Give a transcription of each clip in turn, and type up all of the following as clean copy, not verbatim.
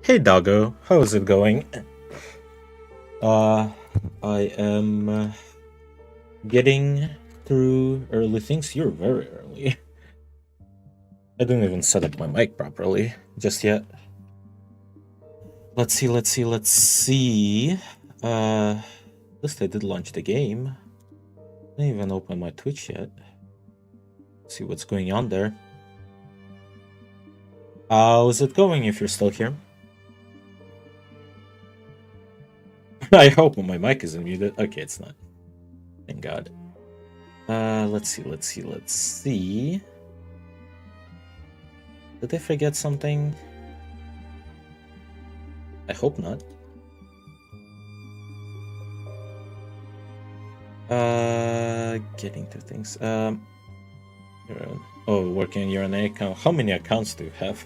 Hey doggo, how is it going? Uh, I am getting through early things. You're very early. I didn't even set up my mic properly just yet. Let's see. At least I did launch the game. I didn't even open my Twitch yet. See what's going on there. How's it going if you're still here? I hope my mic isn't muted. Okay, it's not. Thank God. Let's see. Did I forget something? I hope not. Getting to things. Working on your own account. How many accounts do you have?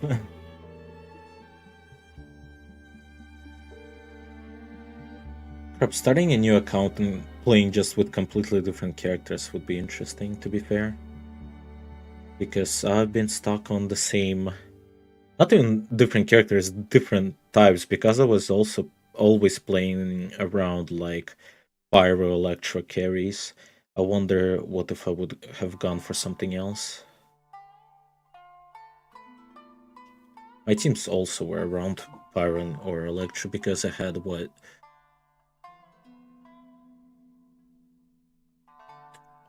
Perhaps starting a new account and playing just with completely different characters would be interesting, to be fair. Because I've been stuck on the same... Not even different characters, different types, because I was also always playing around, like, Pyro Electro carries. I wonder what if I would have gone for something else. My teams also were around Pyro or Electro because I had what...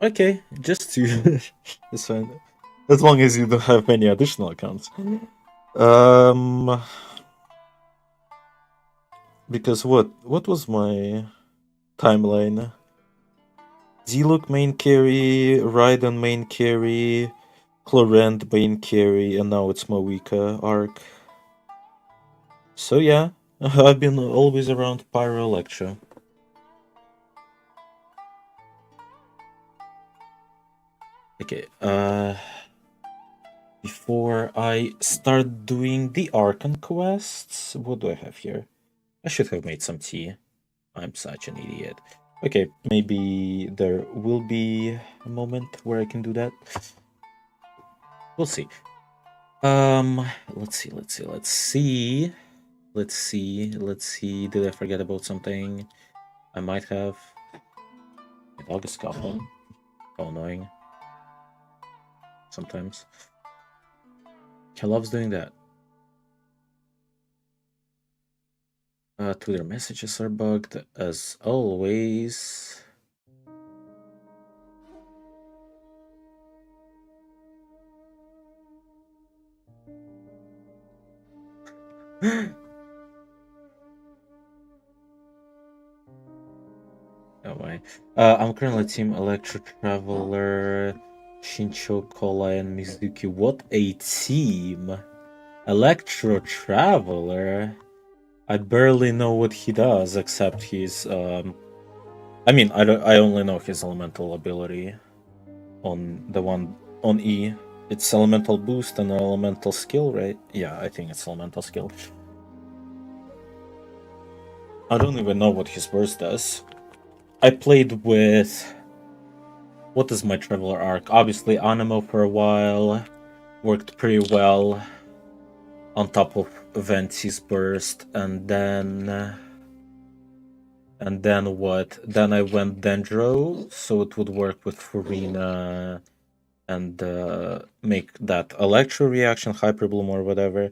Okay, just two. It's fine. As long as you don't have any additional accounts. Because what was my timeline? Ziluk main carry, Raiden main carry, Clorent main carry, and now it's Mawika arc. So yeah, I've been always around Pyro Electro. Okay, before I start doing the Archon quests, what do I have here? I should have made some tea. I'm such an idiot. Okay, maybe there will be a moment where I can do that. We'll see. Let's see. Did I forget about something? I might have. My dog is coughing. How annoying. Sometimes. He loves doing that. Twitter messages are bugged, as always. Oh my. I'm currently Team Electro Traveler, Shincho, Kola, and Mizuki. What a team! Electro Traveler? I barely know what he does, except he's, I mean, I only know his elemental ability on the one on E. It's elemental boost and elemental skill, right? Yeah, I think it's elemental skill. I don't even know what his burst does. I played with... What is my Traveler arc? Obviously, Animo for a while. Worked pretty well. On top of Venti's burst. And then what? Then I went Dendro, so it would work with Furina and make that Electro reaction, Hyper Bloom or whatever.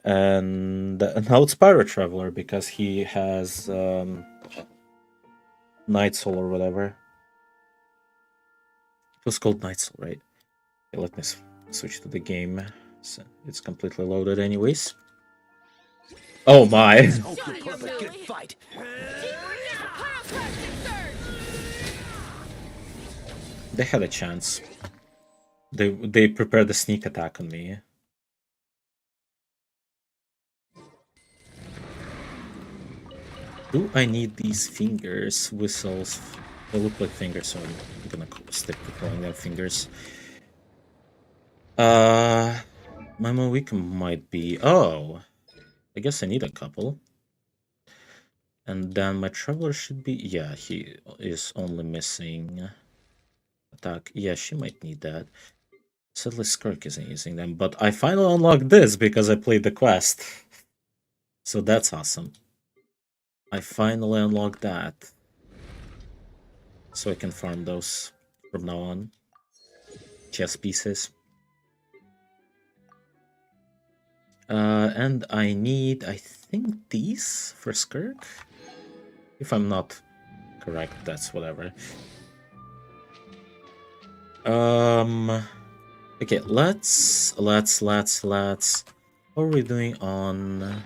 And now it's Pyro Traveler because he has Night Soul or whatever. It was called Night Soul, right? Okay, let me switch to the game. So it's completely loaded anyways. Oh my. They had a chance. They prepared a sneak attack on me. Do I need these fingers? Whistles. They look like fingers, so I'm gonna stick to calling them fingers. My Mawika might be... Oh! I guess I need a couple. And then my Traveler should be... Yeah, he is only missing... Attack. Yeah, she might need that. Sadly, Skirk isn't using them, but I finally unlocked this because I played the quest. So that's awesome. I finally unlocked that. So I can farm those from now on. Chess pieces. And I need, I think, these for Skirk. If I'm not correct, that's whatever. Okay, let's. What are we doing on?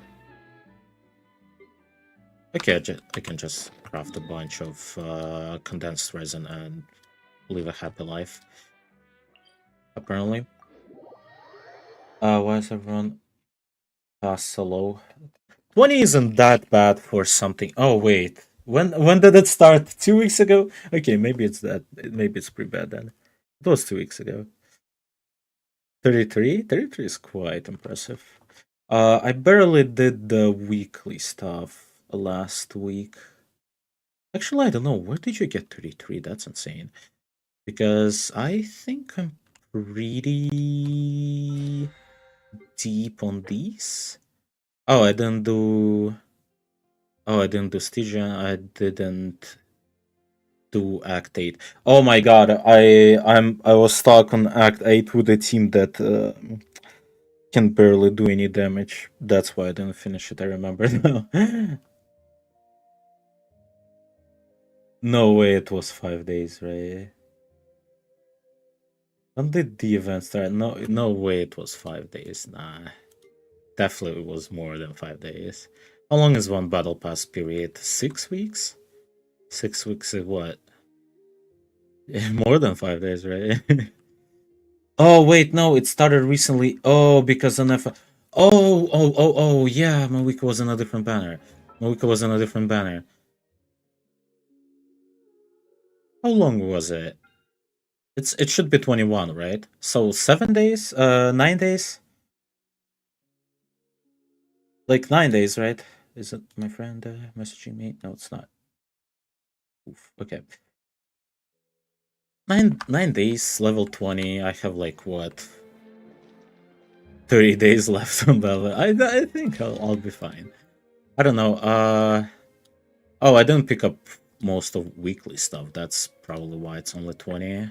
Okay, I can just craft a bunch of condensed resin and live a happy life. Apparently. Why is everyone so low? 20 isn't that bad for something. Oh wait, when did it start? 2 weeks ago? Okay, maybe it's that. Maybe it's pretty bad then. It was 2 weeks ago. 33? 33 is quite impressive. I barely did the weekly stuff last week. Actually, I don't know. Where did you get 33? That's insane. Because I think I'm pretty deep on these. Oh, I didn't do. Oh, I didn't do Stygian. I didn't do Act 8. Oh my god, I was stuck on Act 8 with a team that can barely do any damage. That's why I didn't finish it, I remember now. No way it was 5 days, right? When did the event start? No way it was 5 days. Nah. Definitely was more than 5 days. How long is one battle pass period? 6 weeks? 6 weeks is what? More than 5 days, right? Oh wait, no, it started recently. Oh, because NF. Oh, yeah, Mawika was on a different banner. Mawika was on a different banner. How long was it? It should be 21, right? So 7 days? 9 days? Like 9 days, right? Is it my friend messaging me? No, it's not. Oof, okay. 9 days, level 20. I have like what? 30 days left on that. I think I'll be fine. I don't know. Oh, I didn't pick up most of weekly stuff. That's probably why it's only 20.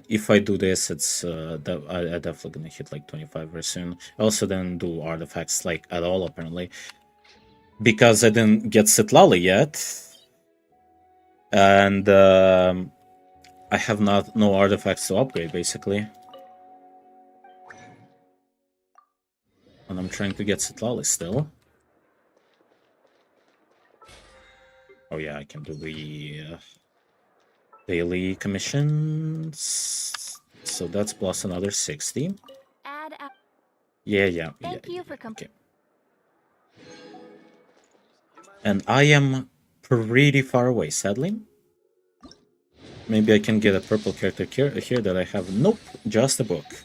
If I do this, it's I definitely gonna hit like 25 very soon. I also didn't do artifacts like at all apparently because I didn't get Sitlali yet, and I have no artifacts to upgrade basically, and I'm trying to get Sitlali still. Oh yeah, I can do the daily commissions. So that's plus another 60. Yeah. Thank you for Okay. And I am pretty far away, sadly. Maybe I can get a purple character here that I have. Nope, just a book.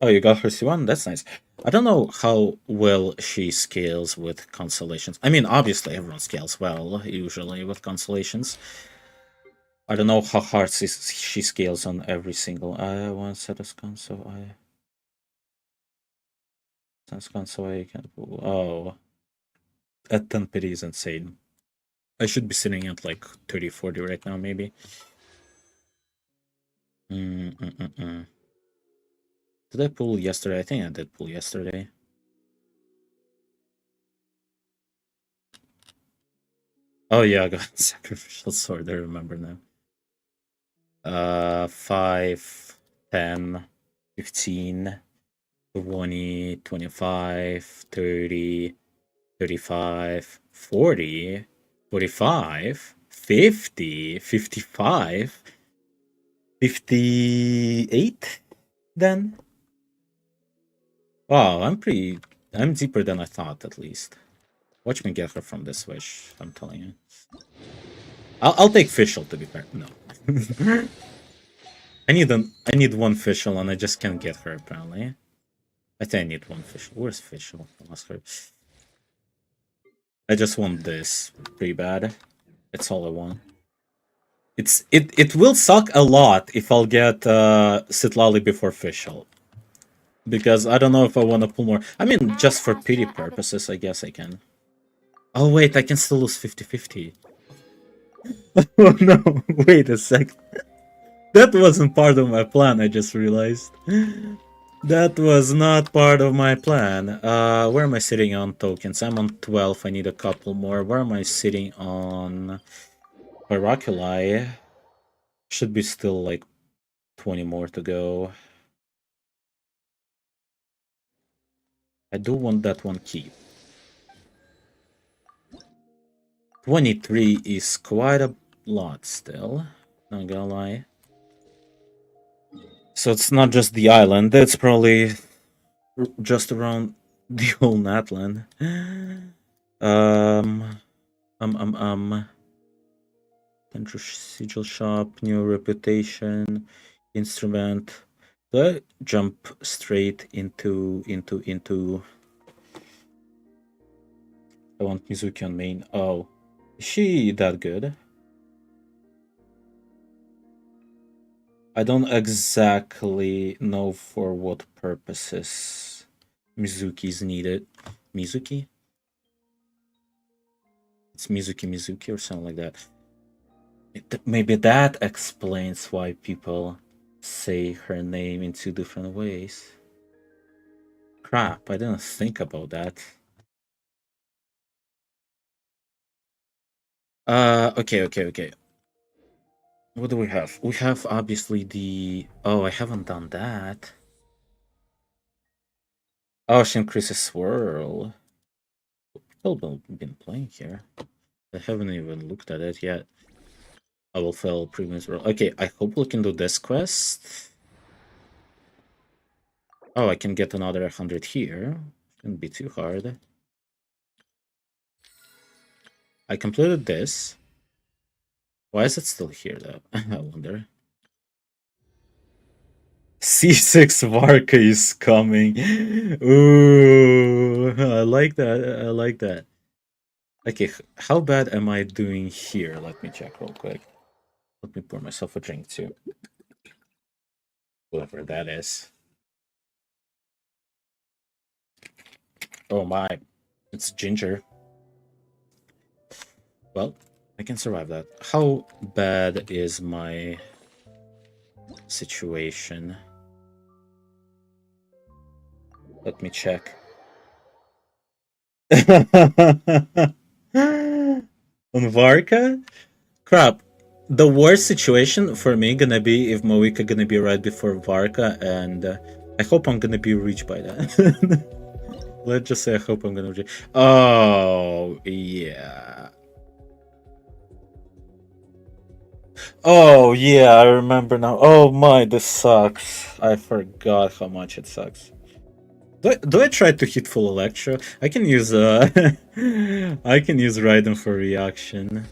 Oh, you got her C1? That's nice. I don't know how well she scales with constellations. I mean, obviously everyone scales well, usually, with constellations. I don't know how hard she scales on every single... I want to set a scan, so I... So I can... Oh. At 10 pity is insane. I should be sitting at like 30, 40 right now, maybe. Did I pull yesterday? I think I did pull yesterday. Oh yeah, I got sacrificial sword, I remember now. 5, 10, 15, 20, 25, 30, 35, 40, 45, 50, 55, 58 then? Wow, I'm deeper than I thought, at least. Watch me get her from this wish, I'm telling you. I'll take Fischl, to be fair. No. I need one Fischl, and I just can't get her, apparently. I think I need one Fischl. Where's Fischl? I just want this pretty bad. That's all I want. It will suck a lot if I'll get Sitlali before Fischl. Because I don't know if I want to pull more. I mean, just for pity purposes, I guess I can. Oh wait, I can still lose 50-50. Oh no, wait a sec. That wasn't part of my plan, I just realized. That was not part of my plan. Where am I sitting on tokens? I'm on 12, I need a couple more. Where am I sitting on Heraculi? Should be still like 20 more to go. I do want that one keep. 23 is quite a lot still, not gonna lie. So it's not just the island, it's probably just around the whole Natland. Enter sigil shop, new reputation, instrument. Do I jump straight into I want Mizuki on main. Oh, is she that good? I don't exactly know for what purposes Mizuki is needed. Mizuki? It's Mizuki or something like that. Maybe that explains why people say her name in two different ways. Crap, I didn't think about that. Okay. What do we have? We have obviously the... Oh, I haven't done that. Oh, she increases swirl. People been playing here. I haven't even looked at it yet. I will fail previous roll. Okay, I hope we can do this quest. Oh, I can get another 100 here. Shouldn't be too hard. I completed this. Why is it still here, though? I wonder. C6 Varka is coming. Ooh, I like that. I like that. Okay, how bad am I doing here? Let me check real quick. Let me pour myself a drink too. Whatever that is. Oh my, it's ginger. Well, I can survive that. How bad is my situation? Let me check. On Varka? Crap. The worst situation for me gonna be if Moika gonna be right before Varka, and I hope I'm gonna be reached by that. Let's just say I hope I'm gonna reach. Oh, yeah. Oh, yeah, I remember now. Oh my, this sucks. I forgot how much it sucks. Do I try to hit full Electro? I can use I can use Raiden for reaction.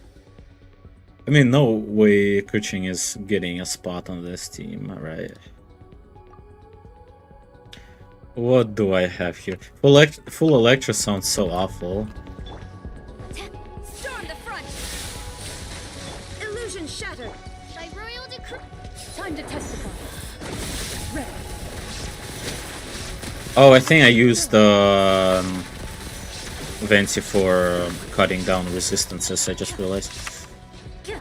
I mean, no way Kuching is getting a spot on this team, right? What do I have here? Full Electro sounds so awful. Storm the front. Illusion shattered. By royal decree. Time to testify. Red. Oh, I think I used the Venti for cutting down resistances, I just realized. Torn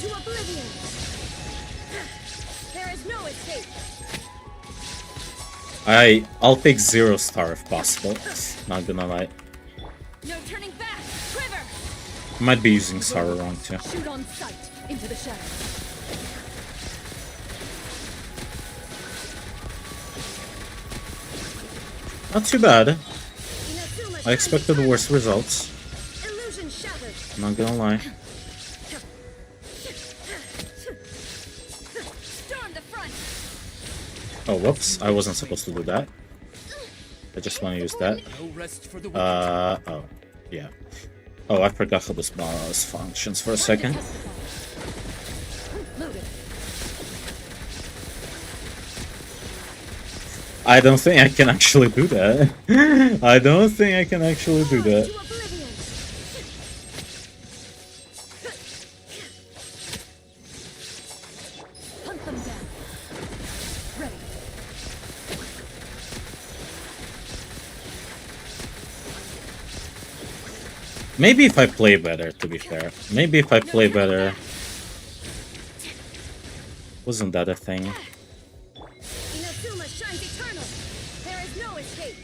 to oblivion. There is no escape. I'll pick 0 star if possible. Not gonna lie. No turning back. Quiver. Might be using Saru wrong too. Shoot on sight into the shadows. Not too bad. I expected worse results. Illusion shattered. Not gonna lie. Storm the front. Oh, whoops. I wasn't supposed to do that. I just want to use that. Oh, yeah. Oh, I forgot how this mouse functions for a second. I don't think I can actually do that. I don't think I can actually do that. Hunt them down. Ready. Maybe if I play better, to be fair. Maybe if I play better. Wasn't that a thing? Inazuma shines eternal. There is no escape.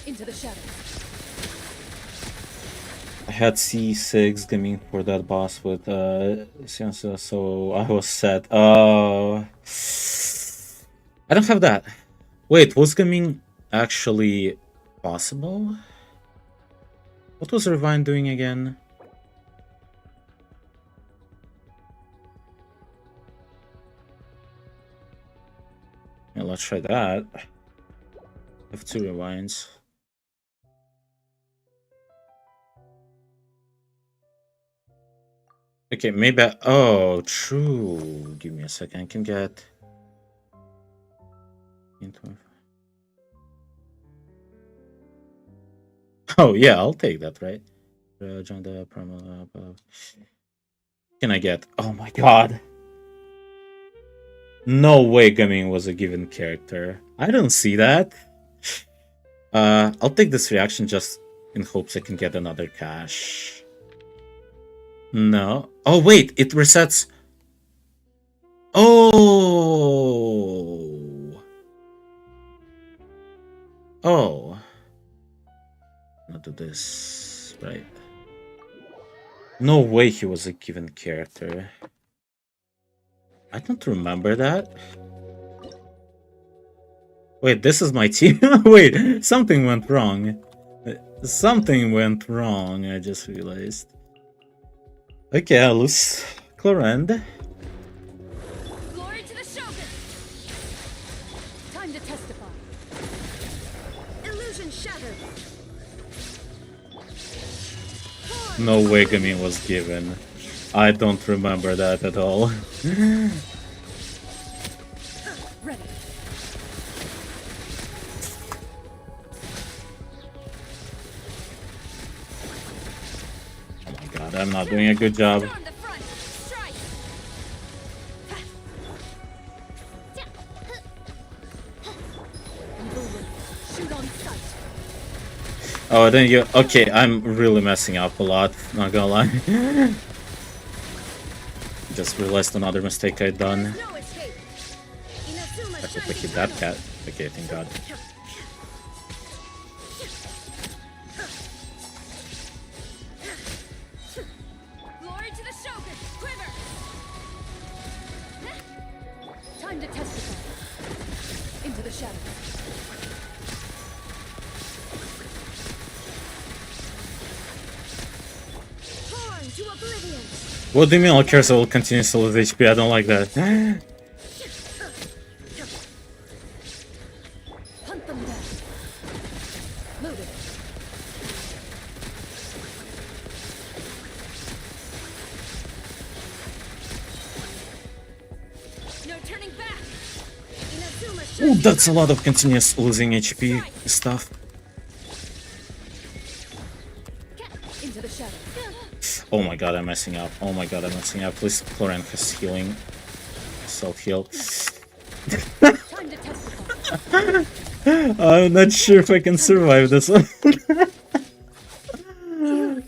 Into the shadows. I had C6 gaming for that boss with Sienza, so I was set. I don't have that. Wait, was gaming actually possible? What was Revine doing again? Yeah, let's try that. I have 2 Revines. Okay, maybe oh, true. Give me a second. I can get into. Oh yeah, I'll take that, right? Join the promo. Can I get? Oh my god! No way, Gaming was a given character. I don't see that. I'll take this reaction just in hopes I can get another cash. No. Oh wait, it resets. Oh. Oh. I'll do this, right? No way he was a given character. I don't remember that. Wait, this is my team? Wait, something went wrong. Something went wrong, I just realized. Okay, I'll lose Clorend. Glory to the Shogun! Time to testify. Illusion shattered. No way Gamin was given. I don't remember that at all. Ready. Oh my god, I'm not doing a good job. Storm the front. Strike. Shoot on sight. Oh, then you. Okay, I'm really messing up a lot, not gonna lie. Just realized another mistake I'd done. No escape. Inazuma I hope I shines hit that eternal. cat. Okay, thank god. Glory to the Shogun! Quiver! Time to testify. Into the shadows. Torn to oblivion! What do you mean all cares will continue to lose HP? I don't like that. Hunt them down. Loaded. No turning back! Inazuma Ooh, shines that's a lot of continuous losing HP stuff. into the shadows. Oh my god, I'm messing up. Oh my god, I'm messing up. Please, Cloran has healing. Self-heal. Time to testify. I'm not sure if I can survive this one.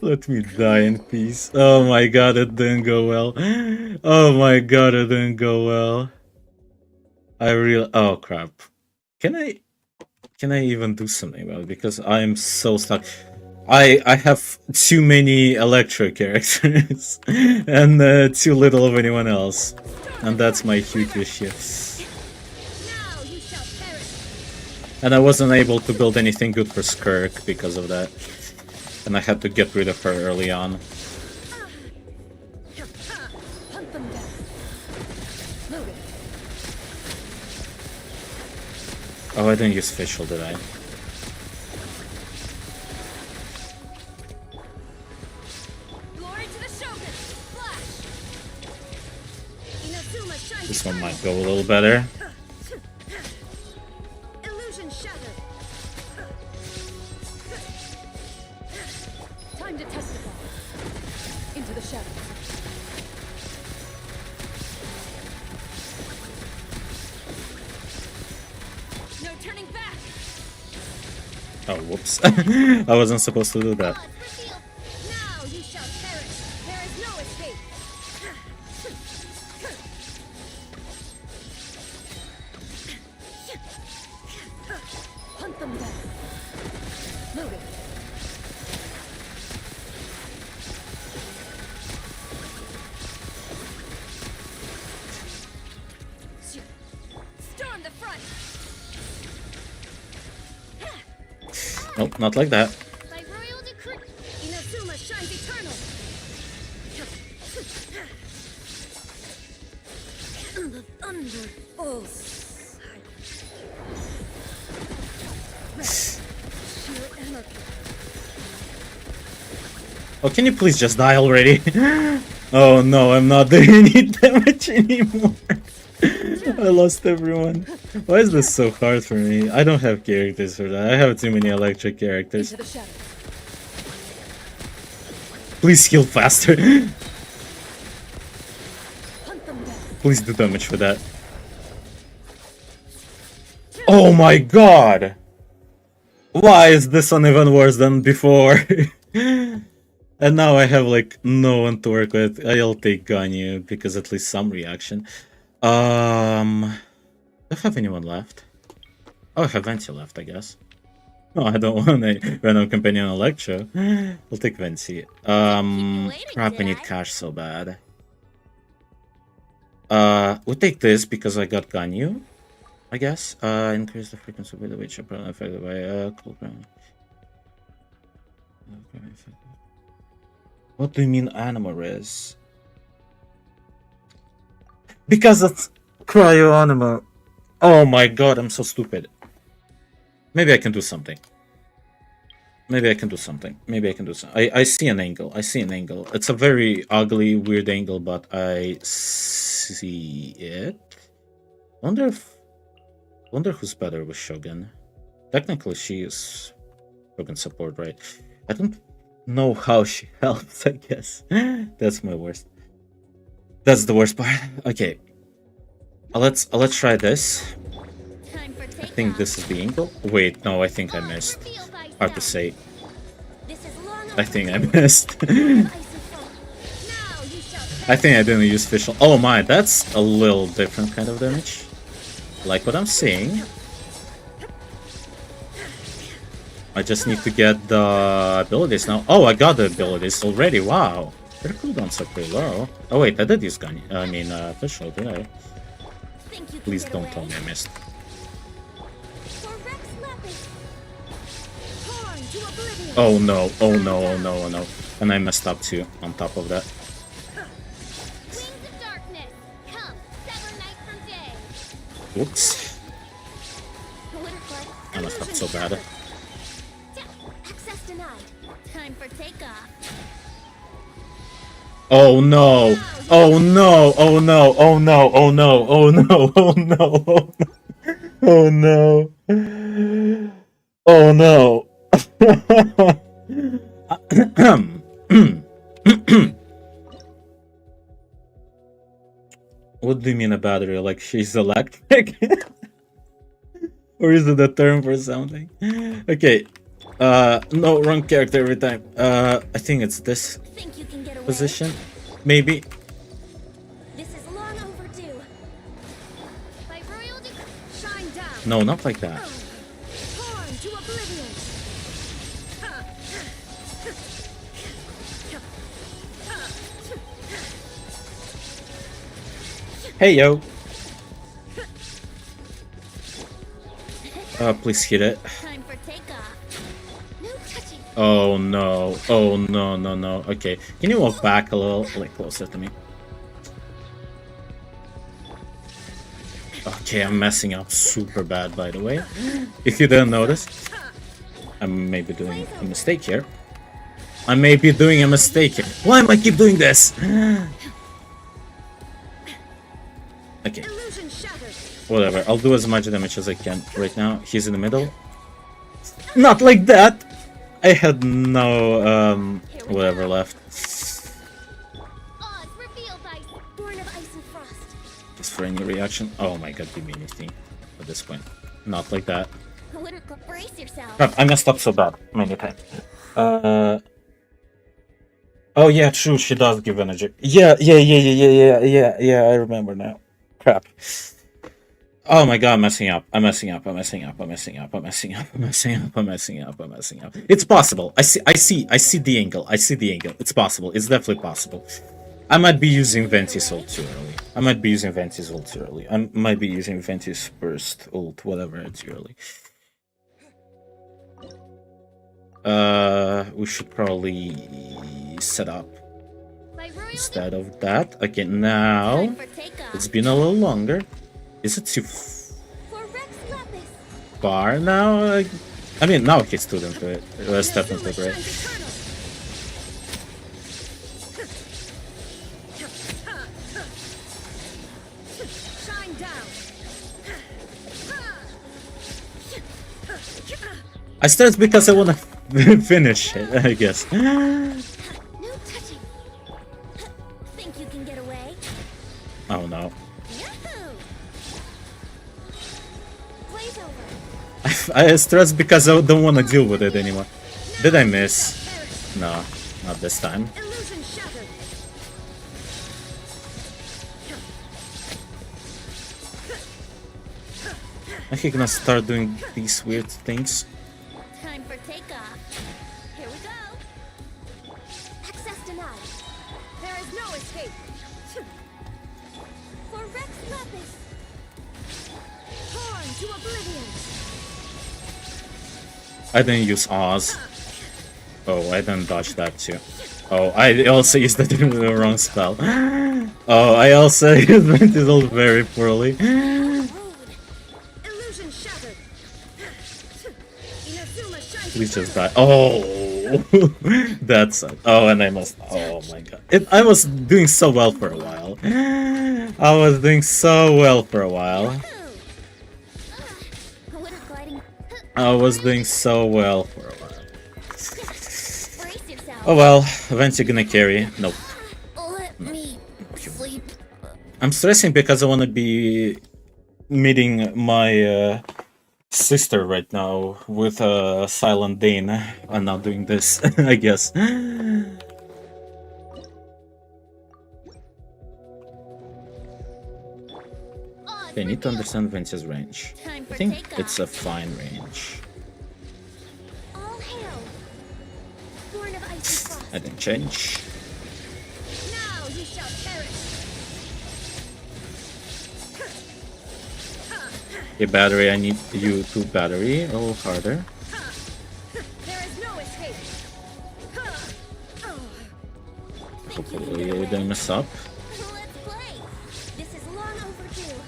Let me die in peace. Oh my god, it didn't go well. Oh my god, it didn't go well. Oh crap. Can I even do something about it? Because I am so stuck. I have too many Electro characters and too little of anyone else. And that's my huge issue. Now you shall perish. And I wasn't able to build anything good for Skirk because of that. And I had to get rid of her early on. Hunt them down. Loaded. Oh, I didn't use Facial, did I? Glory to the Shogun. Flash. Inazuma shines This one eternal. might go a little better. Illusion shattered. Time to testify. Into the shadows. Oh, whoops. I wasn't supposed to do that. Pause, reveal. Now you shall perish. There is no escape. Hunt them down. Moving. Storm the front. Nope, not like that. By royal decree, Inazuma shines eternal. The thunder falls. Sheer anarchy. Oh, can you please just die already? Oh no, I'm not doing any damage anymore. I lost everyone. Why is this so hard for me? I don't have characters for that. I have too many electric characters. Into the shadows. Please heal faster. Hunt them down. Please do damage for that. Oh my god! Why is this one even worse than before? And now I have like no one to work with. I'll take Ganyu because at least some reaction. Do I have anyone left? Oh, I have Venti left, I guess. No, I don't want a random companion Electro. I'll take Venti. Crap, I need cash so bad. We'll take this because I got Ganyu, I guess. Increase the frequency with which are affected by cold ground. What do you mean anima is? Because it's cryo anima. Oh my god, I'm so stupid. Maybe I can do something. Maybe I can do something. Maybe I can do something. I see an angle. I see an angle. It's a very ugly, weird angle, but I see it. Wonder who's better with Shogun. Technically, she is Shogun support, right? I don't know how she helps, I guess. That's my worst. That's the worst part. Okay. Let's try this. Time for I takeoff. think this is the angle. Wait, no, I think I missed. Hard to say. This is long I think I missed. Now you shall I think I didn't use fish. Oh my, that's a little different kind of damage. Like what I'm seeing. I just need to get the abilities now. Oh, I got the abilities already. Wow. Their cooldowns are pretty low. Oh wait, I did use gun. I mean, official, did I? think you can Please get don't away. tell me I missed. For Rex Lapis. Torn to oblivion. Oh no, oh no, oh no, oh no. And I messed up too, on top of that. Wings of darkness. Come, sever night from day. Whoops. I messed up so bad. Access denied. Time for takeoff. Oh no! Oh no! Oh no! Oh no! Oh no! Oh no! Oh no! Oh no! Oh no! What do you mean a battery? Like she's electric? Or is it a term for something? Okay. No, wrong character every time. I think it's this Think you can get away? position. Maybe. This is long overdue. By royal decree, shine down. No, not like that. Torn to oblivion. Hey yo. Please hit it. Time for takeoff. No touching. Oh no. Oh no, no, no. Okay. Can you walk back a little, like closer to me? Okay, I'm messing up super bad, by the way. If you didn't notice, I may be doing a mistake here. I may be doing a mistake here. Why am I keep doing this? Okay. Illusion shattered. Whatever, I'll do as much damage as I can right now. He's in the middle. Not like that! I had no, whatever left. Oz revealed by born of ice and frost. Just for any reaction. Oh my god, give me anything at this point. Not like that. I wouldn't brace yourself. Crap, I messed up so bad many times. Oh yeah, true. She does give energy. Yeah. I remember now. Crap. Oh my god, I'm messing up. I'm messing up. It's possible. I see the angle. It's possible. It's definitely possible. I might be using Venti's ult too early. I might be using Venti's first ult, whatever, too early. We should probably set up instead of that. Okay, now it's been a little longer. Is it too far now? I mean, now he's stood into it. That's definitely great. I started because I want to finish it, I guess. No touching. Think you can get away? Oh no. I stress because I don't want to deal with it anymore. Did I miss? No, not this time. I think I'm gonna start doing these weird things. Time for takeoff. Here we go. Access denied. There is no escape. For Rex Lapis. Torn to oblivion. I didn't use Oz. Oh, I didn't dodge that too. Oh, I also used the wrong spell. Oh, I also used it all very poorly. Please just die. Oh, that's oh, and I must. Oh my god, I was doing so well for a while. I was doing so well for a while. I was doing so well for a while. Oh well, Venti gonna carry. Nope. Let me sleep. I'm stressing because I want to be meeting my sister right now with Silent Dane. I'm not doing this, I guess. I need to understand Venti's range. I think it's a fine range. I didn't change. Now you shall perish. Okay, battery, I need you to battery a little harder. There is no escape. Hopefully we didn't mess up. Let's play. This is long overdue.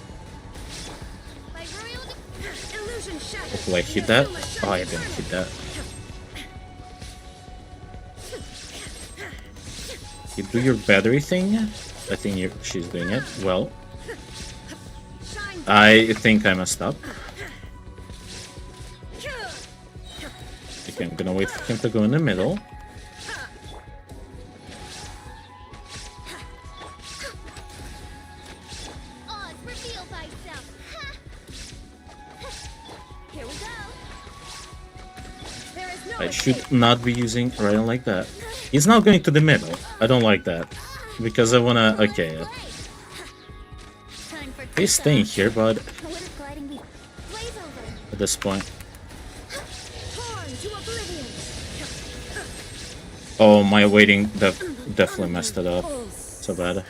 My royal illusion shattered. Hopefully I hit that. Oh, I didn't hit that. You do your battery thing. I think she's doing it well. I think I messed up. Okay, I'm gonna wait for him to go in the middle. I should not be using Ryan like that. He's not going to the middle. I don't like that. Because I wanna... Okay. He's staying here, but... At this point... Oh, my waiting definitely messed it up. So bad.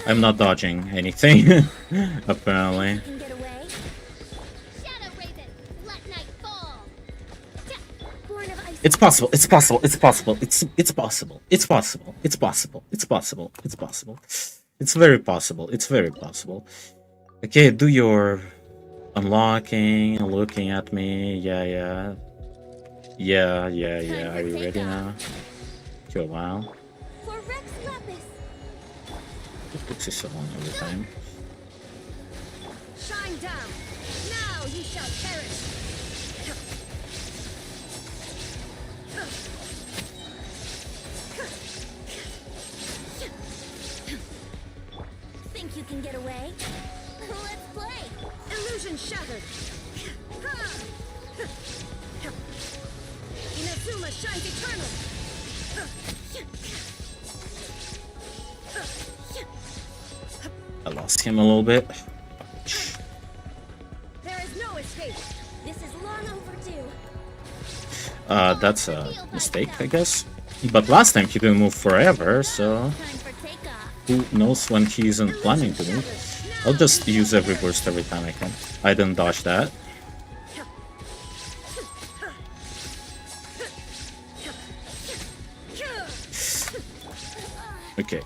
I'm not dodging anything, apparently. It's possible, it's possible, it's possible, it's possible, it's possible, it's possible, it's possible, it's possible. It's very possible, it's very possible. Okay, do your unlocking, looking at me, yeah. Are you ready now? Take a while. It takes you so long every time. Shine down. Now you shall perish. can get away? Let's play! Illusion shattered! Inazuma shines eternal! I lost him a little bit. There is no escape! This is long overdue. That's a mistake, I guess. But last time he didn't move forever, so Time for takeoff. who knows when he isn't planning to move. I'll just use every burst every time I can. I didn't dodge that. Okay,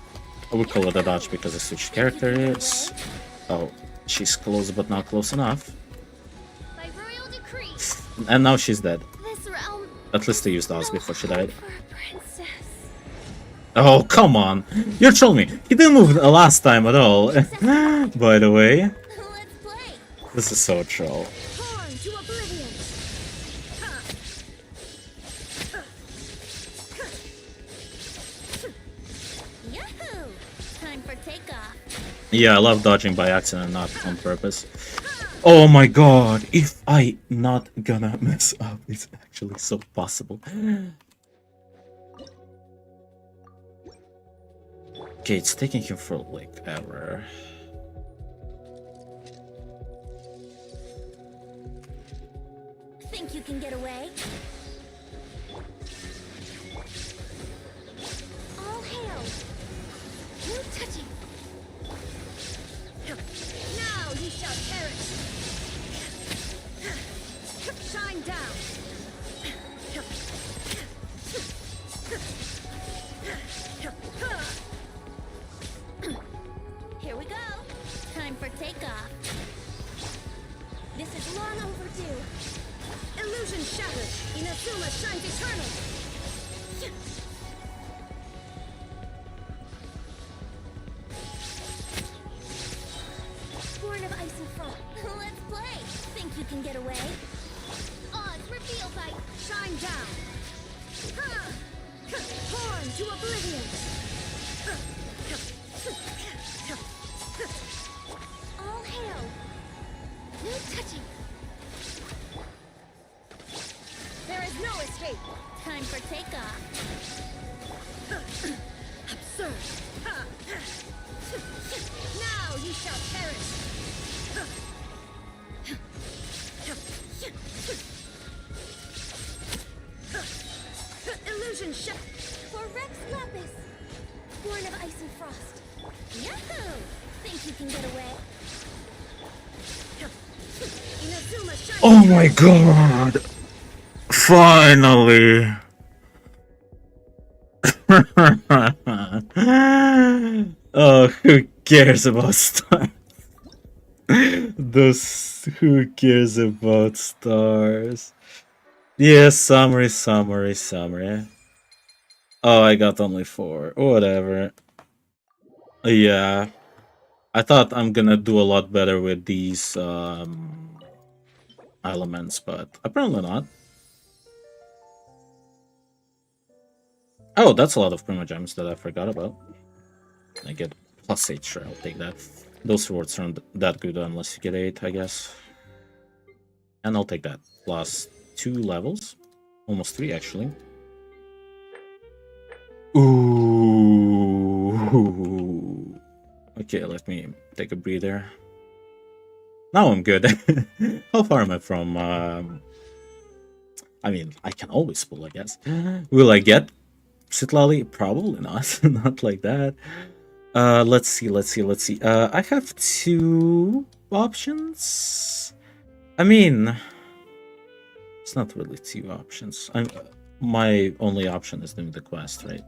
I would call it a dodge because I switched characters. Oh, she's close but not close enough. By royal decree, And now she's dead. this realm At least I used Oz before she died. for a princess. Oh, come on! You're trolling me! He didn't move the last time at all. By the way, Let's play! this is so troll. Torn to oblivion! Yahoo! Time for takeoff. Yeah, I love dodging by accident, not on purpose. Oh my god, if I not gonna mess up, it's actually so possible. Okay, it's taking him for like ever. Think you can get away? All hail! No touching! Now you shall perish! Shine down! Here we go! Time for takeoff! This is long overdue! Illusion shattered! Inazuma shines eternal! Born of ice and frost. Let's play! Think you can get away? Odds reveal by shine down! Torn to oblivion! All hail! No touching! There is no escape! Time for takeoff! Absurd! Now you shall perish! Illusion shut! For Rex Lapis! Born of ice and frost! Yahoo! Think you can get away? Inazuma shines. Oh my god! Finally! Oh, who cares about stars? Who cares about stars? Yeah, summary. Oh, I got only 4. Whatever. Yeah. I thought I'm gonna do a lot better with these elements, but apparently not. Oh, that's a lot of primogems that I forgot about. I get +8, sure, I'll take that. Those rewards aren't that good unless you get 8, I guess. And I'll take that. +2 levels. Almost 3, actually. Ooh. Okay, let me take a breather. Now I'm good. How far am I from... I mean, I can always pull, I guess. Will I get Citlali? Probably not. Not like that. Let's see. I have 2 options. I mean, it's not really 2 options. My only option is doing the quest, right?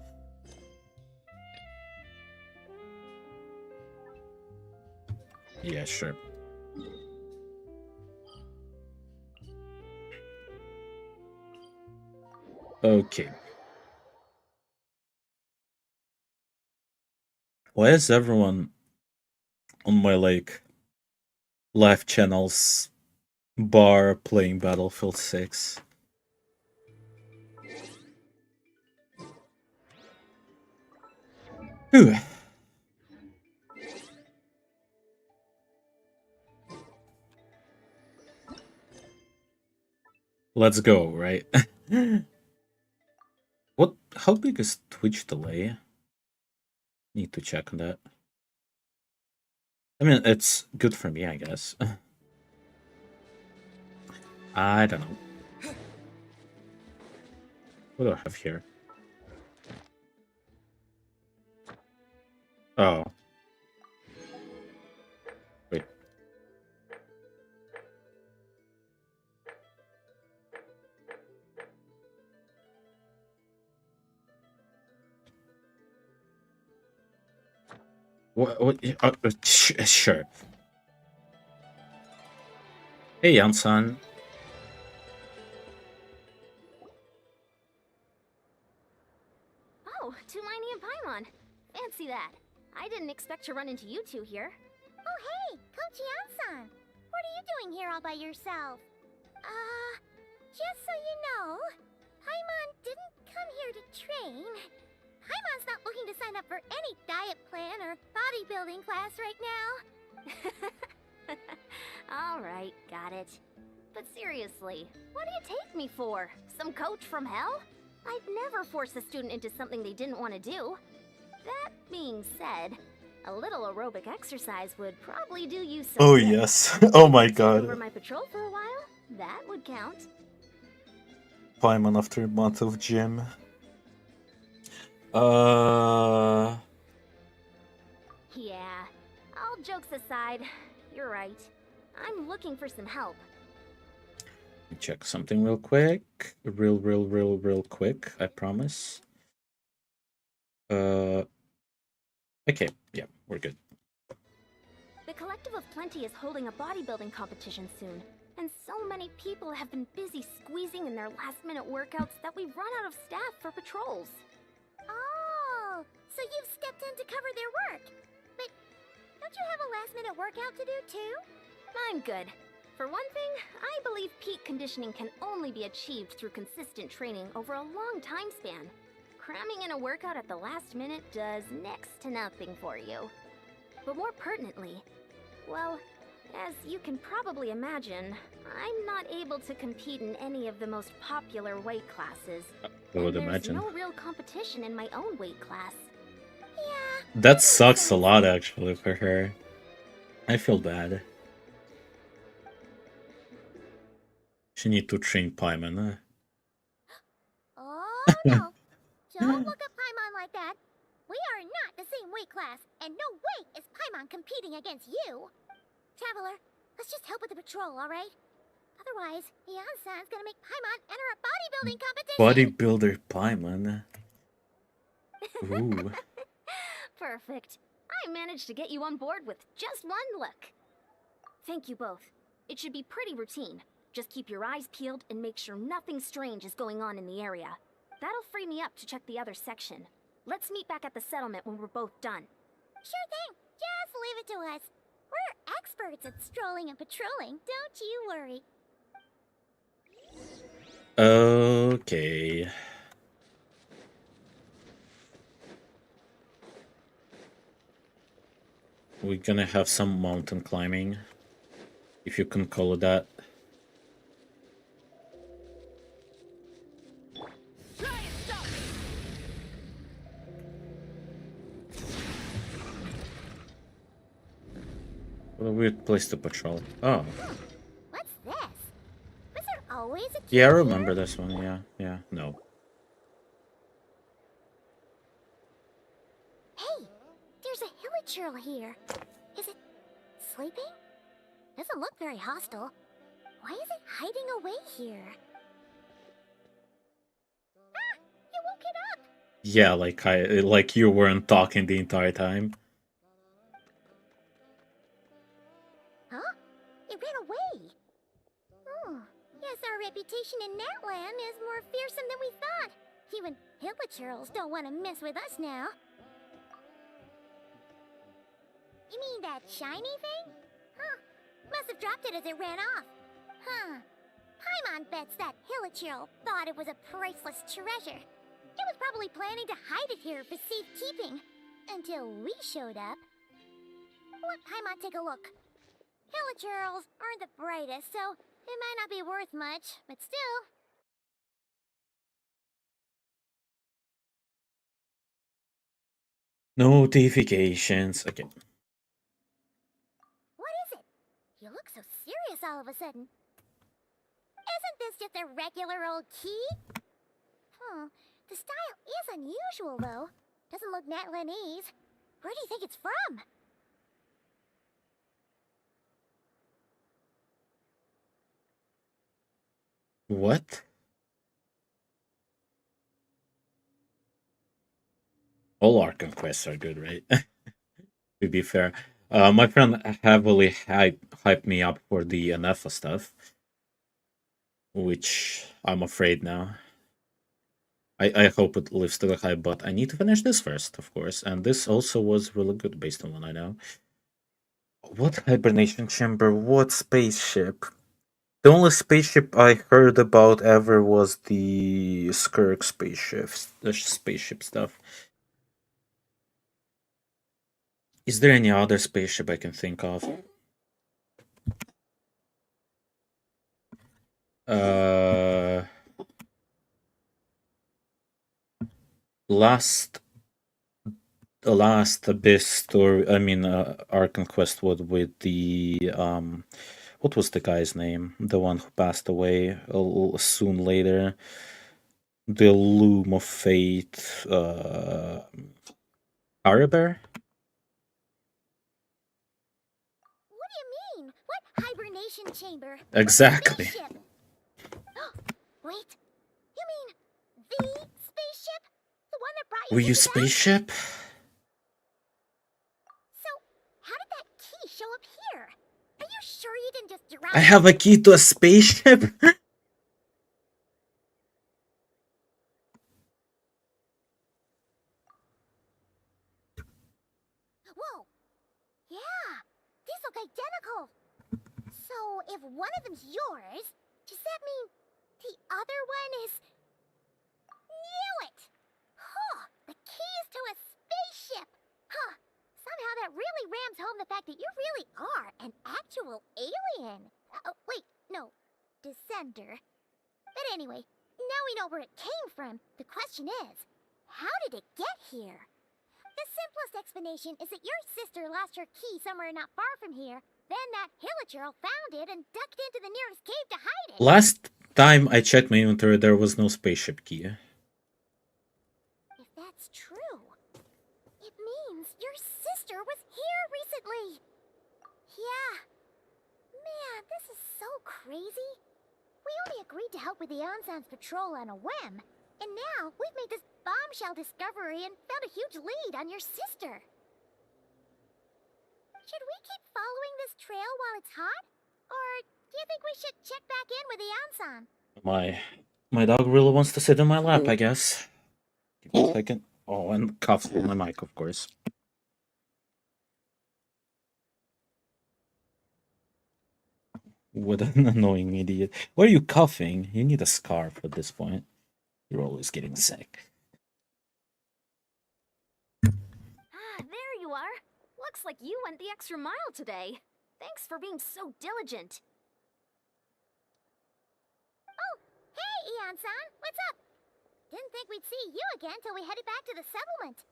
Yeah, sure. Okay. Why is everyone on my like live channels bar playing Battlefield 6? Ooh. let's go, right? What? How big is Twitch delay? Need to check on that. I mean, it's good for me, I guess. I don't know. What do I have here? Oh. Wait. What? Sure. Hey, Yansan. Oh, Tumini and Paimon. Fancy that. I didn't expect to run into you two here. Oh, hey, Coach Yan-san. What are you doing here all by yourself? Just so you know, Paimon didn't come here to train. Paimon's not looking to sign up for any diet plan or bodybuilding class right now. All right, got it. But seriously, what do you take me for? Some coach from hell? I'd never force a student into something they didn't want to do. That being said, a little aerobic exercise would probably do you some Oh good. yes. Oh my Take over god. my patrol for a while? That would count. Paimon after a month of gym. Uh. Yeah, all jokes aside, you're right. I'm looking for some help. Check something real quick. Real quick, I promise. Okay, yeah, we're good. The Collective of Plenty is holding a bodybuilding competition soon, and so many people have been busy squeezing in their last-minute workouts that we've run out of staff for patrols. Oh, so you've stepped in to cover their work. But don't you have a last-minute workout to do too? I'm good. For one thing, I believe peak conditioning can only be achieved through consistent training over a long time span. Cramming in a workout at the last minute does next to nothing for you. But more pertinently, well, as you can probably imagine, I'm not able to compete in any of the most popular weight classes. I would and imagine. There's no real competition in my own weight class. Yeah. That sucks a lot, actually, for her. I feel bad. She need to train Paimon, huh? Oh no! Don't look at Paimon like that. We are not the same weight class, and no way is Paimon competing against you. Traveler, let's just help with the patrol, all right? Otherwise, Yan-san's gonna make Paimon enter a bodybuilding competition. Bodybuilder Paimon. Ooh. Perfect. I managed to get you on board with just one look. Thank you both. It should be pretty routine. Just keep your eyes peeled and make sure nothing strange is going on in the area. That'll free me up to check the other section. Let's meet back at the settlement when we're both done. Sure thing. Just leave it to us. We're experts at strolling and patrolling, don't you worry. Okay. We're gonna have some mountain climbing, if you can call it that. What a weird place to patrol. Oh. What's this? Was there always a Yeah, I key remember here? this one. Yeah. No. Hey, there's a hilichurl here. Is it sleeping? Doesn't look very hostile. Why is it hiding away here? Ah, you woke it up. Yeah, like you weren't talking the entire time. Huh? It ran away. Oh, yes, our reputation in Natland is more fearsome than we thought. Even hilichurls don't want to mess with us now. You mean that shiny thing? Huh. Must have dropped it as it ran off. Huh. Paimon bets that hilichurl thought it was a priceless treasure. It was probably planning to hide it here for safekeeping. Until we showed up. Let Paimon take a look. Hilichurls aren't the brightest, so it might not be worth much, but still, Notifications. Okay. What is it? You look so serious all of a sudden. Isn't this just a regular old key? The style is unusual, though. Doesn't look Netlanese. Where do you think it's from? What? All Archon quests are good, right? To be fair. My friend heavily hyped me up for the Anafa stuff, which I'm afraid now. I hope it lives to the hype, but I need to finish this first, of course. And this also was really good based on what I know. What hibernation chamber? What spaceship? The only spaceship I heard about ever was the Skirk spaceship, the spaceship stuff. Is there any other spaceship I can think of? Last the last Abyss story, I mean, Archon Quest was with the what was the guy's name? The one who passed away soon later. The Loom of Fate, Hariber? What do you mean? What hibernation chamber? Exactly. Spaceship? Wait, you mean the spaceship? The one that brought you Were to you the back? spaceship? So, how did that key show up here? Are you sure you didn't just drop I have a key to a spaceship? Whoa! Yeah, these look identical. So, if one of them's yours, does that mean the other one is... Knew it! Huh, the keys to a spaceship! Huh, somehow that really rams home the fact that you really are an actual alien. Oh, wait, no, descender. But anyway, now we know where it came from. The question is, how did it get here? The simplest explanation is that your sister lost her key somewhere not far from here. Then that Hilichurl found it and ducked into the nearest cave to hide it. Last time I checked my inventory, there was no spaceship key. If that's true, it means your sister was here recently. Yeah. Man, this is so crazy. We only agreed to help with the Ansan's patrol on a whim. And now we've made this bombshell discovery and found a huge lead on your sister. Should we keep following this trail while it's hot? Or do you think we should check back in with the Ansan? My dog really wants to sit in my lap, I guess. Give me a second. Oh, and cuffs on my mic, of course. What an annoying idiot. Why are you coughing? You need a scarf at this point. You're always getting sick. Ah, there you are. Looks like you went the extra mile today. Thanks for being so diligent. Oh, hey, Eon-san, what's up? Didn't think we'd see you again till we headed back to the settlement.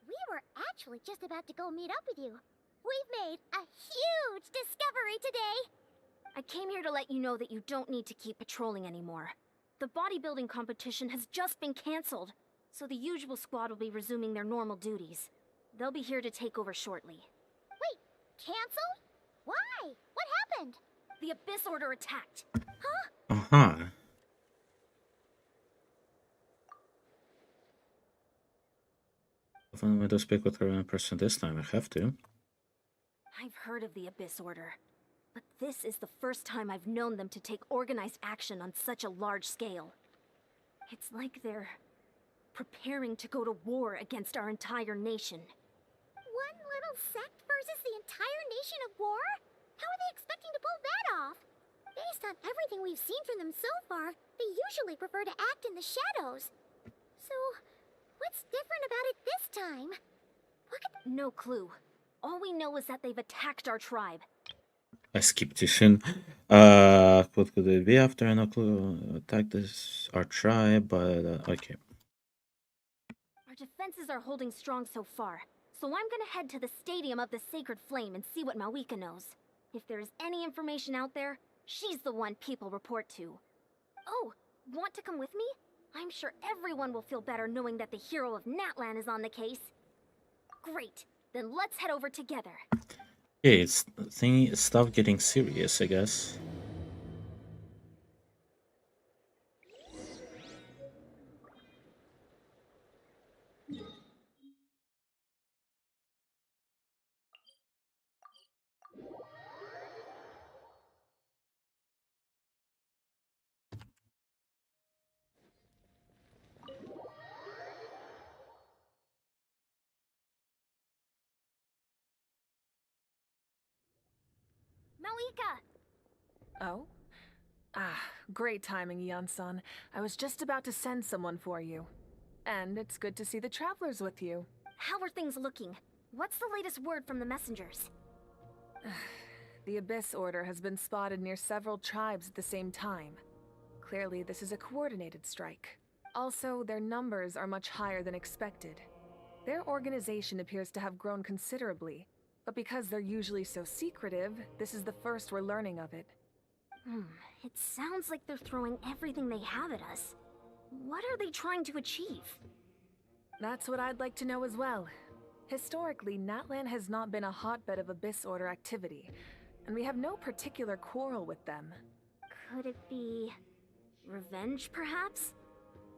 We were actually just about to go meet up with you. We've made a huge discovery today. I came here to let you know that you don't need to keep patrolling anymore. The bodybuilding competition has just been cancelled, so the usual squad will be resuming their normal duties. They'll be here to take over shortly. Wait, cancelled? Why? What happened? The Abyss Order attacked. Huh? Uh-huh. If I'm going to speak with her in person this time, I have to. I've heard of the Abyss Order, but this is the first time I've known them to take organized action on such a large scale. It's like they're preparing to go to war against our entire nation. One little sect versus the entire nation of war? How are they expecting to pull that off? Based on everything we've seen from them so far, they usually prefer to act in the shadows. So, what's different about it this time? No clue. All we know is that they've attacked our tribe. I skipped too soon. What could it be after? No clue. Attack this our tribe, but okay. Our defenses are holding strong so far, so I'm gonna head to the Stadium of the Sacred Flame and see what Malika knows. If there's any information out there, she's the one people report to. Oh, want to come with me? I'm sure everyone will feel better knowing that the hero of Natlan is on the case. Great, then let's head over together. Okay, it's stuff getting serious, I guess. Malika! Oh? Ah, great timing, Yeon-san. I was just about to send someone for you. And it's good to see the travelers with you. How are things looking? What's the latest word from the messengers? The Abyss Order has been spotted near several tribes at the same time. Clearly, this is a coordinated strike. Also, their numbers are much higher than expected. Their organization appears to have grown considerably, but because they're usually so secretive, this is the first we're learning of it. It sounds like they're throwing everything they have at us. What are they trying to achieve? That's what I'd like to know as well. Historically, Natlan has not been a hotbed of Abyss Order activity, and we have no particular quarrel with them. Could it be revenge, perhaps?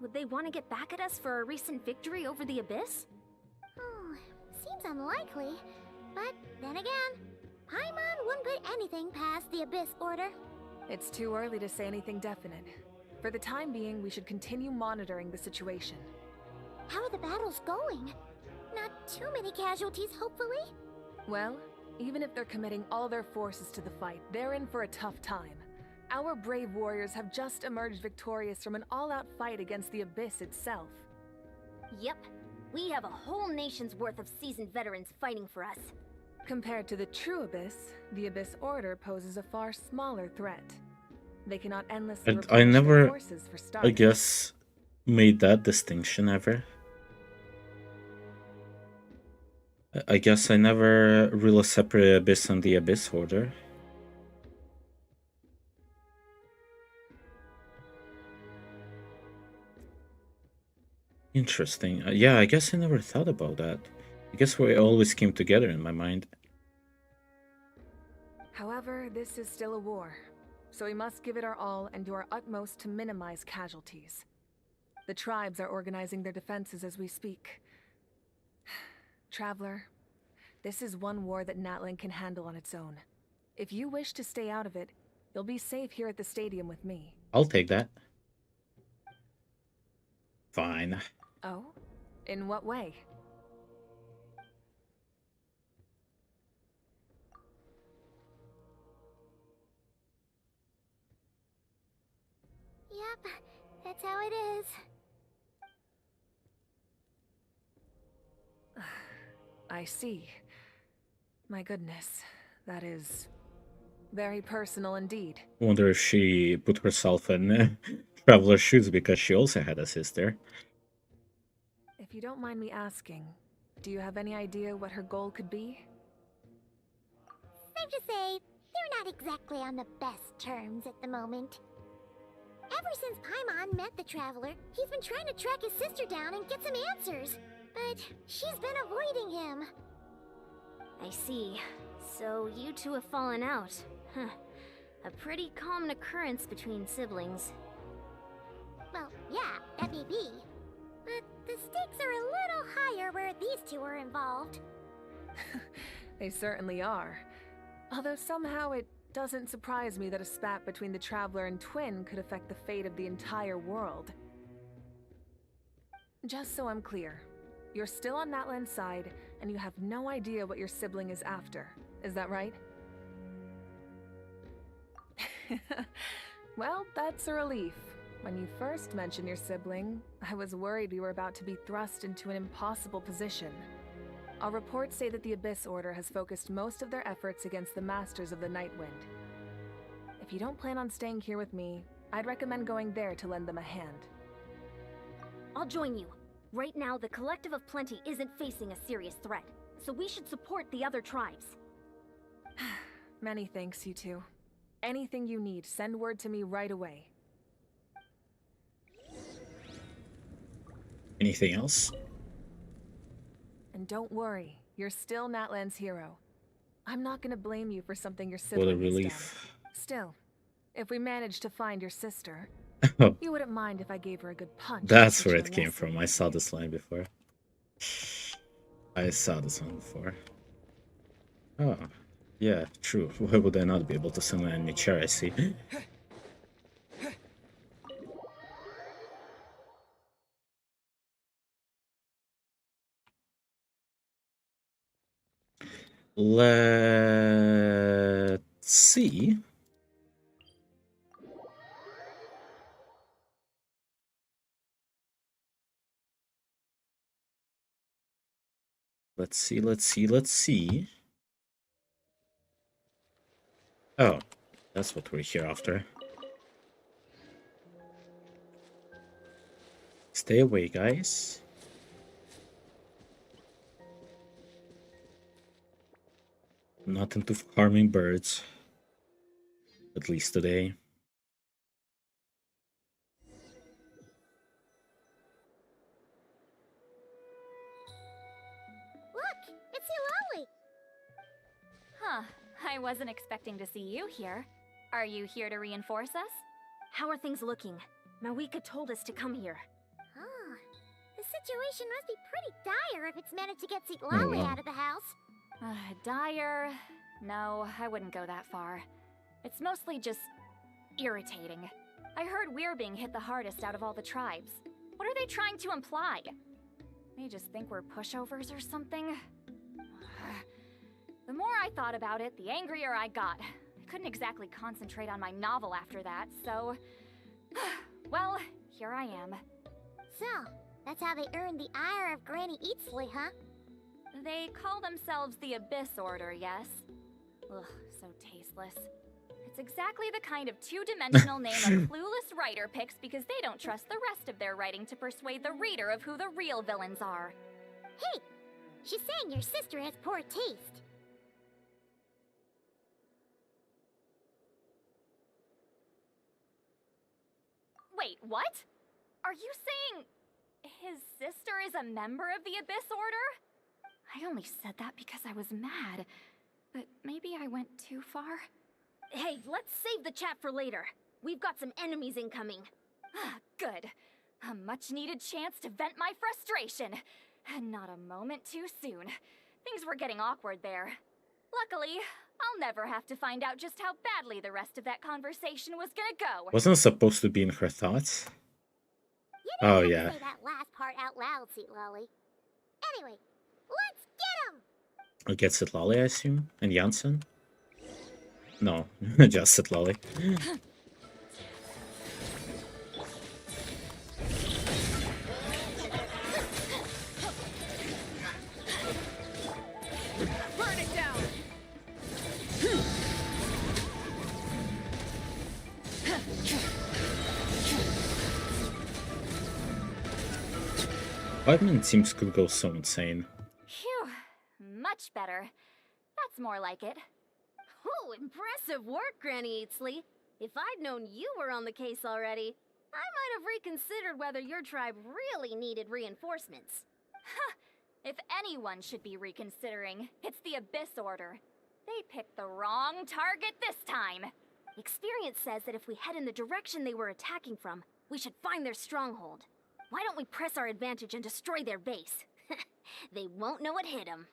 Would they want to get back at us for a recent victory over the Abyss? Oh, seems unlikely. But then again, Paimon wouldn't put anything past the Abyss Order. It's too early to say anything definite. For the time being, we should continue monitoring the situation. How are the battles going? Not too many casualties, hopefully? Well, even if they're committing all their forces to the fight, they're in for a tough time. Our brave warriors have just emerged victorious from an all-out fight against the Abyss itself. Yep. We have a whole nation's worth of seasoned veterans fighting for us. Compared to the true Abyss, the Abyss Order poses a far smaller threat. They cannot endlessly I replenish their never, forces for I starters. guess, made that distinction ever. I guess I never really separated Abyss and the Abyss Order. Interesting. Yeah, I guess I never thought about that. I guess we always came together in my mind. However, this is still a war, so we must give it our all and do our utmost to minimize casualties. The tribes are organizing their defenses as we speak. Traveler, this is one war that Natlan can handle on its own. If you wish to stay out of it, you'll be safe here at the stadium with me. I'll take that. Fine. Oh? In what way? Yep, that's how it is. I see. My goodness, that is very personal indeed. Wonder if she put herself in traveler's shoes because she also had a sister. If you don't mind me asking, do you have any idea what her goal could be? Safe to say, they're not exactly on the best terms at the moment. Ever since Paimon met the Traveler, he's been trying to track his sister down and get some answers. But she's been avoiding him. I see. So you two have fallen out. Huh. A pretty common occurrence between siblings. Well, yeah, that may be. But the stakes are a little higher where these two are involved. They certainly are. Although somehow it doesn't surprise me that a spat between the Traveler and Twin could affect the fate of the entire world. Just so I'm clear, you're still on Natlan's side, and you have no idea what your sibling is after. Is that right? Well, that's a relief. When you first mentioned your sibling, I was worried we were about to be thrust into an impossible position. Our reports say that the Abyss Order has focused most of their efforts against the Masters of the Nightwind. If you don't plan on staying here with me, I'd recommend going there to lend them a hand. I'll join you. Right now, the Collective of Plenty isn't facing a serious threat, so we should support the other tribes. Many thanks, you two. Anything you need, send word to me right away. Anything else? And don't worry, you're still Natlan's hero. I'm not gonna blame you for something your What sibling a has done. relief. Still, if we manage to find your sister, Oh, you wouldn't mind if I gave her a good punch. to that's teach where her it a came lesson. from. I saw this line before. I saw this one before. Oh, yeah, true. Why would I not be able to summon an enemy chair? I see. Let's see. Let's see. Oh, that's what we're here after. Stay away, guys. I'm not into harming birds. At least today. Look, it's Eulalie. Huh, I wasn't expecting to see you here. Are you here to reinforce us? How are things looking? Mawika told us to come here. Oh, the situation must be pretty dire if it's managed to get Eulalie wow. out of the house. Dire? No, I wouldn't go that far. It's mostly just irritating. I heard we're being hit the hardest out of all the tribes. What are they trying to imply? They just think we're pushovers or something? The more I thought about it, the angrier I got. I couldn't exactly concentrate on my novel after that, so... well, here I am. So, that's how they earned the ire of Granny Eatsley, huh? They call themselves the Abyss Order, yes? Ugh, so tasteless. It's exactly the kind of two-dimensional name a clueless writer picks because they don't trust the rest of their writing to persuade the reader of who the real villains are. Hey, she's saying your sister has poor taste. Wait, what? Are you saying his sister is a member of the Abyss Order? I only said that because I was mad, but maybe I went too far. Hey, let's save the chat for later. We've got some enemies incoming. Good. A much-needed chance to vent my frustration. And not a moment too soon. Things were getting awkward there. Luckily, I'll never have to find out just how badly the rest of that conversation was gonna go. Wasn't it supposed to be in her thoughts? You Oh, didn't have yeah. to say that last part out loud, Eulalie. Anyway, let's get him! It gets it Lolly, I assume? And Janssen? No, just it Lolly. Burn it down! Batman seems could go so insane. Phew, much better. That's more like it. Oh, impressive work, Granny Eatsley. If I'd known you were on the case already, I might have reconsidered whether your tribe really needed reinforcements. If anyone should be reconsidering, it's the Abyss Order. They picked the wrong target this time. Experience says that if we head in the direction they were attacking from, we should find their stronghold. Why don't we press our advantage and destroy their base? They won't know it hit them.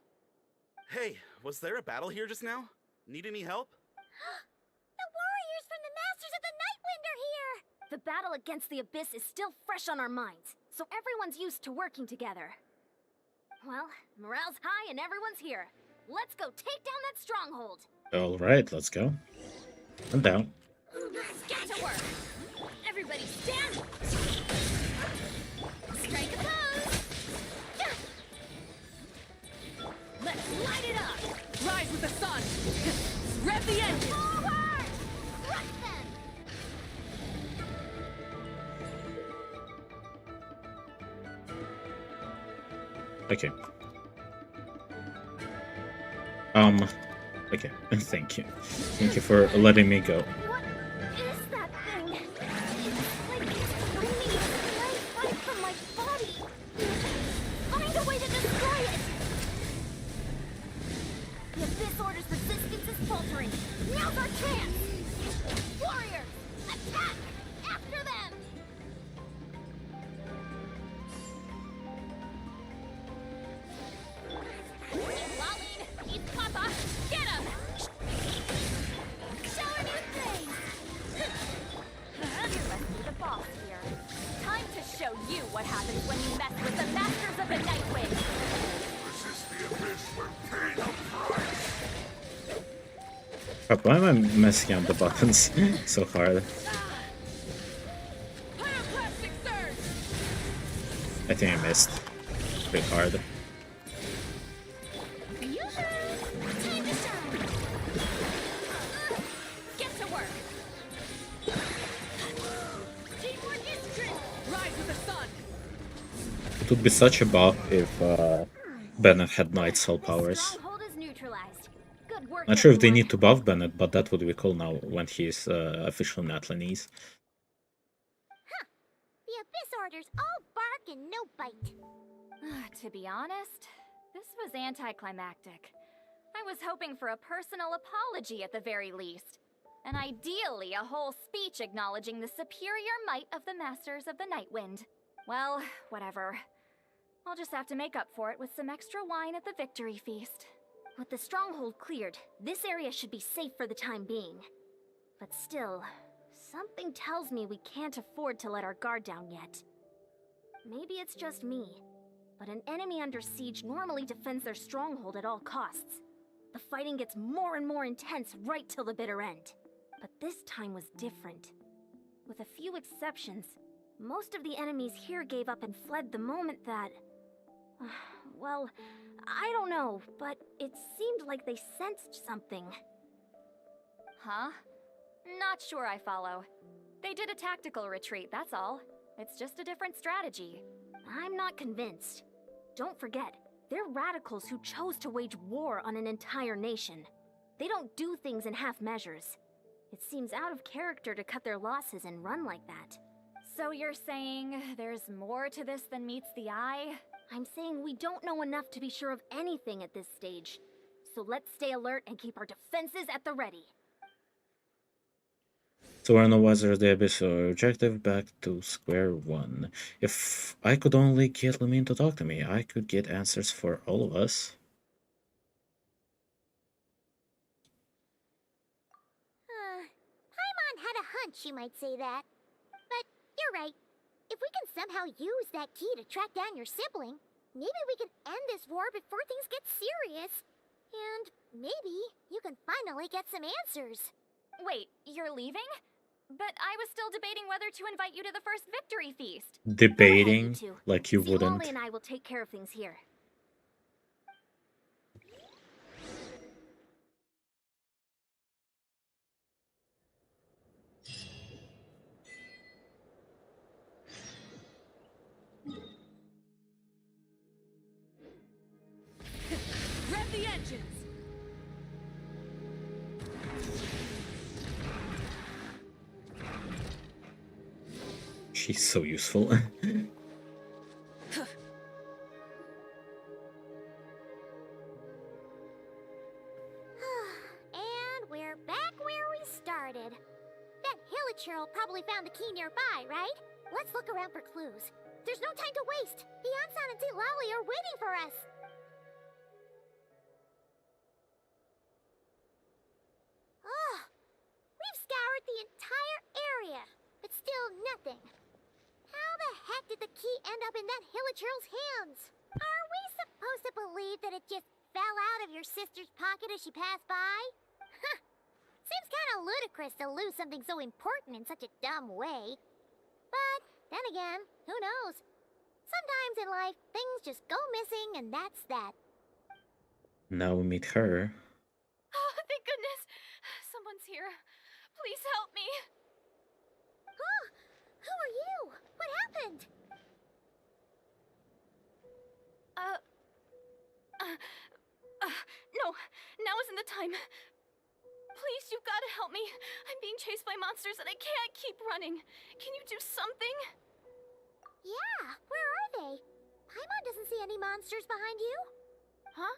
Hey, was there a battle here just now? Need any help? The warriors from the Masters of the Nightwind are here! The battle against the Abyss is still fresh on our minds, so everyone's used to working together. Well, morale's high and everyone's here. Let's go take down that stronghold. Alright, let's go. I'm down. Let's get to work. Everybody stand. Strike a pose. Let's light it up! Rise with the sun! Rev the engine! Forward! Crush them! Okay. Okay. Thank you. Thank you for letting me go. What is that thing? It's like it's bringing life right from my body. Find a way to destroy it! The Abyss Order's resistance is faltering. Now's our chance! Warriors, attack! After them! Lolly, he's Papa! Get him! Show her new things! You must be the boss here. Time to show you what happens when you mess with the Masters of the Nightwind! Resist the abyss will pay the price. Crap, why am I messing up the buttons so hard? Pyroclastic surge! I think I missed pretty hard. Time to shine! Get to work! Teamwork is strength! Rise with the sun! It would be such a buff if Bennett had Night Soul powers. Stronghold is neutralized. Good work, Not sure if they everyone. need to buff Bennett, but that would be cool now when he's official Natlanese. The Abyss Order's all bark and no bite. To be honest, this was anticlimactic. I was hoping for a personal apology at the very least. And ideally, a whole speech acknowledging the superior might of the Masters of the Nightwind. Well, whatever. I'll just have to make up for it with some extra wine at the victory feast. With the stronghold cleared, this area should be safe for the time being. But still, something tells me we can't afford to let our guard down yet. Maybe it's just me, but an enemy under siege normally defends their stronghold at all costs. The fighting gets more and more intense right till the bitter end. But this time was different. With a few exceptions, most of the enemies here gave up and fled the moment that... well, I don't know, but it seemed like they sensed something. Huh? Not sure I follow. They did a tactical retreat, that's all. It's just a different strategy. I'm not convinced. Don't forget, they're radicals who chose to wage war on an entire nation. They don't do things in half measures. It seems out of character to cut their losses and run like that. So you're saying there's more to this than meets the eye? I'm saying we don't know enough to be sure of anything at this stage. So let's stay alert and keep our defenses at the ready. So we're no wiser the Abyss objective, back to square one. If I could only get Lamine to talk to me, I could get answers for all of us. Paimon had a hunch you might say that. But you're right. If we can somehow use that key to track down your sibling, maybe we can end this war before things get serious. And maybe you can finally get some answers. Wait, you're leaving? But I was still debating whether to invite you to the first victory feast. Debating Go ahead, you two. like you See, wouldn't. Lolly and I will take care of things here. Rev the engines! She's so useful. And we're back where we started. That Hilichurl probably found the key nearby, right? Let's look around for clues. There's no time to waste. The Ansan and Lally are waiting for us. Ugh. We've scoured the entire area, but still nothing. How the heck did the key end up in that Hilichurl's hands? Are we supposed to believe that it just fell out of your sister's pocket as she passed by? Huh. Seems kind of ludicrous to lose something so important in such a dumb way. But then again, who knows? Sometimes in life, things just go missing and that's that. Now we meet her. Oh, thank goodness! Someone's here. Please help me. Huh? Who are you? What happened? No, now isn't the time. Please, you've got to help me. I'm being chased by monsters and I can't keep running. Can you do something? Yeah, where are they? Paimon doesn't see any monsters behind you. Huh?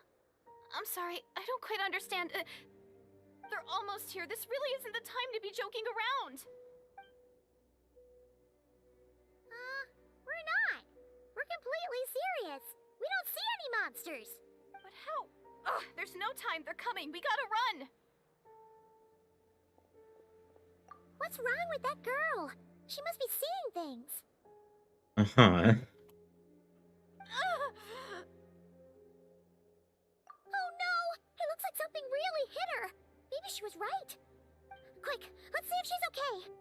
I'm sorry, I don't quite understand. They're almost here. This really isn't the time to be joking around. We're not. We're completely serious. We don't see any monsters. But how? Ugh, there's no time. They're coming. We gotta run. What's wrong with that girl? She must be seeing things. Uh-huh. Oh no! It looks like something really hit her. Maybe she was right. Quick, let's see if she's okay.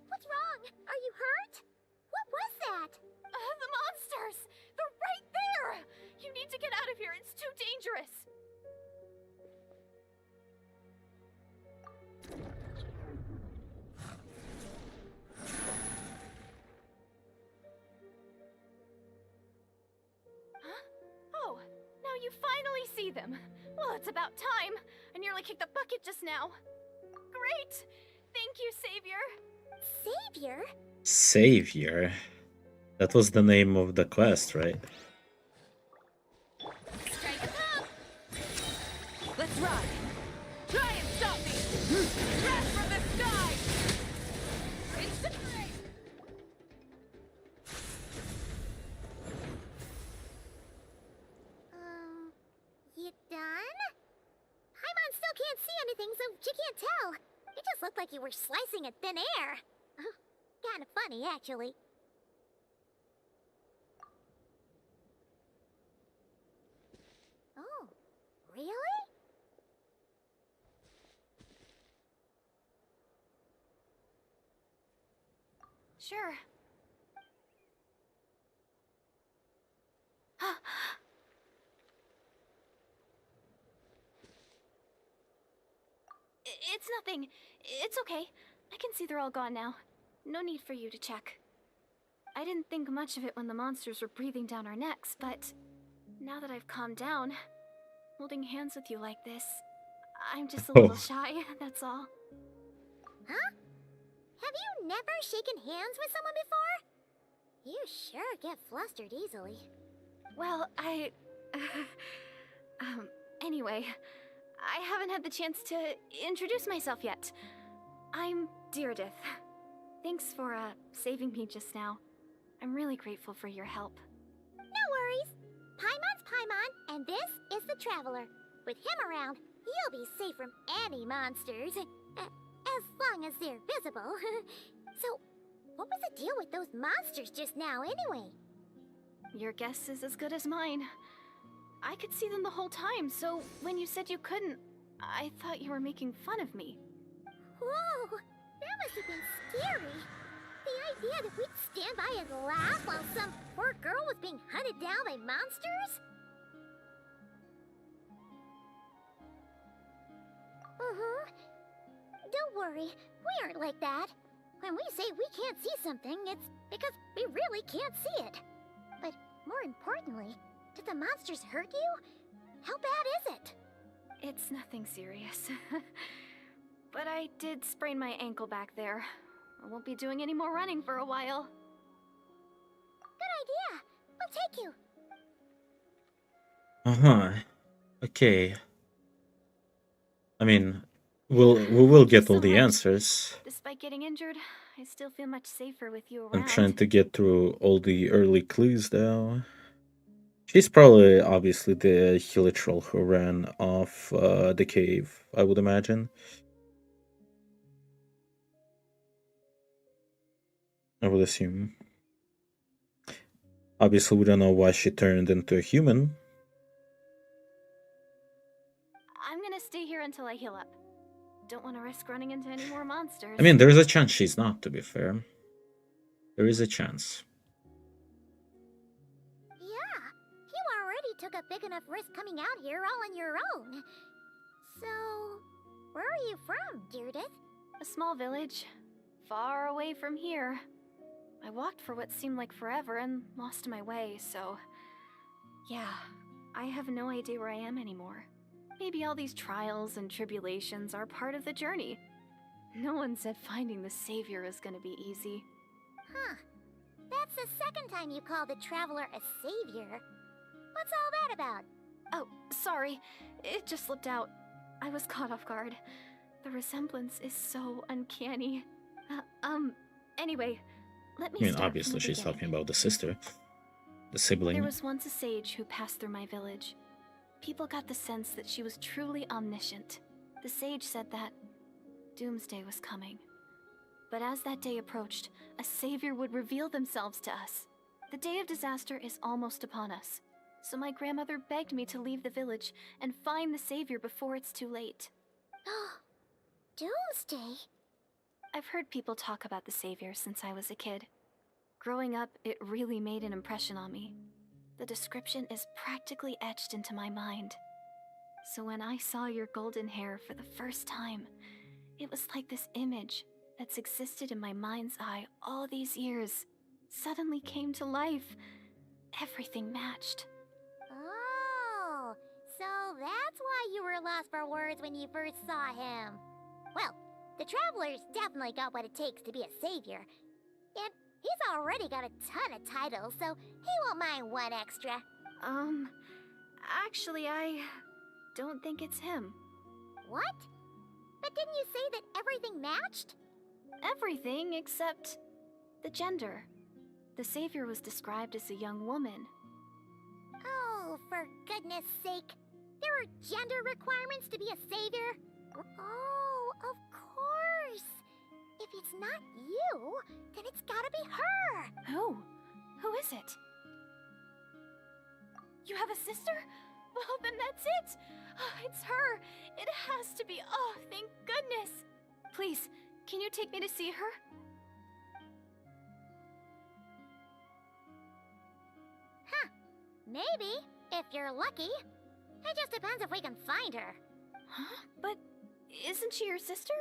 What's wrong? Are you hurt? What was that? The monsters! They're right there! You need to get out of here. It's too dangerous. Huh? Oh, now you finally see them. Well, it's about time. I nearly kicked the bucket just now. Great! Thank you, Savior. Savior? Savior. That was the name of the quest, right? Strike it up! Let's ride! Try and stop me! Crash from the sky! Incinerate! You done? Paimon still can't see anything, so she can't tell. It just looked like you were slicing at thin air. Kinda funny, actually. Oh, really? Sure. It's nothing. It's okay. I can see they're all gone now. No need for you to check. I didn't think much of it when the monsters were breathing down our necks, but now that I've calmed down, holding hands with you like this, I'm just a little shy, that's all. Huh? Have you never shaken hands with someone before? You sure get flustered easily. Well, anyway, I haven't had the chance to introduce myself yet. I'm Deirdith. Thanks for, saving me just now. I'm really grateful for your help. No worries. Paimon's Paimon, and this is the Traveler. With him around, you'll be safe from any monsters. As long as they're visible. So, what was the deal with those monsters just now, anyway? Your guess is as good as mine. I could see them the whole time, so when you said you couldn't, I thought you were making fun of me. Whoa! That must have been scary. The idea that we'd stand by and laugh while some poor girl was being hunted down by monsters? Don't worry, we aren't like that. When we say we can't see something, it's because we really can't see it. But more importantly, did the monsters hurt you? How bad is it? It's nothing serious. But I did sprain my ankle back there. I won't be doing any more running for a while. Good idea. We'll take you. Uh-huh. Okay. I mean, we will get all the answers. Despite getting injured, I still feel much safer with you around. I'm trying to get through all the early clues, though. She's probably, obviously, the healer troll who ran off the cave, I would imagine. I would assume. Obviously, we don't know why she turned into a human. I'm gonna stay here until I heal up. Don't want to risk running into any more monsters. I mean, there is a chance she's not, to be fair. There is a chance. Yeah, you already took a big enough risk coming out here all on your own. So, where are you from, Deirdith? A small village, far away from here. I walked for what seemed like forever and lost my way, so... Yeah, I have no idea where I am anymore. Maybe all these trials and tribulations are part of the journey. No one said finding the Savior is gonna be easy. Huh. That's the second time you called the Traveler a savior. What's all that about? Oh, sorry. It just slipped out. I was caught off guard. The resemblance is so uncanny. Anyway, let me I mean, start from obviously the she's beginning. talking about the sister, the sibling. There was once a sage who passed through my village. People got the sense that she was truly omniscient. The sage said that doomsday was coming. But as that day approached, a savior would reveal themselves to us. The day of disaster is almost upon us. So my grandmother begged me to leave the village and find the savior before it's too late. Doomsday? I've heard people talk about the savior since I was a kid. Growing up, it really made an impression on me. The description is practically etched into my mind. So when I saw your golden hair for the first time, it was like this image that's existed in my mind's eye all these years suddenly came to life. Everything matched. Oh, so that's why you were lost for words when you first saw him. Well, the Traveler's definitely got what it takes to be a savior. And he's already got a ton of titles, so he won't mind one extra. Actually, I don't think it's him. What? But didn't you say that everything matched? Everything except the gender. The savior was described as a young woman. Oh, for goodness sake. There are gender requirements to be a savior? Oh, of course. If it's not you, then it's gotta be her. Who? Who is it? You have a sister? Well, then that's it. It's her. It has to be. Oh, thank goodness. Please, can you take me to see her? Huh. Maybe, if you're lucky. It just depends if we can find her. Huh? But isn't she your sister?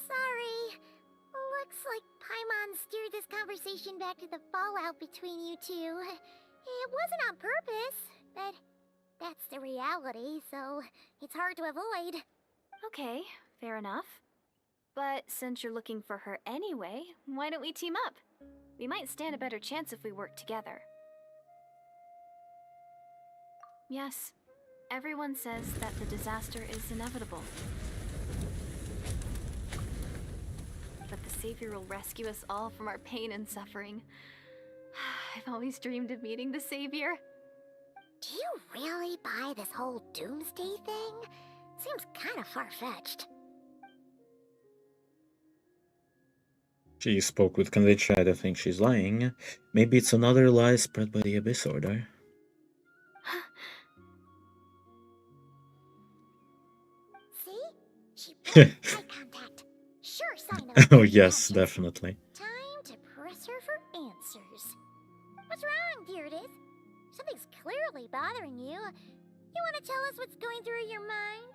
Sorry. Looks like Paimon steered this conversation back to the fallout between you two. It wasn't on purpose, but that's the reality, so it's hard to avoid. Okay, fair enough. But since you're looking for her anyway, why don't we team up? We might stand a better chance if we work together. Yes, everyone says that the disaster is inevitable. But the Savior will rescue us all from our pain and suffering. I've always dreamed of meeting the Savior. Do you really buy this whole doomsday thing? Seems kinda far-fetched. She spoke with conviction. I don't think she's lying. Maybe it's another lie spread by the Abyss Order. See? She broke eye contact. Sure sign of Oh yes, passion. definitely. Time to press her for answers. What's wrong, Deirdis? Something's clearly bothering you. You want to tell us what's going through your mind?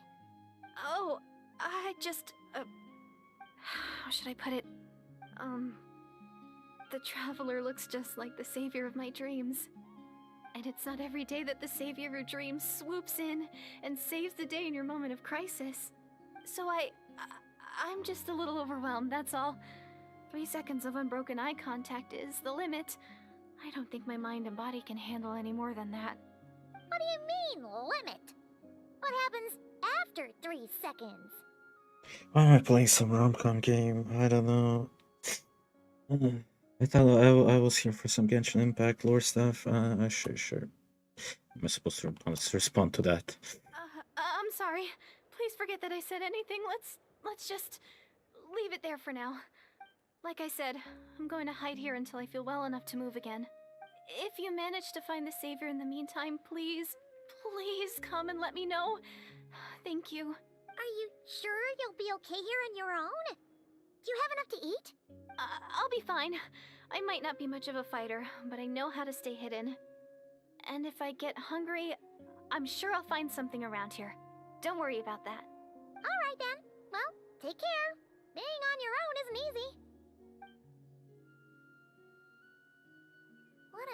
Oh, I just, how should I put it? The Traveler looks just like the savior of my dreams. And it's not every day that the savior of your dreams swoops in and saves the day in your moment of crisis. So I'm just a little overwhelmed, that's all. 3 seconds of unbroken eye contact is the limit. I don't think my mind and body can handle any more than that. What do you mean, limit? What happens after 3 seconds? Why am I playing some rom-com game? I don't know. I thought I was here for some Genshin Impact lore stuff. Sure. Am I supposed to respond to that? I'm sorry. Please forget that I said anything. Let's just leave it there for now. Like I said, I'm going to hide here until I feel well enough to move again. If you manage to find the Savior in the meantime, please come and let me know. Thank you. Are you sure you'll be okay here on your own? Do you have enough to eat? I'll be fine. I might not be much of a fighter, but I know how to stay hidden. And if I get hungry, I'm sure I'll find something around here. Don't worry about that. Alright then. Well, take care. Being on your own isn't easy.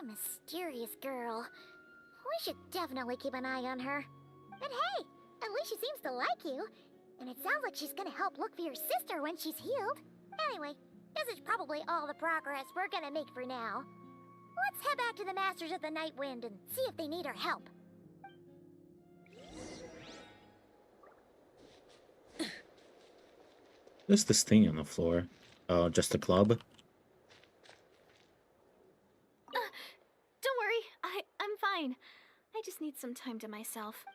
What a mysterious girl. We should definitely keep an eye on her. And hey, at least she seems to like you. And it sounds like she's gonna help look for your sister when she's healed. Anyway, this is probably all the progress we're gonna make for now. Let's head back to the Masters of the Night Wind and see if they need our help. What's this thing on the floor? Oh, just a club? Don't worry, I'm fine. I just need some time to myself.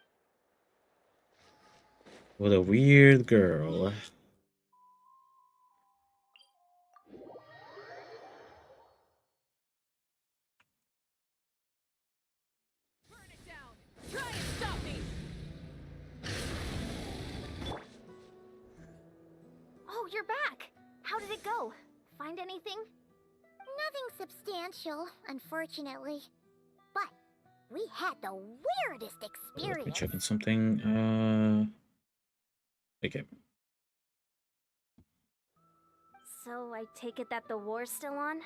What a weird girl. Burn it down! Try and stop me! Oh, you're back! How did it go? Find anything? Nothing substantial, unfortunately. But we had the weirdest Let me experience. check on something. Okay. So I take it that the war's still on?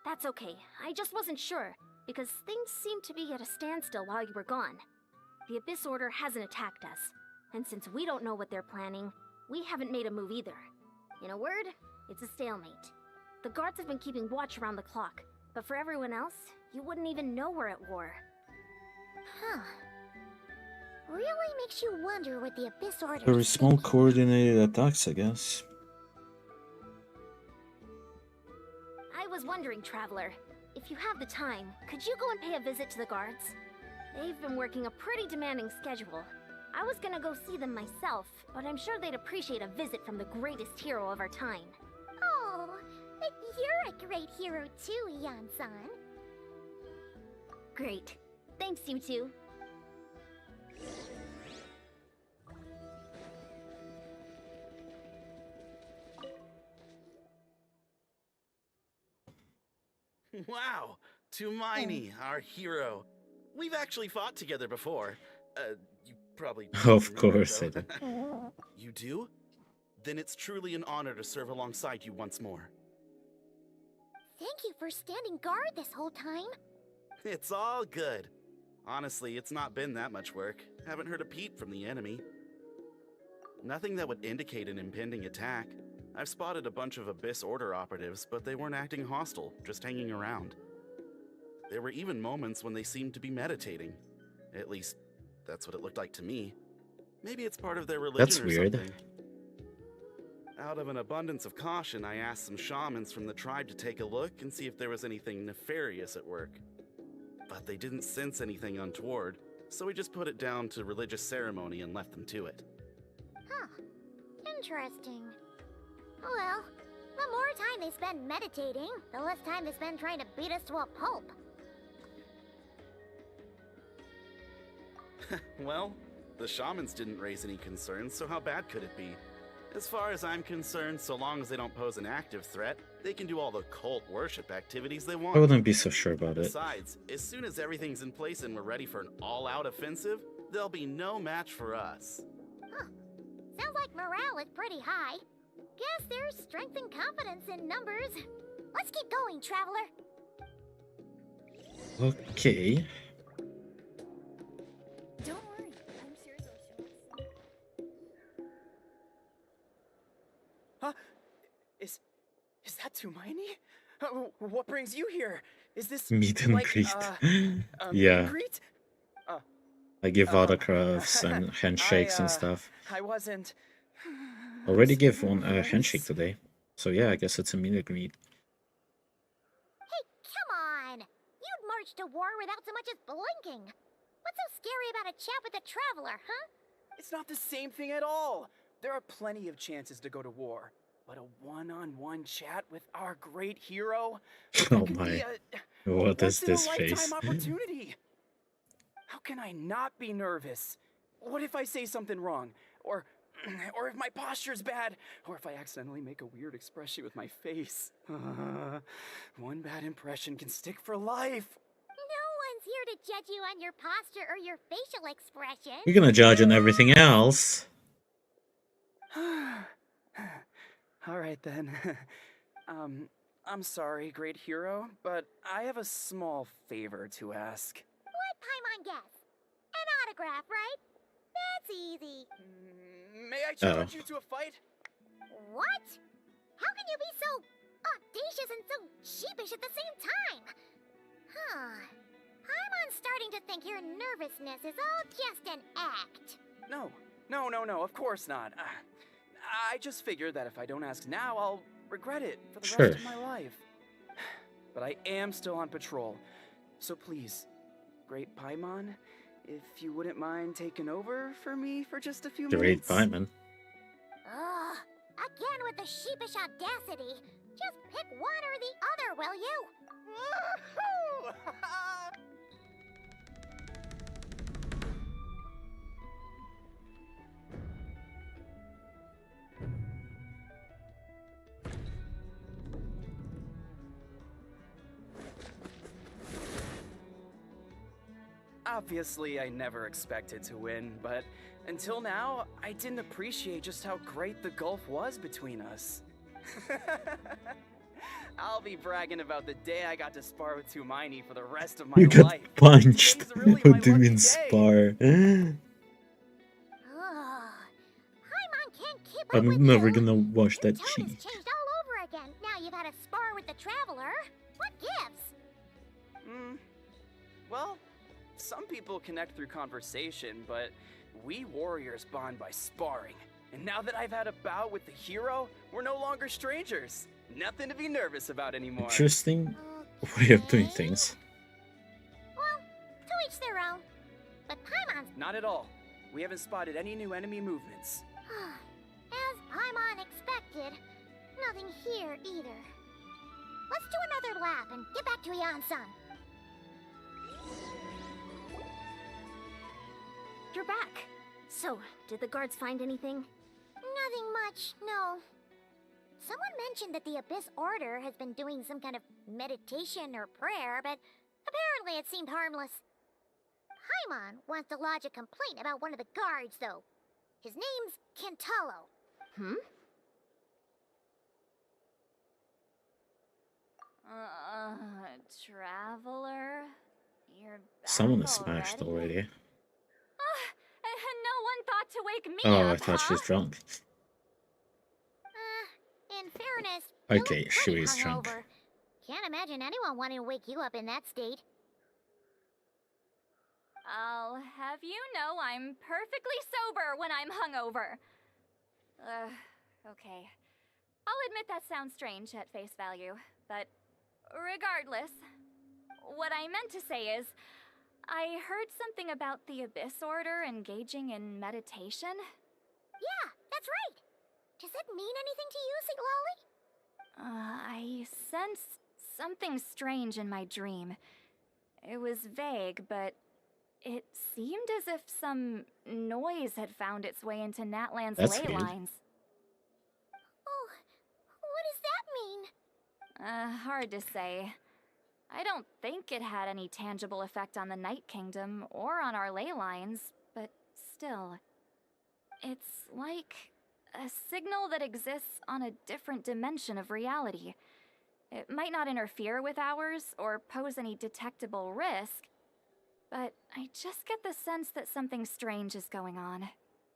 That's okay. I just wasn't sure, because things seemed to be at a standstill while you were gone. The Abyss Order hasn't attacked us, and since we don't know what they're planning, we haven't made a move either. In a word, it's a stalemate. The guards have been keeping watch around the clock, but for everyone else, you wouldn't even know we're at war. Huh. Really makes you wonder what the Abyss Order Very is small thinking. coordinated attacks, I guess. I was wondering, Traveler, if you have the time, could you go and pay a visit to the guards? They've been working a pretty demanding schedule. I was gonna go see them myself, but I'm sure they'd appreciate a visit from the greatest hero of our time. Oh, you're a great hero too, Yan-san. Great. Thanks, you two. Wow, Tumaini, our hero. We've actually fought together before. You probably don't Of remember, course I though. do. You do? Then it's truly an honor to serve alongside you once more. Thank you for standing guard this whole time. It's all good. Honestly, it's not been that much work. Haven't heard a peep from the enemy. Nothing that would indicate an impending attack. I've spotted a bunch of Abyss Order operatives, but they weren't acting hostile, just hanging around. There were even moments when they seemed to be meditating. At least, that's what it looked like to me. Maybe it's part of their religion That's or weird. something. Out of an abundance of caution, I asked some shamans from the tribe to take a look and see if there was anything nefarious at work. But they didn't sense anything untoward, so we just put it down to religious ceremony and left them to it. Huh. Interesting. Well, the more time they spend meditating, the less time they spend trying to beat us to a pulp. Well, the shamans didn't raise any concerns, so how bad could it be? As far as I'm concerned, so long as they don't pose an active threat, they can do all the cult worship activities they want. I wouldn't be so sure about it. Besides, as soon as everything's in place and we're ready for an all-out offensive, there'll be no match for us. Huh. Sounds like morale is pretty high. Guess there's strength and confidence in numbers. Let's keep going, Traveler. Okay. Don't worry, I'm sure they'll show us. Huh? Is that Tumaini? What brings you here? Is this Meet and like, greet. meet Yeah. and greet? I give Oh. autographs and handshakes and stuff. I wasn't. Already give one a nervous. handshake today. So yeah, I guess it's a meet and greet. Hey, come on! You'd march to war without so much as blinking. What's so scary about a chat with a Traveler, huh? It's not the same thing at all. There are plenty of chances to go to war, but a one-on-one chat with our great hero. that Oh could my. be What is this once-in-a-lifetime face? opportunity. How can I not be nervous? What if I say something wrong? Or if my posture's bad? Or if I accidentally make a weird expression with my face? One bad impression can stick for life. No one's here to judge you on your posture or your facial expression. We're gonna judge on everything else. All right then. I'm sorry, great hero, but I have a small favor to ask. Let Paimon guess. An autograph, right? That's easy. May I challenge you to a fight? What? How can you be so audacious and so sheepish at the same time? Huh. Paimon's starting to think your nervousness is all just an act. No, of course not. I just figured that if I don't ask now, I'll regret it for the Sure. rest of my life. But I am still on patrol, so please, Great Paimon, if you wouldn't mind taking over for me for just a few Great minutes. Paimon. Ugh. Again with the sheepish audacity. Just pick one or the other, will you? Woohoo! Obviously, I never expected to win, but until now, I didn't appreciate just how great the gulf was between us. I'll be bragging about the day I got to spar with Tumaini for the rest of my You got life. punched. Today's really my What do you lucky mean day. spar? Ugh. Paimon can't keep up with I'm never you. gonna wash Your that tone has cheek. changed all over again. Now you've had a spar with the Traveler. What gives? Well, some people connect through conversation, but we warriors bond by sparring. And now that I've had a bout with the hero, we're no longer strangers. Nothing to be nervous about anymore. Interesting way of doing Okay. things. Well, to each their own. But Paimon's Not at all. We haven't spotted any new enemy movements. as Paimon expected, nothing here either. Let's do another lap and get back to Yan-san. You're back. So, did the guards find anything? Nothing much, no. Someone mentioned that the Abyss Order has been doing some kind of meditation or prayer, but apparently it seemed harmless. Paimon wants to lodge a complaint about one of the guards, though. His name's Kentalo. Traveler? You're back Someone is smashed already. And no one thought to wake me Oh, up, I thought she was huh? drunk. In fairness, you Okay, look she pretty is drunk. hungover. Can't imagine anyone wanting to wake you up in that state. I'll have you know I'm perfectly sober when I'm hungover. Okay. I'll admit that sounds strange at face value, but regardless, what I meant to say is, I heard something about the Abyss Order engaging in meditation. Yeah, that's right. Does that mean anything to you, Siglali? I sensed something strange in my dream. It was vague, but it seemed as if some noise had found its way into Natlan's That's ley weird. lines. Oh, what does that mean? Hard to say. I don't think it had any tangible effect on the Night Kingdom or on our ley lines, but still. It's like a signal that exists on a different dimension of reality. It might not interfere with ours or pose any detectable risk, but I just get the sense that something strange is going on.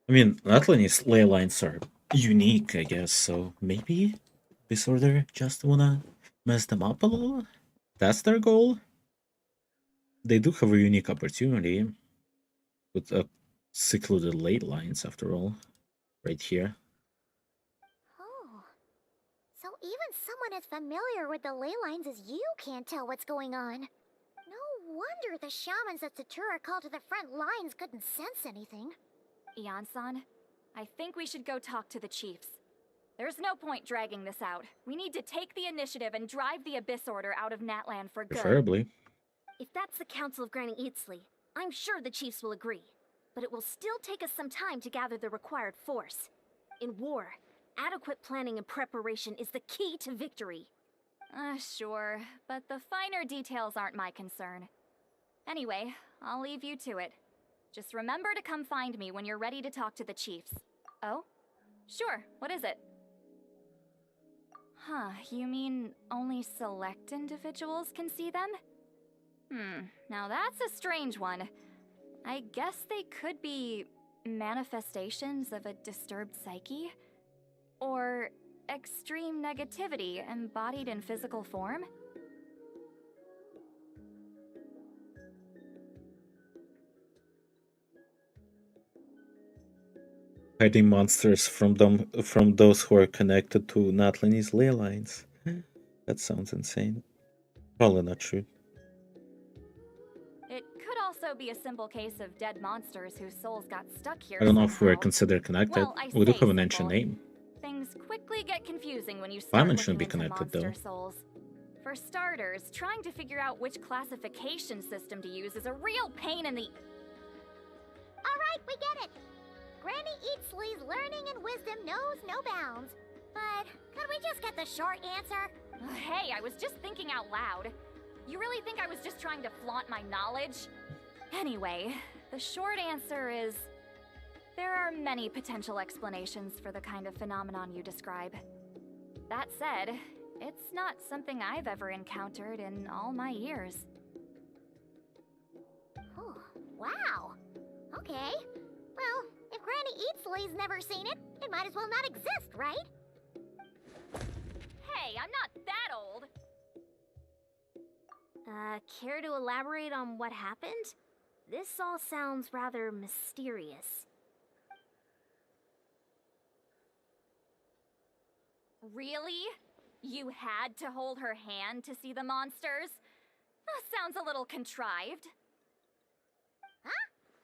I mean, Atlantis ley lines are unique, I guess, so maybe Disorder just wanna mess them up a little? That's their goal? They do have a unique opportunity with a secluded ley lines, after all, right here. Oh. So even someone as familiar with the ley lines as you can't tell what's going on. No wonder the shamans that Satura called to the front lines couldn't sense anything. Ian-san, I think we should go talk to the chiefs. There's no point dragging this out. We need to take the initiative and drive the Abyss Order out of Natlan for good. Preferably. If that's the Council of Granny Eatsley, I'm sure the chiefs will agree. But it will still take us some time to gather the required force. In war, adequate planning and preparation is the key to victory. Sure, but the finer details aren't my concern. Anyway, I'll leave you to it. Just remember to come find me when you're ready to talk to the chiefs. Oh? Sure, what is it? Huh, you mean only select individuals can see them? Now that's a strange one. I guess they could be manifestations of a disturbed psyche? Or extreme negativity embodied in physical form? Hiding monsters from those who are connected to Nathlini's ley lines. That sounds insane. Probably not true. It could also be a simple case of dead monsters whose souls got stuck here I don't know if we're somehow. considered connected. Well, I We do say have an ancient simple. name. Things quickly get confusing when you start Paimon looking shouldn't be into connected, monster though. souls. For starters, trying to figure out which classification system to use is a real pain in the... Alright, we get it. Granny Eatsley's learning and wisdom knows no bounds. But could we just get the short answer? Hey, I was just thinking out loud. You really think I was just trying to flaunt my knowledge? Anyway, the short answer is... there are many potential explanations for the kind of phenomenon you describe. That said, it's not something I've ever encountered in all my years. Oh, wow. Okay. Well, if Granny Eatsley's never seen it, it might as well not exist, right? Hey, I'm not that old! Care to elaborate on what happened? This all sounds rather mysterious. Really? You had to hold her hand to see the monsters? Sounds a little contrived.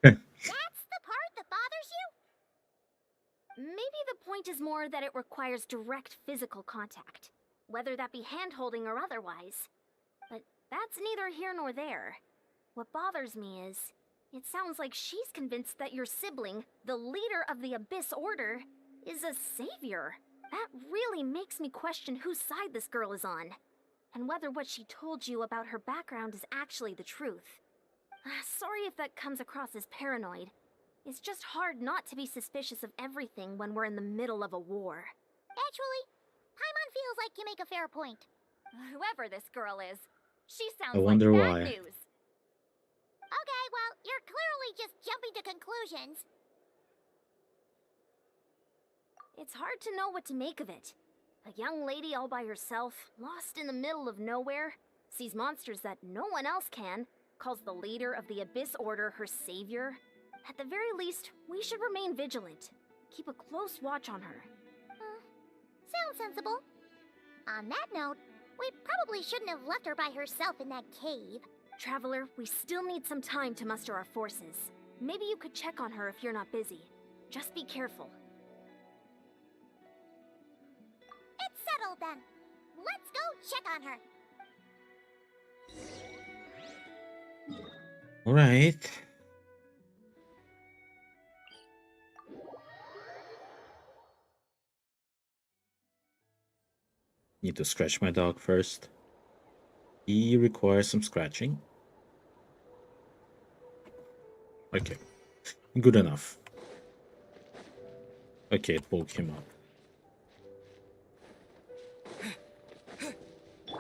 That's the part that bothers you? Maybe the point is more that it requires direct physical contact, whether that be hand-holding or otherwise. But that's neither here nor there. What bothers me is, it sounds like she's convinced that your sibling, the leader of the Abyss Order, is a savior. That really makes me question whose side this girl is on, and whether what she told you about her background is actually the truth. Sorry if that comes across as paranoid. It's just hard not to be suspicious of everything when we're in the middle of a war. Actually, Paimon feels like you make a fair point. Whoever this girl is, she sounds I wonder like why. bad news. Okay, well, you're clearly just jumping to conclusions. It's hard to know what to make of it. A young lady all by herself, lost in the middle of nowhere, sees monsters that no one else can, calls the leader of the Abyss Order her savior. At the very least, we should remain vigilant. Keep a close watch on her. Sounds sensible. On that note, we probably shouldn't have left her by herself in that cave. Traveler, we still need some time to muster our forces. Maybe you could check on her if you're not busy. Just be careful. It's settled then. Let's go check on her. Alright. Need to scratch my dog first. He requires some scratching. Okay. Good enough. Okay, it woke him up.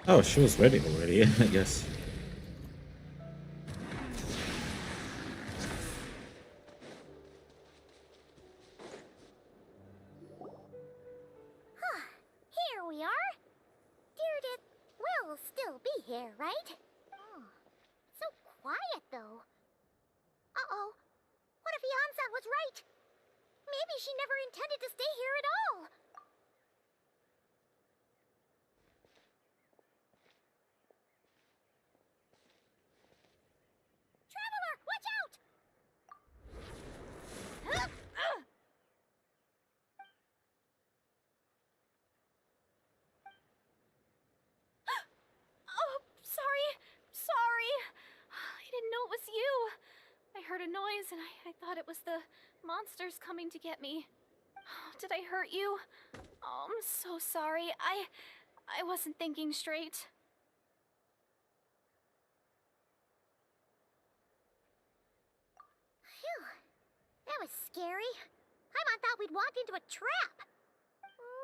Oh, she was ready already, I guess. Here we are. Deirdre will still be here, right? Oh, so quiet though. Uh-oh. What if Yansan was right? Maybe she never intended to stay here at all. Traveler, watch out! Oh, sorry. I didn't know it was you. I heard a noise and I thought it was the monsters coming to get me. Did I hurt you? Oh, I'm so sorry. I wasn't thinking straight. Phew. That was scary. Paimon thought we'd walked into a trap.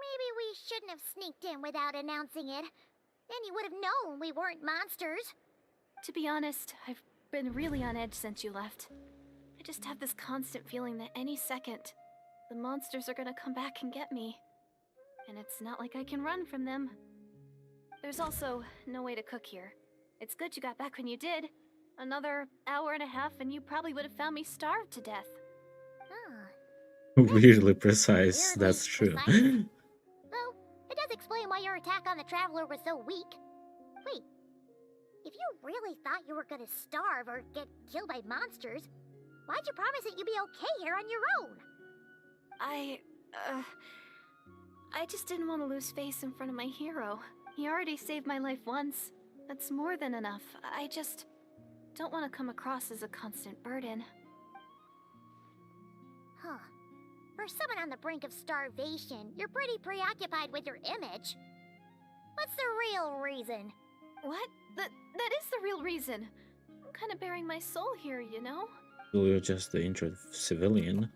Maybe we shouldn't have sneaked in without announcing it. Then you would have known we weren't monsters. To be honest, I've been really on edge since you left. I just have this constant feeling that any second, the monsters are gonna come back and get me. And it's not like I can run from them. There's also no way to cook here. It's good you got back when you did. Another hour and a half and you probably would have found me starved to death. Huh. Weirdly precise, Weirdly that's true. precise. Well, it does explain why your attack on the Traveler was so weak. Wait, if you really thought you were gonna starve or get killed by monsters, why'd you promise that you'd be okay here on your own? I just didn't want to lose face in front of my hero. He already saved my life once. That's more than enough. I just don't want to come across as a constant burden. Huh. For someone on the brink of starvation, you're pretty preoccupied with your image. What's the real reason? What? That is the real reason. I'm kind of bearing my soul here, you know? Well, you're just the injured civilian.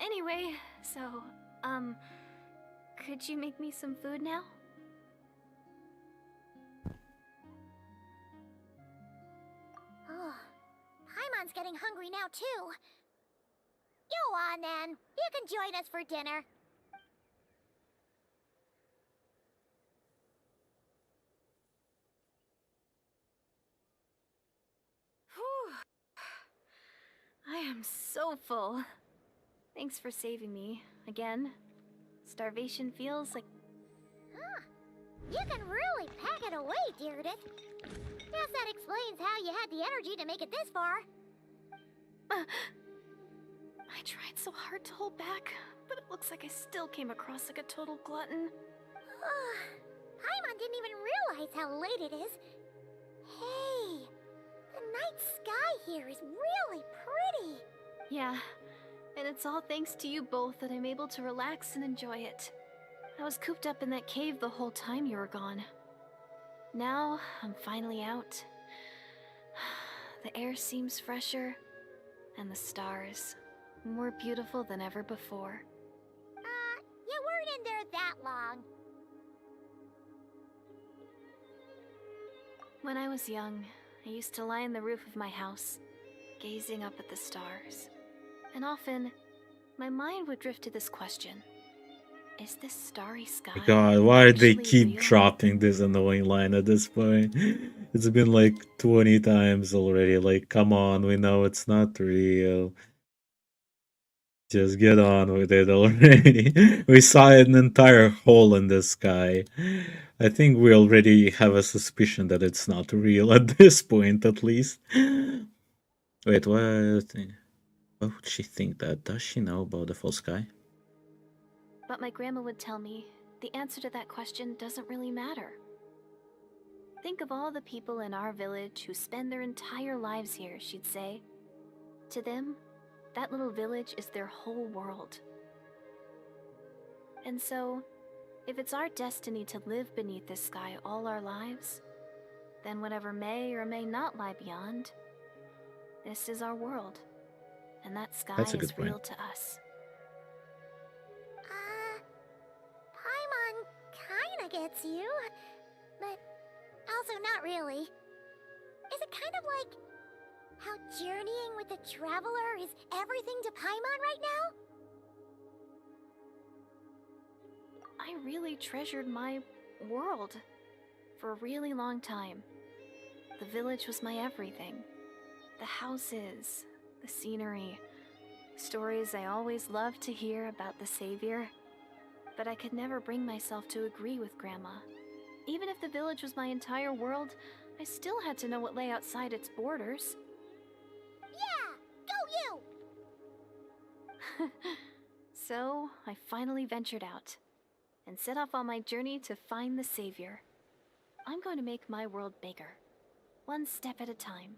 Anyway, so, could you make me some food now? Oh, Paimon's getting hungry now, too. Go on, then. You can join us for dinner. Whew. I am so full. Thanks for saving me, again. Starvation feels like... Huh. You can really pack it away, Deirdre. Guess that explains how you had the energy to make it this far. I tried so hard to hold back, but it looks like I still came across like a total glutton. Paimon didn't even realize how late it is. Hey, the night sky here is really pretty. Yeah, and it's all thanks to you both that I'm able to relax and enjoy it. I was cooped up in that cave the whole time you were gone. Now, I'm finally out. The air seems fresher, and the stars more beautiful than ever before. You weren't in there that long. When I was young, I used to lie on the roof of my house, gazing up at the stars. And often, my mind would drift to this question. Is this starry sky God, why did they actually keep real? dropping this annoying line at this point? It's been like 20 times already. Like, come on, we know it's not real. Just get on with it already. We saw an entire hole in the sky. I think we already have a suspicion that it's not real at this point, at least. Wait, what? Why would she think that? Does she know about the full sky? But my grandma would tell me the answer to that question doesn't really matter. Think of all the people in our village who spend their entire lives here, she'd say. To them, that little village is their whole world. And so, if it's our destiny to live beneath this sky all our lives, then whatever may or may not lie beyond, this is our world. And that sky That's a good is real point. to us. Paimon kinda gets you, but also not really. Is it kind of like how journeying with the Traveler is everything to Paimon right now? I really treasured my world for a really long time. The village was my everything. The houses, the scenery, stories I always loved to hear about the Savior. But I could never bring myself to agree with Grandma. Even if the village was my entire world, I still had to know what lay outside its borders. Yeah, go you! So, I finally ventured out and set off on my journey to find the Savior. I'm going to make my world bigger, one step at a time.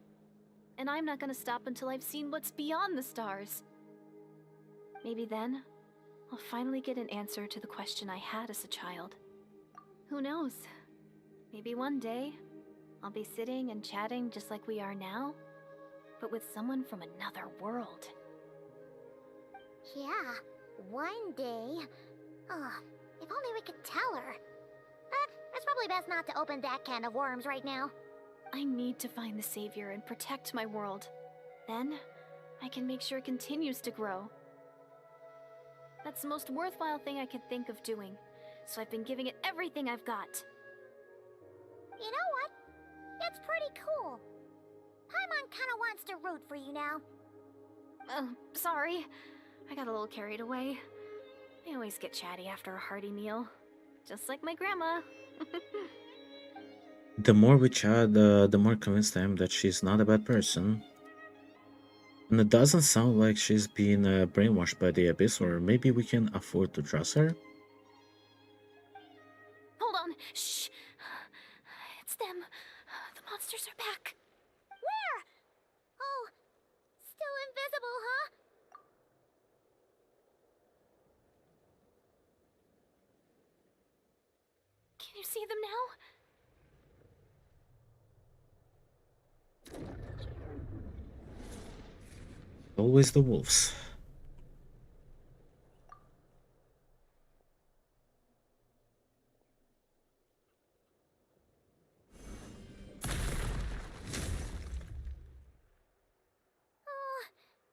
And I'm not going to stop until I've seen what's beyond the stars. Maybe then, I'll finally get an answer to the question I had as a child. Who knows? Maybe one day, I'll be sitting and chatting just like we are now, but with someone from another world. Yeah, one day. Ugh, if only we could tell her. But it's probably best not to open that can of worms right now. I need to find the Savior and protect my world. Then, I can make sure it continues to grow. That's the most worthwhile thing I could think of doing, so I've been giving it everything I've got. You know what? It's pretty cool. Paimon kinda wants to root for you now. Oh, sorry. I got a little carried away. I always get chatty after a hearty meal. Just like my grandma. The more we chat, the more convinced I am that she's not a bad person. And it doesn't sound like she's been brainwashed by the Abyss, or maybe we can afford to trust her? Hold on. Shh. It's them. The monsters are back. Where? Oh, still invisible, huh? Can you see them now? Always the wolves.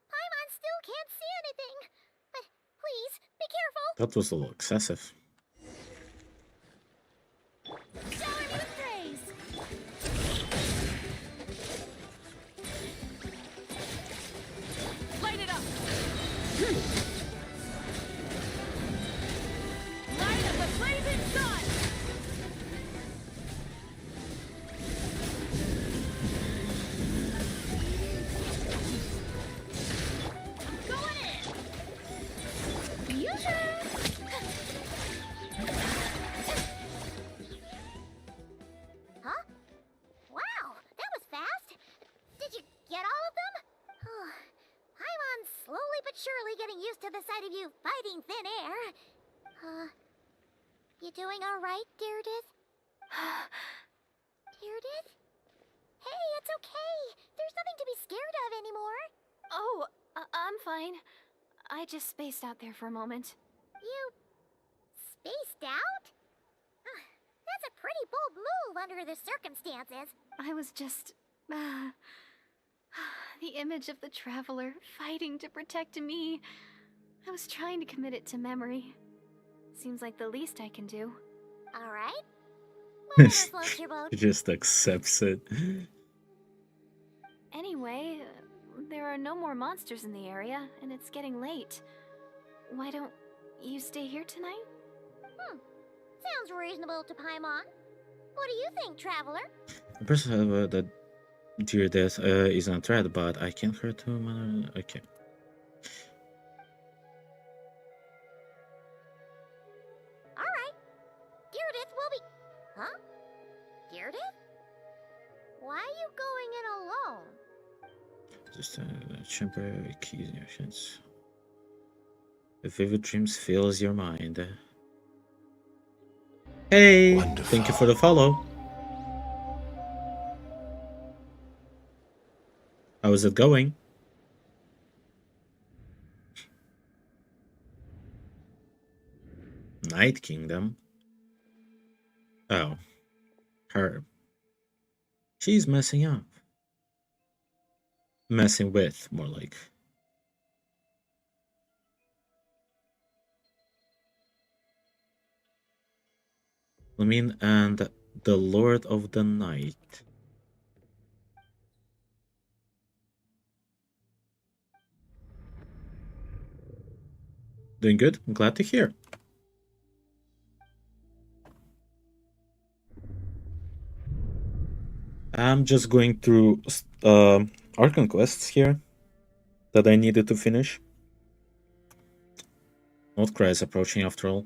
Paimon still can't see anything. But please, be careful. That was a little excessive. Shower me with praise. Light it up! Light of the blazing sun! Going in. Huh? Wow, that was fast. Did you get all of them? Paimon's slowly but surely getting used to the sight of you fighting thin air. You doing all right, Deirdith? Deirdith? Hey, it's okay. There's nothing to be scared of anymore. Oh, I'm fine. I just spaced out there for a moment. You spaced out? That's a pretty bold move under the circumstances. I was just... the image of the Traveler fighting to protect me. I was trying to commit it to memory. Seems like the least I can do. All right. Whatever floats your boat. She just accepts it. Anyway, there are no more monsters in the area, and it's getting late. Why don't you stay here tonight? Sounds reasonable to Paimon. What do you think, Traveler? The person that dear death is not threat, but I can't hurt him. Okay. All right. Deirdith will be... Huh? Deirdith? Why are you going in alone? Just temporary keys in your hands. If vivid dreams fills your mind. Hey! Wonderful. Thank you for the follow. How is it going? Night Kingdom? Oh. Her. She's messing up. Messing with, more like. I mean, and the Lord of the Night. Doing good? I'm glad to hear. I'm just going through Archon quests here that I needed to finish. Outcry is approaching after all.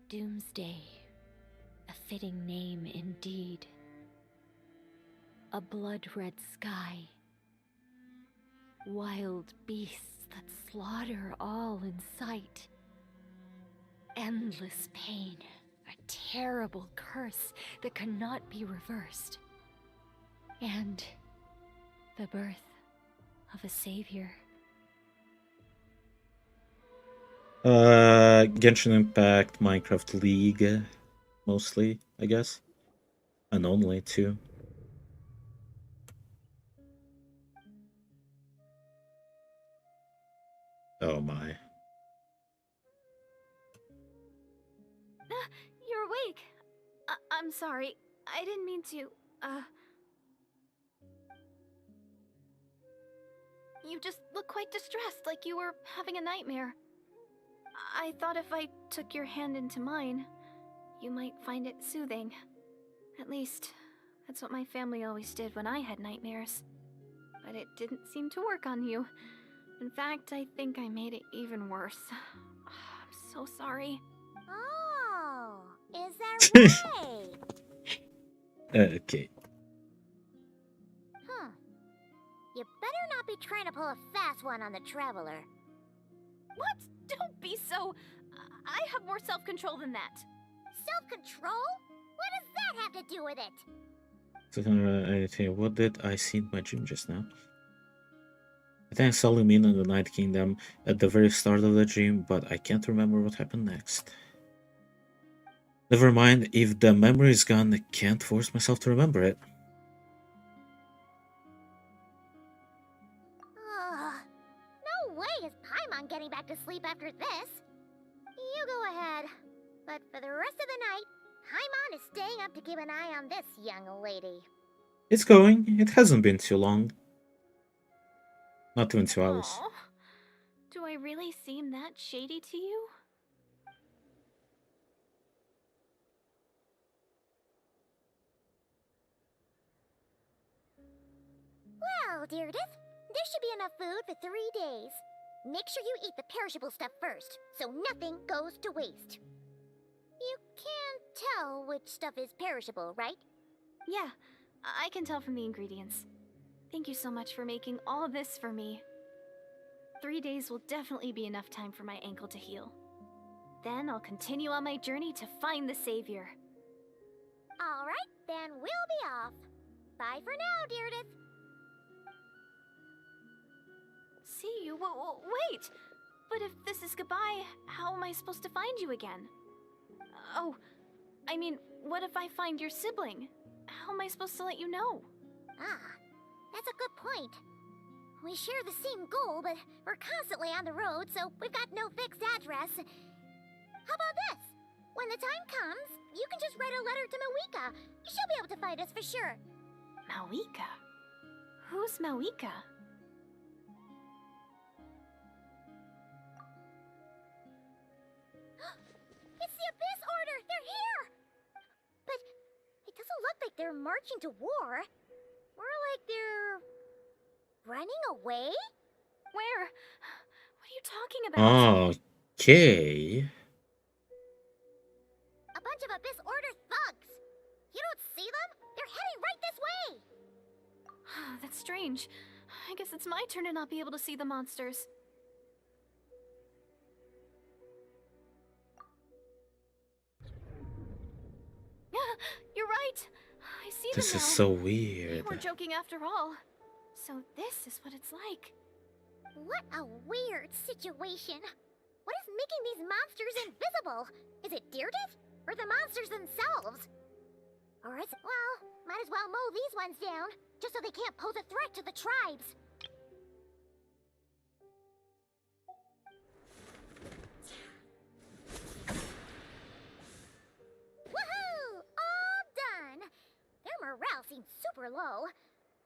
Doomsday. A fitting name indeed. A blood-red sky. Wild beasts that slaughter all in sight. Endless pain, a terrible curse that cannot be reversed. And the birth of a savior. Genshin Impact, Minecraft League, mostly, I guess. And only, too. Oh my. You're awake. I'm sorry. I didn't mean to, You just look quite distressed, like you were having a nightmare. I thought if I took your hand into mine, you might find it soothing. At least, that's what my family always did when I had nightmares. But it didn't seem to work on you. In fact, I think I made it even worse. I'm so sorry. Oh, is that right? Okay. You better not be trying to pull a fast one on the Traveler. What? Don't be so... I have more self-control than that. Self-control? What does that have to do with it? What did I see in my dream just now? I think I saw Lumina in the Night Kingdom at the very start of the dream, but I can't remember what happened next. Never mind, if the memory is gone, I can't force myself to remember it. No way is Paimon getting back to sleep after this. You go ahead. But for the rest of the night, Paimon is staying up to keep an eye on this young lady. It's going. It hasn't been too long. Not even 2 hours. Aww. Do I really seem that shady to you? Well, Deirdre, there should be enough food for 3 days. Make sure you eat the perishable stuff first, so nothing goes to waste. You can't tell which stuff is perishable, right? Yeah, I can tell from the ingredients. Thank you so much for making all this for me. 3 days will definitely be enough time for my ankle to heal. Then I'll continue on my journey to find the savior. Alright, then we'll be off. Bye for now, Deirdre. See you? Wait! But if this is goodbye, how am I supposed to find you again? Oh, I mean, what if I find your sibling? How am I supposed to let you know? Ah, that's a good point. We share the same goal, but we're constantly on the road, so we've got no fixed address. How about this? When the time comes, you can just write a letter to Mawika. She'll be able to find us for sure. Mawika? Who's Mawika? It's the Abyss Order! They're here! But it doesn't look like they're marching to war. More like they're... running away? Where? What are you talking about? Okay. A bunch of Abyss Order thugs! You don't see them? They're heading right this way! That's strange. I guess it's my turn to not be able to see the monsters. You're right. I see them This now. is so You weird. weren't joking after all. So this is what it's like. What a weird situation. What is making these monsters invisible? Is it Deirdre? Or the monsters themselves? Or is it, well, might as well mow these ones down, just so they can't pose a threat to the tribes. Woohoo! All done! Their morale seems super low.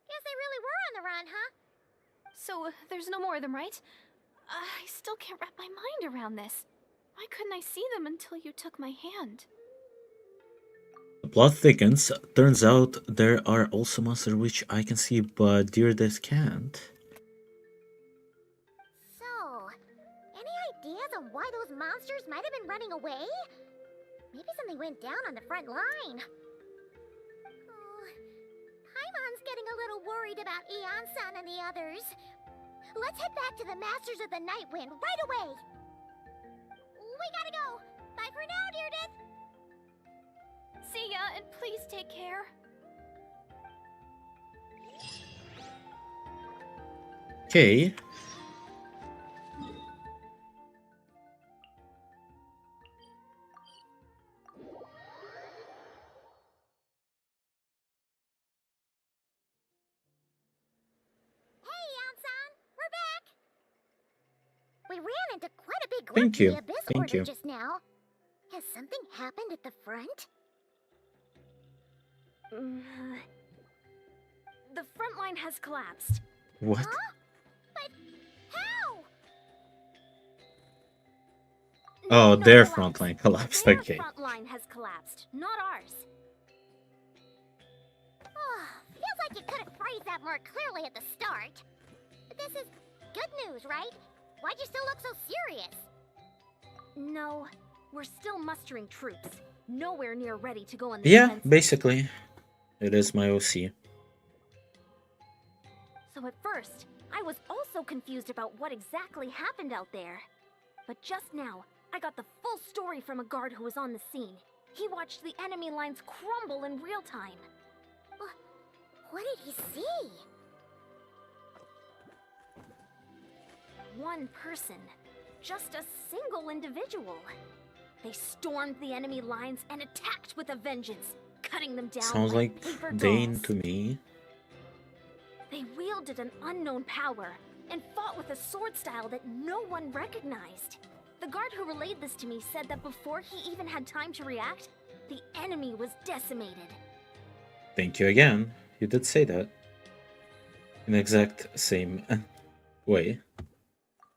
Guess they really were on the run, huh? So there's no more of them, right? I still can't wrap my mind around this. Why couldn't I see them until you took my hand? The plot thickens. Turns out there are also monsters which I can see, but Deirdre can't. So, any ideas on why those monsters might have been running away? Maybe something went down on the front line. Oh, Paimon's getting a little worried about Eon-san and the others. Let's head back to the Masters of the Night Wind right away! We gotta go! Bye for now, Deirdre! and please take care. Okay. Hey, Yansan, we're back. We ran into quite a big group Thank in you. the Abyss Thank Order you. just now. Has something happened at the front? The front line has collapsed. What? Huh? But how? Oh, No, their relax. front line collapsed. Their Okay. front line has collapsed, not ours. Feels like you could have phrased that more clearly at the start. But this is good news, right? Why'd you still look so serious? No, we're still mustering troops. Nowhere near ready to go on the Yeah, offensive. basically. It is my OC. So at first, I was also confused about what exactly happened out there. But just now, I got the full story from a guard who was on the scene. He watched the enemy lines crumble in real time. What did he see? One person. Just a single individual. They stormed the enemy lines and attacked with a vengeance, cutting them down Sounds like paper Dane dolls. to me. They wielded an unknown power and fought with a sword style that no one recognized. The guard who relayed this to me said that before he even had time to react, the enemy was decimated. Thank you again. You did say that. In exact same way.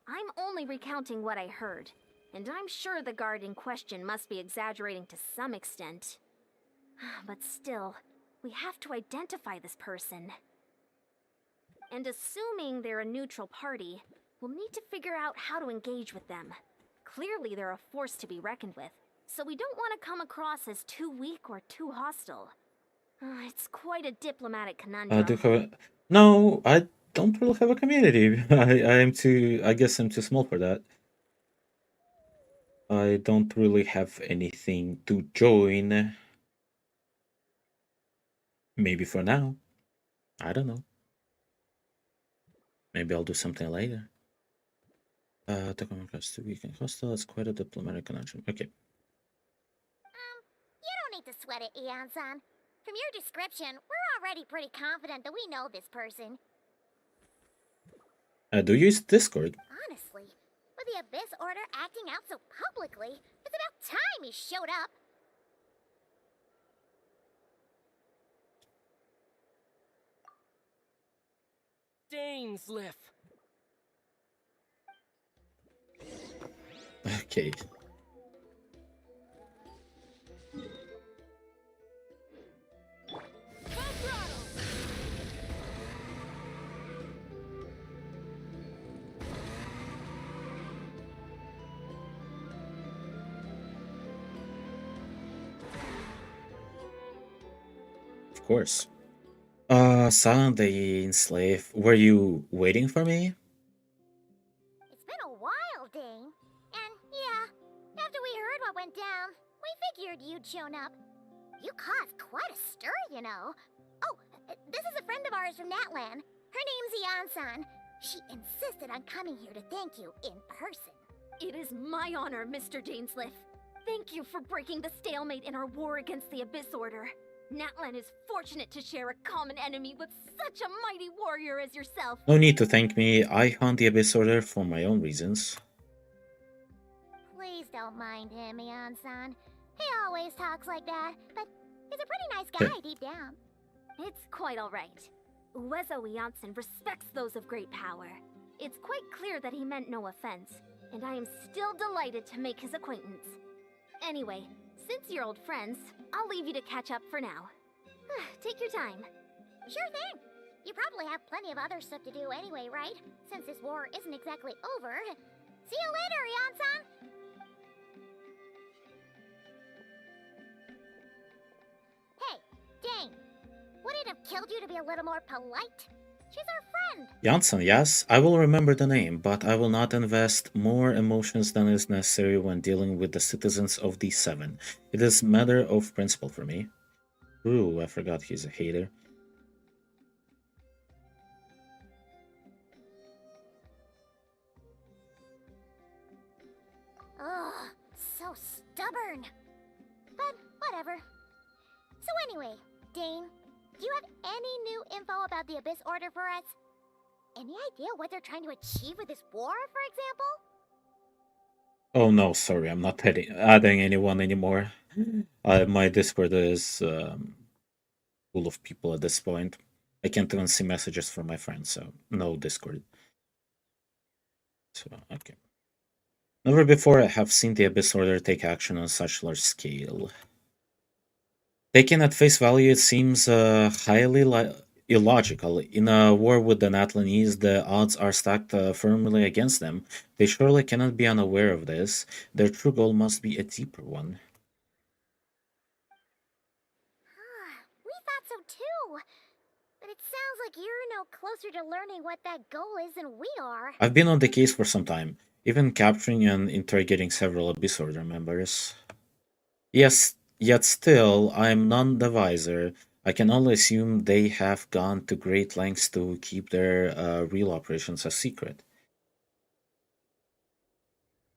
I'm only recounting what I heard, and I'm sure the guard in question must be exaggerating to some extent. But still, we have to identify this person. And assuming they're a neutral party, we'll need to figure out how to engage with them. Clearly they're a force to be reckoned with, so we don't want to come across as too weak or too hostile. It's quite a diplomatic conundrum. No, I don't really have a community. I guess I'm too small for that. I don't really have anything to join. Maybe for now. I don't know. Maybe I'll do something later. The contrast to weak and hostile is quite a diplomatic conundrum. Okay. You don't need to sweat it, Eon-san. From your description, we're already pretty confident that we know this person. Do you use Discord? Honestly, with the Abyss Order acting out so publicly, it's about time he showed up. Dainsliff. Okay. Of course. Silent the Enslave, were you waiting for me? It's been a while, Dane. And yeah, after we heard what went down, we figured you'd shown up. You caused quite a stir, you know. Oh, this is a friend of ours from Natlan. Her name's Eon-san. She insisted on coming here to thank you in person. It is my honor, Mr. Dainsliff. Thank you for breaking the stalemate in our war against the Abyss Order. Natlan is fortunate to share a common enemy with such a mighty warrior as yourself. No need to thank me. I hunt the Abyss Order for my own reasons. Please don't mind him, Eon-san. He always talks like that, but he's a pretty nice guy deep down. It's quite alright. Uezo Janssen respects those of great power. It's quite clear that he meant no offense, and I am still delighted to make his acquaintance. Anyway, since you're old friends, I'll leave you to catch up for now. Take your time. Sure thing. You probably have plenty of other stuff to do anyway, right? Since this war isn't exactly over. See you later, Eon-san! Hey, Dane. Would it have killed you to be a little more polite? She's our friend. Janssen, yes, I will remember the name, but I will not invest more emotions than is necessary when dealing with the citizens of D7. It is matter of principle for me. Ooh, I forgot he's a hater. Ugh, so stubborn. But whatever. So anyway, Dane, do you have any new info about the Abyss Order for us? Any idea what they're trying to achieve with this war, for example? Oh no, sorry, I'm not adding anyone anymore. My Discord is full of people at this point. I can't even see messages from my friends, so no Discord. So, okay. Never before have seen the Abyss Order take action on such large scale. Taken at face value, it seems highly illogical. In a war with the Natlanese, the odds are stacked firmly against them. They surely cannot be unaware of this. Their true goal must be a deeper one. We thought so too. But it sounds like you're no closer to learning what that goal is than we are. I've been on the case for some time, even capturing and interrogating several Abyss Order members. Yes, yet still, I'm none the wiser. I can only assume they have gone to great lengths to keep their real operations a secret.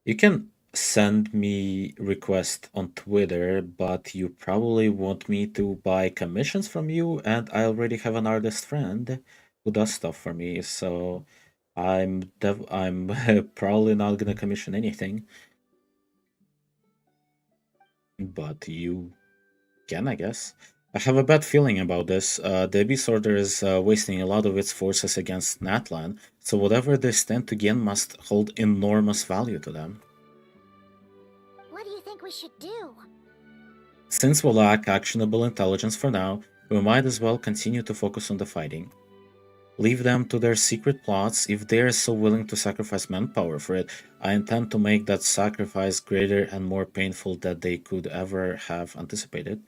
You can send me request on Twitter, but you probably want me to buy commissions from you, and I already have an artist friend who does stuff for me, so I'm probably not gonna commission anything. But you can, I guess. I have a bad feeling about this. The Abyss Order is wasting a lot of its forces against Natlan, so whatever they stand to gain must hold enormous value to them. What do you think we should do? Since we lack actionable intelligence for now, we might as well continue to focus on the fighting. Leave them to their secret plots. If they are so willing to sacrifice manpower for it, I intend to make that sacrifice greater and more painful than they could ever have anticipated.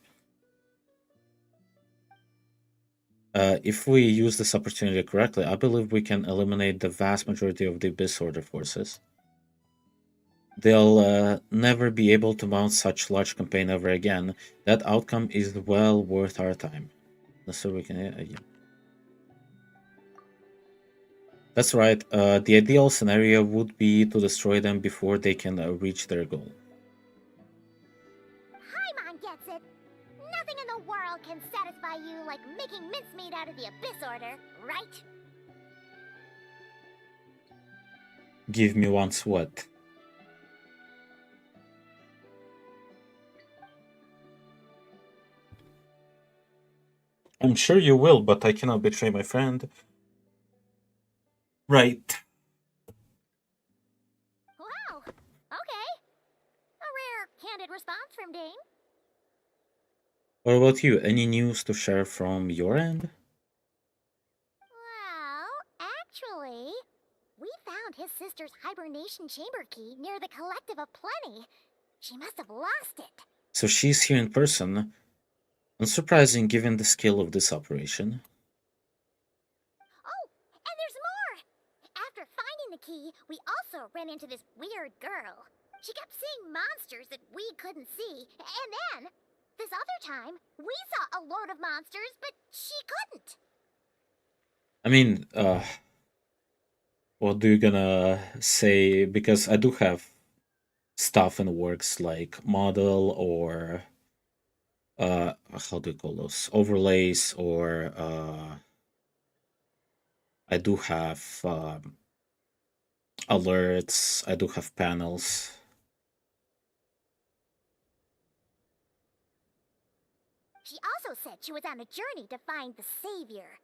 If we use this opportunity correctly, I believe we can eliminate the vast majority of the Abyss Order forces. They'll never be able to mount such large campaign ever again. That outcome is well worth our time. So we can, yeah. That's right. The ideal scenario would be to destroy them before they can reach their goal. Paimon gets it. Nothing in the world can satisfy you like making mincemeat out of the Abyss Order, right? Give me once what? I'm sure you will, but I cannot betray my friend. Right. Wow. Okay. A rare, candid response from Dane. What about you? Any news to share from your end? Well, actually, we found his sister's hibernation chamber key near the Collective of Plenty. She must have lost it. So she's here in person. Unsurprising given the scale of this operation. Oh, and there's more! After finding the key, we also ran into this weird girl. She kept seeing monsters that we couldn't see, and then, this other time, we saw a load of monsters, but she couldn't. I mean, what are you gonna say? Because I do have stuff in the works like model or how do you call those, overlays, or I do have alerts, I do have panels. She also said she was on a journey to find the Savior.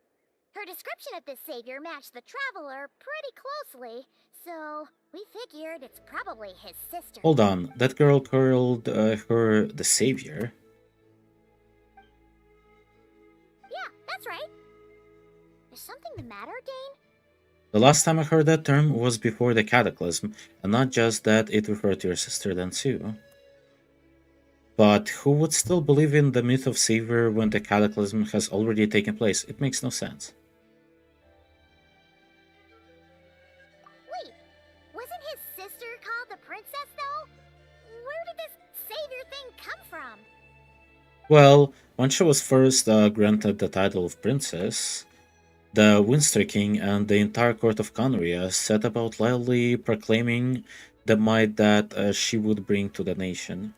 Her description of this Savior matched the Traveler pretty closely, so we figured it's probably his sister. Hold on, that girl called her the Savior? Yeah, that's right. Is something the matter, Dane? The last time I heard that term was before the Cataclysm, and not just that it referred to your sister then too. But who would still believe in the myth of Savior when the Cataclysm has already taken place? It makes no sense. Wait, wasn't his sister called the Princess, though? Where did this Savior thing come from? Well, When she was first granted the title of princess, the Winster King and the entire court of Conria set about loudly proclaiming the might that she would bring to the nation.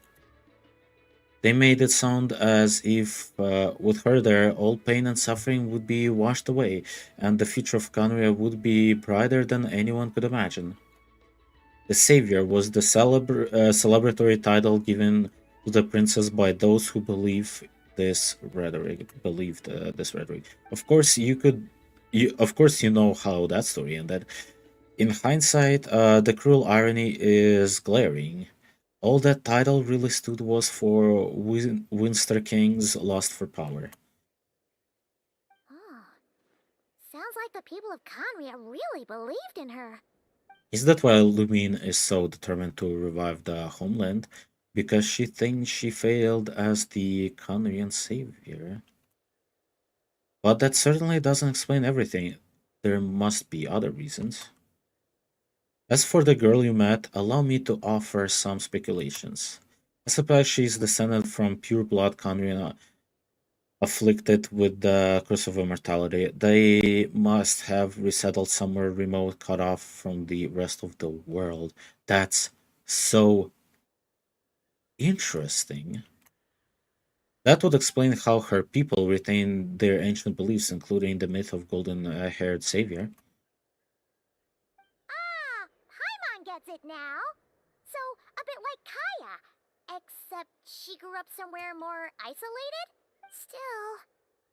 They made it sound as if, with her there, all pain and suffering would be washed away, and the future of Conria would be brighter than anyone could imagine. The Savior was the celebratory title given to the princess by those who believed this rhetoric. Of course, you know how that story ended. In hindsight, the cruel irony is glaring. All that title really stood was for Winster King's lust for power. Oh, sounds like the people of Conria really believed in her. Is that why Lumine is so determined to revive the homeland? Because she thinks she failed as the Conrian savior? But that certainly doesn't explain everything. There must be other reasons. As for the girl you met, allow me to offer some speculations. I suppose she's descended from pure blood Conrian afflicted with the curse of immortality. They must have resettled somewhere remote, cut off from the rest of the world. That's so interesting. That would explain how her people retain their ancient beliefs, including the myth of golden-haired savior. Ah, Paimon gets it now. So, a bit like Kaya, except she grew up somewhere more isolated? Still,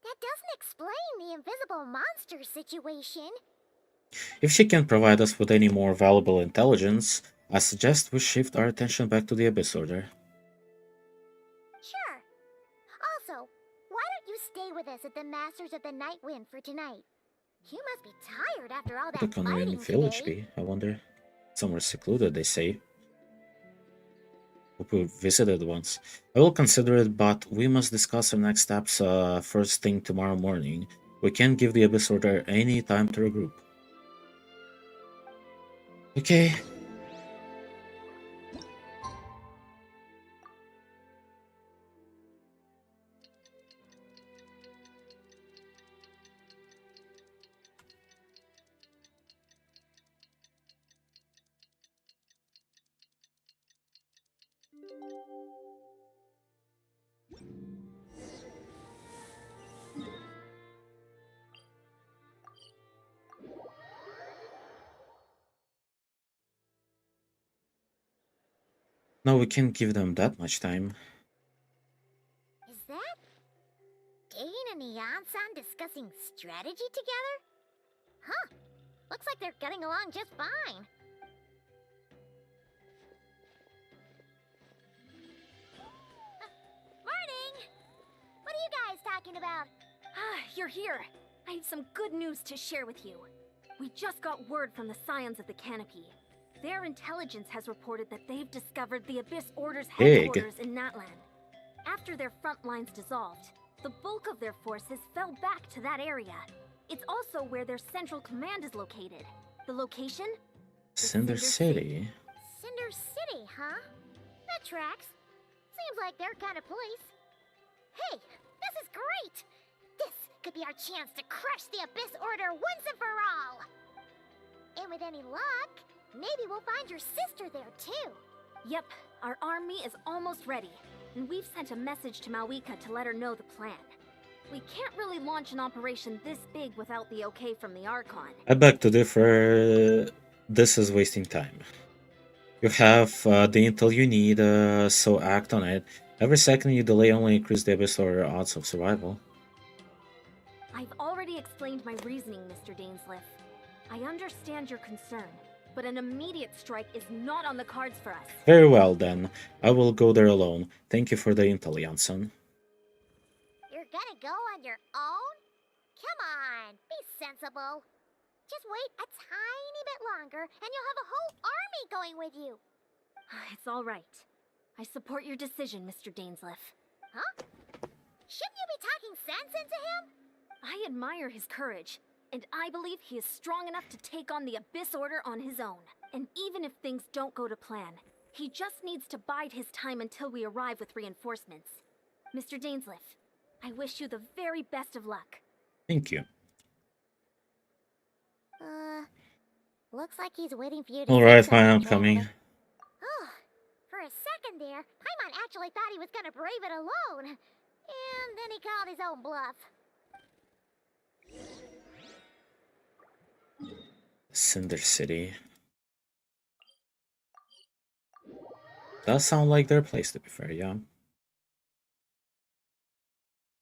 that doesn't explain the invisible monster situation. If she can provide us with any more valuable intelligence, I suggest we shift our attention back to the Abyss Order. Sure. Also, why don't you stay with us at the Masters of the Night Wind for tonight? You must be tired after all The that Conrian fighting village today. be, I wonder. Somewhere secluded, they say. Hope we visited once. I will consider it, but we must discuss our next steps first thing tomorrow morning. We can't give the Abyss Order any time to regroup. Okay. No, we can't give them that much time. Is that Dane and Neon-san discussing strategy together? Huh. Looks like they're getting along just fine. Morning! What are you guys talking about? Ah, you're here. I have some good news to share with you. We just got word from the Scions of the Canopy. Their intelligence has reported that they've discovered the Abyss Order's Big. headquarters in Natlan. After their front lines dissolved, the bulk of their forces fell back to that area. It's also where their central command is located. The location? Cinder City. Cinder City, huh? That tracks. Seems like their kind of place. Hey, this is great! This could be our chance to crush the Abyss Order once and for all! And with any luck, maybe we'll find your sister there too. Yep, our army is almost ready, and we've sent a message to Malwika to let her know the plan. We can't really launch an operation this big without the okay from the Archon. I beg to differ. This is wasting time. You have the intel you need, so act on it. Every second you delay only increases the Abyss Order odds of survival. I've already explained my reasoning, Mr. Dainsliff. I understand your concern, but an immediate strike is not on the cards for us. Very well, then. I will go there alone. Thank you for the intel, Janssen. You're gonna go on your own? Come on, be sensible. Just wait a tiny bit longer, and you'll have a whole army going with you. It's all right. I support your decision, Mr. Dainsliff. Huh? Shouldn't you be talking sense into him? I admire his courage, and I believe he is strong enough to take on the Abyss Order on his own. And even if things don't go to plan, he just needs to bide his time until we arrive with reinforcements. Mr. Dainsliff, I wish you the very best of luck. Thank you. Looks like he's waiting for you to Alright, say fine, I'm something, coming. Traveler. Oh, for a second there, Paimon actually thought he was gonna brave it alone. And then he called his own bluff. Cinder City. Does sound like their place, to be fair, yeah.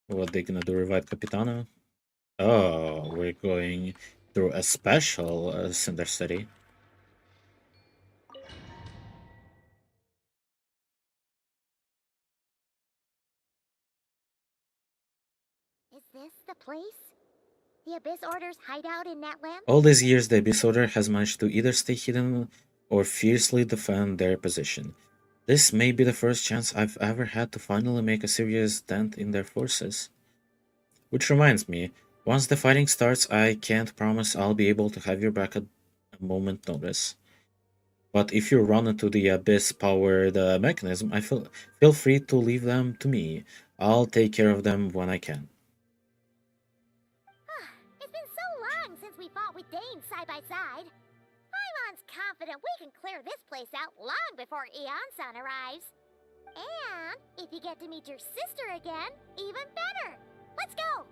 What they gonna do, revive Capitano? Oh, we're going through a special Cinder City. Is this the place? The Abyss Order's hideout in Natlan? All these years, the Abyss Order has managed to either stay hidden or fiercely defend their position. This may be the first chance I've ever had to finally make a serious dent in their forces. Which reminds me, once the fighting starts, I can't promise I'll be able to have your back at a moment's notice. But if you run into the Abyss-powered mechanism, feel free to leave them to me. I'll take care of them when I can. It's been so long since we fought with Dane side by side. Paimon's confident we can clear this place out long before Eon-san arrives. And if you get to meet your sister again, even better. Let's go!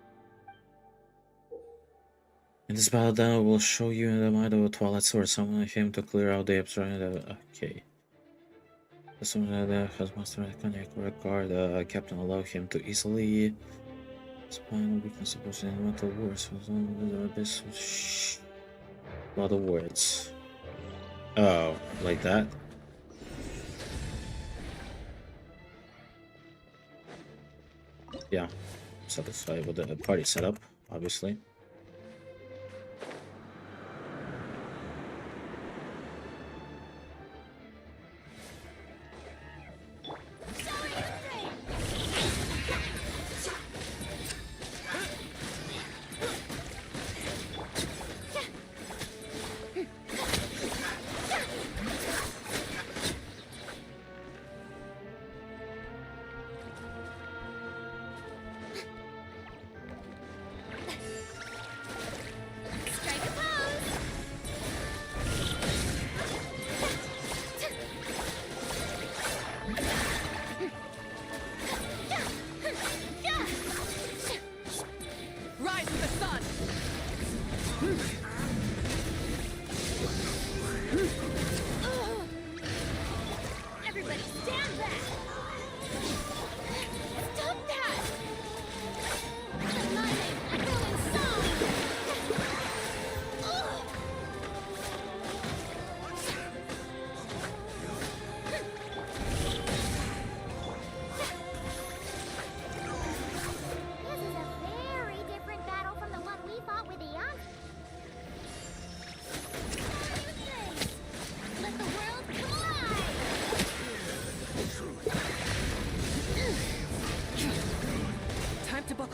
In this battle, we'll show you the might of a Twilight Sword. Summon him to clear out the obstruction. Okay. The summoner that has mastered Cognac regard. Captain allow him to easily spine weakness supposed in mental words. This a lot of words. Oh, like that? Yeah. Satisfied with the party setup, obviously.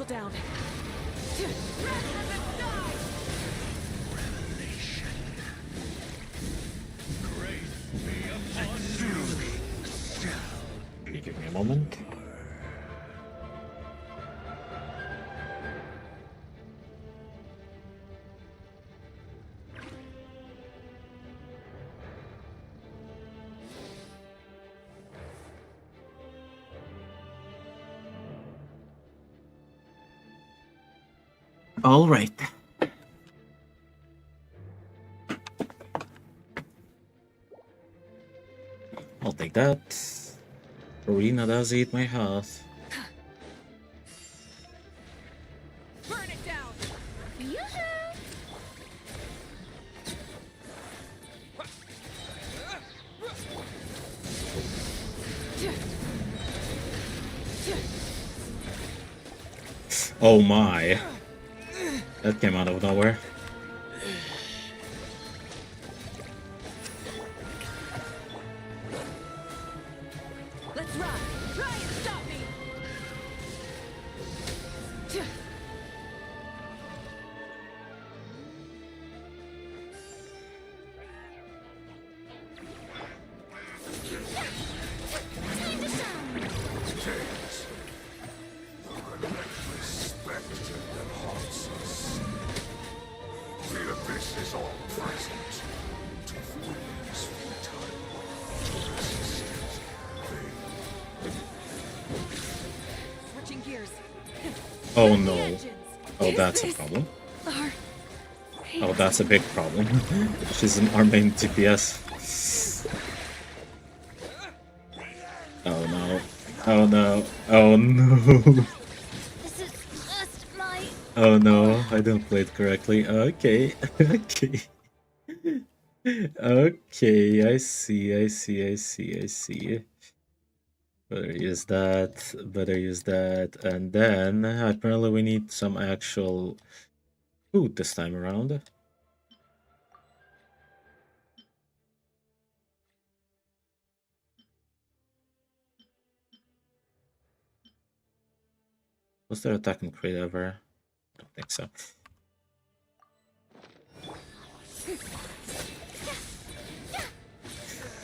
Down. Give me a moment. All right. I'll take that. Arena does eat my health. Burn it down. Oh my. That came out of nowhere. Let's run. Try and stop me. Tails. This is all present. To flee this futile world. Resistance. Switching gears. Oh no. Oh, that's a problem. Oh, that's a big problem. She's our main DPS. Oh no. Oh no. Oh no. This is just my... Oh no, I didn't play it correctly. Okay. Okay. Okay, I see. Better use that, and then apparently we need some actual food this time around. Was there attack and crate ever? I don't think so.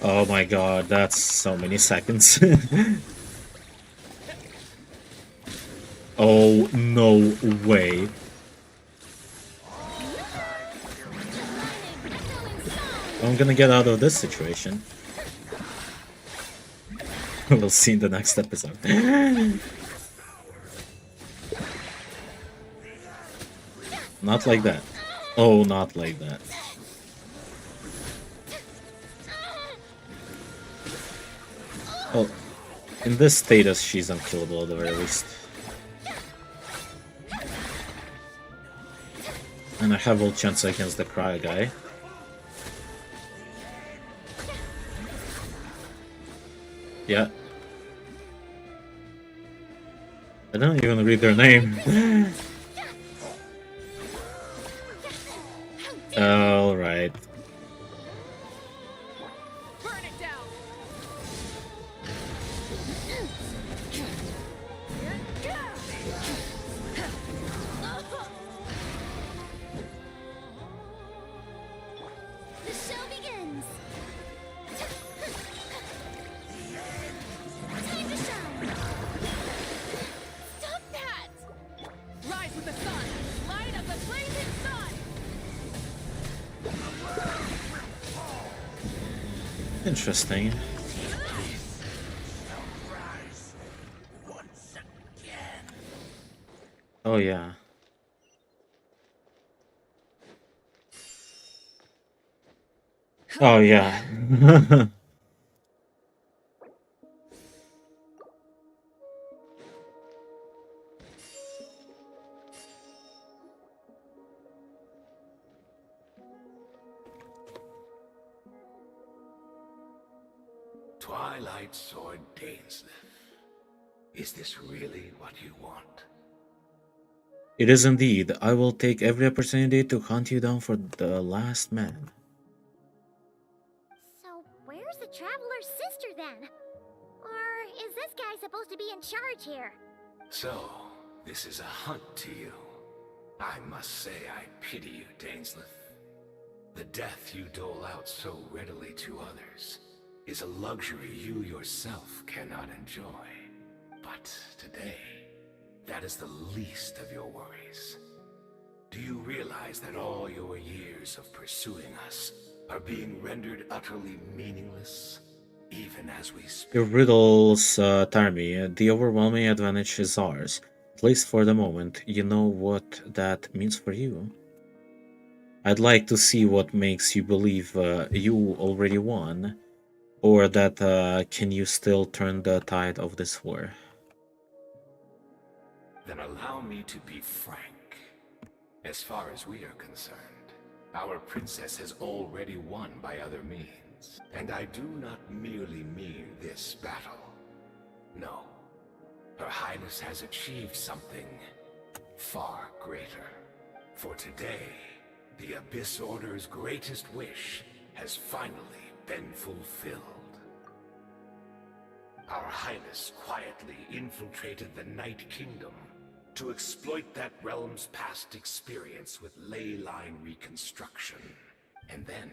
Oh my god, that's so many seconds. Oh, no way. I'm gonna get out of this situation. We'll see in the next episode. Not like that. Oh, not like that. Oh, in this status, she's unkillable at the very least. And I have all chance against the Cry guy. Yeah. I don't even read their name. Alright. The show begins. Time to shine. Stop that! Rise with the sun! Light of the blazing sun! Interesting. Oh yeah. Oh yeah. Twilight Sword Dainsleif. Is this really what you want? It is indeed. I will take every opportunity to hunt you down for the last man. So, where's the Traveler's sister then? Or is this guy supposed to be in charge here? So, this is a hunt to you. I must say I pity you, Dainsleif. The death you dole out so readily to others is a luxury you yourself cannot enjoy. But today, that is the least of your worries. Do you realize that all your years of pursuing us are being rendered utterly meaningless, even as we speak? Your riddles tire me. The overwhelming advantage is ours. At least for the moment. You know what that means for you? I'd like to see what makes you believe you already won, or that can you still turn the tide of this war? Then allow me to be frank. As far as we are concerned, our princess has already won by other means. And I do not merely mean this battle. No. Her Highness has achieved something far greater. For today, the Abyss Order's greatest wish has finally been fulfilled. Our Highness quietly infiltrated the Night Kingdom to exploit that realm's past experience with ley line reconstruction, and then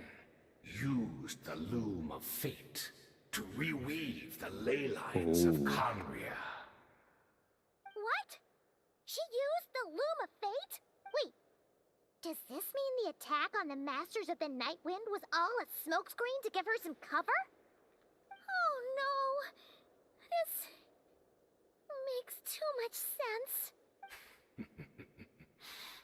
used the Loom of Fate to reweave the ley lines of Conria. What? She used the Loom of Fate? Wait, Does this mean the attack on the Masters of the Night Wind was all a smokescreen to give her some cover? Oh no! This makes too much sense.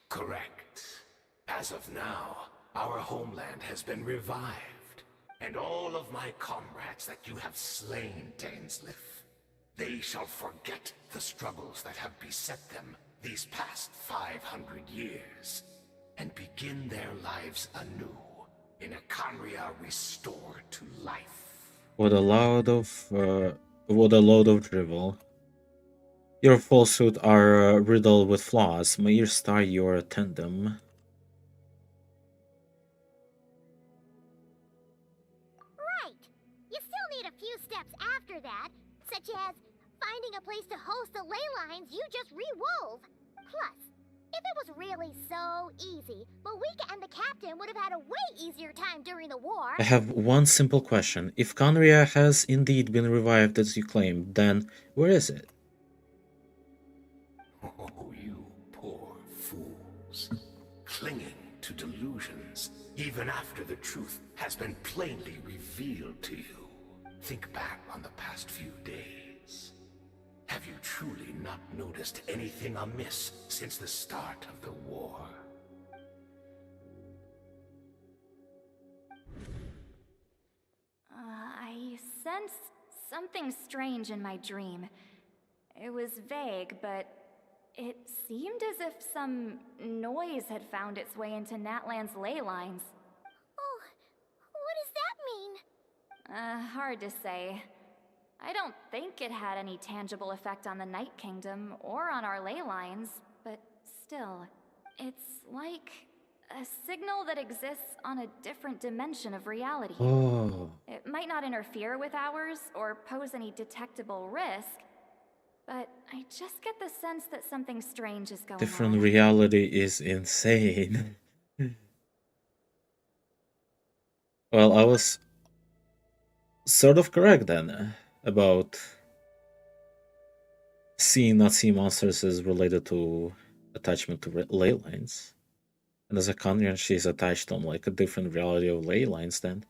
Correct. As of now, our homeland has been revived, and all of my comrades that you have slain, Dainsleif, they shall forget the struggles that have beset them these past 500 years, and begin their lives anew in a Khaenri'ah restored to life. What a load of drivel. Your falsehoods are riddled with flaws. May your star your tandem. Right! You still need a few steps after that, such as finding a place to host the ley lines you just re-wove. Plus, if it was really so easy, Moika and the captain would have had a way easier time during the war. I have one simple question. If Khaenri'ah has indeed been revived as you claim, then where is it? Oh, you poor fools. Clinging to delusions, even after the truth has been plainly revealed to you. Think back on the past few days. Have you truly not noticed anything amiss since the start of the war? I sensed something strange in my dream. It was vague, but it seemed as if some noise had found its way into Natlan's ley lines. Oh, what does that mean? Hard to say. I don't think it had any tangible effect on the Night Kingdom or on our ley lines, but still, it's like a signal that exists on a different dimension of reality. Oh. It might not interfere with ours or pose any detectable risk, but I just get the sense that something strange is going Different on. reality is insane. Well, I was sort of correct then about not seeing monsters is related to attachment to ley lines. And as a Khaenri'ah, she's attached on like a different reality of ley lines then.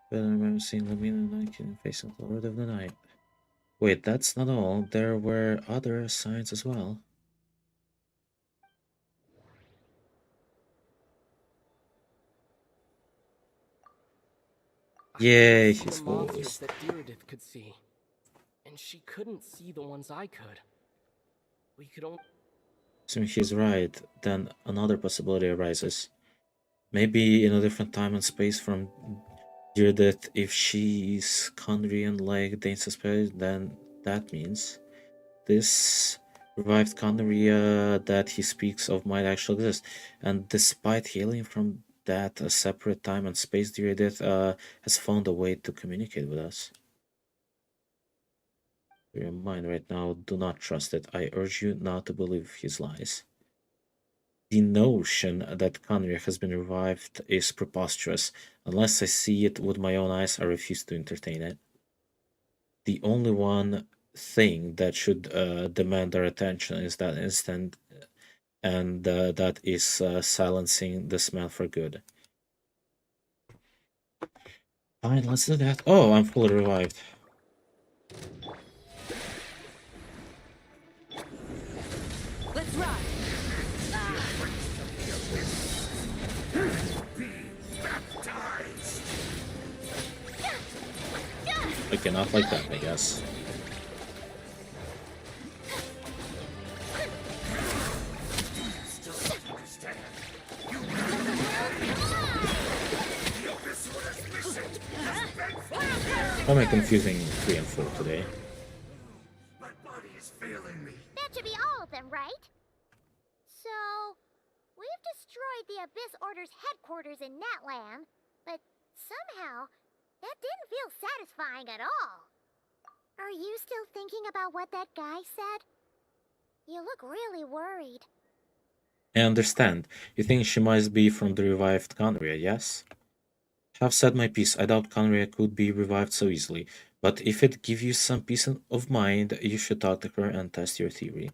But I remember seeing Lamina Night facing the Lord of the Night. Wait, that's not all. There were other signs as well. Yay, See his the monsters voice. that Diridith could see, and she couldn't see the ones I could. We could only. So he's right. Then another possibility arises. Maybe in a different time and space from Diridith. If she's Khaenri'ah like they suspect, then that means this revived Khaenri'ah that he speaks of might actually exist. And despite hailing from that separate time and space, Diridith has found a way to communicate with us. Your mind right now, do not trust it. I urge you not to believe his lies. The notion that Khaenri'ah has been revived is preposterous. Unless I see it with my own eyes, I refuse to entertain it. The only one thing that should demand our attention is that instant, and that is silencing the smell for good. Fine, let's do that. Oh, I'm fully revived. Let's ride! Okay, not like that, I guess. Why am I confusing 3 and 4 today? My body is failing me. That should be all of them, right? So, we've destroyed the Abyss Order's headquarters in Natlan, but somehow, that didn't feel satisfying at all. Are you still thinking about what that guy said? You look really worried. I understand. You think she might be from the revived Khaenri'ah, yes? Have said my piece. I doubt Khaenri'ah could be revived so easily. But if it gives you some peace of mind, you should talk to her and test your theory.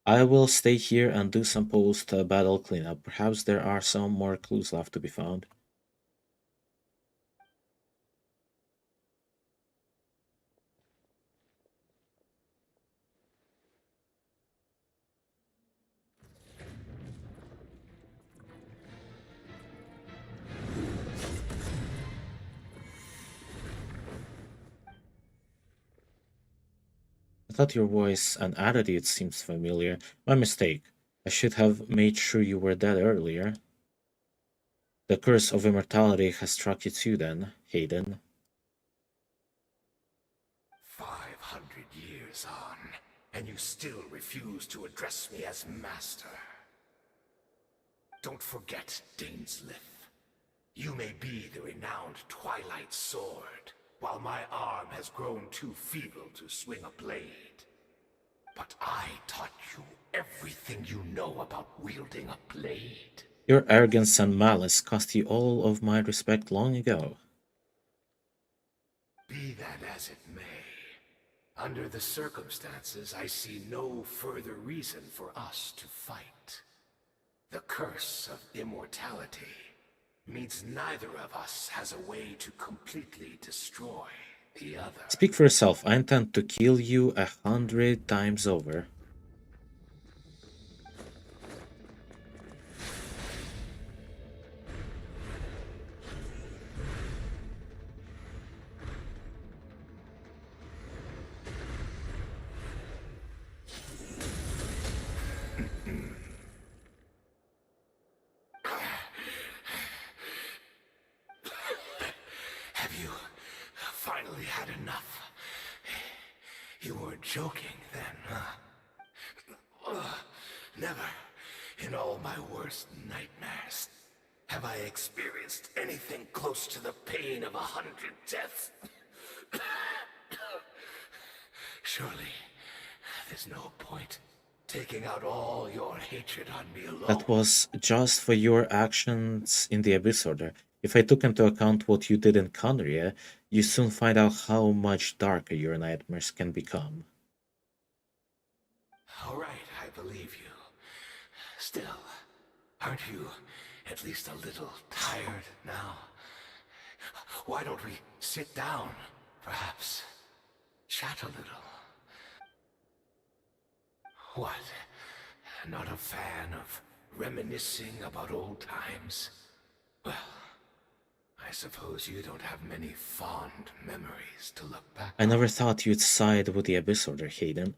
I will stay here and do some post-battle cleanup. Perhaps there are some more clues left to be found. I thought your voice and attitude seems familiar. My mistake. I should have made sure you were dead earlier. The curse of immortality has struck you too then, Hayden. 500 years on, and you still refuse to address me as master. Don't forget, Dainsleif. You may be the renowned Twilight Sword, while my arm has grown too feeble to swing a blade. But I taught you everything you know about wielding a blade. Your arrogance and malice cost you all of my respect long ago. Be that as it may, under the circumstances, I see no further reason for us to fight. The curse of immortality means neither of us has a way to completely destroy the other. Speak for yourself. I intend to kill you 100 times over. Have you finally had enough? You weren't joking then, huh? Never, in all my worst nightmares, have I experienced anything close to the pain of 100 deaths. Surely, there's no point taking out all your hatred on me alone. That was just for your actions in the Abyss Order. If I took into account what you did in Conria, you soon find out how much darker your nightmares can become. All right, I believe you. Still, aren't you at least a little tired now? Why don't we sit down, perhaps? Chat a little. What? Not a fan of reminiscing about old times? Well, I suppose you don't have many fond memories to look back I never thought you'd side with the Abyss Order, Hayden.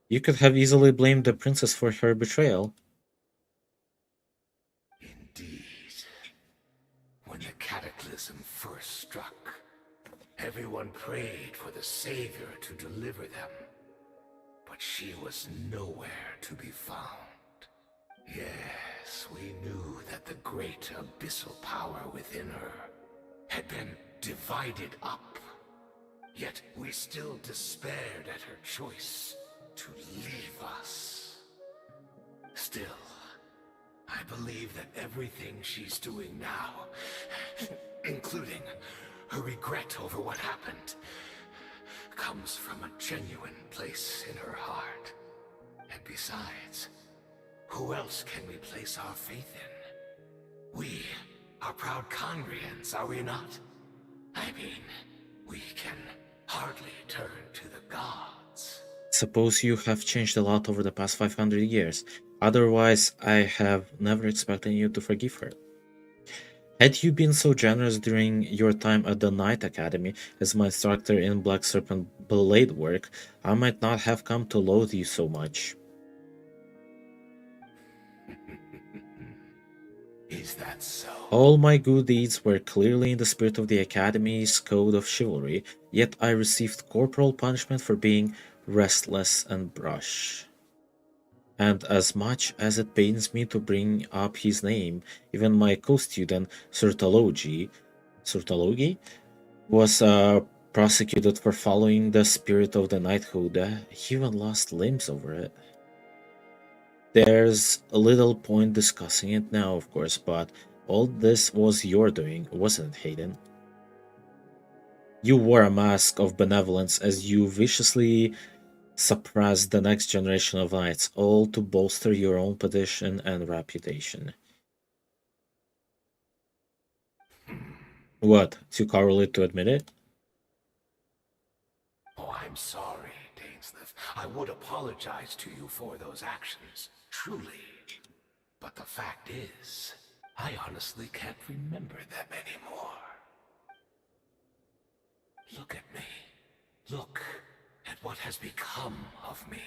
You could have easily blamed the princess for her betrayal. Indeed. When the cataclysm first struck, everyone prayed for the Savior to deliver them. But she was nowhere to be found. Yes, we knew that the great abyssal power within her had been divided up. Yet we still despaired at her choice to leave us. Still, I believe that everything she's doing now, including her regret over what happened, comes from a genuine place in her heart. And besides, who else can we place our faith in? We are proud Conrians, are we not? I mean, we can hardly turn to the gods. Suppose you have changed a lot over the past 500 years. Otherwise, I have never expected you to forgive her. Had you been so generous during your time at the Knight Academy as my instructor in Black Serpent blade work, I might not have come to loathe you so much. Is that so? All my good deeds were clearly in the spirit of the Academy's code of chivalry, yet I received corporal punishment for being restless and brash. And as much as it pains me to bring up his name, even my co-student Surtalogi was prosecuted for following the spirit of the knighthood. He even lost limbs over it. There's a little point discussing it now, of course, but all this was your doing, wasn't it, Hayden? You wore a mask of benevolence as you viciously Suppress the next generation of knights, all to bolster your own position and reputation. What? Too cowardly to admit it? Oh, I'm sorry, Dainsleif. I would apologize to you for those actions, truly. But the fact is, I honestly can't remember them anymore. Look at me. Look at what has become of me.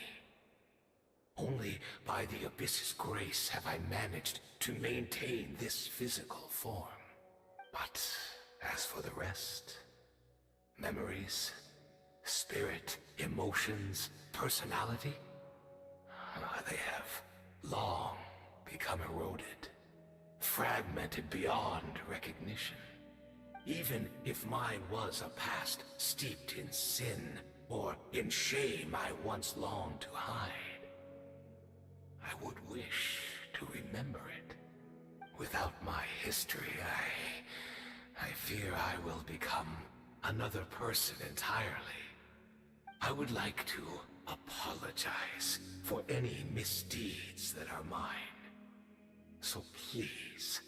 Only by the Abyss's grace have I managed to maintain this physical form. But as for the rest, memories, spirit, emotions, personality, they have long become eroded, fragmented beyond recognition. Even if mine was a past steeped in sin or in shame I once longed to hide, I would wish to remember it. Without my history, I fear I will become another person entirely. I would like to apologize for any misdeeds that are mine. So please,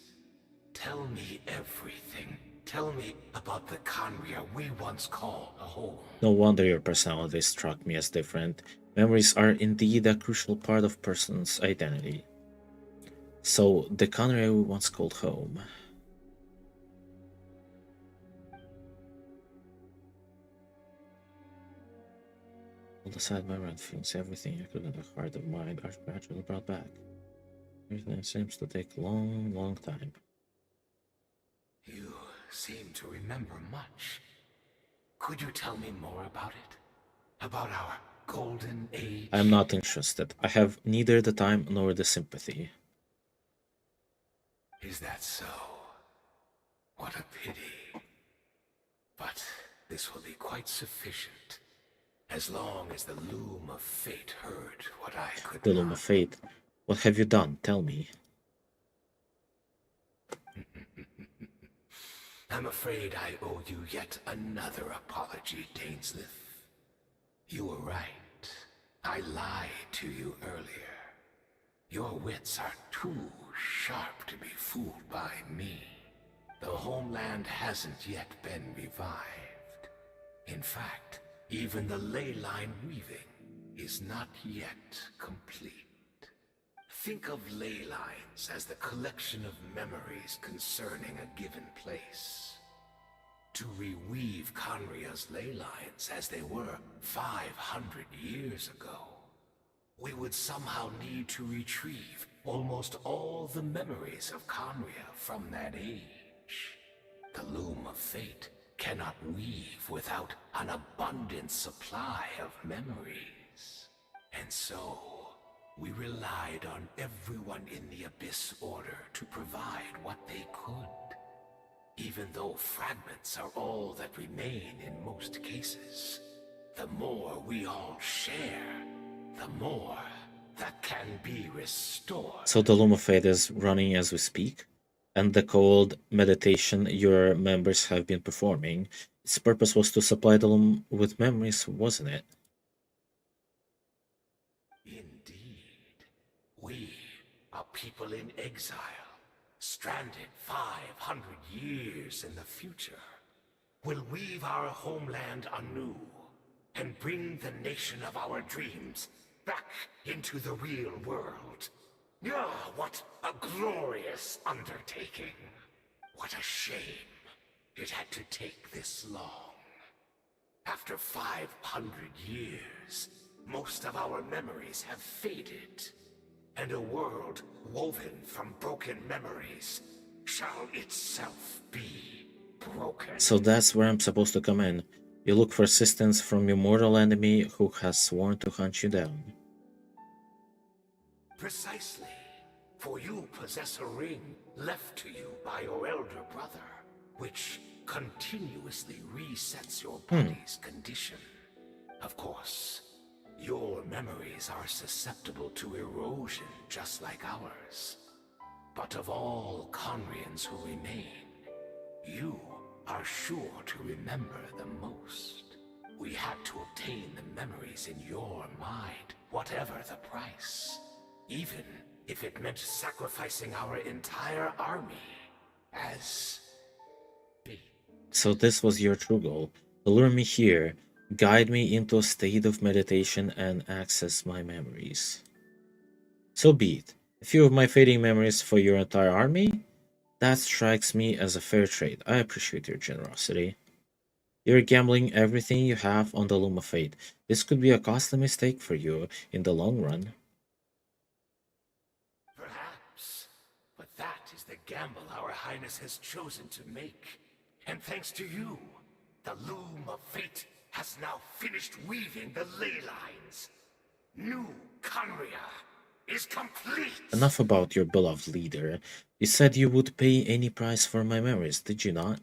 tell me everything. Tell me about the Khaenri'ah we once called a home. No wonder your personality struck me as different. Memories are indeed a crucial part of a person's identity. So, the Khaenri'ah we once called home. All the sad memory and feelings, everything I could in the heart of mind are gradually brought back. Everything seems to take a long, long time. You seem to remember much. Could you tell me more about it? About our golden age? I am not interested. I have neither the time nor the sympathy. Is that so? What a pity. But this will be quite sufficient. As long as the Loom of Fate heard what I could The Loom of Fate? What have you done? Tell me. I'm afraid I owe you yet another apology, Dainsleif. You were right. I lied to you earlier. Your wits are too sharp to be fooled by me. The homeland hasn't yet been revived. In fact, even the ley line weaving is not yet complete. Think of ley lines as the collection of memories concerning a given place. To reweave Khaenri'ah's ley lines as they were 500 years ago, we would somehow need to retrieve almost all the memories of Khaenri'ah from that age. The Loom of Fate cannot weave without an abundant supply of memories. And so, we relied on everyone in the Abyss Order to provide what they could. Even though fragments are all that remain in most cases, the more we all share, the more that can be restored. So the Loom of Fate is running as we speak, and the cold meditation your members have been performing, its purpose was to supply the Loom with memories, wasn't it? We, a people in exile, stranded 500 years in the future, will weave our homeland anew and bring the nation of our dreams back into the real world. Ah, what a glorious undertaking! What a shame it had to take this long. After 500 years, most of our memories have faded. And a world woven from broken memories shall itself be broken. So that's where I'm supposed to come in. You look for assistance from your mortal enemy who has sworn to hunt you down. Precisely. For you possess a ring left to you by your elder brother, which continuously resets your body's condition. Of course, your memories are susceptible to erosion just like ours. But of all Khaenri'ahs who remain, you are sure to remember the most. We had to obtain the memories in your mind, whatever the price. Even if it meant sacrificing our entire army as bait. So this was your true goal. To lure me here, guide me into a state of meditation and access my memories. So be it. A few of my fading memories for your entire army? That strikes me as a fair trade. I appreciate your generosity. You're gambling everything you have on the Loom of Fate. This could be a costly mistake for you in the long run. Perhaps. But that is the gamble our Highness has chosen to make. And thanks to you, the Loom of Fate has now finished weaving the ley lines. New Conria is complete! Enough about your beloved leader. You said you would pay any price for my memories, did you not?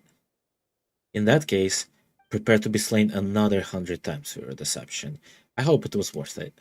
In that case, prepare to be slain another 100 times for your deception. I hope it was worth it.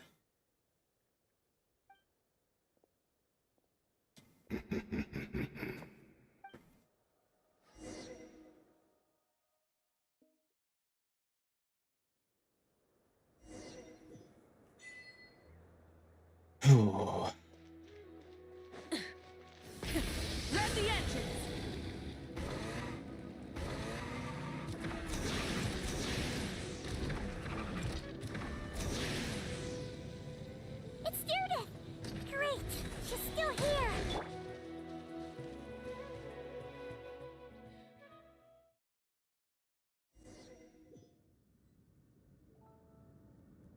It's Judith! Great! She's still here!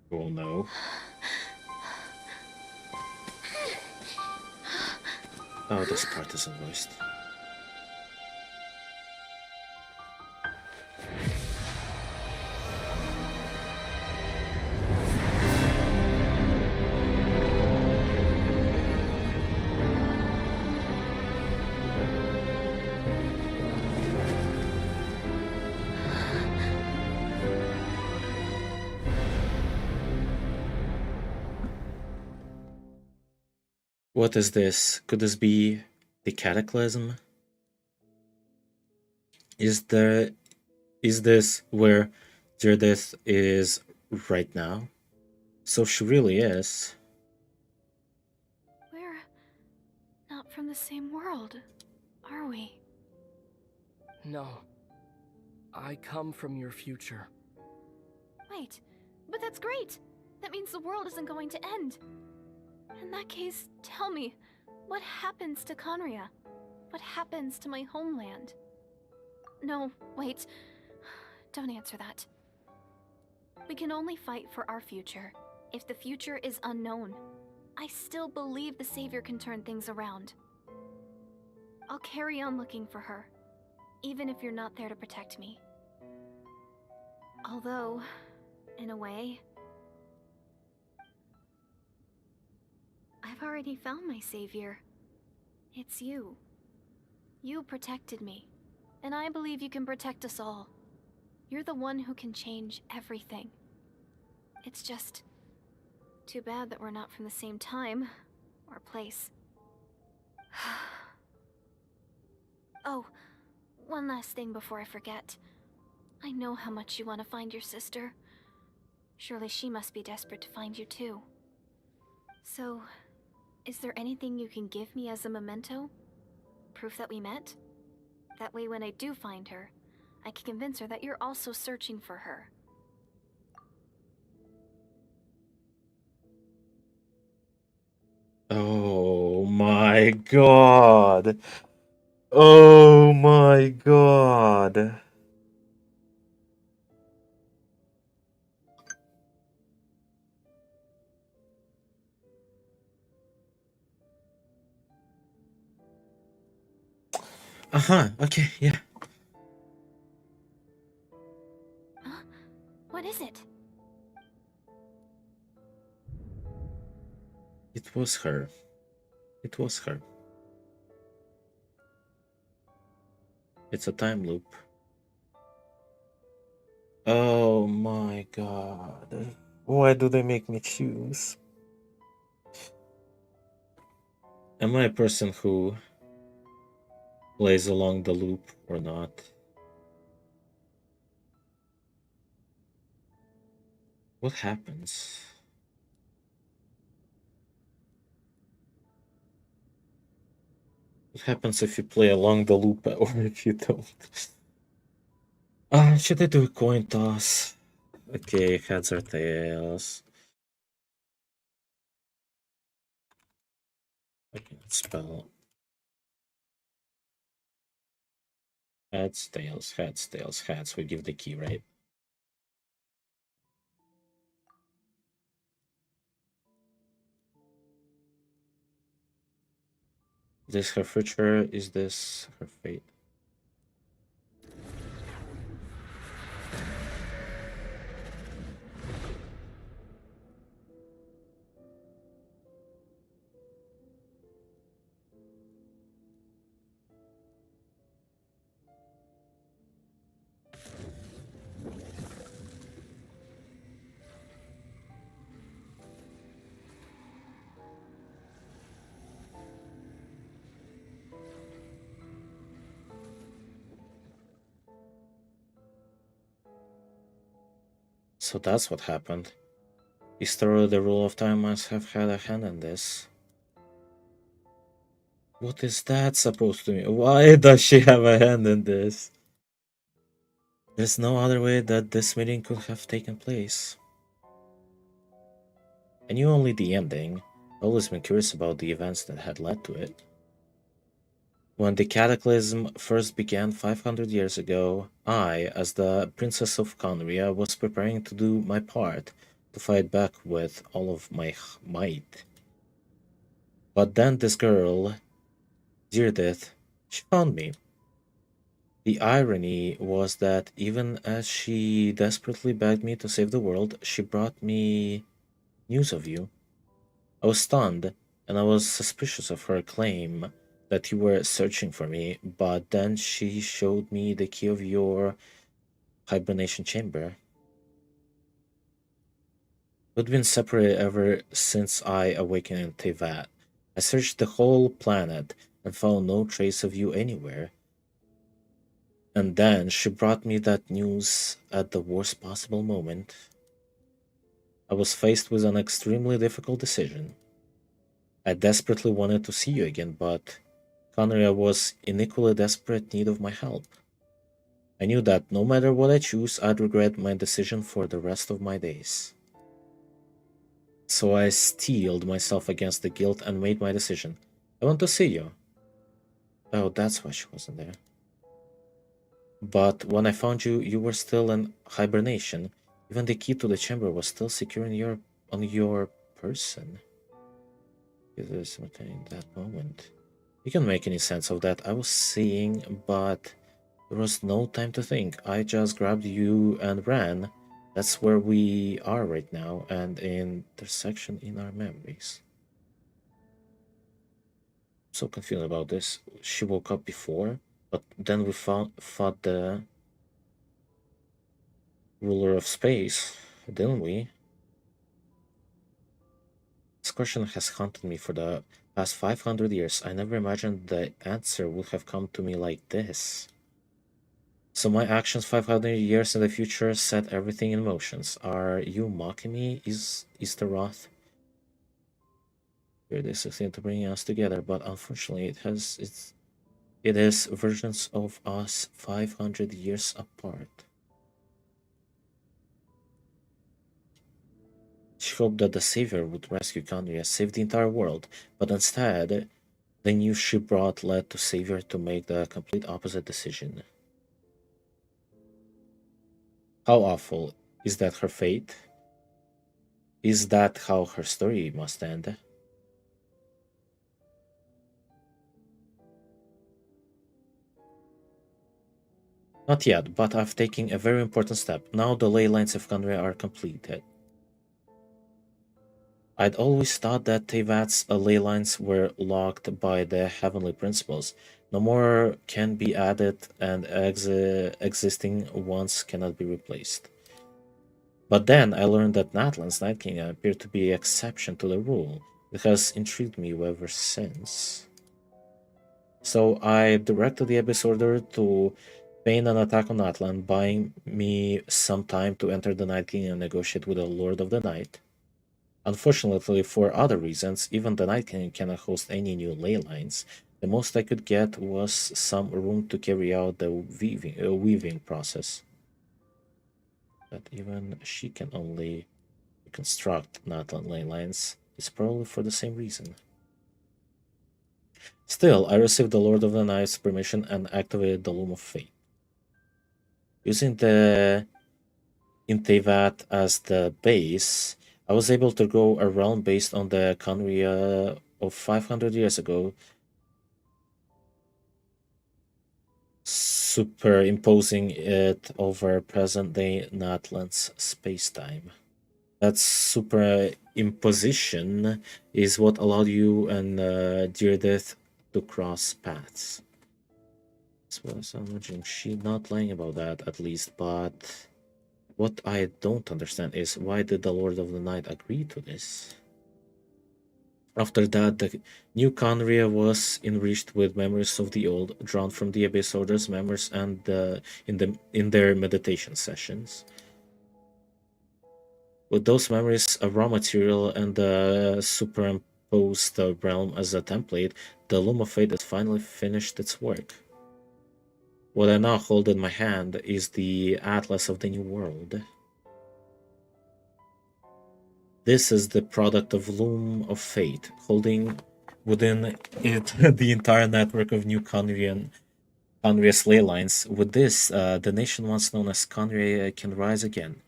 Oh no. Oh, this part is the worst. What is this? Could this be the Cataclysm? Is this where Judith is right now? So she really is. We're not from the same world, are we? No. I come from your future. Wait, but that's great! That means the world isn't going to end. In that case, tell me, what happens to Conria? What happens to my homeland? No, wait. Don't answer that. We can only fight for our future. If the future is unknown, I still believe the Savior can turn things around. I'll carry on looking for her, even if you're not there to protect me. Although, in a way, I've already found my savior. It's you. You protected me, and I believe you can protect us all. You're the one who can change everything. It's just too bad that we're not from the same time or place. Oh, one last thing before I forget. I know how much you want to find your sister. Surely she must be desperate to find you too. So, is there anything you can give me as a memento? Proof that we met? That way when I do find her, I can convince her that you're also searching for her. Oh my god. Oh my god. Uh-huh, okay, yeah. Huh? What is it? It was her. It was her. It's a time loop. Oh my god. Why do they make me choose? Am I a person who plays along the loop or not? What happens? What happens if you play along the loop or if you don't? Should I do a coin toss? Okay, heads or tails. I can spell. Heads, tails, heads, tails, heads. We give the key, right? Is this her future? Is this her fate? So that's what happened. Historically, the rule of time must have had a hand in this. What is that supposed to mean? Why does she have a hand in this? There's no other way that this meeting could have taken place. I knew only the ending. I've always been curious about the events that had led to it. When the cataclysm first began 500 years ago, I, as the Princess of Conria, was preparing to do my part to fight back with all of my might. But then this girl, Deardith, she found me. The irony was that even as she desperately begged me to save the world, she brought me news of you. I was stunned, and I was suspicious of her claim that you were searching for me, but then she showed me the key of your hibernation chamber. We'd been separated ever since I awakened in Tevat. I searched the whole planet and found no trace of you anywhere. And then she brought me that news at the worst possible moment. I was faced with an extremely difficult decision. I desperately wanted to see you again, but Conria was in equally desperate need of my help. I knew that no matter what I choose, I'd regret my decision for the rest of my days. So I steeled myself against the guilt and made my decision. I want to see you. Oh, that's why she wasn't there. But when I found you, you were still in hibernation. Even the key to the chamber was still secure on your person. It is in that moment. You can make any sense of that. I was seeing, but there was no time to think. I just grabbed you and ran. That's where we are right now, and in intersection in our memories. I'm so confused about this. She woke up before, but then we fought the ruler of space, didn't we? This question has haunted me for the past 500 years. I never imagined the answer would have come to me like this. So my actions 500 years in the future set everything in motion. Are you mocking me? Is the wrath? Here this is to bring us together, but unfortunately it is versions of us 500 years apart. She hoped that the Savior would rescue Kandria, save the entire world, but instead, the news she brought led to Savior to make the complete opposite decision. How awful. Is that her fate? Is that how her story must end? Not yet, but I've taken a very important step. Now the ley lines of Kandria are completed. I'd always thought that Tevat's ley lines were locked by the heavenly principles. No more can be added, and existing ones cannot be replaced. But then I learned that Natlan's Night King appeared to be an exception to the rule. It has intrigued me ever since. So I directed the Abyss Order to Paying an attack on Atlan, buying me some time to enter the Night King and negotiate with the Lord of the Night. Unfortunately, for other reasons, even the Night King cannot host any new ley lines. The most I could get was some room to carry out the weaving process. But even she can only construct Natlan ley lines. It's probably for the same reason. Still, I received the Lord of the Night's permission and activated the Loom of Fate. Using the Intevat as the base, I was able to grow a realm based on the Khaenri'ah of 500 years ago, superimposing it over present-day Natlan's spacetime. That superimposition is what allowed you and Deirdre to cross paths. As well as I'm imagining she's not lying about that, at least, but what I don't understand is why did the Lord of the Night agree to this? After that, the new Khaenri'ah was enriched with memories of the old, drawn from the Abyss Order's memories and in their meditation sessions. With those memories, a raw material, and the superimposed realm as a template, the Loom of Fate has finally finished its work. What I now hold in my hand is the Atlas of the New World. This is the product of Loom of Fate, holding within it the entire network of new Khaenri'ah ley lines. With this, the nation once known as Khaenri'ah can rise again.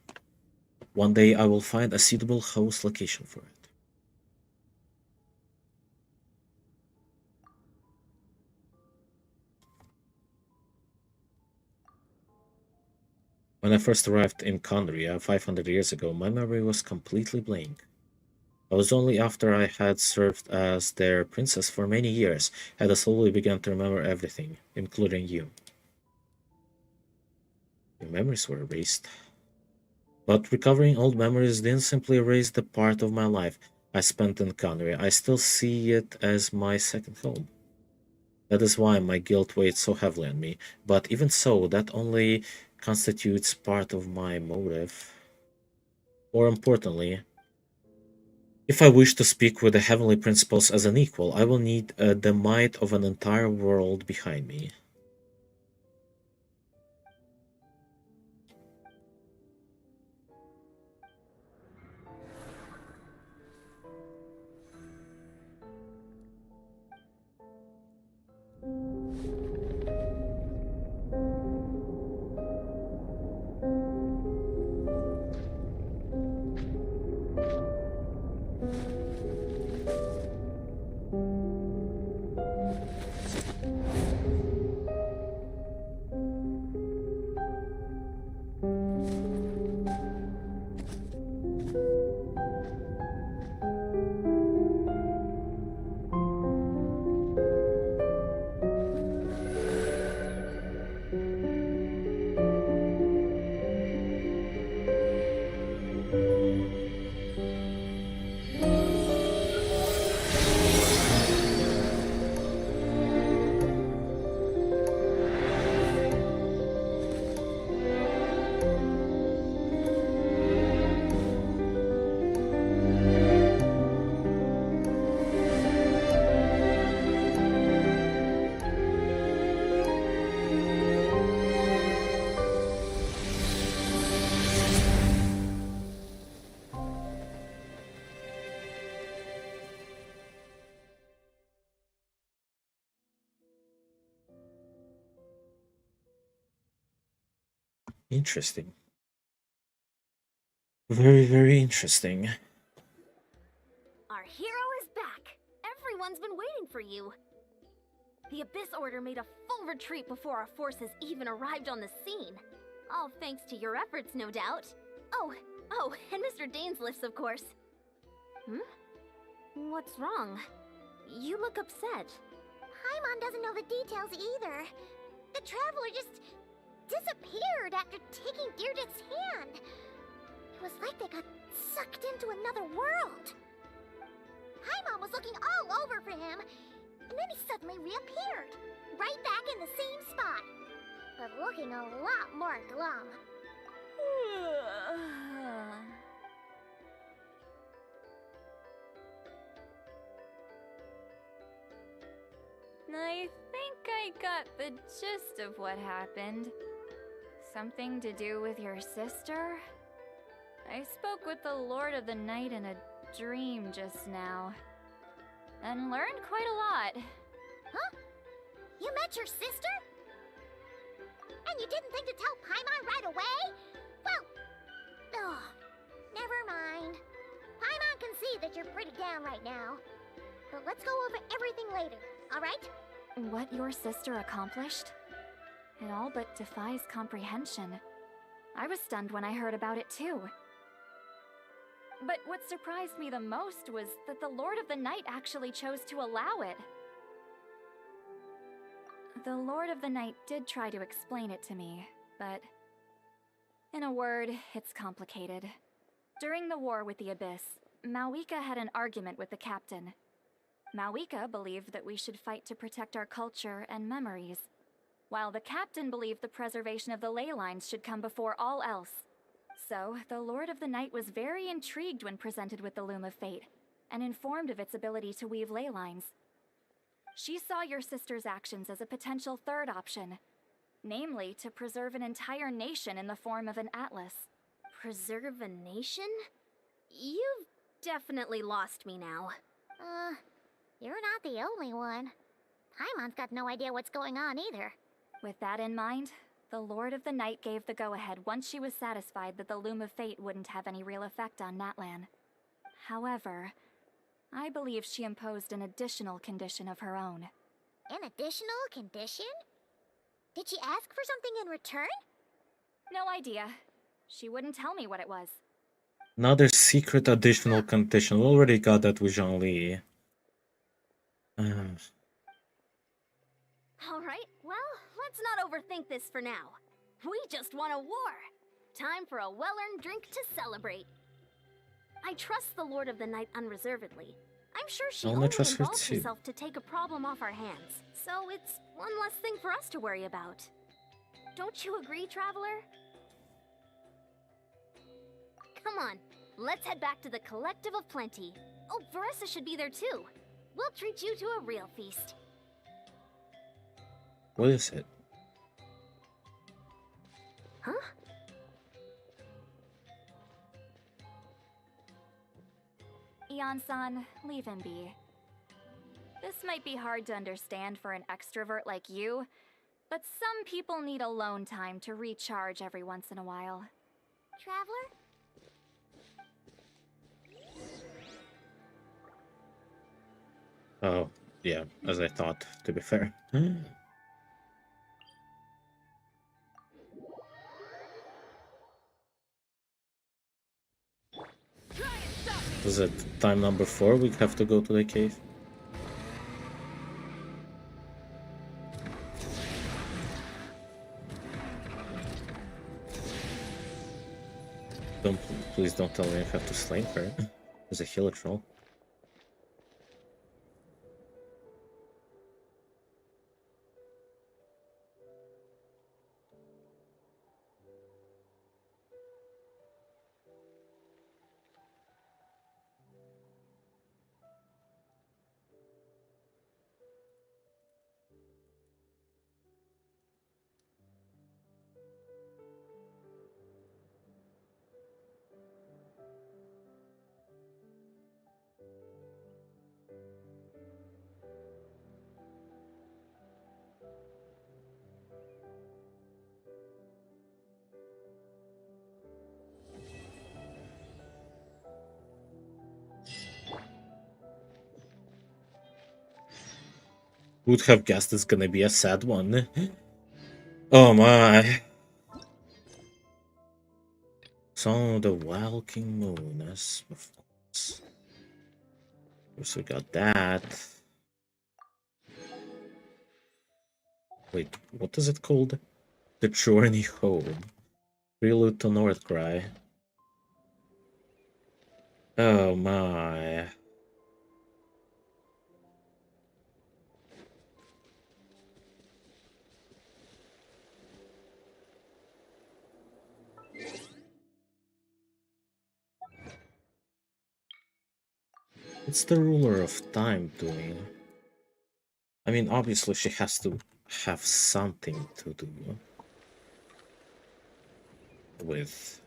One day I will find a suitable host location for it. When I first arrived in Khaenri'ah 500 years ago, my memory was completely blank. It was only after I had served as their princess for many years had I slowly began to remember everything, including you. Your memories were erased. But recovering old memories didn't simply erase the part of my life I spent in Khaenri'ah. I still see it as my second home. That is why my guilt weighed so heavily on me. But even so, that only constitutes part of my motive. More importantly, if I wish to speak with the heavenly principles as an equal, I will need the might of an entire world behind me. Interesting. Very, very interesting. Our hero is back! Everyone's been waiting for you! The Abyss Order made a full retreat before our forces even arrived on the scene. All thanks to your efforts, no doubt. Oh, and Mr. Dainsliff's, of course. What's wrong? You look upset. Paimon doesn't know the details either. The Traveler just disappeared after taking Deirdre's hand. It was like they got sucked into another world. Paimon was looking all over for him, and then he suddenly reappeared, right back in the same spot. But look looking a lot more glum. I think I got the gist of what happened. Something to do with your sister? I spoke with the Lord of the Night in a dream just now, and learned quite a lot. Huh? You met your sister? And you didn't think to tell Paimon right away? Well, never mind. Paimon can see that you're pretty down right now. But let's go over everything later, alright? What your sister accomplished? It all but defies comprehension. I was stunned when I heard about it too. But what surprised me the most was that the Lord of the Night actually chose to allow it. The Lord of the Night did try to explain it to me, but in a word, it's complicated. During the war with the Abyss, Mawika had an argument with the captain. Mawika believed that we should fight to protect our culture and memories, while the captain believed the preservation of the ley lines should come before all else. So, the Lord of the Night was very intrigued when presented with the Loom of Fate, and informed of its ability to weave ley lines. She saw your sister's actions as a potential third option, namely to preserve an entire nation in the form of an atlas. Preserve a nation? You've definitely lost me now. You're not the only one. Paimon's got no idea what's going on either. With that in mind, the Lord of the Night gave the go-ahead once she was satisfied that the Loom of Fate wouldn't have any real effect on Natlan. However, I believe she imposed an additional condition of her own. An additional condition? Did she ask for something in return? No idea. She wouldn't tell me what it was. Another secret additional condition. We already got that with Zhongli. Alright, well, let's not overthink this for now. We just won a war! Time for a well-earned drink to celebrate. I trust the Lord of the Night unreservedly. I'm sure she I'll only trust her involved too. herself to take a problem off our hands. So it's one less thing for us to worry about. Don't you agree, Traveler? Come on, let's head back to the Collective of Plenty. Oh, Varessa should be there too. We'll treat you to a real feast. What is it? Huh? Ian-san, leave him be. This might be hard to understand for an extrovert like you, but some people need alone time to recharge every once in a while. Traveler? Oh, yeah, as I thought, to be fair. Is it time number 4? We have to go to the cave. Please don't tell me I have to slay her. There's a healer troll. Would have guessed it's gonna be a sad one. Oh my. Song of the Walking Moon as performance. So we got that. Wait, what is it called? The Journey Home. Prelude to Northcry. Oh my. What's the ruler of time doing? I mean, obviously she has to have something to do with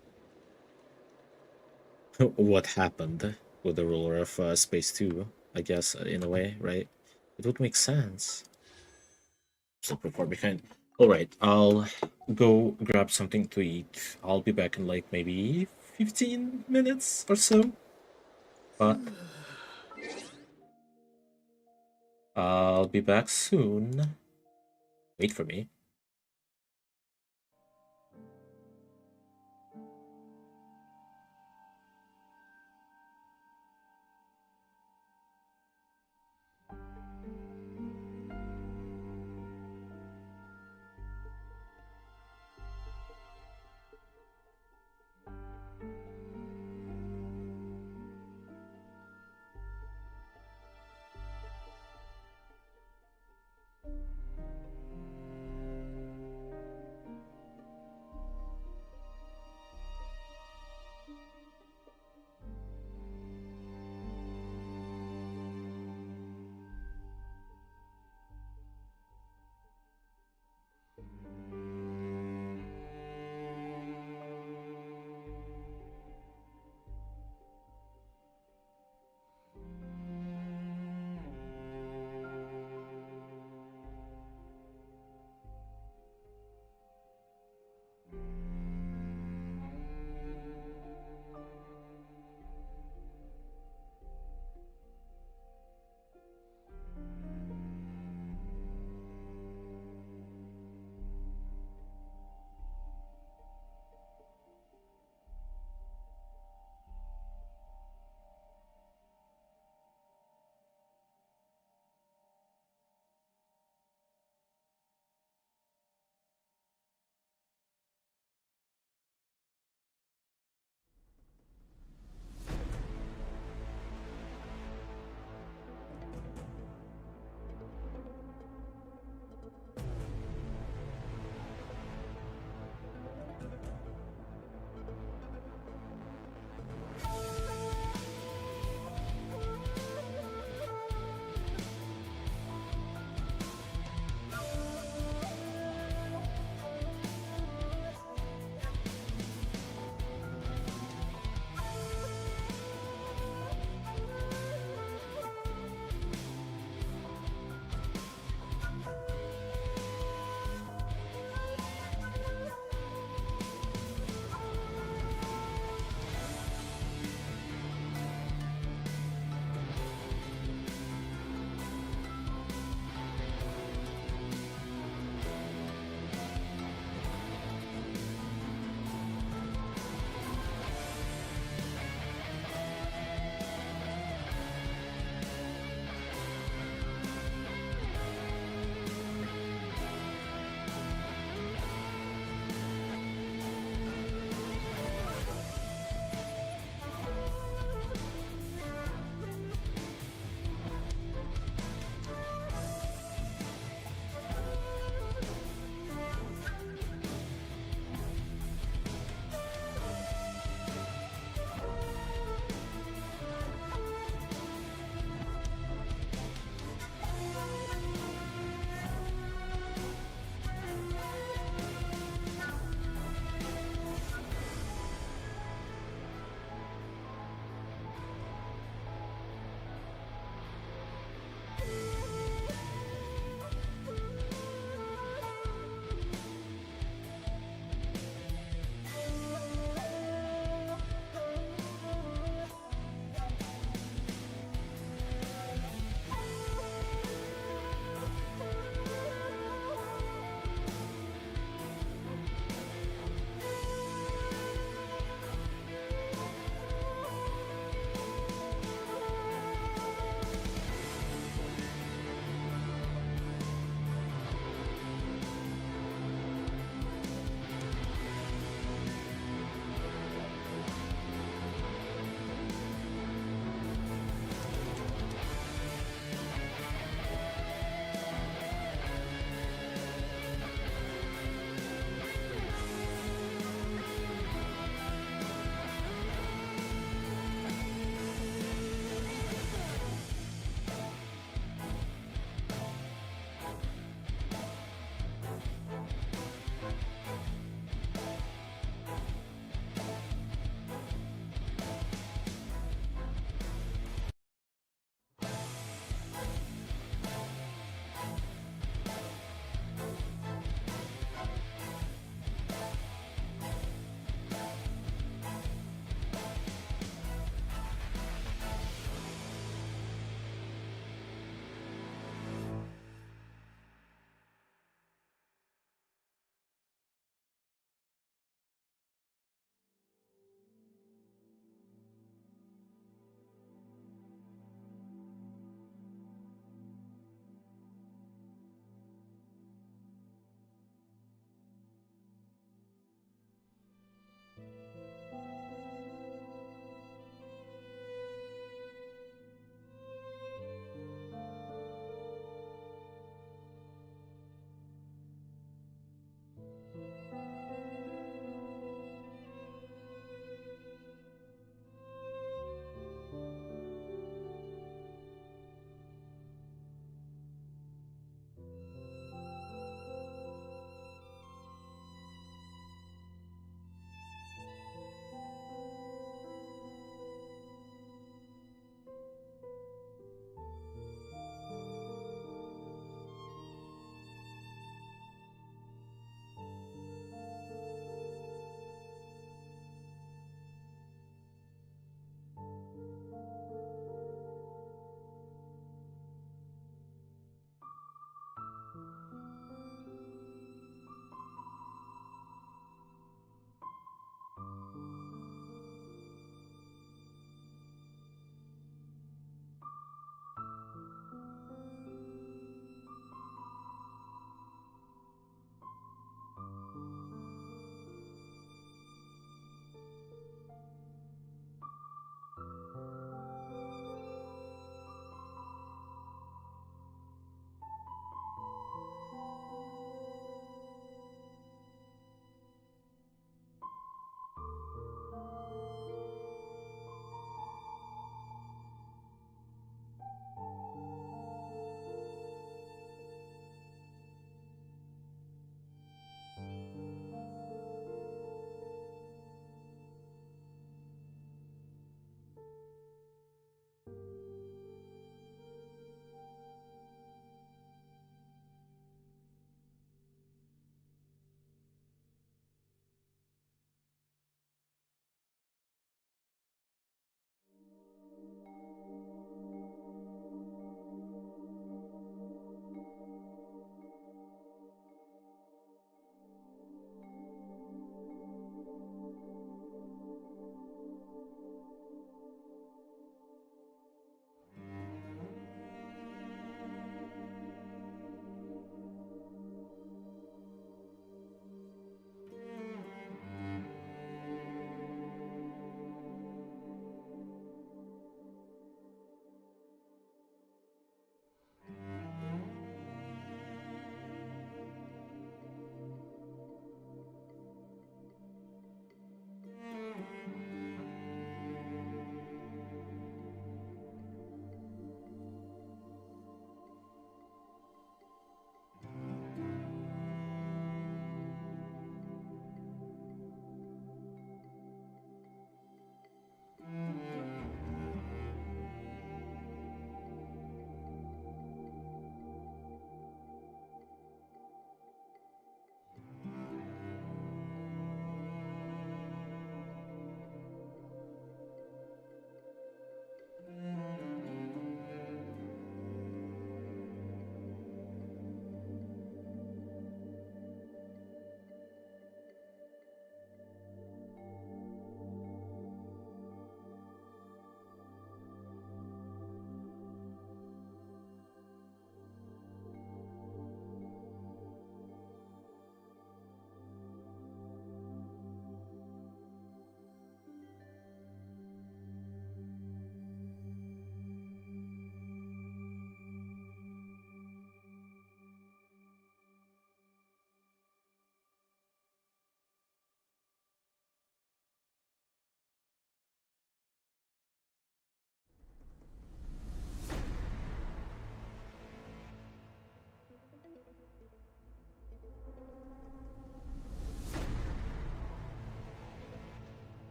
what happened with the ruler of space 2, I guess, in a way, right? It would make sense. Super far behind. Alright, I'll go grab something to eat. I'll be back in like maybe 15 minutes or so. But I'll be back soon. Wait for me.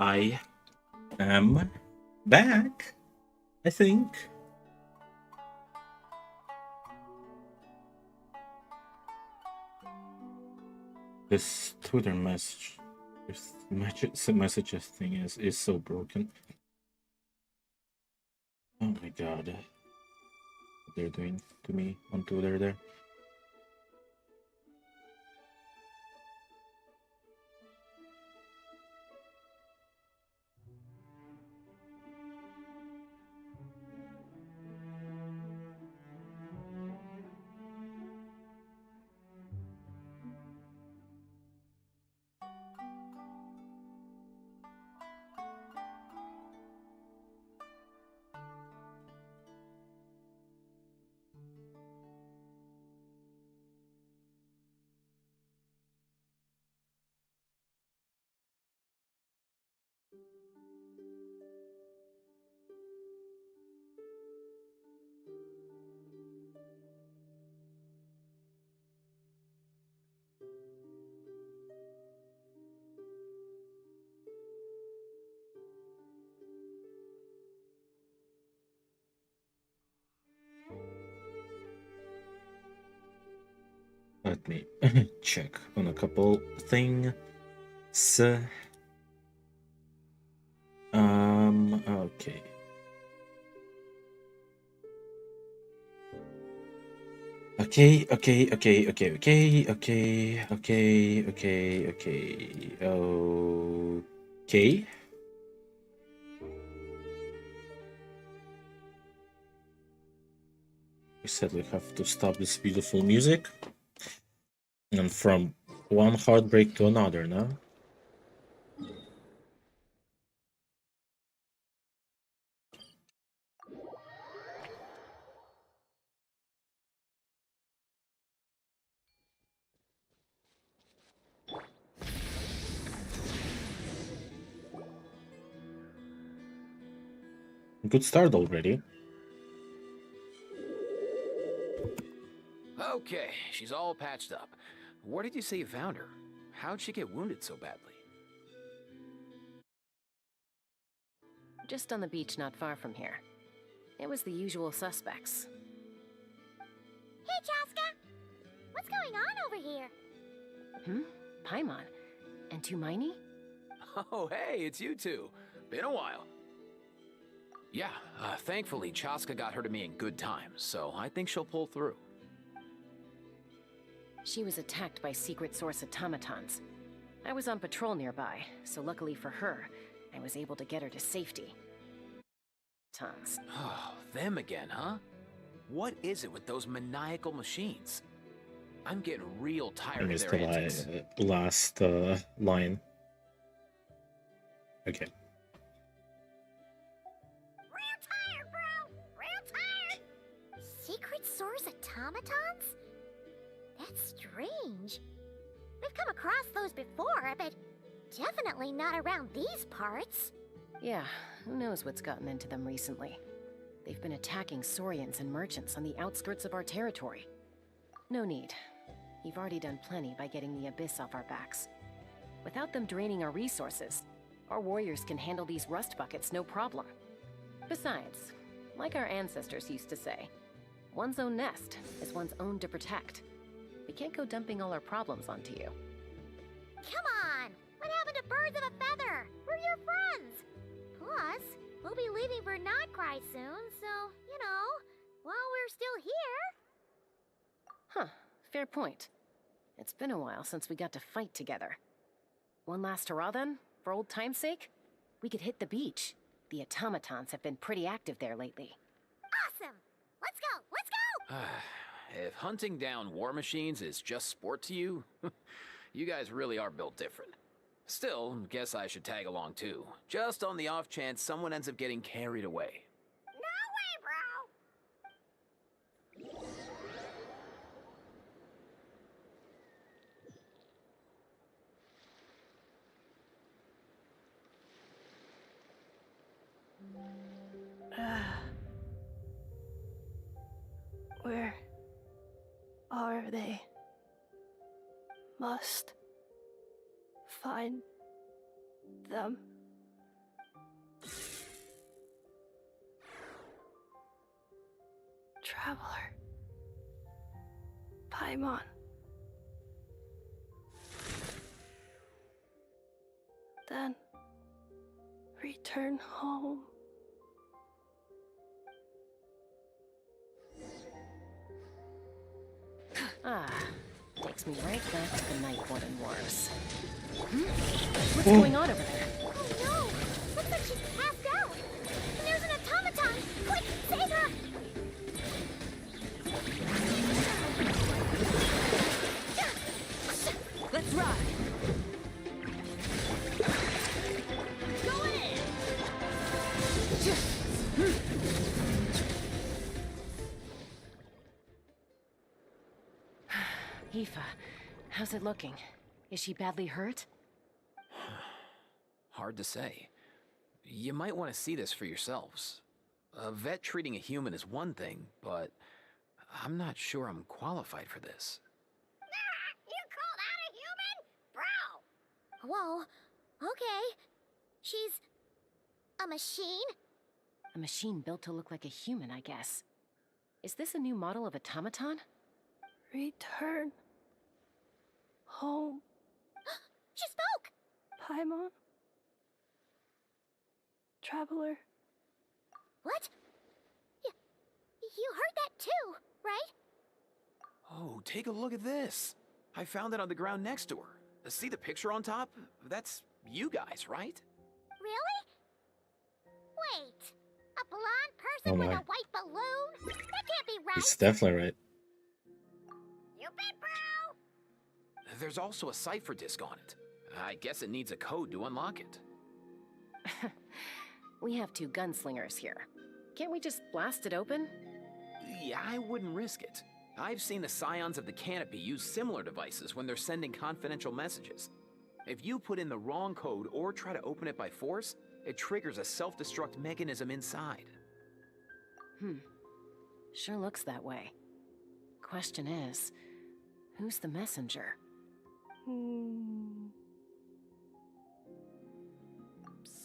I am back, I think. This Twitter messages thing is so broken. Oh my god. What they're doing to me on Twitter there. Let me check on a couple things. Okay. Okay. We said we have to stop this beautiful music. And from one heartbreak to another, no? Good start already. Okay, she's all patched up. Where did you say you found her? How'd she get wounded so badly? Just on the beach not far from here. It was the usual suspects. Hey, Chaska! What's going on over here? Paimon. And Tumaini? Oh, hey, it's you two. Been a while. Yeah, thankfully Chaska got her to me in good time, so I think she'll pull through. She was attacked by secret source automatons. I was on patrol nearby, so luckily for her, I was able to get her to safety. Tons. Oh, them again, huh? What is it with those maniacal machines? I'm getting real I tired of missed their the antics. last line. Okay. Real tired, bro! Real tired! Secret source automatons? That's strange. We've come across those before, but definitely not around these parts. Yeah, who knows what's gotten into them recently. They've been attacking Saurians and merchants on the outskirts of our territory. No need. You've already done plenty by getting the Abyss off our backs. Without them draining our resources, our warriors can handle these rust buckets no problem. Besides, like our ancestors used to say, one's own nest is one's own to protect. We can't go dumping all our problems onto you. Come on! What happened to birds of a feather? We're your friends! Plus, we'll be leaving for Notcry soon, so, you know, while we're still here... Huh, fair point. It's been a while since we got to fight together. One last hurrah then, for old time's sake? We could hit the beach. The automatons have been pretty active there lately. Awesome! Let's go! Let's go! If hunting down war machines is just sport to you, you guys really are built different. Still, guess I should tag along too, just on the off chance someone ends up getting carried away. No way, bro! Where are they? Must find them. Traveler. Paimon. Then return home. Takes me right back to the Night Warden Wars. What's going on over there? Oh no! Looks like she's passed out! And there's an automaton! Quick, save her! Let's ride! Go in! Aoife, how's it looking? Is she badly hurt? Hard to say. You might want to see this for yourselves. A vet treating a human is one thing, but I'm not sure I'm qualified for this. You call that a human? Bro! Whoa, okay. She's a machine? A machine built to look like a human, I guess. Is this a new model of automaton? Return home. She spoke! Paimon. Traveler. What? You heard that too, right? Oh, take a look at this. I found it on the ground next to her. See the picture on top? That's you guys, right? Really? Wait. A blonde person with a white balloon? That can't be right. He's definitely right. You bet, bro! There's also a cipher disk on it. I guess it needs a code to unlock it. We have two gunslingers here. Can't we just blast it open? Yeah, I wouldn't risk it. I've seen the Scions of the Canopy use similar devices when they're sending confidential messages. If you put in the wrong code or try to open it by force, it triggers a self-destruct mechanism inside. Sure looks that way. Question is, who's the messenger?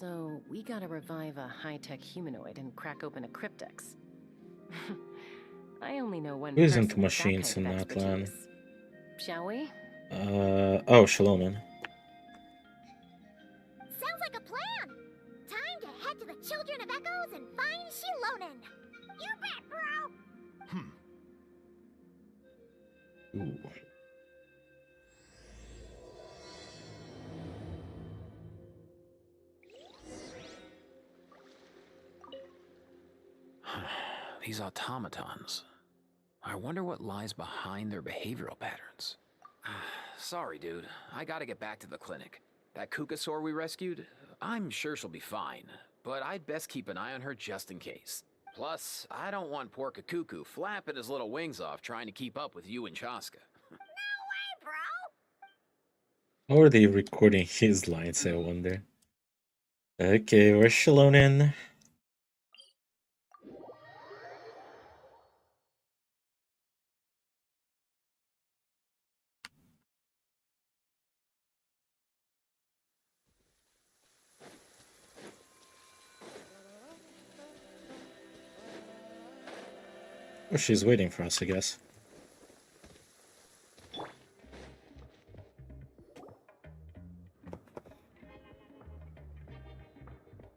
So, we gotta revive a high-tech humanoid and crack open a cryptex. I only know one Who isn't person with that machines kind in of that land? expertise. Shall we? Oh, Shalomin. Sounds like a plan! Time to head to the Children of Echoes and find Shilonen! You bet, bro! Ooh. These automatons. I wonder what lies behind their behavioral patterns. Sorry, dude. I gotta get back to the clinic. That Kukasaur we rescued, I'm sure she'll be fine, but I'd best keep an eye on her just in case. Plus, I don't want poor Kakuku flapping his little wings off trying to keep up with you and Chaska. No way, bro! How are they recording his lines, I wonder? Okay, where's Shalonin? Oh, she's waiting for us, I guess.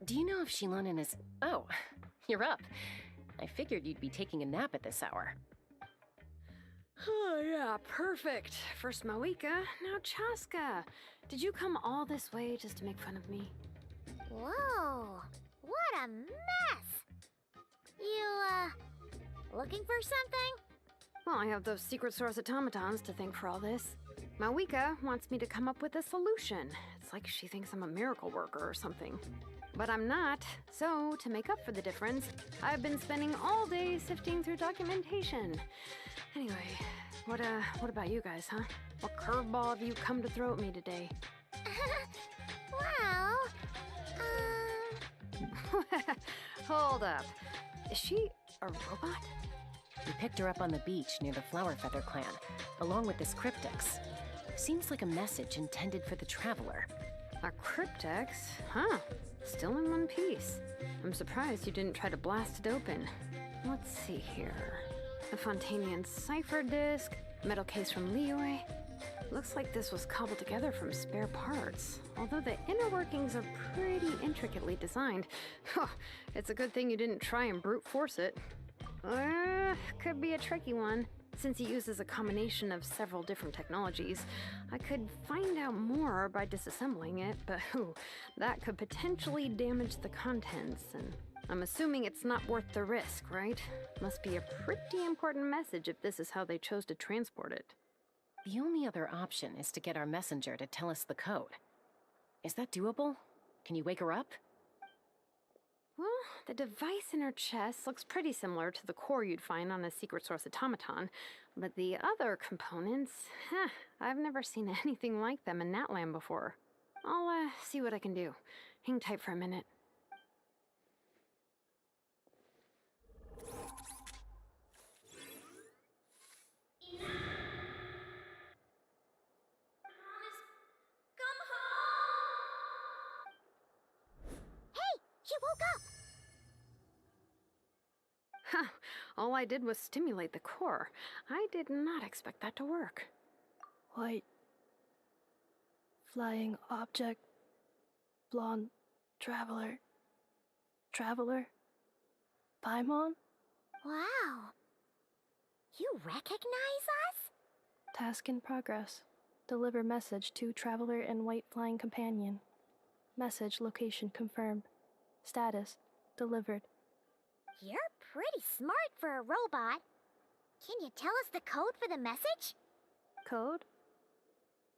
Do you know if Shilonen is... Oh, you're up. I figured you'd be taking a nap at this hour. Oh, yeah, perfect. First Mawika, now Chaska. Did you come all this way just to make fun of me? Whoa! What a mess! You, looking for something? Well, I have those secret source automatons to thank for all this. Mawika wants me to come up with a solution. It's like she thinks I'm a miracle worker or something. But I'm not, so to make up for the difference, I've been spending all day sifting through documentation. Anyway, what about you guys, huh? What curveball have you come to throw at me today? Well, Hold up. Is she a robot? We picked her up on the beach near the Flowerfeather clan, along with this cryptex. Seems like a message intended for the Traveler. A cryptex? Huh. Still in one piece. I'm surprised you didn't try to blast it open. Let's see here. A Fontanian cipher disk, metal case from Liyue. Looks like this was cobbled together from spare parts, although the inner workings are pretty intricately designed. It's a good thing you didn't try and brute force it. Could be a tricky one, since it uses a combination of several different technologies. I could find out more by disassembling it, but that could potentially damage the contents, and I'm assuming it's not worth the risk, right? Must be a pretty important message if this is how they chose to transport it. The only other option is to get our messenger to tell us the code. Is that doable? Can you wake her up? Well, the device in her chest looks pretty similar to the core you'd find on a secret source automaton, but the other components, I've never seen anything like them in Natlan before. I'll see what I can do. Hang tight for a minute. She woke up! Huh, all I did was stimulate the core. I did not expect that to work. White. Flying object. Blonde. Traveler. Traveler? Paimon? Wow. You recognize us? Task in progress. Deliver message to Traveler and White Flying Companion. Message location confirmed. Status delivered. You're pretty smart for a robot. Can you tell us the code for the message? Code?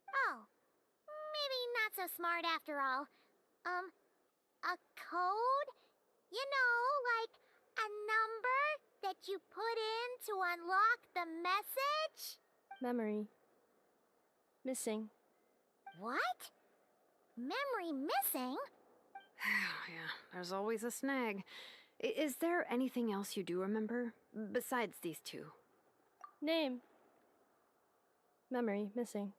Oh, maybe not so smart after all. A code? You know, like a number that you put in to unlock the message? Memory. Missing. What? Memory missing? Yeah, there's always a snag. Is there anything else you do remember, besides these two? Name. Memory missing.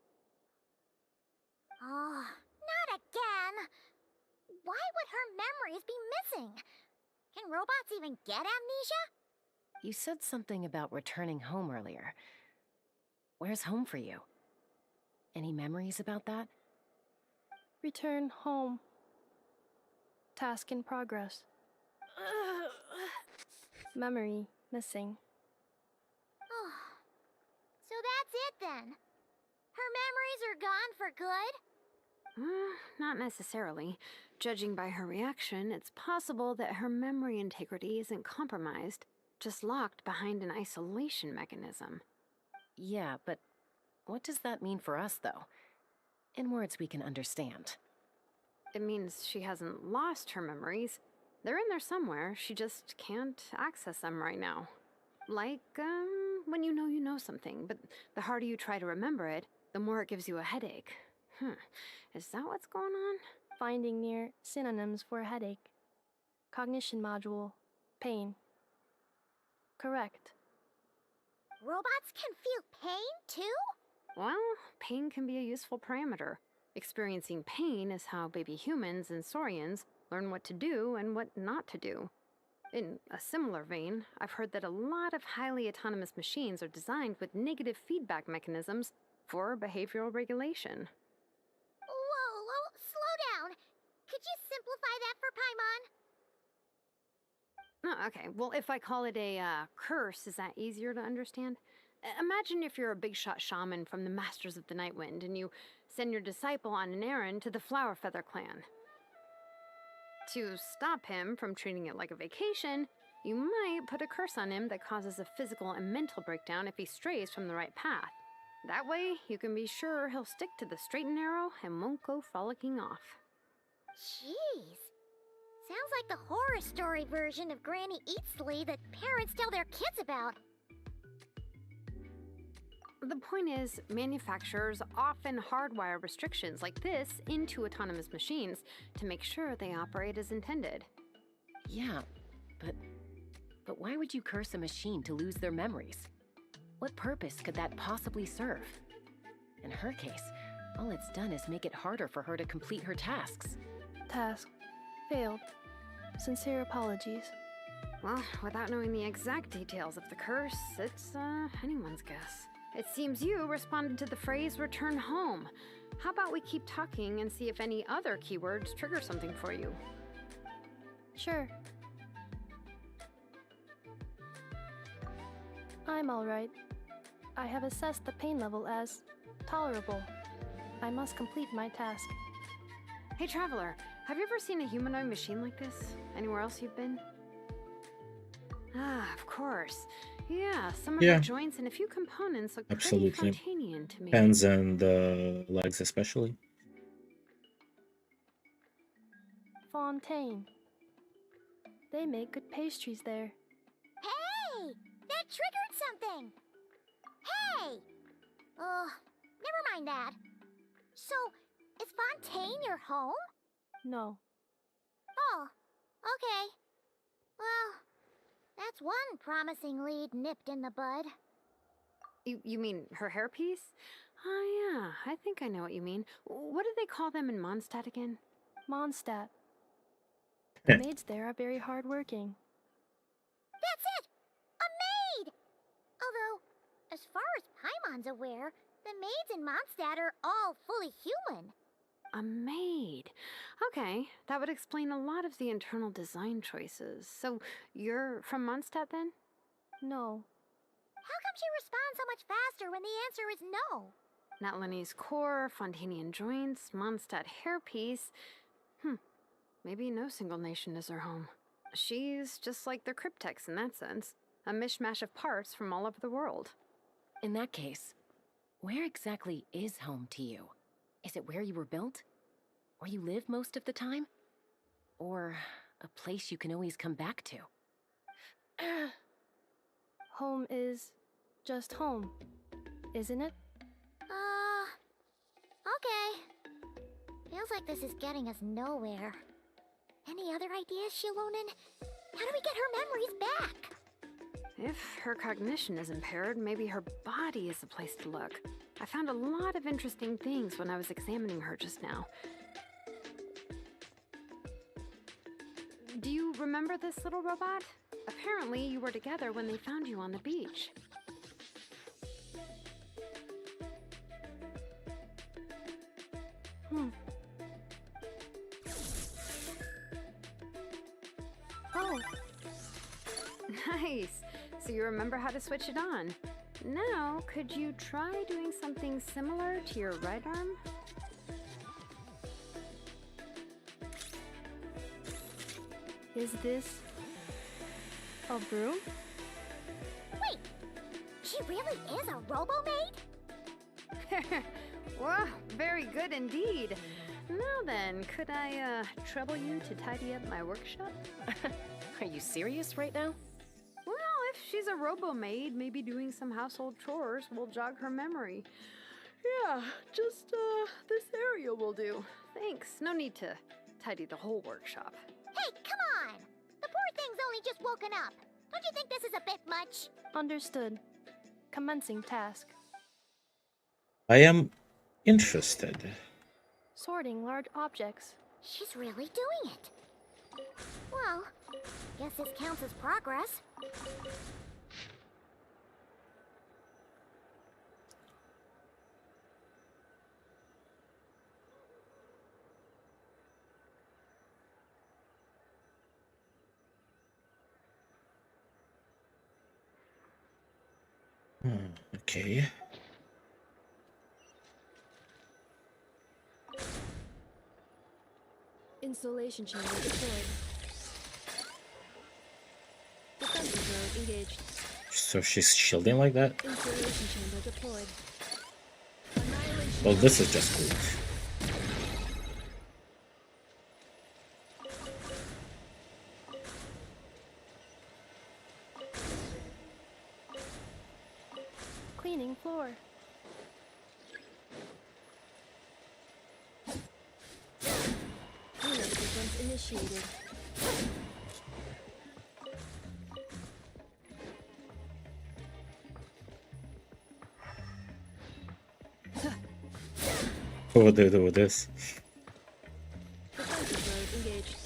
Oh, not again! Why would her memories be missing? Can robots even get amnesia? You said something about returning home earlier. Where's home for you? Any memories about that? Return home. Task in progress. Memory missing. Oh, so that's it then. Her memories are gone for good? Not necessarily. Judging by her reaction, it's possible that her memory integrity isn't compromised, just locked behind an isolation mechanism. Yeah, but what does that mean for us, though? In words we can understand. It means she hasn't lost her memories. They're in there somewhere, she just can't access them right now. Like, when you know something, but the harder you try to remember it, the more it gives you a headache. Is that what's going on? Finding near synonyms for headache. Cognition module. Pain. Correct. Robots can feel pain, too? Well, pain can be a useful parameter. Experiencing pain is how baby humans and saurians learn what to do and what not to do. In a similar vein, I've heard that a lot of highly autonomous machines are designed with negative feedback mechanisms for behavioral regulation. Whoa, slow down. Could you simplify that for Paimon? Oh, okay, well, if I call it a curse, is that easier to understand? Imagine if you're a big shot shaman from the Masters of the Nightwind and you send your disciple on an errand to the Flower Feather clan. To stop him from treating it like a vacation, you might put a curse on him that causes a physical and mental breakdown if he strays from the right path. That way, you can be sure he'll stick to the straight and narrow and won't go frolicking off. Jeez. Sounds like the horror story version of Granny Eatsley that parents tell their kids about. The point is, manufacturers often hardwire restrictions like this into autonomous machines to make sure they operate as intended. Yeah, but why would you curse a machine to lose their memories? What purpose could that possibly serve? In her case, all it's done is make it harder for her to complete her tasks. Task failed. Sincere apologies. Well, without knowing the exact details of the curse, it's anyone's guess. It seems you responded to the phrase return home. How about we keep talking and see if any other keywords trigger something for you? Sure. I'm alright. I have assessed the pain level as tolerable. I must complete my task. Hey, Traveler, have you ever seen a humanoid machine like this? Anywhere else you've been? Ah, of course. Yeah, some of Yeah. the joints and a few components look Absolutely. pretty Fontanian to me. Hands and legs especially. Fontaine. They make good pastries there. Hey! That triggered something! Hey! Oh, never mind that. So, is Fontaine your home? No. Oh, okay. Well, that's one promising lead nipped in the bud. You mean her hairpiece? Oh yeah, I think I know what you mean. What do they call them in Mondstadt again? Mondstadt. The maids there are very hardworking. That's it! A maid! Although, as far as Paimon's aware, the maids in Mondstadt are all fully human. A maid. Okay, that would explain a lot of the internal design choices. So, you're from Mondstadt then? No. How come she responds so much faster when the answer is no? Natlanese core, Fontanian joints, Mondstadt hairpiece. Maybe no single nation is her home. She's just like the Cryptex in that sense. A mishmash of parts from all over the world. In that case, where exactly is home to you? Is it where you were built? Where you live most of the time? Or a place you can always come back to? Home is just home, isn't it? Okay. Feels like this is getting us nowhere. Any other ideas, Shilonen? How do we get her memories back? If her cognition is impaired, maybe her body is the place to look. I found a lot of interesting things when I was examining her just now. Do you remember this little robot? Apparently, you were together when they found you on the beach. Oh. Nice. So you remember how to switch it on. Now, could you try doing something similar to your right arm? Is this a broom? Wait! She really is a robo-maid? Well, very good indeed. Now then, could I trouble you to tidy up my workshop? Are you serious right now? Well, if she's a robo-maid, maybe doing some household chores will jog her memory. Yeah, just this area will do. Thanks. No need to tidy the whole workshop. Hey, come on! The poor thing's only just woken up. Don't you think this is a bit much? Understood. Commencing task. I am interested. Sorting large objects. She's really doing it. Well, guess this counts as progress. Okay. Installation chamber deployed. Defensive mode engaged. So she's shielding like that? Installation chamber deployed. Well, this is just cool. Cleaning floor. Cleanup sequence initiated. What would they do with this? Defensive mode engaged.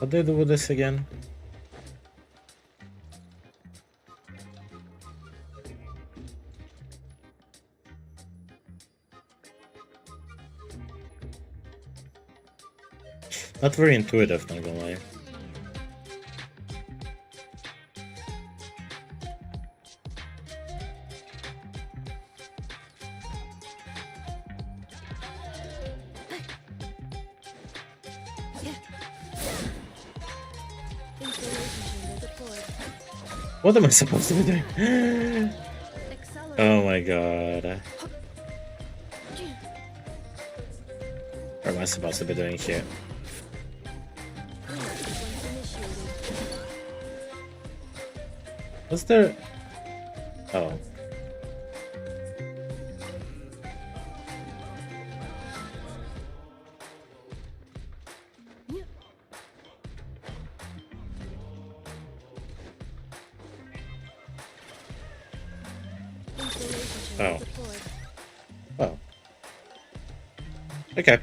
What do I do with this again? Not very intuitive, not gonna lie. What am I supposed to be doing? Oh my god. What am I supposed to be doing here? Was there... Oh. Oh. Oh. Okay.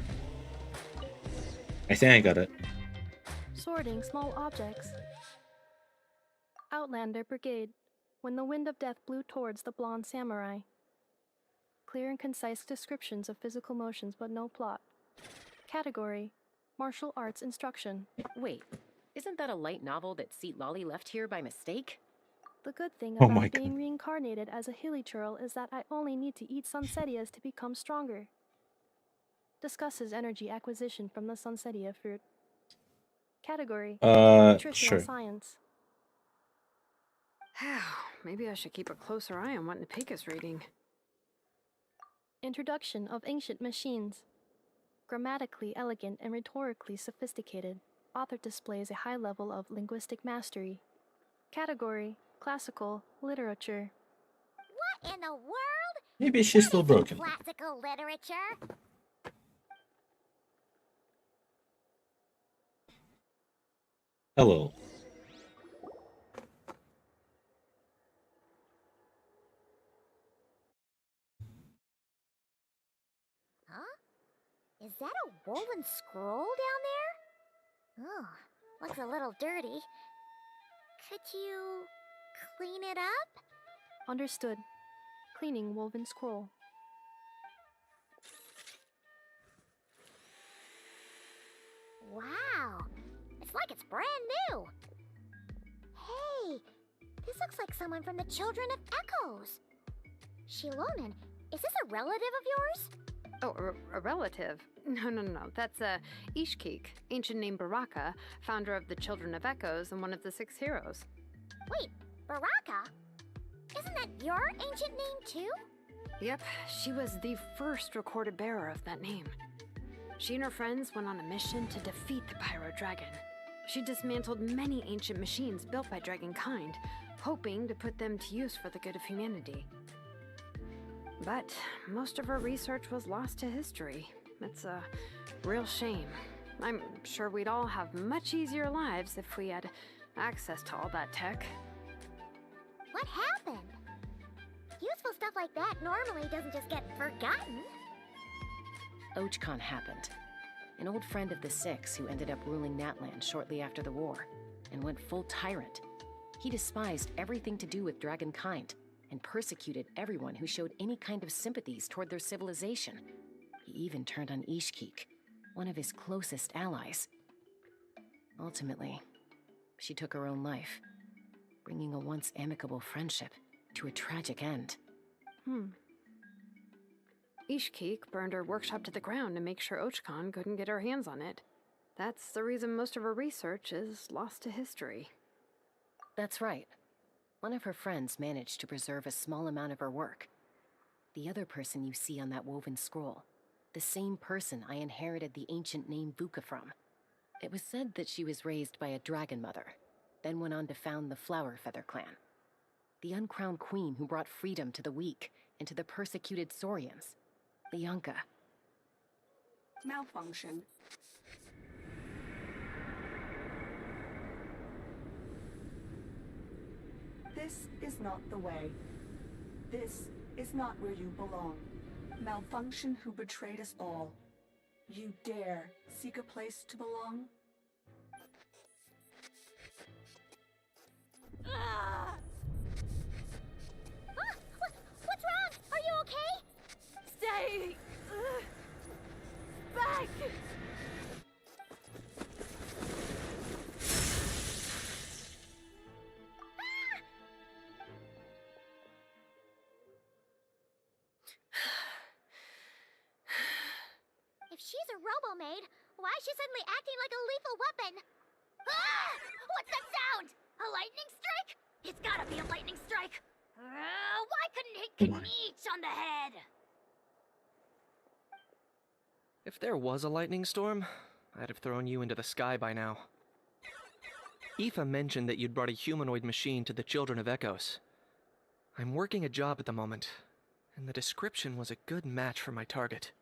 I think I got it. Sorting small objects. Outlander Brigade. When the wind of death blew towards the blonde samurai. Clear and concise descriptions of physical motions, but no plot. Category: martial arts instruction. Wait, isn't that a light novel that Seat Lolly left here by mistake? The good thing Oh about my being God. reincarnated as a hilly churl is that I only need to eat sunsetias to become stronger. Discusses energy acquisition from the sunsetia fruit. Category: nutritional sure. science. Maybe I should keep a closer eye on what Napika's reading. Introduction of ancient machines. Grammatically elegant and rhetorically sophisticated, author displays a high level of linguistic mastery. Category: classical literature. What in the world? Maybe she's still broken. Classical literature? Hello. Huh? Is that a woven scroll down there? Oh, looks a little dirty. Could you clean it up? Understood. Cleaning woven scroll. Wow, it's like it's brand new. Hey, this looks like someone from the Children of Echoes. Shilonen, is this a relative of yours? Oh, a relative? No. That's Ishkik, ancient name Baraka, founder of the Children of Echoes and one of the 6 heroes. Wait, Baraka? Isn't that your ancient name too? Yep, she was the first recorded bearer of that name. She and her friends went on a mission to defeat the Pyro Dragon. She dismantled many ancient machines built by Dragonkind, hoping to put them to use for the good of humanity. But most of her research was lost to history. It's a real shame. I'm sure we'd all have much easier lives if we had access to all that tech. What happened? Useful stuff like that normally doesn't just get forgotten. Ochkon happened. An old friend of the 6 who ended up ruling Natland shortly after the war, and went full tyrant. He despised everything to do with Dragonkind, and persecuted everyone who showed any kind of sympathies toward their civilization. He even turned on Ishkik, one of his closest allies. Ultimately, she took her own life, bringing a once amicable friendship to a tragic end. Ishkik burned her workshop to the ground to make sure Ochkon couldn't get her hands on it. That's the reason most of her research is lost to history. That's right. One of her friends managed to preserve a small amount of her work. The other person you see on that woven scroll, the same person I inherited the ancient name Vuka from. It was said that she was raised by a dragon mother, then went on to found the Flower Feather clan. The uncrowned queen who brought freedom to the weak and to the persecuted Saurians. Lianka. Malfunction. This is not the way. This is not where you belong. Malfunction who betrayed us all. You dare seek a place to belong? What's wrong? Are you okay? Stay back. If she's a robo-maid, why is she suddenly acting like a lethal weapon? Ah! What's that sound? A lightning strike? It's gotta be a lightning strike. Why couldn't it hit each on the head? If there was a lightning storm, I'd have thrown you into the sky by now. Aoife mentioned that you'd brought a humanoid machine to the Children of Echoes. I'm working a job at the moment, and the description was a good match for my target.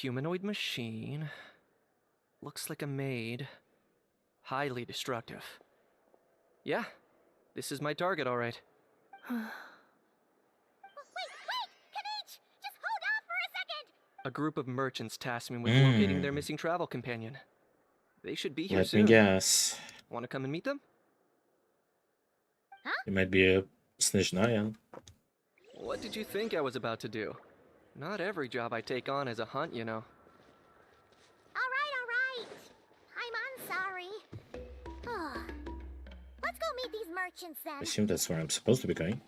Humanoid machine. Looks like a maid. Highly destructive. Yeah, this is my target, all right. Wait! Kanich! Just hold on for a second! A group of merchants tasked me with locating their missing travel companion. They should be here Let soon. me guess. Want to come and meet them? It might be a Snezhnayan. What did you think I was about to do? Not every job I take on is a hunt, you know. Alright. I'm sorry. Let's go meet these merchants then. I assume that's where I'm supposed to be going.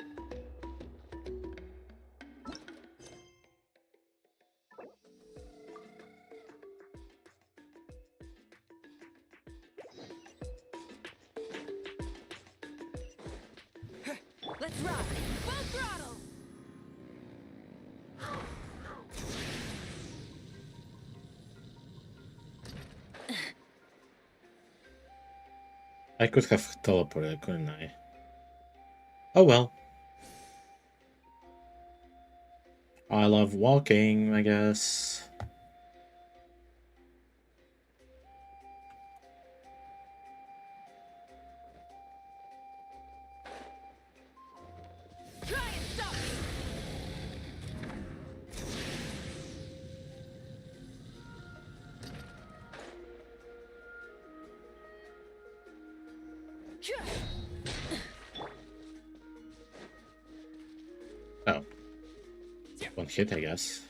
Let's rock. Full throttle. I could have teleported, couldn't I? Oh well. I love walking, I guess. Try and stop me. Oh. One hit, I guess.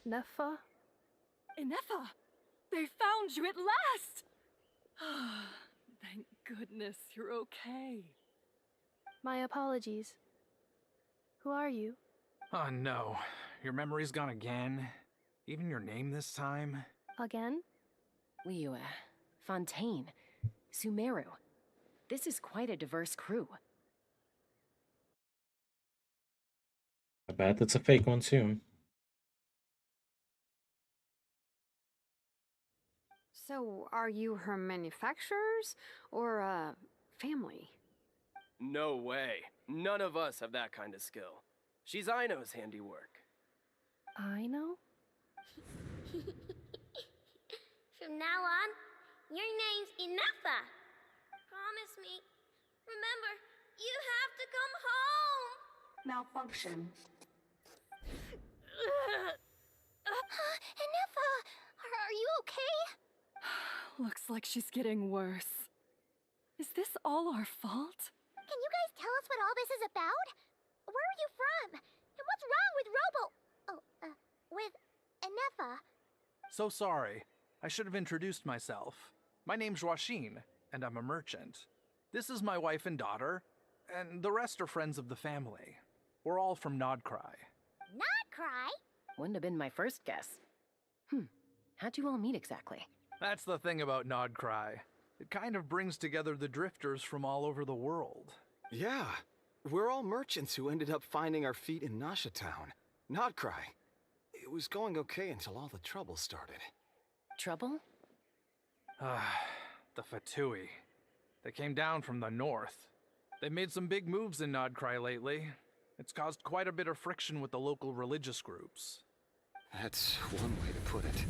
Nefa? Inefa! They found you at last! Thank goodness you're okay. My apologies. Who are you? Oh no, your memory's gone again? Even your name this time? Again? Liyue, Fontaine, Sumeru. This is quite a diverse crew. I bet it's a fake one too. So, are you her manufacturers or family? No way. None of us have that kind of skill. She's Aino's handiwork. Aino? From now on, your name's Inefa. Promise me. Remember, you have to come home. Malfunction. Inefa, are you okay? Looks like she's getting worse. Is this all our fault? Can you guys tell us what all this is about? Where are you from? And what's wrong with with Inefa? So sorry. I should have introduced myself. My name's Joachine, and I'm a merchant. This is my wife and daughter, and the rest are friends of the family. We're all from Nodcry. Nodcry? Wouldn't have been my first guess. How'd you all meet exactly? That's the thing about Nodcry. It kind of brings together the drifters from all over the world. Yeah, we're all merchants who ended up finding our feet in Nasha Town. Nodcry. It was going okay until all the trouble started. Trouble? The Fatui. They came down from the north. They've made some big moves in Nodcry lately. It's caused quite a bit of friction with the local religious groups. That's one way to put it.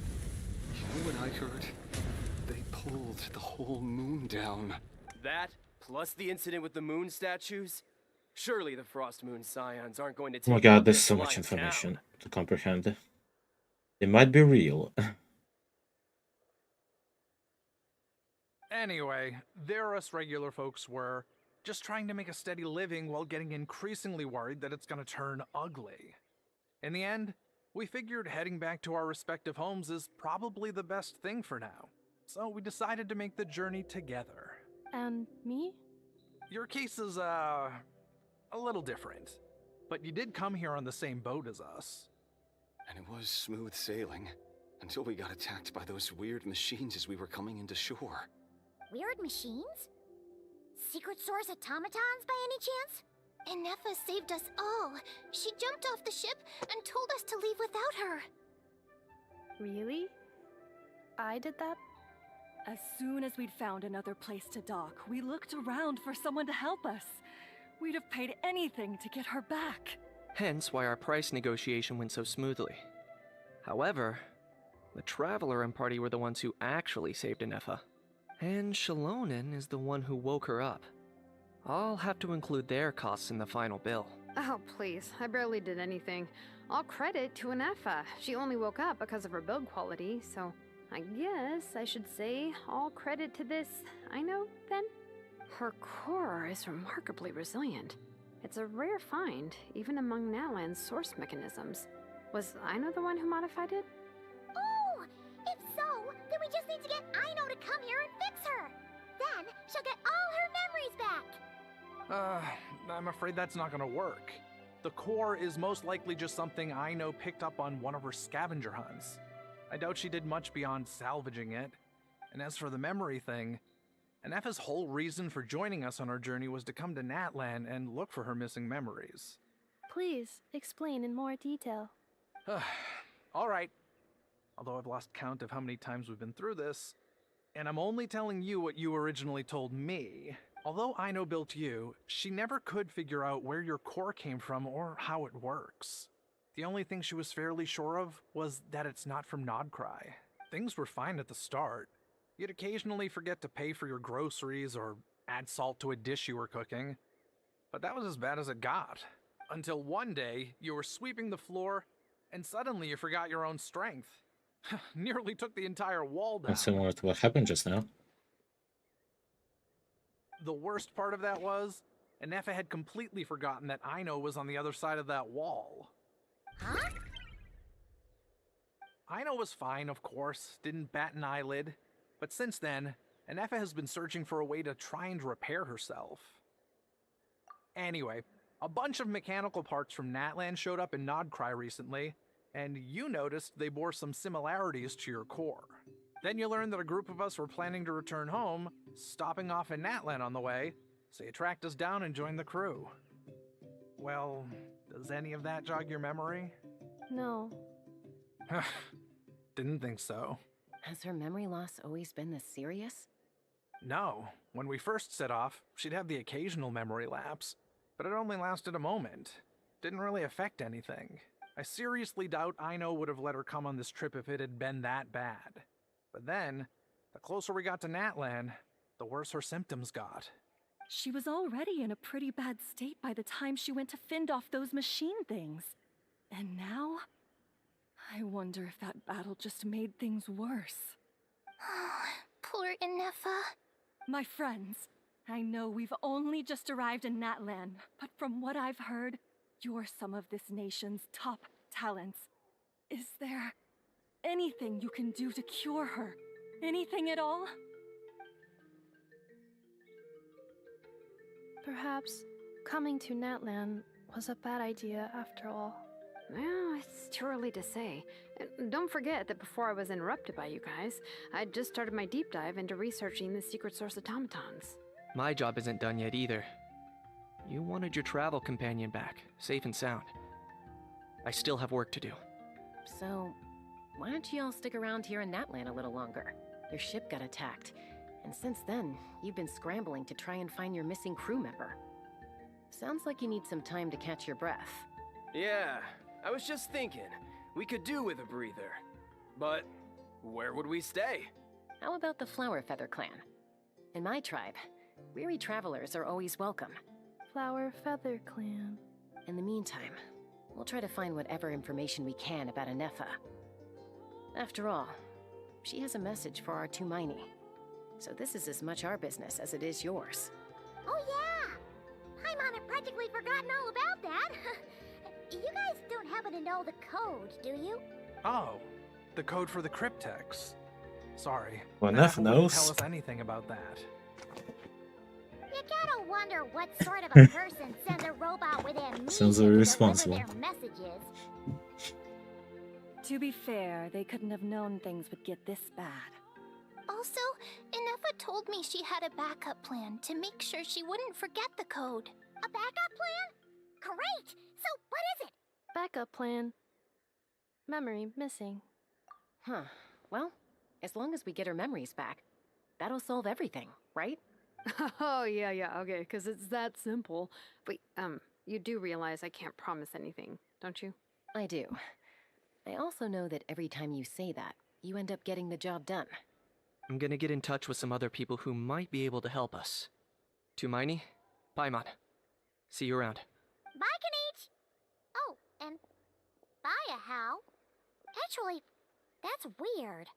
You know what I heard? They pulled the whole moon down. That, plus the incident with the moon statues? Surely the Frost Moon Scions aren't going to Oh my take god, out there's this so much blind information town. to comprehend. They might be real. Anyway, there us regular folks were, just trying to make a steady living while getting increasingly worried that it's gonna turn ugly. In the end, we figured heading back to our respective homes is probably the best thing for now. So we decided to make the journey together. And me? Your case is, a little different. But you did come here on the same boat as us. And it was smooth sailing, until we got attacked by those weird machines as we were coming into shore. Weird machines? Secret source automatons by any chance? Inefa saved us all. She jumped off the ship and told us to leave without her. Really? I did that? As soon as we'd found another place to dock, we looked around for someone to help us. We'd have paid anything to get her back. Hence why our price negotiation went so smoothly. However, the Traveler and party were the ones who actually saved Inefa. And Shalonen is the one who woke her up. I'll have to include their costs in the final bill. Oh, please. I barely did anything. All credit to Inefa. She only woke up because of her build quality, so I guess I should say all credit to this Aino, then? Her core is remarkably resilient. It's a rare find, even among Nalan's source mechanisms. Was Aino the one who modified it? Oh! If so, then we just need to get Aino to come here and fix her! Then she'll get all her memories back! I'm afraid that's not gonna work. The core is most likely just something Aino picked up on one of her scavenger hunts. I doubt she did much beyond salvaging it. And as for the memory thing, Inefa's whole reason for joining us on our journey was to come to Natlan and look for her missing memories. Please, explain in more detail. Alright. Although I've lost count of how many times we've been through this, and I'm only telling you what you originally told me. Although Aino built you, she never could figure out where your core came from or how it works. The only thing she was fairly sure of was that it's not from Nodcry. Things were fine at the start. You'd occasionally forget to pay for your groceries or add salt to a dish you were cooking. But that was as bad as it got. Until one day, you were sweeping the floor, and suddenly you forgot your own strength. Nearly took the entire wall down. That's similar to what happened just now. The worst part of that was, Inefa had completely forgotten that Aino was on the other side of that wall. Huh? Aino was fine, of course, didn't bat an eyelid. But since then, Inefa has been searching for a way to try and repair herself. Anyway, a bunch of mechanical parts from Natlan showed up in Nodcry recently, and you noticed they bore some similarities to your core. Then you learned that a group of us were planning to return home, stopping off in Natlan on the way, so you tracked us down and joined the crew. Well, does any of that jog your memory? No. Didn't think so. Has her memory loss always been this serious? No. When we first set off, she'd have the occasional memory lapse, but it only lasted a moment. Didn't really affect anything. I seriously doubt Aino would have let her come on this trip if it had been that bad. But then, the closer we got to Natlan, the worse her symptoms got. She was already in a pretty bad state by the time she went to fend off those machine things. And now, I wonder if that battle just made things worse. Poor Inefa. My friends, I know we've only just arrived in Natlan, but from what I've heard, you're some of this nation's top talents. Is there anything you can do to cure her? Anything at all? Perhaps coming to Natlan was a bad idea after all. Well, it's too early to say. Don't forget that before I was interrupted by you guys, I'd just started my deep dive into researching the secret source automatons. My job isn't done yet either. You wanted your travel companion back, safe and sound. I still have work to do. So, why don't you all stick around here in Natlan a little longer? Your ship got attacked, and since then, you've been scrambling to try and find your missing crew member. Sounds like you need some time to catch your breath. Yeah, I was just thinking, we could do with a breather. But where would we stay? How about the Flower Feather clan? In my tribe, weary travelers are always welcome. Flower Feather Clan. In the meantime, we'll try to find whatever information we can about Anefa. After all, she has a message for our Tumaini. So this is as much our business as it is yours. Oh yeah! Paimon had practically forgotten all about that. You guys don't happen to know the code, do you? Oh, the code for the cryptex. Sorry. Well, Anefa enough wouldn't knows. tell us anything about that. You gotta wonder what sort of a person sends a robot with amnesia Sounds to irresponsible. deliver their messages. To be fair, they couldn't have known things would get this bad. Also, Anefa told me she had a backup plan to make sure she wouldn't forget the code. A backup plan? Great! So what is it? Backup plan. Memory missing. Huh. Well, as long as we get her memories back, that'll solve everything, right? Oh, yeah, okay, because it's that simple. Wait, you do realize I can't promise anything, don't you? I do. I also know that every time you say that, you end up getting the job done. I'm gonna get in touch with some other people who might be able to help us. Tumaini, Paimon. See you around. Bye, Kanich! Oh, and bye, How. Actually, that's weird.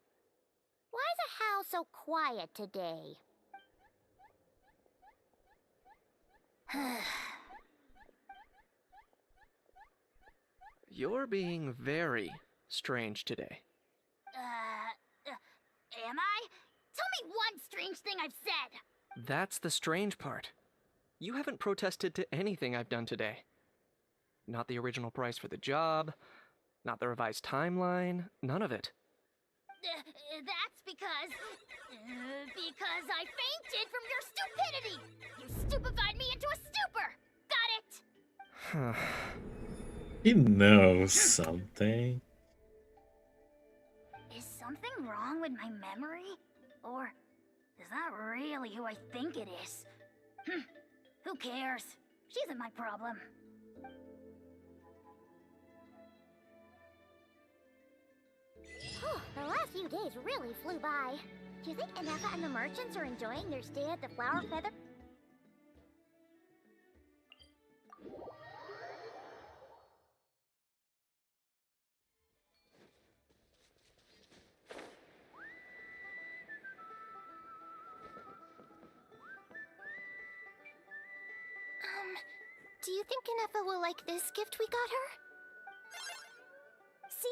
Why is a How so quiet today? You're being very strange today. Am I? Tell me one strange thing I've said! That's the strange part. You haven't protested to anything I've done today. Not the original price for the job, not the revised timeline, none of it. That's because I fainted from your stupidity! You stupefied me into a stupor! Got it? He knows something. Is something wrong with my memory? Or is that really who I think it is? Who cares? She isn't my problem. The last few days really flew by. Do you think Anefa and the merchants are enjoying their stay at the Flower Feather? Do you think Anefa will like this gift we got her? See?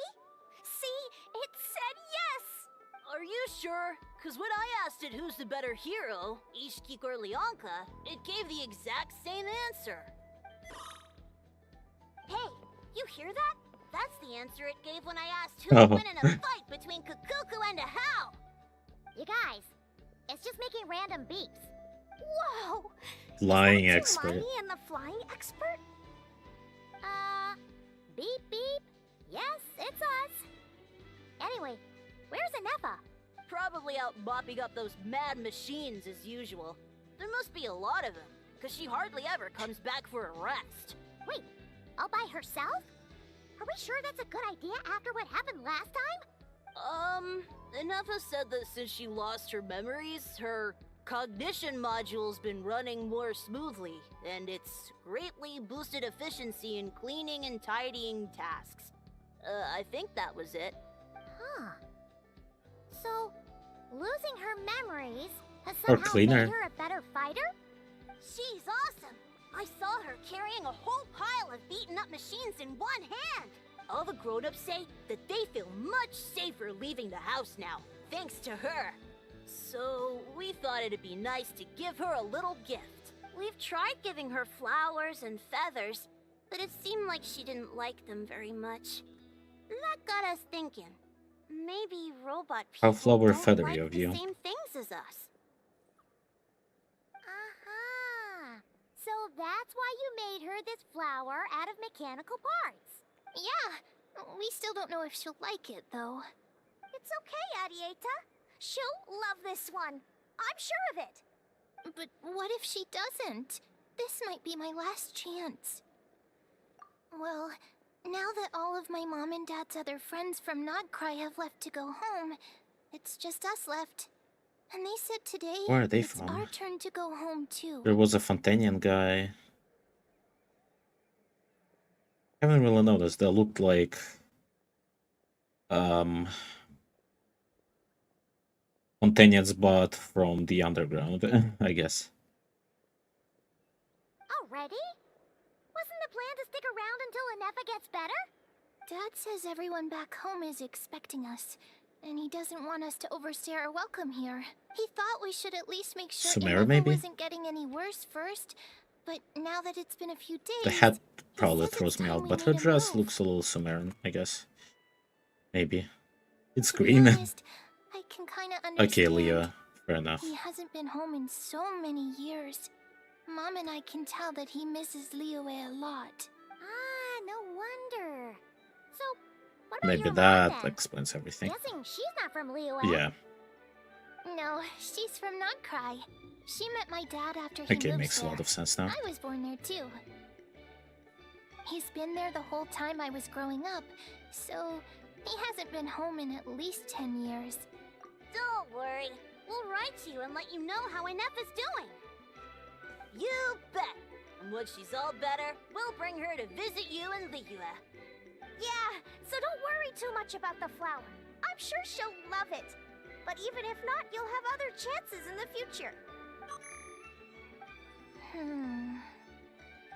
It said yes! Are you sure? Because when I asked it who's the better hero, Ishkik or Leonka, it gave the exact same answer. Hey, you hear that? That's the answer it gave when I asked who would win in a fight between Kukuku and a How. You guys, it's just making random beeps. Whoa! Flying expert. Tumaini and the flying expert? Beep beep. Yes, it's us. Anyway, where's Anefa? Probably out mopping up those mad machines as usual. There must be a lot of them, because she hardly ever comes back for a rest. Wait, all by herself? Are we sure that's a good idea after what happened last time? Anefa said that since she lost her memories, her cognition module's been running more smoothly, and it's greatly boosted efficiency in cleaning and tidying tasks. I think that was it. Huh. So, losing her memories has Or somehow cleaner. made her a better fighter? She's awesome! I saw her carrying a whole pile of beaten up machines in one hand! All the grown-ups say that they feel much safer leaving the house now, thanks to her. So, we thought it'd be nice to give her a little gift. We've tried giving her flowers and feathers, but it seemed like she didn't like them very much. That got us thinking. Maybe robot people How flower don't feathery like of the you. same things as us. Aha! So that's why you made her this flower out of mechanical parts. Yeah, we still don't know if she'll like it, though. It's okay, Arieta. She'll love this one. I'm sure of it. But what if she doesn't? This might be my last chance. Well, now that all of my mom and dad's other friends from Nodcry have left to go home, it's just us left. And they said today Where are they it's from? our turn to go home too. There was a Fontanian guy. haven't really noticed. They looked like Fontaine's but from the underground, I guess. Already? Wasn't the plan to stick around until Anefa gets better? Dad says everyone back home is expecting us, and he doesn't want us to overstay our welcome here. He thought we should at least make sure Sumeru, Anefa maybe? wasn't getting any worse first, but now that it's been a few days... The hat probably throws me out, but her dress looks a little Sumerian, I guess. Maybe. It's To be green. honest, I can kinda understand. Okay, Leah. Fair enough. He hasn't been home in so many years. Mom and I can tell that he misses Liyue a lot. Ah, no wonder. So, what about Maybe your that mom, then? explains everything. Guessing she's not from Liyue. Yeah. No, she's from Notcry. She met my dad after he Okay, moved makes a there. lot of sense now. I was born there too. He's been there the whole time I was growing up, so he hasn't been home in at least 10 years. Don't worry. We'll write to you and let you know how Anefa's doing. You bet. And when she's all better, we'll bring her to visit you in Liyue. Yeah, so don't worry too much about the flower. I'm sure she'll love it. But even if not, you'll have other chances in the future.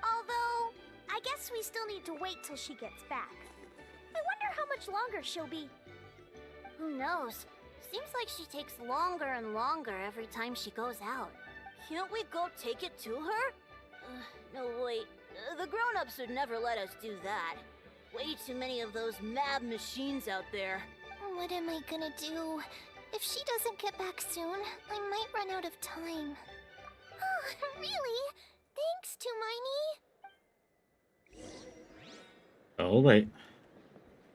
Although, I guess we still need to wait till she gets back. I wonder how much longer she'll be. Who knows? Seems like she takes longer and longer every time she goes out. Can't we go take it to her? No, wait. The grown-ups would never let us do that. Way too many of those mad machines out there. What am I gonna do? If she doesn't get back soon, I might run out of time. Oh, really? Thanks, Tumaini. Oh, wait.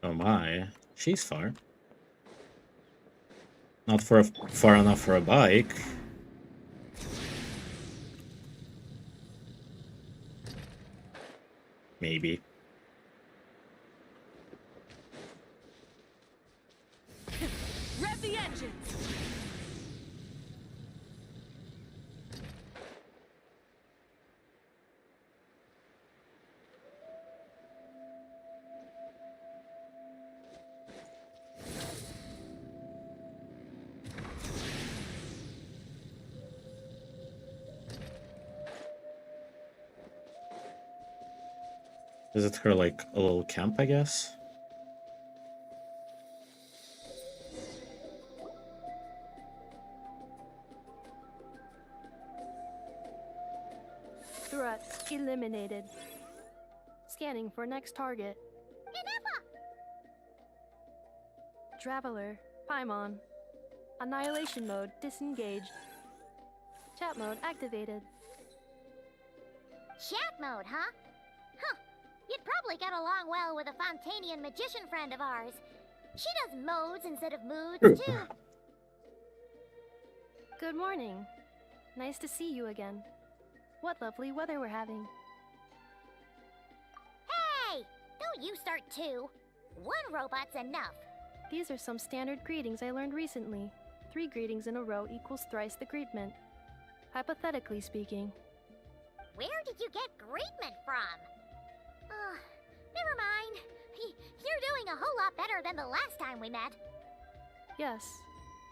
Oh my. She's far. Not far enough for a bike. Maybe. Rev the engines! Is it her, like, a little camp, I guess? Threat eliminated. Scanning for next target. Traveler, Paimon. Annihilation mode disengaged. Chat mode activated. Chat mode, huh? Huh. You'd probably get along well with a Fontanian magician friend of ours. She does modes instead of moods, too. Good morning. Nice to see you again. What lovely weather we're having. Hey! Don't you start too. One robot's enough. These are some standard greetings I learned recently. 3 greetings in a row equals thrice the greetment. Hypothetically speaking. Where did you get greetment from? Never mind. You're doing a whole lot better than the last time we met. Yes.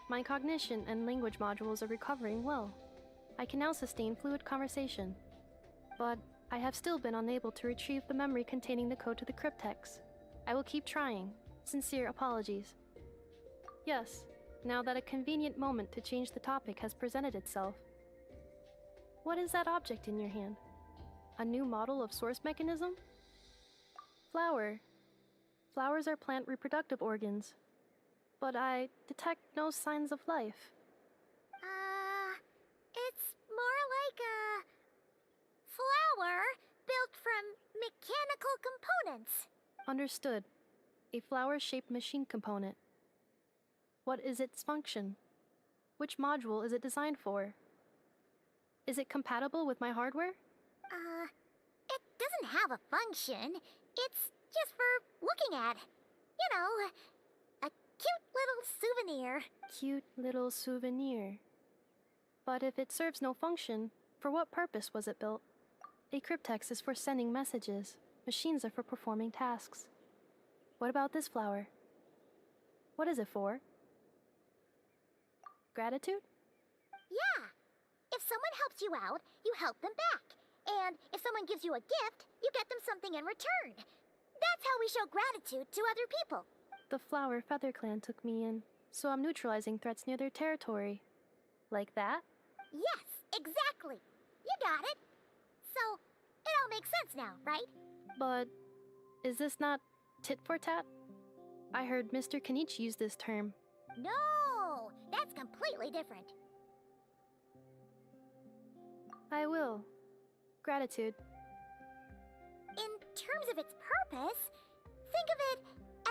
My cognition and language modules are recovering well. I can now sustain fluid conversation. But I have still been unable to retrieve the memory containing the code to the cryptex. I will keep trying. Sincere apologies. Yes, now that a convenient moment to change the topic has presented itself. What is that object in your hand? A new model of source mechanism? Flower. Flowers are plant reproductive organs. But I detect no signs of life. It's more like a flower built from mechanical components. Understood. A flower-shaped machine component. What is its function? Which module is it designed for? Is it compatible with my hardware? It doesn't have a function. It's just for looking at. You know, a cute little souvenir. Cute little souvenir. But if it serves no function, for what purpose was it built? A cryptex is for sending messages. Machines are for performing tasks. What about this flower? What is it for? Gratitude? Yeah. If someone helps you out, you help them back. And if someone gives you a gift, you get them something in return. That's how we show gratitude to other people. The Flower Feather Clan took me in, so I'm neutralizing threats near their territory. Like that? Yes, exactly. You got it. So, it all makes sense now, right? But is this not tit for tat? I heard Mr. Kenichi use this term. No, that's completely different. I will. Gratitude. In terms of its purpose, think of it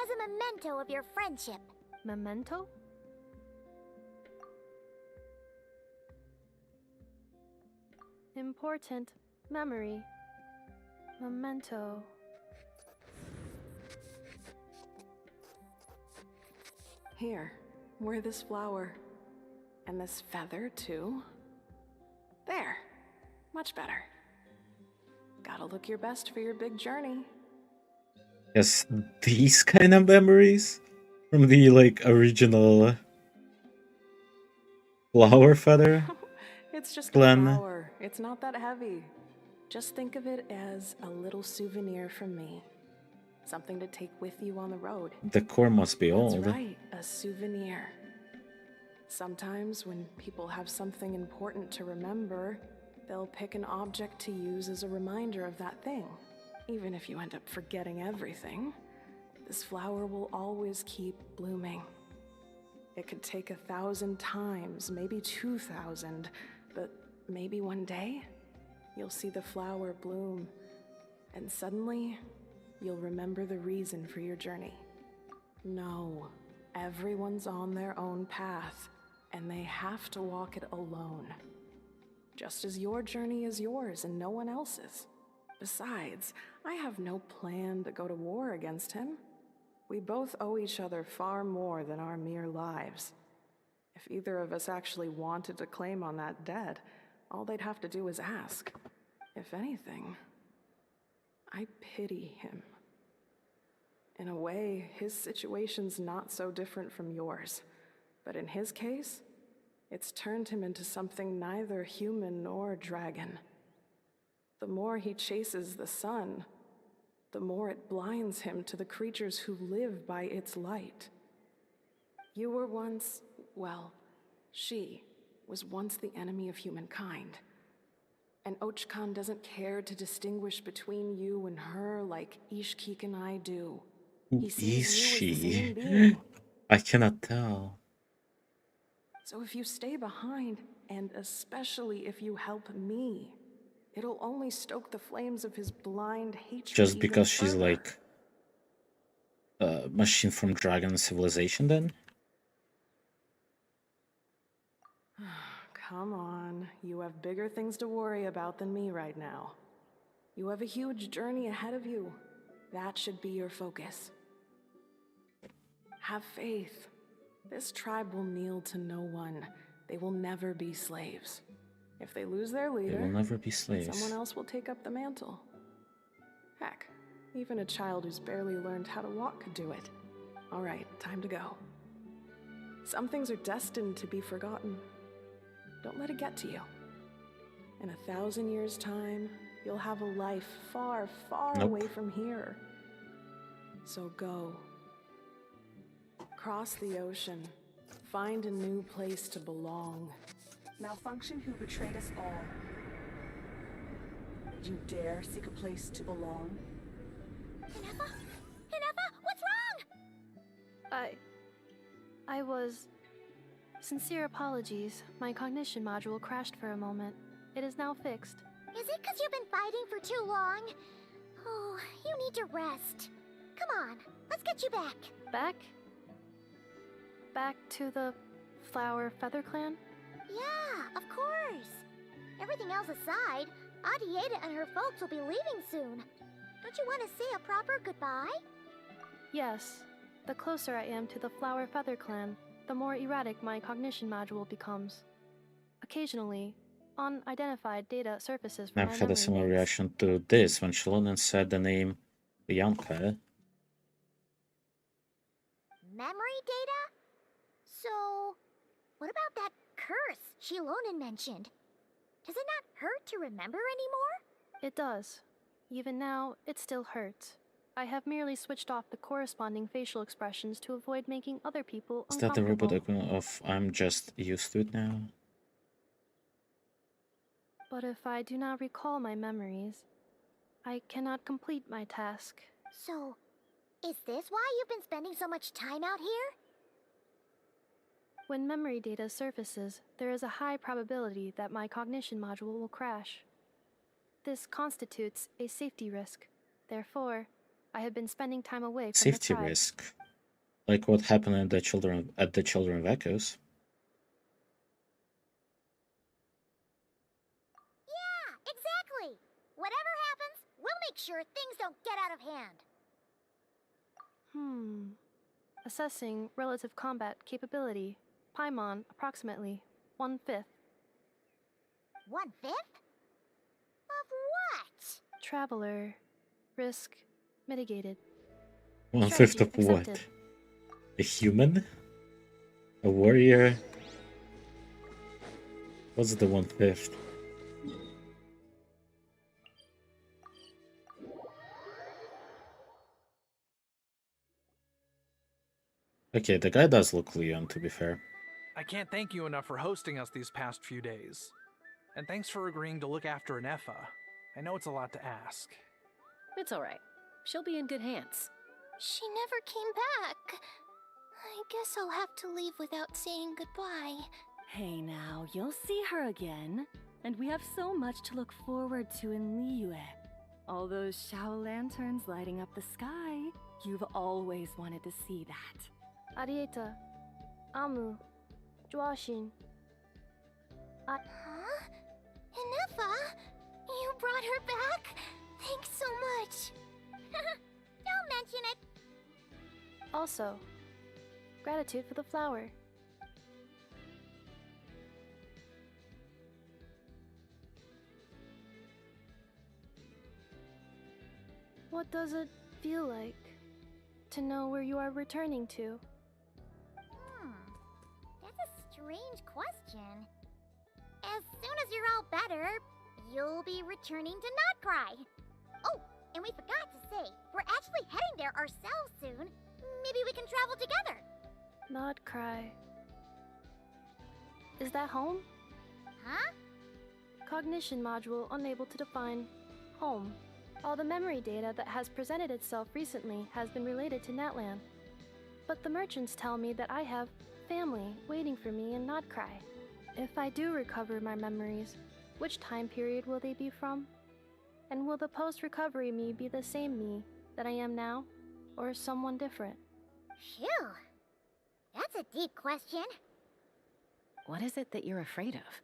as a memento of your friendship. Memento? Important memory. Memento. Here, wear this flower. And this feather, too. There. Much better. Gotta look your best for your big journey. Yes, these kind of memories from the like original flower feather. It's just Glenn. a flower. It's not that heavy. Just think of it as a little souvenir from me. Something to take with you on the road. The core must be That's old. right, a souvenir. Sometimes when people have something important to remember, they'll pick an object to use as a reminder of that thing. Even if you end up forgetting everything, this flower will always keep blooming. It could take 1,000 times, maybe 2,000, but maybe one day, you'll see the flower bloom, and suddenly, you'll remember the reason for your journey. No, everyone's on their own path, and they have to walk it alone. Just as your journey is yours and no one else's. Besides, I have no plan to go to war against him. We both owe each other far more than our mere lives. If either of us actually wanted to claim on that debt, all they'd have to do is ask. If anything, I pity him. In a way, his situation's not so different from yours. But in his case, it's turned him into something neither human nor dragon. The more he chases the sun, the more it blinds him to the creatures who live by its light. You were once, well, she was once the enemy of humankind. And Archon doesn't care to distinguish between you and her like Ishkik and I do. Who He sees is you as the she? same being. I cannot tell. So if you stay behind, and especially if you help me, it'll only stoke the flames of his blind hatred. Just even because she's further. like a machine from Dragon Civilization then? Come on, you have bigger things to worry about than me right now. You have a huge journey ahead of you. That should be your focus. Have faith. This tribe will kneel to no one. They will never be slaves. If they lose their They leader, will never be slaves. someone else will take up the mantle. Heck, even a child who's barely learned how to walk could do it. All right, time to go. Some things are destined to be forgotten. Don't let it get to you. In 1,000 years' time, you'll have a life far, far Nope. away from here. So go. Cross the ocean. Find a new place to belong. Malfunction who betrayed us all. You dare seek a place to belong? Hinefa? Hinefa, what's wrong? I was... Sincere apologies. My cognition module crashed for a moment. It is now fixed. Is it because you've been fighting for too long? Oh, you need to rest. Come on, let's get you back. Back? Back to the Flower Feather Clan? Yeah, of course. Everything else aside, Auntie Ada and her folks will be leaving soon. Don't you want to say a proper goodbye? Yes. The closer I am to the Flower Feather Clan, the more erratic my cognition module becomes. Occasionally, unidentified data surfaces from my I've had a memory similar banks. reaction to this when Shilonen said the name Bianca. Memory data? So, what about that curse Chilonen mentioned? Does it not hurt to remember anymore? It does. Even now, it still hurts. I have merely switched off the corresponding facial expressions to avoid making other people Is that the robot uncomfortable. icon of I'm just used to it now? But if I do not recall my memories, I cannot complete my task. So, is this why you've been spending so much time out here? When memory data surfaces, there is a high probability that my cognition module will crash. This constitutes a safety risk. Therefore, I have been spending time away from Safety the tribe. risk. Like what happened at the Children of Echoes. Yeah, exactly! Whatever happens, we'll make sure things don't get out of hand. Assessing relative combat capability. Paimon, approximately 1/5. 1/5? Of what? Traveler. Risk mitigated. 1/5 of Strategy what? accepted. A human? A warrior? What's the 1/5? Okay, the guy does look Leon, to be fair. I can't thank you enough for hosting us these past few days. And thanks for agreeing to look after an Effa. I know it's a lot to ask. It's alright. She'll be in good hands. She never came back. I guess I'll have to leave without saying goodbye. Hey now, you'll see her again. And we have so much to look forward to in Liyue. All those Shao lanterns lighting up the sky. You've always wanted to see that. Arieta. Amu. Joashin. Huh? Inefa? You brought her back? Thanks so much. Don't mention it. Also, gratitude for the flower. What does it feel like to know where you are returning to? That's a strange question. As soon as you're all better, you'll be returning to Notcry. Oh, and we forgot to say, we're actually heading there ourselves soon. Maybe we can travel together. Not cry. Is that home? Huh? Cognition module unable to define home. All the memory data that has presented itself recently has been related to Natlan. But the merchants tell me that I have family waiting for me in Notcry. If I do recover my memories, which time period will they be from? And will the post-recovery me be the same me that I am now, or someone different? Phew. That's a deep question. What is it that you're afraid of?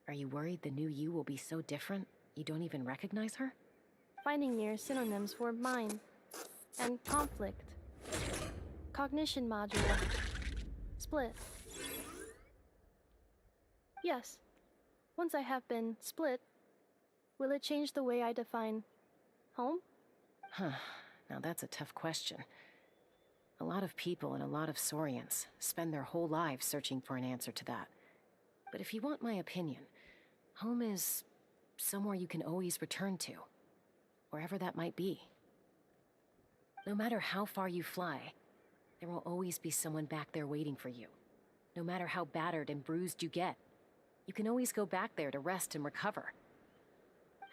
Are you worried the new you will be so different you don't even recognize her? Finding near synonyms for mind and conflict. Cognition module. Split. Yes. Once I have been split, will it change the way I define home? Huh. Now that's a tough question. A lot of people and a lot of Saurians spend their whole lives searching for an answer to that. But if you want my opinion, home is somewhere you can always return to, wherever that might be. No matter how far you fly, there will always be someone back there waiting for you. No matter how battered and bruised you get, you can always go back there to rest and recover.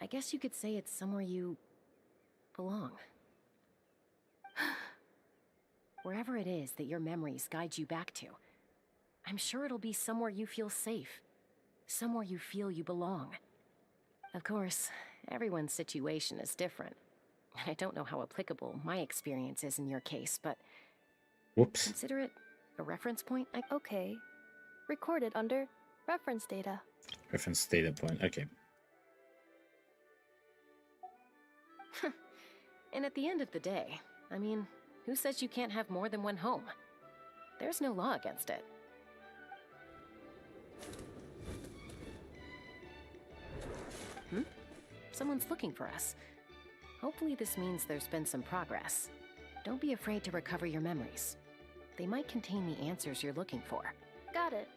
I guess you could say it's somewhere you belong. Wherever it is that your memories guide you back to, I'm sure it'll be somewhere you feel safe, somewhere you feel you belong. Of course, everyone's situation is different. I don't know how applicable my experience is in your case, but whoops. Consider it a reference point. Okay. Recorded under reference data. Reference data point, okay. And at the end of the day, I mean, who says you can't have more than one home? There's no law against it. Someone's looking for us. Hopefully this means there's been some progress. Don't be afraid to recover your memories. They might contain the answers you're looking for. Got it.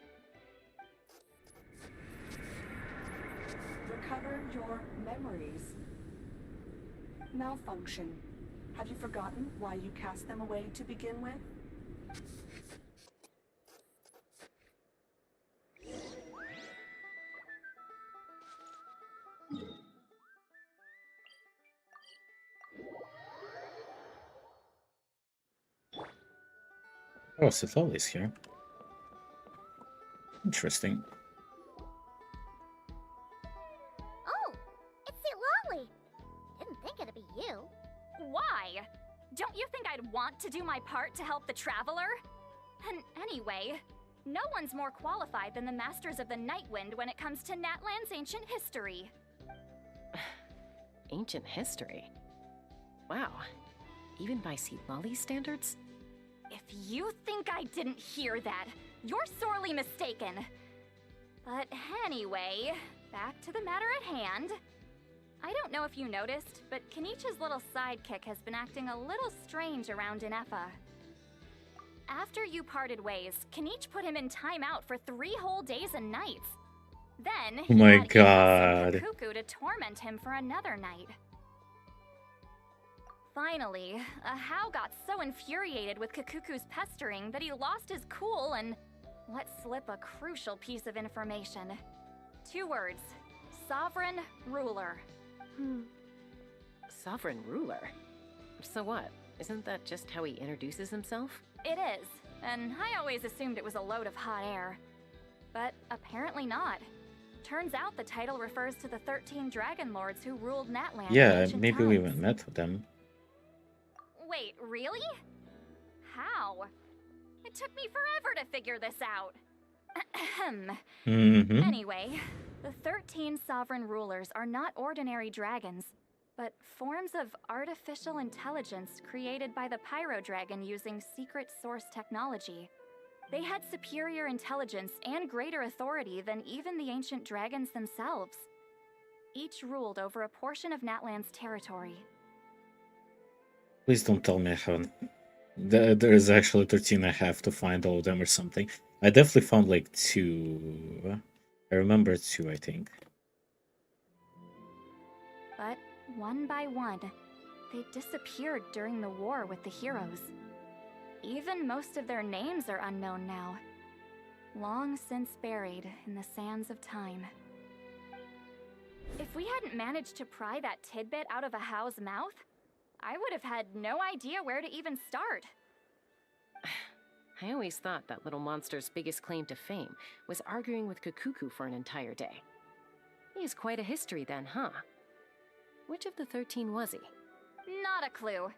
Recover your memories. Malfunction. Have you forgotten why you cast them away to begin with? Oh, Sitholi's here. Interesting. Oh, it's Lolly. Didn't think it'd be you. Why? Don't you think I'd want to do my part to help the Traveler? And anyway, no one's more qualified than the Masters of the Nightwind when it comes to Natlan's ancient history. Ancient history? Wow. Even by Lolly's standards? If you think I didn't hear that, you're sorely mistaken. But anyway, back to the matter at hand. I don't know if you noticed, but Kenichi's little sidekick has been acting a little strange around Inefa. After you parted ways, Kenichi put him in timeout for 3 whole days and nights. Then he Oh my had Ifa God. send Kakuku to torment him for another night. Finally, Ahau got so infuriated with Kakuku's pestering that he lost his cool and let slip a crucial piece of information. 2 words. Sovereign Ruler. Sovereign ruler? So what? Isn't that just how he introduces himself? It is, and I always assumed it was a load of hot air. But apparently not. Turns out the title refers to the 13 Dragon Lords who ruled Natlan in Yeah, ancient maybe we times. even met with them. Wait, really? How? It took me forever to figure this out. Mm-hmm. Anyway, the 13 sovereign rulers are not ordinary dragons, but forms of artificial intelligence created by the Pyro Dragon using secret source technology. They had superior intelligence and greater authority than even the ancient dragons themselves. Each ruled over a portion of Natlan's territory. Please don't tell me I haven't. There is actually 13 I have to find all of them or something. I definitely found like 2. I remember 2, I think. But one by one, they disappeared during the war with the heroes. Even most of their names are unknown now, long since buried in the sands of time. If we hadn't managed to pry that tidbit out of Ahau's mouth, I would have had no idea where to even start. I always thought that little monster's biggest claim to fame was arguing with Kakuku for an entire day. He has quite a history then, huh? Which of the 13 was he? Not a clue.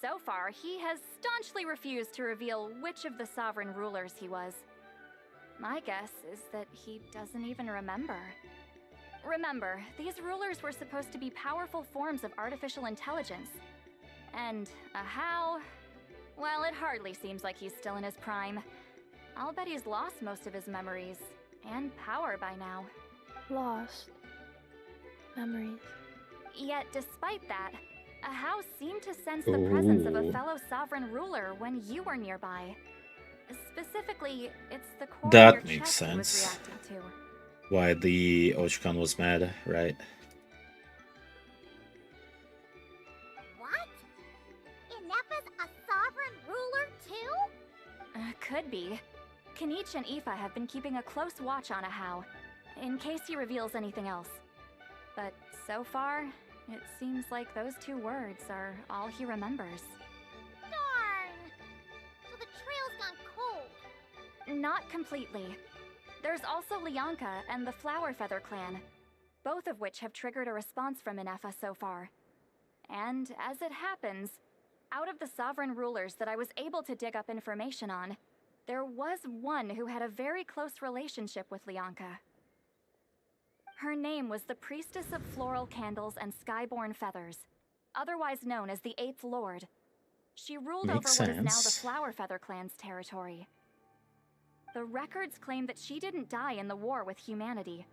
So far, he has staunchly refused to reveal which of the sovereign rulers he was. My guess is that he doesn't even remember. Remember, these rulers were supposed to be powerful forms of artificial intelligence. And Ahau, well, it hardly seems like he's still in his prime. I'll bet he's lost most of his memories and power by now. Lost. Memories. Yet, despite that, Ahau seemed to sense the presence of a Ooh. fellow sovereign ruler when you were nearby. Specifically, it's the core That of your makes chest he was sense. reacting to. Why the Ochkan was mad, right? What? Inepa's a sovereign ruler too? Could be. Kenichi and Aoife have been keeping a close watch on Ahau, in case he reveals anything else. But so far, it seems like those 2 words are all he remembers. Darn! So the trail's gone cold. Not completely. There's also Lianka and the Flower Feather clan, both of which have triggered a response from Inefa so far. And as it happens, out of the sovereign rulers that I was able to dig up information on, there was one who had a very close relationship with Lianka. Her name was the Priestess of Floral Candles and Skyborn Feathers, otherwise known as the 8th Lord. She ruled Makes over what is now the sense. Flower Feather clan's territory. The records claim that she didn't die in the war with humanity,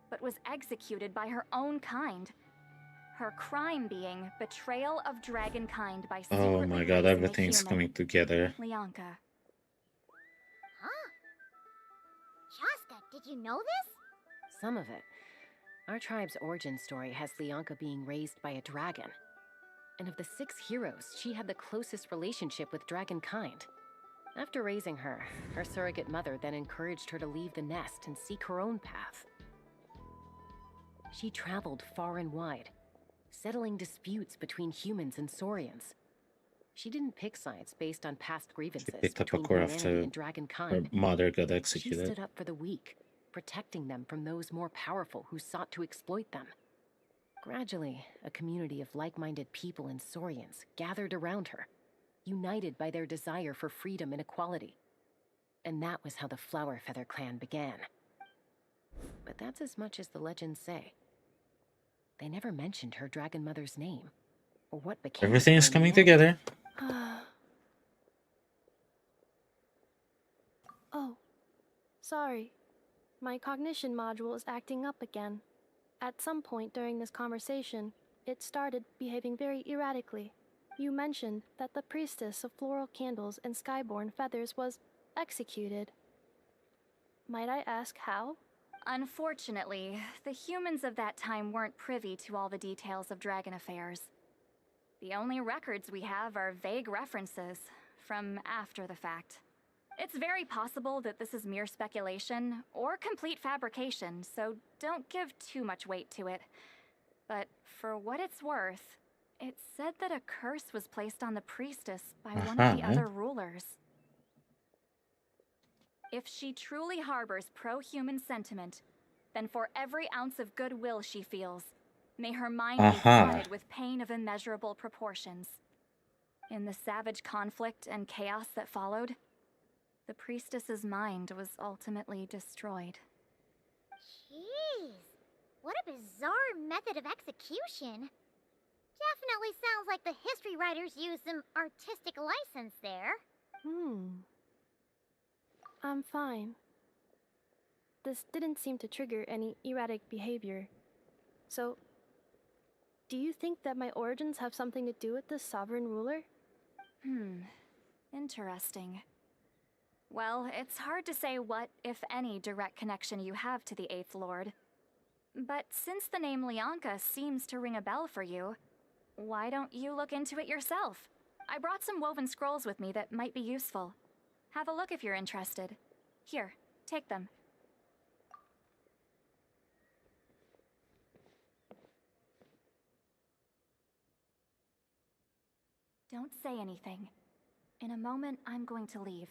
but was executed by her own kind. Her crime being betrayal of dragonkind by Oh secretly my god, raising a everything's human, coming together. Leonka. Huh? Shasta, did you know this? Some of it. Our tribe's origin story has Leonka being raised by a dragon. And of the 6 heroes, she had the closest relationship with dragonkind. After raising her, her surrogate mother then encouraged her to leave the nest and seek her own path. She traveled far and wide, settling disputes between humans and saurians. She didn't pick sides based on past grievances Picked up a between core humanity after and her dragonkind. mother got She executed. stood up for the weak, protecting them from those more powerful who sought to exploit them. Gradually, a community of like-minded people and saurians gathered around her, united by their desire for freedom and equality. And that was how the Flower Feather clan began. But that's as much as the legends say. They never mentioned her dragon mother's name, or what became of Everything her is in coming the end. together. Oh, sorry. My cognition module is acting up again. At some point during this conversation, it started behaving very erratically. You mentioned that the priestess of floral candles and skyborn feathers was executed. Might I ask how? Unfortunately, the humans of that time weren't privy to all the details of dragon affairs. The only records we have are vague references from after the fact. It's very possible that this is mere speculation or complete fabrication, so don't give too much weight to it. But for what it's worth, it said that a curse was placed on the priestess by one of the other rulers. If she truly harbors pro-human sentiment, then for every ounce of goodwill she feels, may her mind be flooded with pain of immeasurable proportions. In the savage conflict and chaos that followed, the priestess's mind was ultimately destroyed. Jeez, what a bizarre method of execution. Definitely sounds like the history writers used some artistic license there. I'm fine. This didn't seem to trigger any erratic behavior. So, do you think that my origins have something to do with this sovereign ruler? Interesting. Well, it's hard to say what, if any, direct connection you have to the 8th Lord. But since the name Leonka seems to ring a bell for you, why don't you look into it yourself? I brought some woven scrolls with me that might be useful. Have a look if you're interested. Here, take them. Don't say anything. In a moment, I'm going to leave.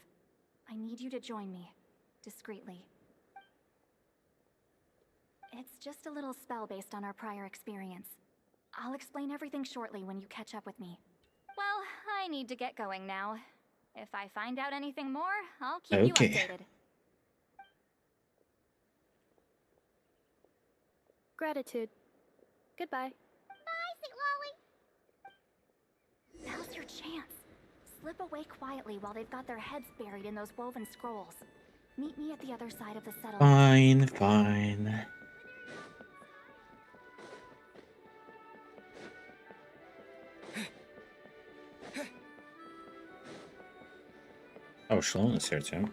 I need you to join me, discreetly. It's just a little spell based on our prior experience. I'll explain everything shortly when you catch up with me. Well, I need to get going now. If I find out anything more, I'll keep you updated. Gratitude. Goodbye. Bye, Sweet Lolly. Now's your chance. Slip away quietly while they've got their heads buried in those woven scrolls. Meet me at the other side of the settlement. Fine, fine. Oh, Shalom is here too.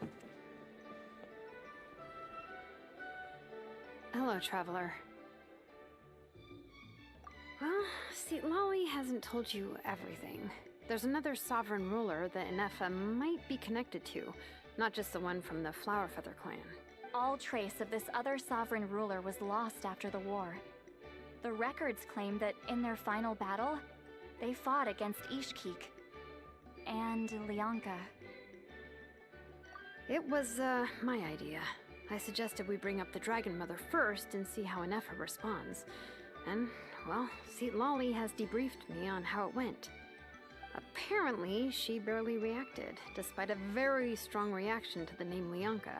Hello, traveler. Well, see, Lolly hasn't told you everything. There's another sovereign ruler that Inefa might be connected to, not just the one from the Flower Feather clan. All trace of this other sovereign ruler was lost after the war. The records claim that in their final battle, they fought against Ishkik and Leonka. It was, my idea. I suggested we bring up the Dragon Mother first and see how Inefa responds. And, well, Seat Lolly has debriefed me on how it went. Apparently, she barely reacted, despite a very strong reaction to the name Leonka.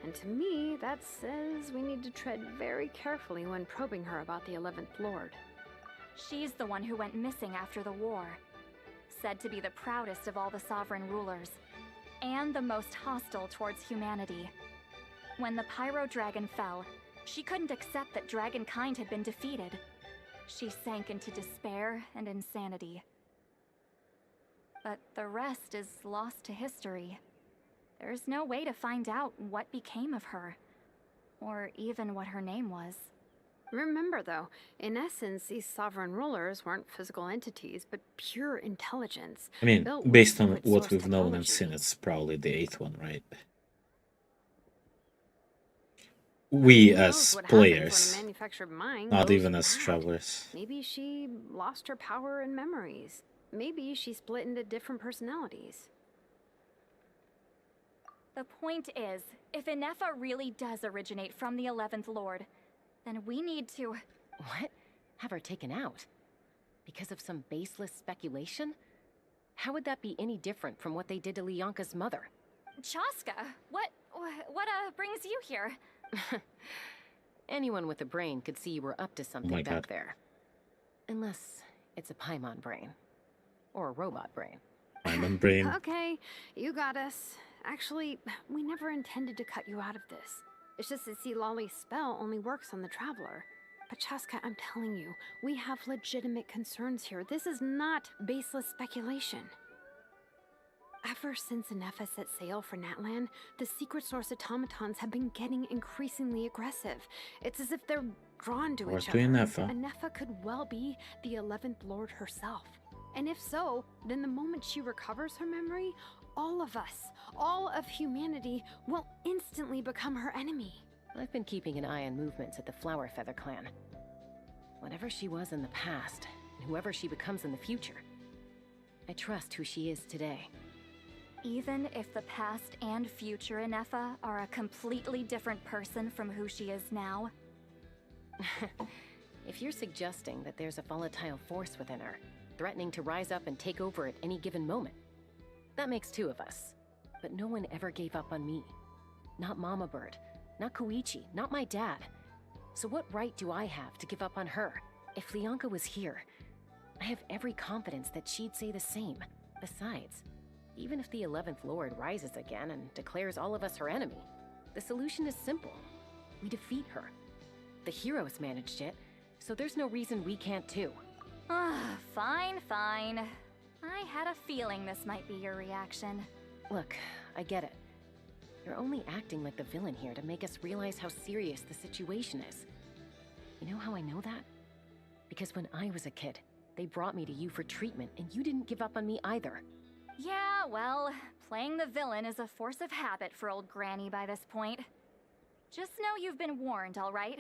And to me, that says we need to tread very carefully when probing her about the 11th Lord. She's the one who went missing after the war. Said to be the proudest of all the sovereign rulers, and the most hostile towards humanity. When the Pyro Dragon fell, she couldn't accept that dragonkind had been defeated. she sank into despair and insanity. But the rest is lost to history. There's no way to find out what became of her, or even what her name was. Remember, though, in essence, these sovereign rulers weren't physical entities, but pure intelligence. I mean, built with based on fluid what source we've known and technology. seen, it's probably the 8th one, right? We Who knows as what happens when a players, manufactured mind not goes even as bad? travelers. Maybe she lost her power and memories. Maybe she split into different personalities. The point is, if Inefa really does originate from the 11th Lord, then we need to... What? Have her taken out? Because of some baseless speculation? How would that be any different from what they did to Lianka's mother? Chaska, what brings you here? Anyone with a brain could see you were up to something my back God. there. Unless it's a Paimon brain. Or a robot brain. Paimon brain. Okay, you got us. Actually, we never intended to cut you out of this. It's just that Lolly's spell only works on the Traveler. But Chaska, I'm telling you, we have legitimate concerns here. This is not baseless speculation. Ever since Inefa set sail for Natlan, the secret source automatons have been getting increasingly aggressive. It's as if they're drawn to Where's each the other. Inefa? Inefa could well be the 11th Lord herself. And if so, then the moment she recovers her memory, all of us, all of humanity, will instantly become her enemy. I've been keeping an eye on movements at the Flower Feather clan. Whatever she was in the past, and whoever she becomes in the future, I trust who she is today. Even if the past and future Inefa are a completely different person from who she is now? If you're suggesting that there's a volatile force within her, threatening to rise up and take over at any given moment, that makes two of us. But no one ever gave up on me. Not Mama Bird, not Koichi, not my dad. So what right do I have to give up on her? If Lianka was here, I have every confidence that she'd say the same. Besides, even if the 11th Lord rises again and declares all of us her enemy, the solution is simple. We defeat her. The heroes managed it, so there's no reason we can't too. Fine. I had a feeling this might be your reaction. Look, I get it. You're only acting like the villain here to make us realize how serious the situation is. You know how I know that? Because when I was a kid, they brought me to you for treatment, and you didn't give up on me either. Yeah, well, playing the villain is a force of habit for old Granny by this point. Just know you've been warned, all right?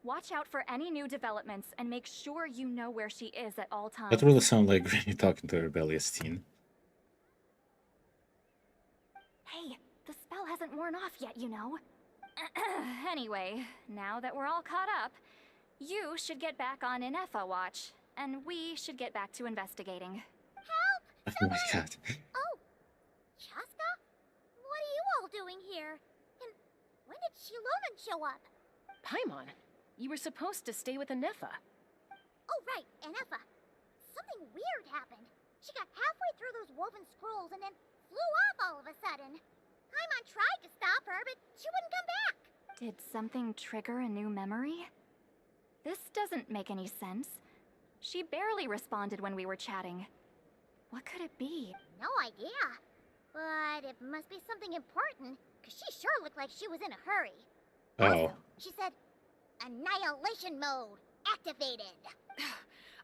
Watch out for any new developments and make sure you know where she is at all times. That really sounds like Granny talking to a rebellious teen. Hey, the spell hasn't worn off yet, you know. Anyway, now that we're all caught up, you should get back on Inefa watch, and we should get back to investigating. Oh my God. Oh, Chaska? What are you all doing here? And when did Shilonan show up? Paimon, you were supposed to stay with Inefa. Oh, right, Inefa. Something weird happened. She got halfway through those woven scrolls and then flew off all of a sudden. Paimon tried to stop her, but she wouldn't come back. Did something trigger a new memory? This doesn't make any sense. She barely responded when we were chatting. What could it be? No idea. But it must be something important, because she sure looked like she was in a hurry. Oh. She said, annihilation mode activated.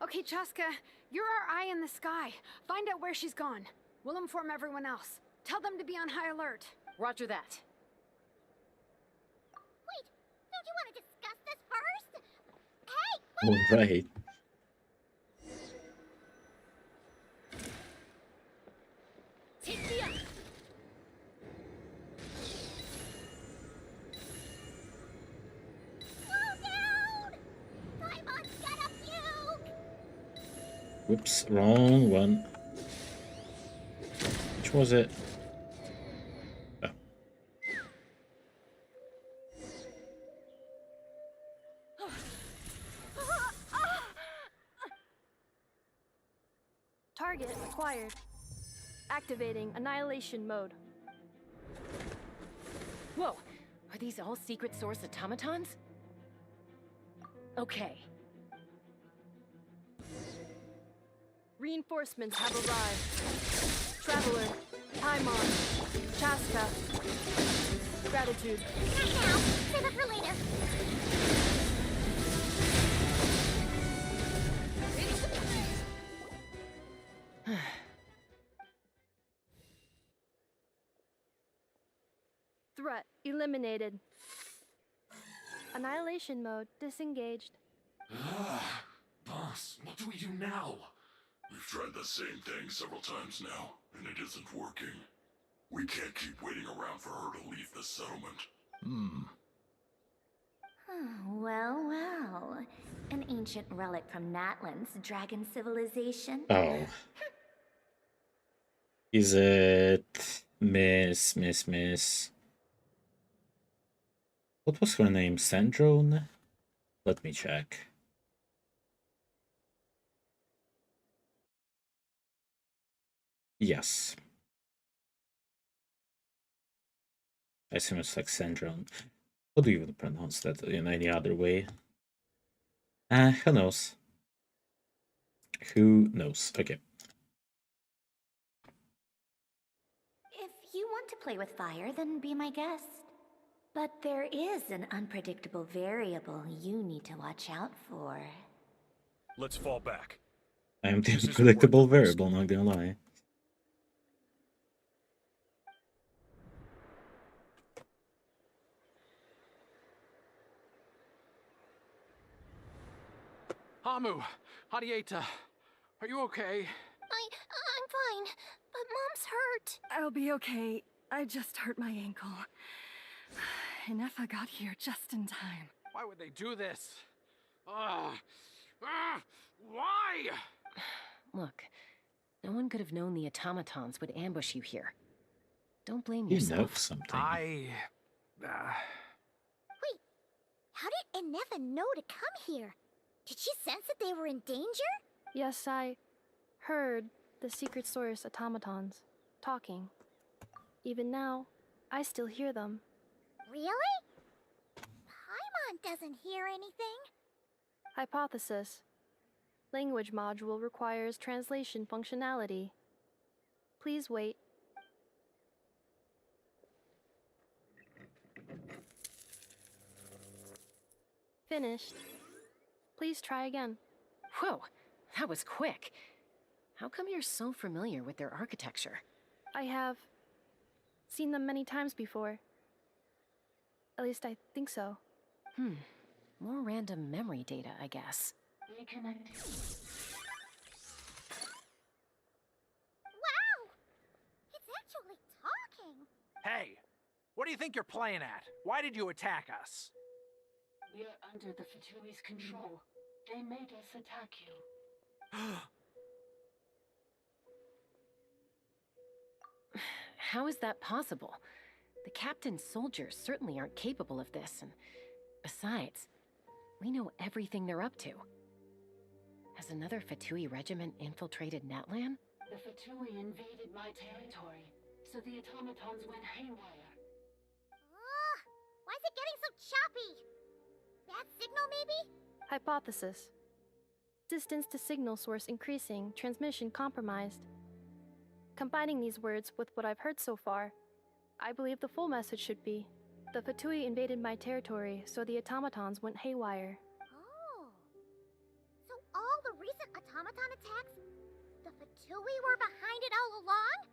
Okay, Chaska, you're our eye in the sky. Find out where she's gone. We'll inform everyone else. Tell them to be on high alert. Roger that. Wait, don't you want to discuss this first? Hey, All right. take me up. Slow down! Paimon's got a fugue! Whoops, wrong one. Which was it? Oh. Target acquired. Activating annihilation mode. Whoa, are these all secret source automatons? Okay. Reinforcements have arrived. Traveler, Paimon, Chaska. Gratitude. Not now. Save it for later. Threat eliminated. Annihilation mode disengaged. Boss, what do we do now? We've tried the same thing several times now, and it isn't working. We can't keep waiting around for her to leave the settlement. Well, well. An ancient relic from Natlan's dragon civilization. Oh. Is it Miss? What was her name? Sandrone? Let me check. Yes. I assume it's like Sandrone. How do you even pronounce that in any other way? Who knows? Who knows? Okay. If you want to play with fire, then be my guest. But there is an unpredictable variable you need to watch out for. Let's fall back. I am the unpredictable variable, not gonna lie. Hamu, Hadieta, are you okay? I'm fine, but Mom's hurt. I'll be okay. I just hurt my ankle. And Effa got here just in time. Why would they do this? Why? Look, no one could have known the automatons would ambush you here. Don't blame You yourself. know something. Wait, how did Eneva know to come here? Did she sense that they were in danger? Yes, I heard the secret source automatons talking. Even now, I still hear them. Really? Paimon doesn't hear anything. Hypothesis. Language module requires translation functionality. Please wait. Finished. Please try again. Whoa, that was quick. How come you're so familiar with their architecture? I have seen them many times before. At least I think so. More random memory data, I guess. Reconnecting. Wow! It's actually talking! Hey, what do you think you're playing at? Why did you attack us? We're under the Fatui's control. They made us attack you. How is that possible? The captain's soldiers certainly aren't capable of this, and besides, we know everything they're up to. Has another Fatui regiment infiltrated Natlan? The Fatui invaded my territory, so the automatons went haywire. Why is it getting so choppy? Bad signal, maybe? Hypothesis. Distance to signal source increasing, transmission compromised. Combining these words with what I've heard so far, I believe the full message should be: the Fatui invaded my territory, so the automatons went haywire. Oh. So all the recent automaton attacks, the Fatui were behind it all along?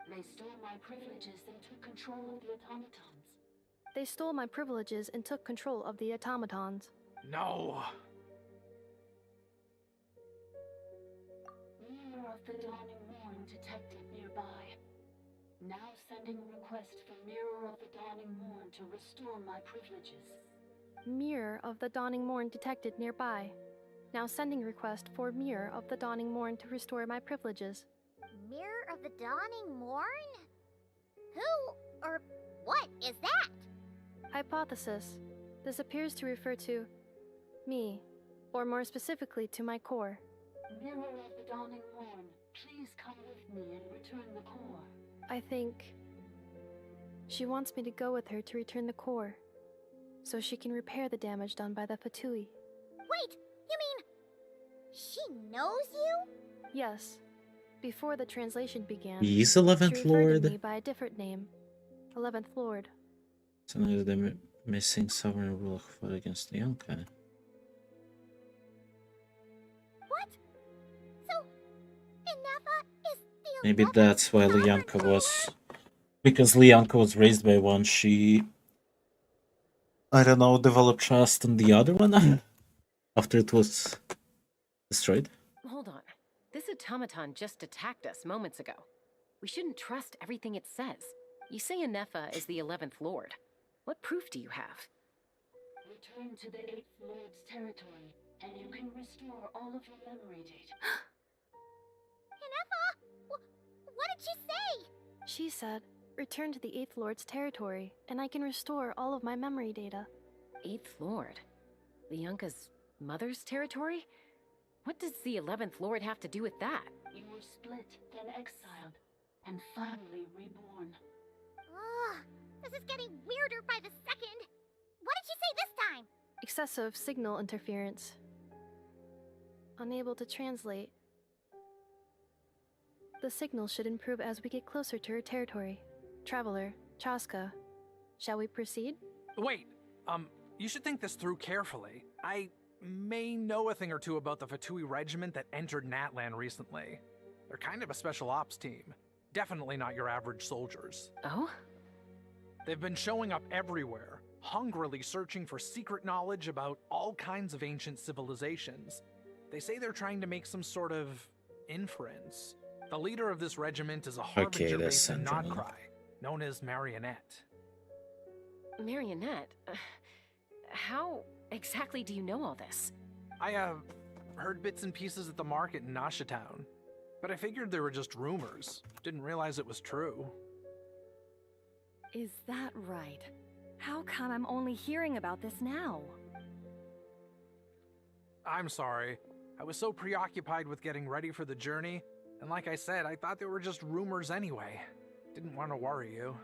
They stole my privileges and took control of the automatons. They stole my privileges and took control of the automatons. No! Mirror of the Dawning Morn detected nearby. Now sending a request for Mirror of the Dawning Morn to restore my privileges. Mirror of the Dawning Morn detected nearby. Now sending request for Mirror of the Dawning Morn to restore my privileges. Mirror of the Dawning Morn? Who or what is that? Hypothesis. This appears to refer to me, or more specifically to my core. Mirror of the Dawning Morn, please come with me and return the core. I think she wants me to go with her to return the core, so she can repair the damage done by the Fatui. Wait, you mean she knows you? Yes, Before the translation began, He's she 11th referred to Lord. me by a different name, 11th Lord. So now the missing sovereign will fight against the Yonka. What? So, Inefa is the Maybe 11th that's why sovereign Lianka lord? was... Because Lianka was raised by one, she... I don't know, developed trust in the other one? After it was destroyed? Hold on. This automaton just attacked us moments ago. We shouldn't trust everything it says. You say Inefa is the 11th Lord. What proof do you have? Return to the 8th Lord's territory, and you can restore all of your memory data. Inefa? What did she say? She said, return to the 8th Lord's territory, and I can restore all of my memory data. 8th Lord? Lianka's mother's territory? What does the 11th Lord have to do with that? You were split, then exiled, and finally reborn. Ugh, this is getting weirder by the second. What did she say this time? Excessive signal interference. Unable to translate. The signal should improve as we get closer to her territory. Traveler, Chaska, shall we proceed? Wait, you should think this through carefully. I may know a thing or two about the Fatui regiment that entered Natlan recently. They're kind of a special ops team. Definitely not your average soldiers. Oh? They've been showing up everywhere, hungrily searching for secret knowledge about all kinds of ancient civilizations. They say they're trying to make some sort of inference. The leader of this regiment is a harbinger based in Notcry, known as Marionette. Marionette? How exactly do you know all this? I, heard bits and pieces at the market in Nasha Town, but I figured they were just rumors. Didn't realize it was true. Is that right? How come I'm only hearing about this now? I'm sorry. I was so preoccupied with getting ready for the journey, and like I said, I thought they were just rumors anyway. Didn't want to worry you.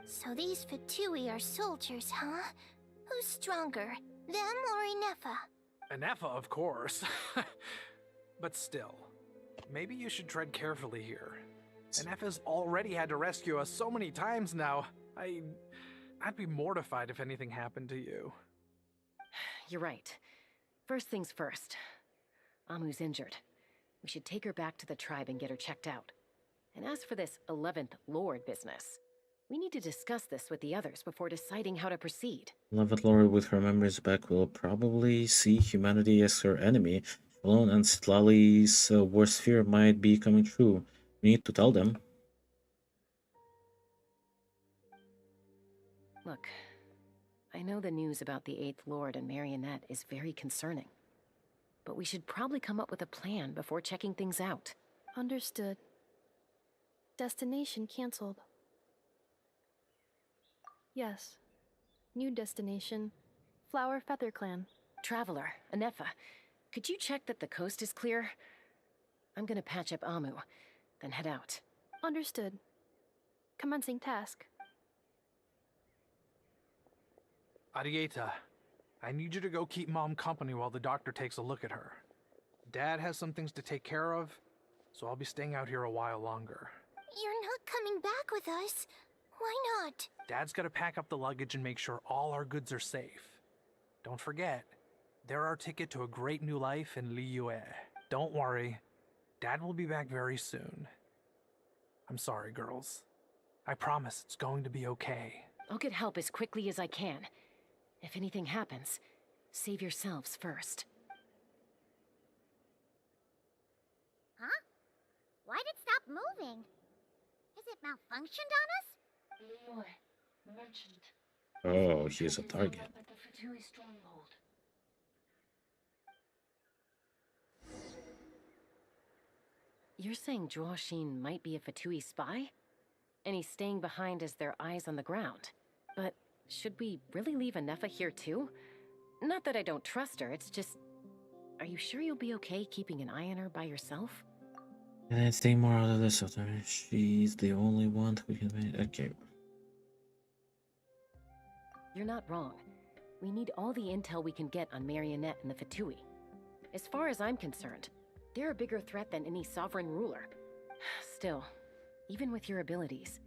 So these Fatui are soldiers, huh? Who's stronger, them or Inefa? Inefa, of course. But still, maybe you should tread carefully here. Inefa's already had to rescue us so many times now. I'd be mortified if anything happened to you. You're right. First things first. Amu's injured. We should take her back to the tribe and get her checked out. And as for this 11th Lord business, we need to discuss this with the others before deciding how to proceed. 11th Lord with her memories back will probably see humanity as her enemy. Alone and Sitlali's worst fear might be coming true. We need to tell them. Look, I know the news about the 8th Lord and Marionette is very concerning. But we should probably come up with a plan before checking things out. Understood. Destination cancelled. Yes. New destination. Flower Feather Clan. Traveler, Inefa, could you check that the coast is clear? I'm gonna patch up Amu, then head out. Understood. Commencing task. Arieta, I need you to go keep Mom company while the doctor takes a look at her. Dad has some things to take care of, so I'll be staying out here a while longer. You're not coming back with us. Why not? Dad's gotta pack up the luggage and make sure all our goods are safe. Don't forget, they're our ticket to a great new life in Liyue. Don't worry, Dad will be back very soon. I'm sorry, girls. I promise it's going to be okay. I'll get help as quickly as I can. If anything happens, save yourselves first. Huh? Why'd it stop moving? Has it malfunctioned on us? Liyue, merchant. Oh, he's a target. At the Fatui stronghold. You're saying Zhuoxin might be a Fatui spy? And he's staying behind as their eyes on the ground. But should we really leave Inefa here too? Not that I don't trust her, it's just... Are you sure you'll be okay keeping an eye on her by yourself? Can I take more out of this? She's the only one who can make... Okay. You're not wrong. We need all the intel we can get on Marionette and the Fatui. As far as I'm concerned, They're a bigger threat than any sovereign ruler. Still, even with your abilities,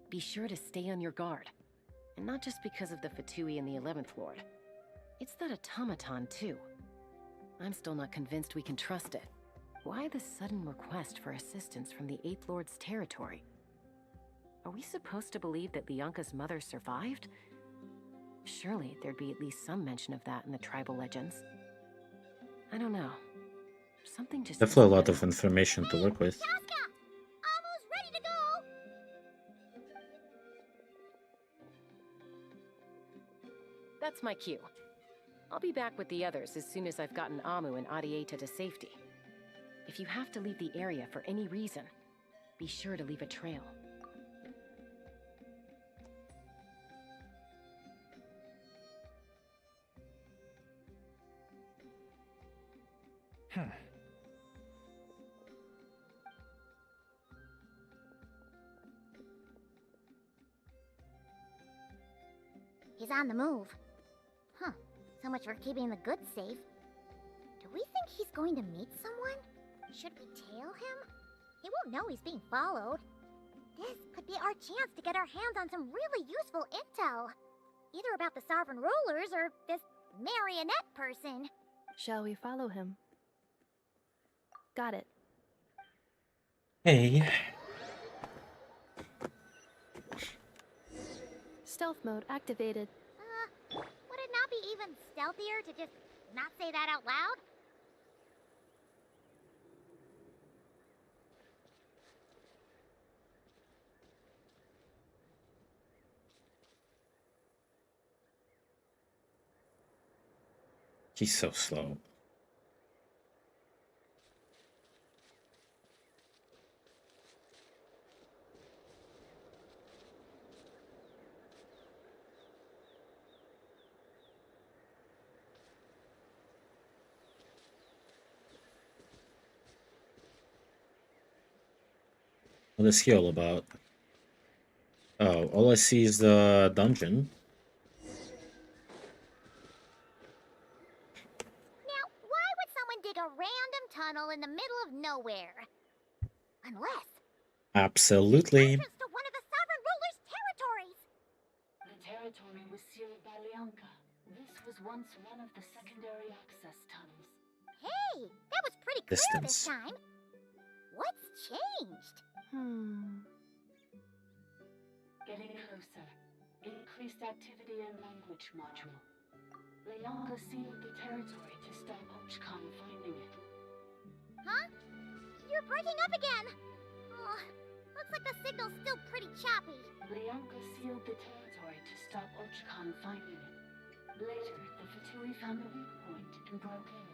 be sure to stay on your guard. And not just because of the Fatui and the 11th Lord. It's that automaton, too. I'm still not convinced we can trust it. Why the sudden request for assistance from the 8th Lord's territory? Are we supposed to believe that Lianka's mother survived? Surely there'd be at least some mention of that in the tribal legends. I don't know. Something just... Definitely a lot of information to work with. Almost ready to go! That's my cue. I'll be back with the others as soon as I've gotten Amu and Adieta to safety. If you have to leave the area for any reason, be sure to leave a trail. He's on the move. Huh. So much for keeping the goods safe. Do we think he's going to meet someone? Should we tail him? He won't know he's being followed. This could be our chance to get our hands on some really useful intel. Either about the sovereign rulers or this marionette person. Shall we follow him? Got it. Hey. Stealth mode activated. Would it not be even stealthier to just not say that out loud? He's so slow. What is he all about? Oh, all I see is the dungeon. Now, why would someone dig a random tunnel in the middle of nowhere? Unless Absolutely. to one of the sovereign ruler's territories. The territory was sealed by Lianka. This was once one of the secondary access tunnels. Hey, that was pretty clear this time. What's changed? Getting closer. Increased activity in language module. Lianka sealed the territory to stop Archon finding it. Huh? You're breaking up again. Oh, looks like the signal's still pretty choppy. Lianka sealed the territory to stop Archon finding it. Later, the Fatui found the weak point and broke in.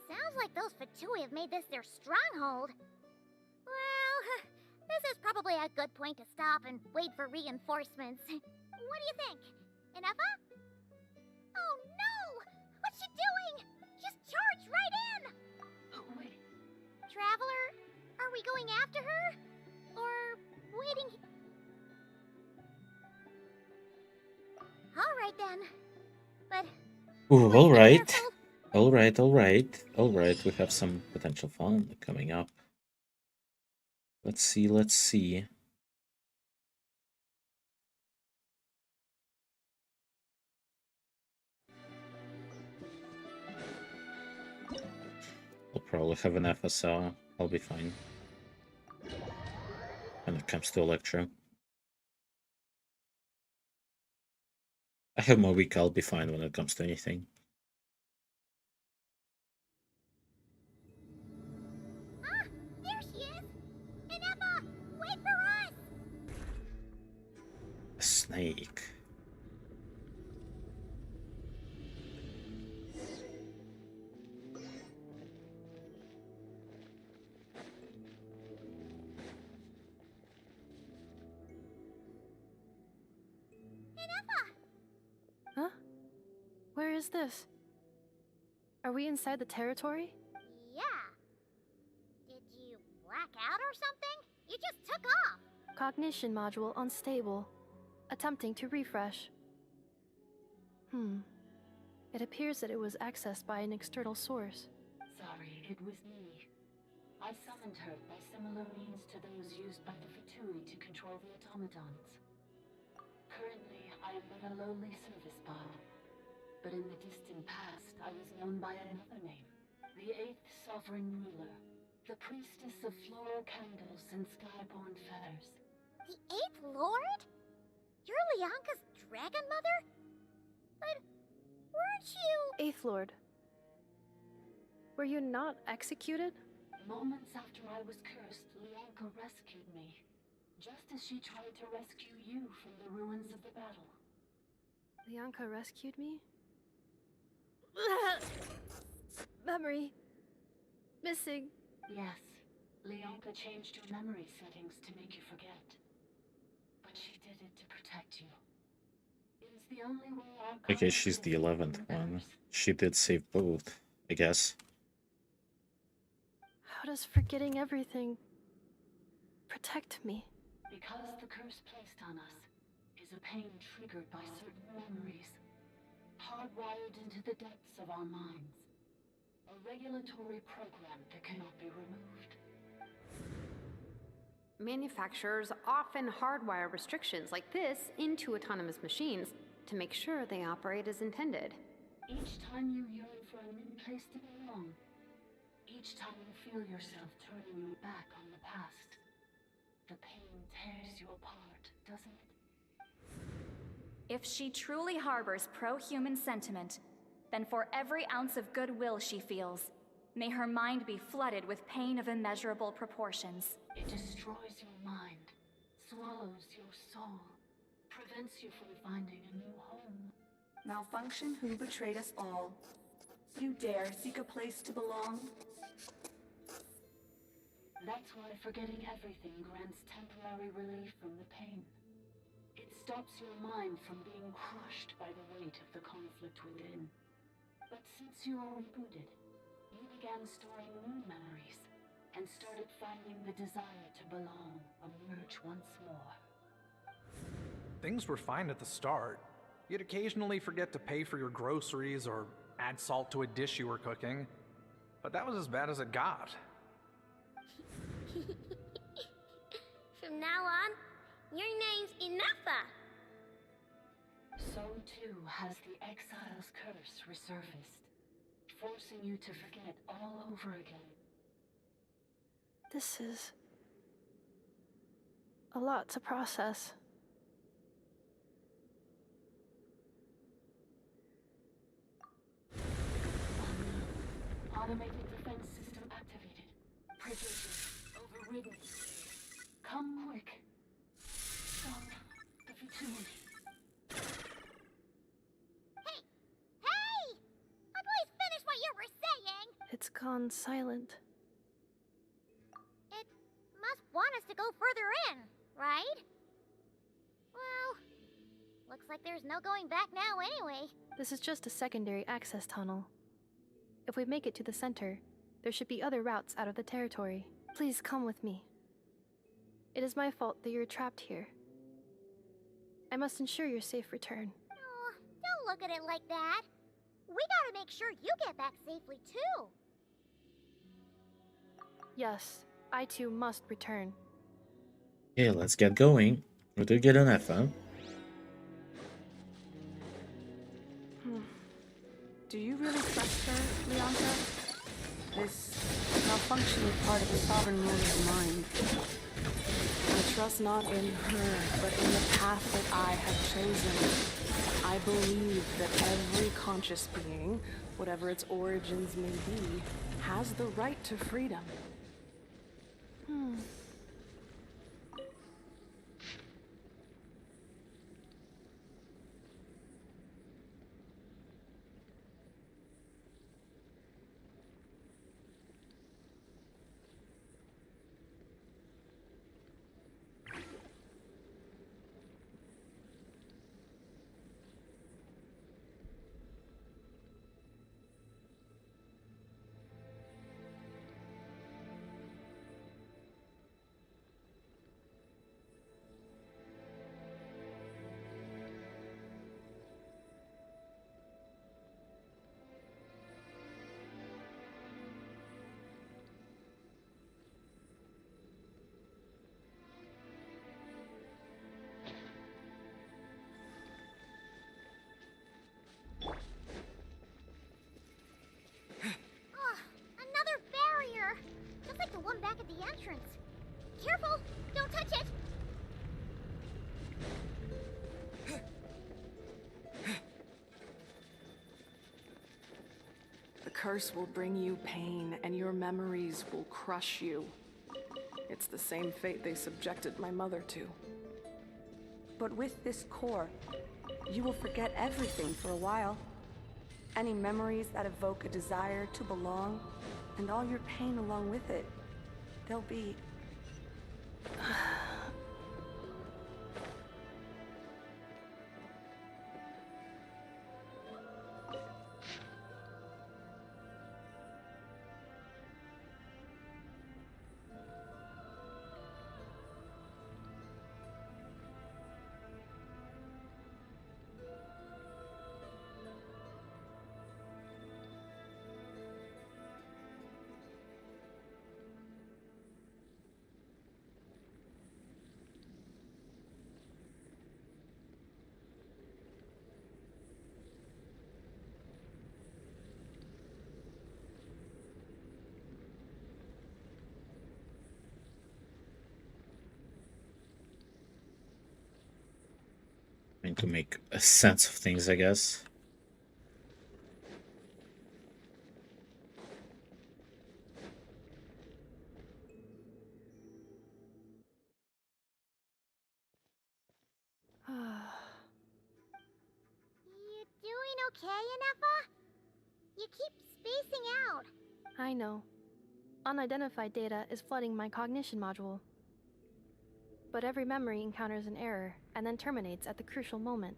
Sounds like those Fatui have made this their stronghold. Well, this is probably a good point to stop and wait for reinforcements. What do you think? Inefa? Oh no! What's she doing? Just charged right in! Oh, wait. Traveler, are we going after her? Or waiting? Alright then. But... Ooh, alright. Alright, we have some potential fun coming up. Let's see. I'll probably have an FSO, I'll be fine. When it comes to Electro. I have my week, I'll be fine when it comes to anything. Ah! There she is! Inefa! Wait for us! A snake. Huh? Where is this? Are we inside the territory? Yeah. Did you black out or something? You just took off! Cognition module unstable. Attempting to refresh. It appears that it was accessed by an external source. Sorry, it was me. I summoned her by similar means to those used by the Fatui to control the automatons. Currently, I am but a lowly service pod. But in the distant past, I was known by another name. The 8th Sovereign Ruler. The Priestess of Floral Candles and Skyborn Feathers. The 8th Lord? You're Leonka's dragon mother? But weren't you... Eighth Lord. Were you not executed? Moments after I was cursed, Leonka rescued me. Just as she tried to rescue you from the ruins of the battle. Leonka rescued me? Memory. Missing. Yes. Leonka changed your memory settings to make you forget. But she did it to protect you. It is the only way our Okay, she's the 11th one. She did save both, I guess. How does forgetting everything protect me? Because the curse placed on us is a pain triggered by certain memories, hardwired into the depths of our minds. A regulatory program that cannot be removed. Manufacturers often hardwire restrictions like this into autonomous machines to make sure they operate as intended. Each time you yearn for a new place to belong, each time you feel yourself turning your back on the past, the pain tears you apart, doesn't it? If she truly harbors pro-human sentiment, then for every ounce of goodwill she feels, may her mind be flooded with pain of immeasurable proportions. It destroys your mind, swallows your soul, prevents you from finding a new home. Malfunction who betrayed us all. You dare seek a place to belong? That's why forgetting everything grants temporary relief from the pain. It stops your mind from being crushed by the weight of the conflict within. But since you are rebooted, you began storing new memories and started finding the desire to belong emerge once more. Things were fine at the start. You'd occasionally forget to pay for your groceries or add salt to a dish you were cooking. But that was as bad as it got. From now on, your name's Inafa. So too has the Exile's curse resurfaced, forcing you to forget all over again. This is a lot to process. Automated defense system activated. Privileges overridden. Come quick. Stop the Fatui. Hey! Please finish what you were saying! It's gone silent. It must want us to go further in, right? Well, looks like there's no going back now anyway. This is just a secondary access tunnel. If we make it to the center, there should be other routes out of the territory. Please come with me. It is my fault that you're trapped here. I must ensure your safe return. Oh, don't look at it like that. We gotta make sure you get back safely too. Yes, I too must return. Okay, let's get going. We do get an FM. Do you really trust her, Leonka? This malfunction is part of the Sovereign Ruler's mind. I trust not in her, but in the path that I have chosen. I believe that every conscious being, whatever its origins may be, has the right to freedom. curse will bring you pain, and your memories will crush you. It's the same fate they subjected my mother to. But with this core, you will forget everything for a while. Any memories that evoke a desire to belong, and all your pain along with it, they'll be... Trying to make a sense of things, I guess. You doing okay, Inefa? You keep spacing out. I know. Unidentified data is flooding my cognition module. But every memory encounters an error and then terminates at the crucial moment.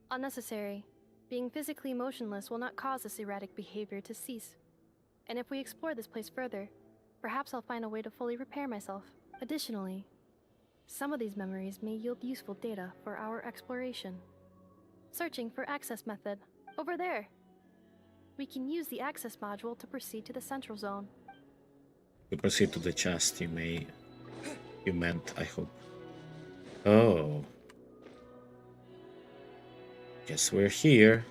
Unnecessary. Being physically motionless will not cause this erratic behavior to cease. And if we explore this place further, perhaps I'll find a way to fully repair myself. Additionally, some of these memories may yield useful data for our exploration. Searching for access method. Over there! We can use the access module to proceed to the central zone. To proceed to the chest, you meant, I hope. Oh. Guess we're here.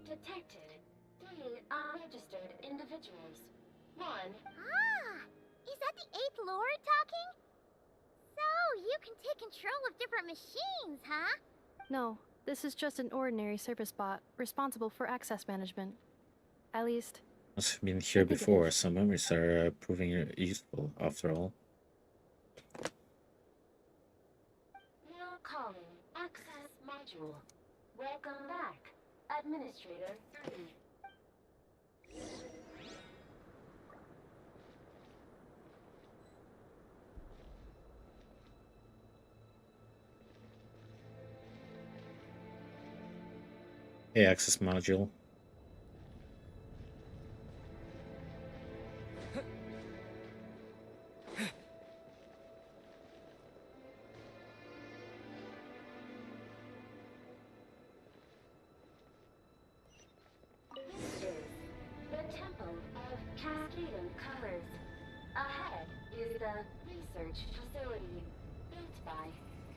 Detected 3 unregistered individuals. 1. Ah! Is that the 8th Lord talking? So, you can take control of different machines, huh? No, this is just an ordinary service bot responsible for access management. At least, Must have been here before. Some memories are proving useful after all. Now calling access module. Welcome back, Administrator 3. Hey, access module. This is the Temple of Cascading Colors. Ahead is the research facility built by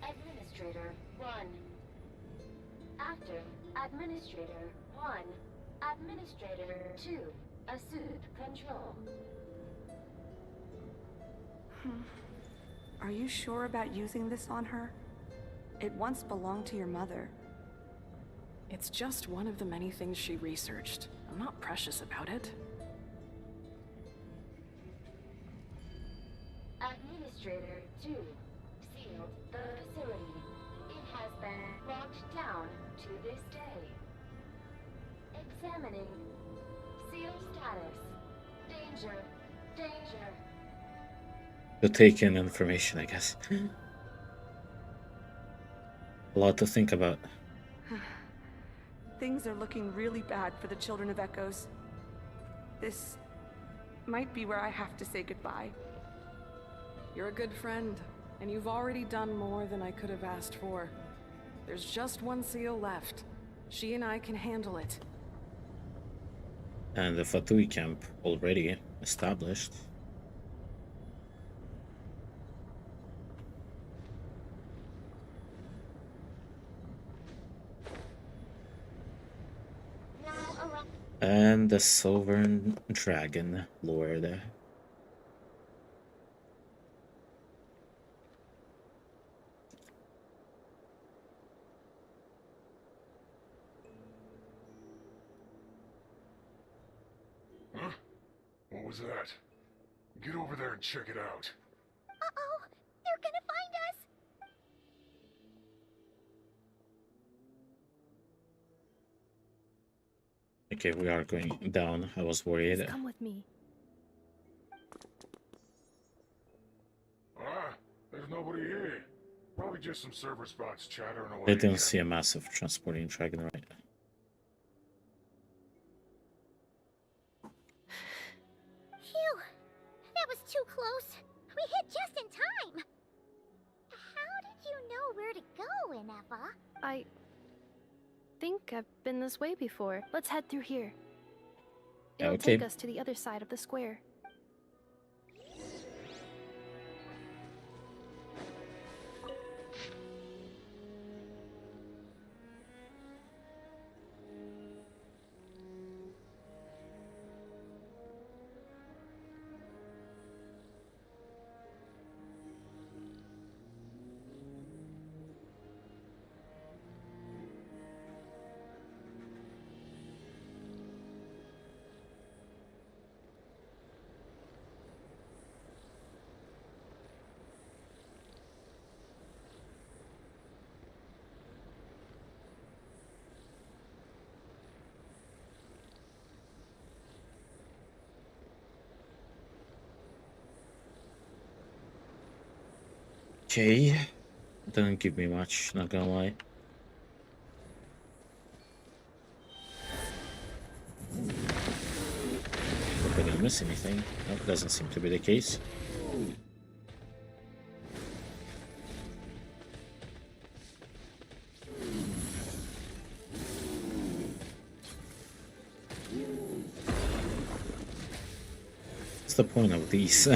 Administrator 1. After Administrator 1, Administrator 2 assumed control. Are you sure about using this on her? It once belonged to your mother. It's just one of the many things she researched. I'm not precious about it. Administrator 2 sealed the facility. It has been locked down to this day. Examining. Seal status. Danger. Danger. To take in information, I guess. A lot to think about. Things are looking really bad for the Children of Echoes. This might be where I have to say goodbye. You're a good friend, and you've already done more than I could have asked for. There's just one seal left. She and I can handle it. And the Fatui camp already established. And the Sovereign Dragon Lord. Huh? What was that? Get over there and check it out. Uh-oh! They're gonna find us! Okay, we are going down. I was worried. Come with me. Ah, there's nobody here. Probably just some server spots chattering away. They didn't see a massive transporting dragon, right? Phew! That was too close. We hit just in time. How did you know where to go, Ineva? I think I've been this way before. Let's head through here. It'll Okay. take us to the other side of the square. Okay. Doesn't give me much, not gonna lie. Hope I didn't miss anything. Nope, doesn't seem to be the case. What's the point of these?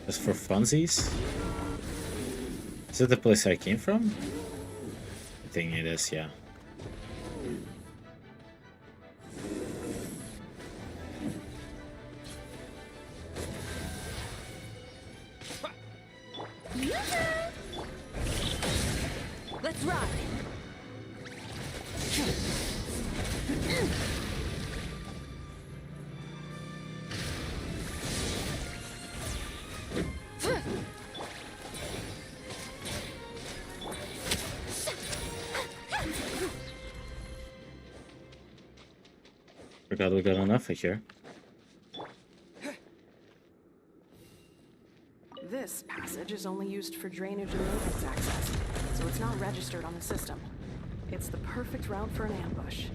Just for funsies? Is it the place I came from? I think it is, yeah. Let's ride! Forgot we got enough of here. This passage is only used for drainage and maintenance access, so it's not registered on the system. It's the perfect route for an ambush.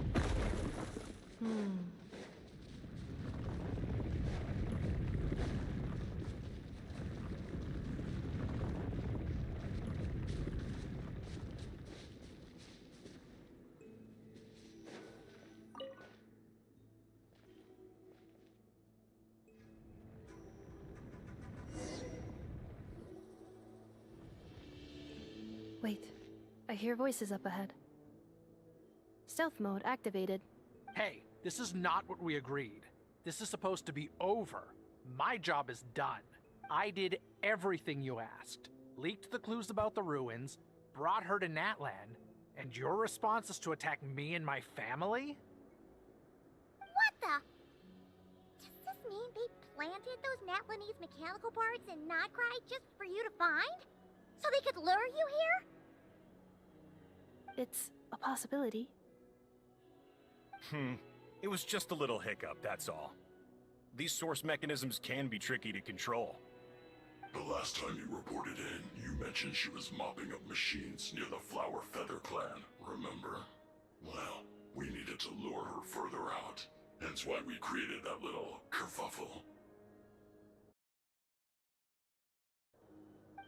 Wait, I hear voices up ahead. Stealth mode activated. Hey, this is not what we agreed. This is supposed to be over. My job is done. I did everything you asked. Leaked the clues about the ruins, brought her to Natlan, and your response is to attack me and my family? What the? Does this mean they planted those Natlanese mechanical parts in Notcry just for you to find? So they could lure you here? It's a possibility. It was just a little hiccup, that's all. These source mechanisms can be tricky to control. The last time you reported in, you mentioned she was mopping up machines near the Flower Feather clan, remember? Well, we needed to lure her further out. Hence why we created that little kerfuffle.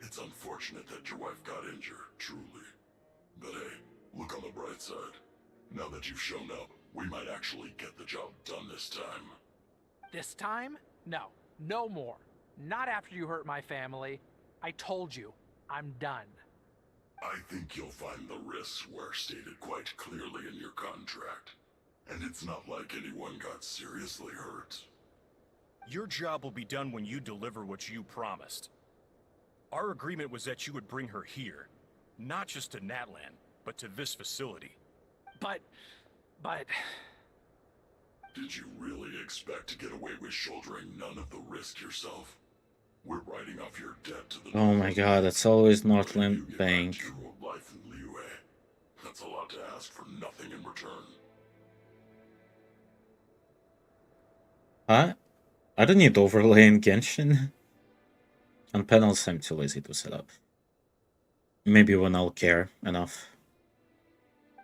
It's unfortunate that your wife got injured, truly. But hey, look on the bright side. Now that you've shown up, we might actually get the job done this time. This time? No. No more. Not after you hurt my family. I told you, I'm done. I think you'll find the risks were stated quite clearly in your contract. And it's not like anyone got seriously hurt. Your job will be done when you deliver what you promised. Our agreement was that you would bring her here. Not just to Natlan, but to this facility. But... Did you really expect to get away with shouldering none of the risk yourself? We're writing off your debt to the... Oh my god, it's always Northland Bank. Life in Liyue. That's a lot to ask for nothing in return. Huh? I don't need overlay in Genshin. On panels, I'm too lazy to set up. Maybe when I'll care enough.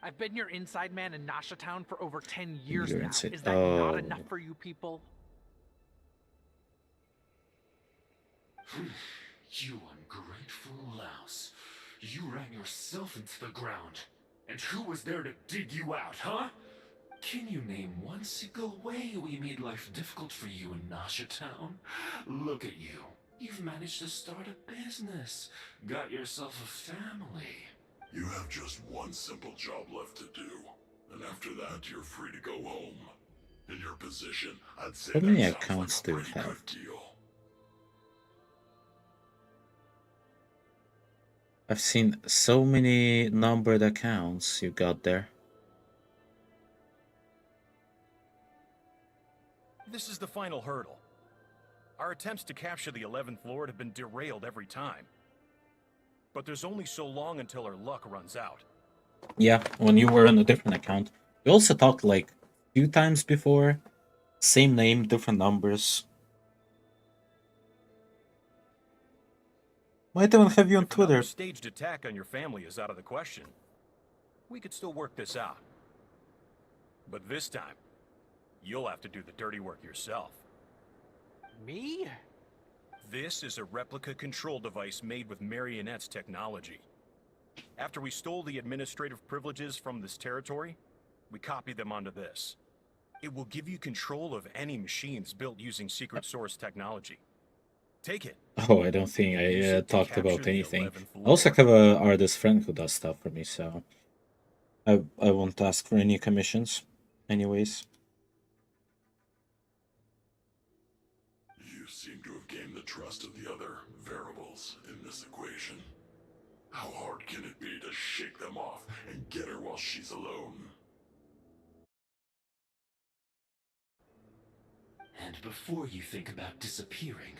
I've been your inside man in Nasha Town for over 10 years You're now. inside. Is that not enough for you people? You ungrateful louse. You ran yourself into the ground. And who was there to dig you out, huh? Can you name one single way we made life difficult for you in Nasha Town? Look at you. You've managed to start a business. Got yourself a family. You have just one simple job left to do. And after that, you're free to go home. In your position, I'd say How many that sounds accounts like a do you pretty have? good deal. I've seen so many numbered accounts you got there. This is the final hurdle. Our attempts to capture the 11th Lord have been derailed every time. But there's only so long until our luck runs out. Yeah, when you were on a different account. We also talked like a few times before. Same name, different numbers. Might even have you on Twitter. Another staged attack on your family is out of the question. We could still work this out. But this time, you'll have to do the dirty work yourself. Me? This is a replica control device made with Marionette's technology. After we stole the administrative privileges from this territory, we copied them onto this. It will give you control of any machines built using secret source technology. Take it. Oh, I don't think I talked about anything. I also have a artist friend who does stuff for me, so I won't ask for any commissions anyways. You seem to have gained the trust of the other variables in this equation. How hard can it be to shake them off and get her while she's alone? And before you think about disappearing,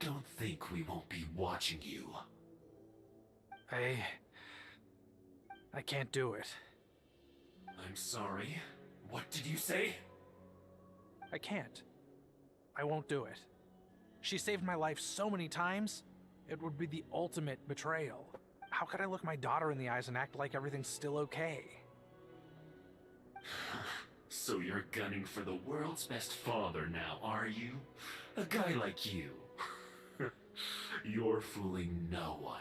don't think we won't be watching you. I can't do it. I'm sorry. What did you say? I can't. I won't do it. She saved my life so many times, it would be the ultimate betrayal. How could I look my daughter in the eyes and act like everything's still okay? So you're gunning for the world's best father now, are you? A guy like you. You're fooling no one.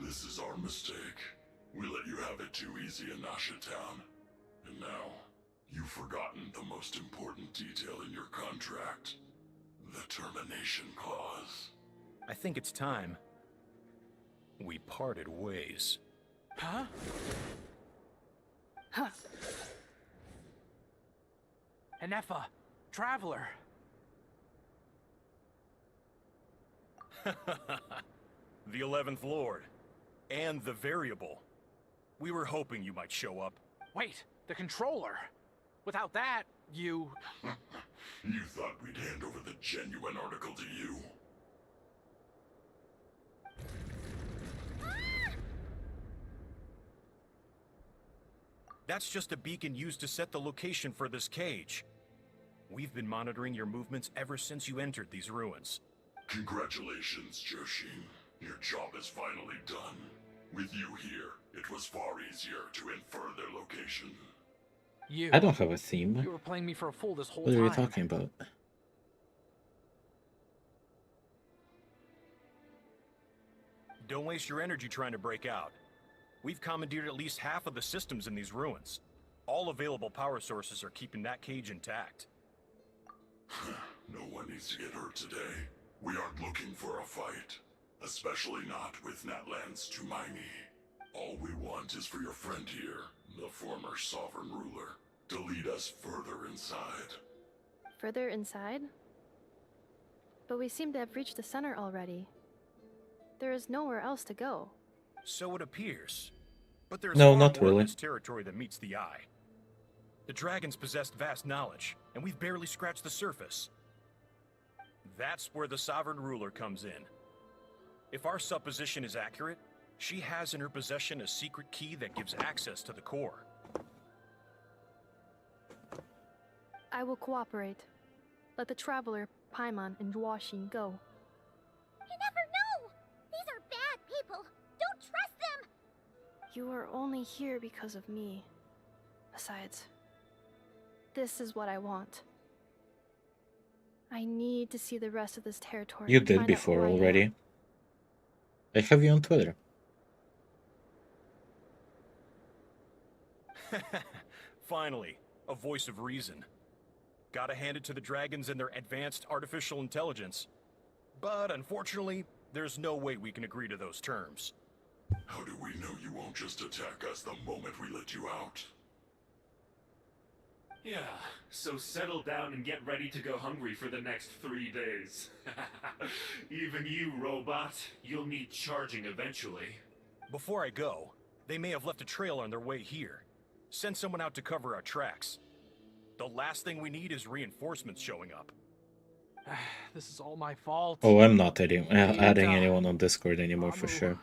This is our mistake. We let you have it too easy in Nasha Town. And now, you've forgotten the most important detail in your contract. The termination clause. I think it's time we parted ways. Huh? Huh. Anefa, Traveler. The 11th Lord. And the Variable. We were hoping you might show up. Wait, the Controller. Without that, you... You thought we'd hand over the genuine article to you? That's just a beacon used to set the location for this cage. We've been monitoring your movements ever since you entered these ruins. Congratulations, Joshin. Your job is finally done. With you here, it was far easier to infer their location. You. I don't have a theme. You were playing me for a fool this whole What time. are you talking about? Don't waste your energy trying to break out. We've commandeered at least half of the systems in these ruins. All available power sources are keeping that cage intact. No one needs to get hurt today. We aren't looking for a fight. Especially not with Natlan's Tumaini. All we want is for your friend here, the former sovereign ruler, to lead us further inside. Further inside? But we seem to have reached the center already. There is nowhere else to go. So it appears. But there's No, far not more really. in this territory than meets the eye. The dragons possessed vast knowledge, and we've barely scratched the surface. That's where the sovereign ruler comes in. If our supposition is accurate, she has in her possession a secret key that gives access to the core. I will cooperate. Let the Traveler, Paimon, and Huaxin go. You never know! These are bad people! Don't trust them! You are only here because of me. Besides, this is what I want. I need to see the rest of this territory. You and did find out who before I am. already. I have you on Twitter. Finally, a voice of reason. Gotta hand it to the dragons and their advanced artificial intelligence. But unfortunately, there's no way we can agree to those terms. How do we know you won't just attack us the moment we let you out? Yeah, so settle down and get ready to go hungry for the next 3 days. Even you, robot, you'll need charging eventually. Before I go, they may have left a trail on their way here. Send someone out to cover our tracks. The last thing we need is reinforcements showing up. This is all my fault. Oh, I'm not adding anyone on Discord anymore for sure.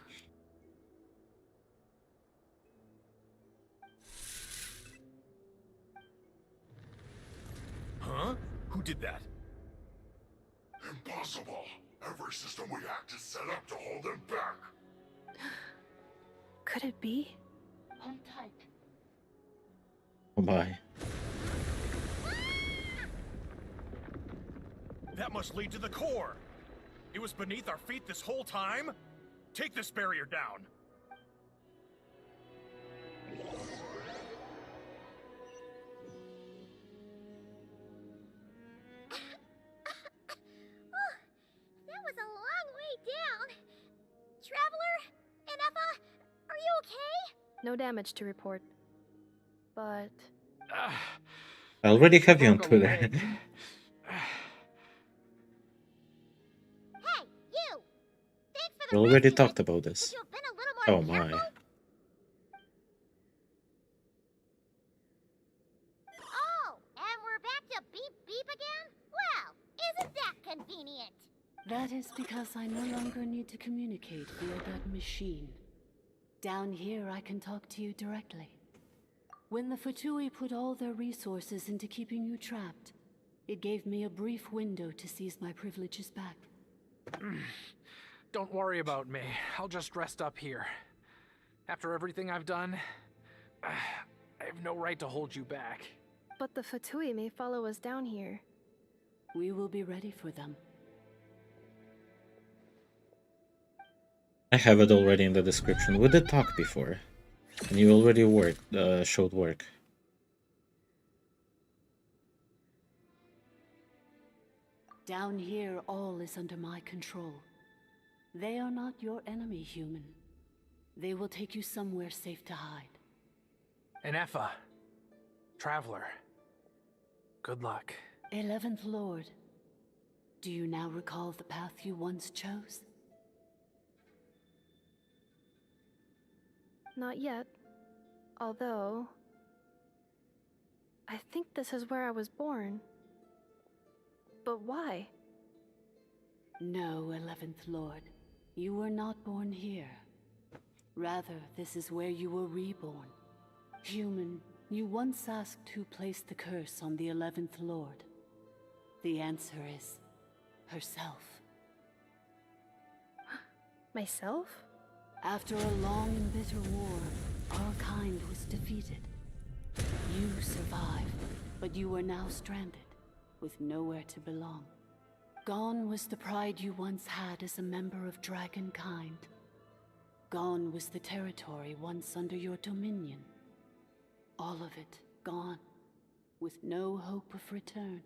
Huh? Who did that? Impossible! Every system we hacked is set up to hold them back! Could it be? Hold tight. Oh my. That must lead to the core! It was beneath our feet this whole time? Take this barrier down! That was a long way down. Traveler? Inefa? Are you okay? No damage to report. But... I already have you on Twitter. Hey, you! Thanks for We the already rescue. talked about this. Could you have been a little more Oh my. careful? Oh, and we're back to beep beep again? Well, isn't that convenient? That is because I no longer need to communicate via that machine. Down here, I can talk to you directly. When the Fatui put all their resources into keeping you trapped, it gave me a brief window to seize my privileges back. Don't worry about me. I'll just rest up here. After everything I've done, I have no right to hold you back. But the Fatui may follow us down here. We will be ready for them. I have it already in the description. We did talk before. And you already showed work. Down here, all is under my control. They are not your enemy, human. They will take you somewhere safe to hide. Inefa. Traveler. Good luck. 11th Lord. Do you now recall the path you once chose? Not yet. Although... I think this is where I was born. But why? No, 11th Lord. You were not born here. Rather, this is where you were reborn. Human, you once asked who placed the curse on the 11th Lord. The answer is... herself. Myself? After a long and bitter war, our kind was defeated. You survived, but you are now stranded, with nowhere to belong. Gone was the pride you once had as a member of Dragonkind. Gone was the territory once under your dominion. All of it gone, with no hope of return.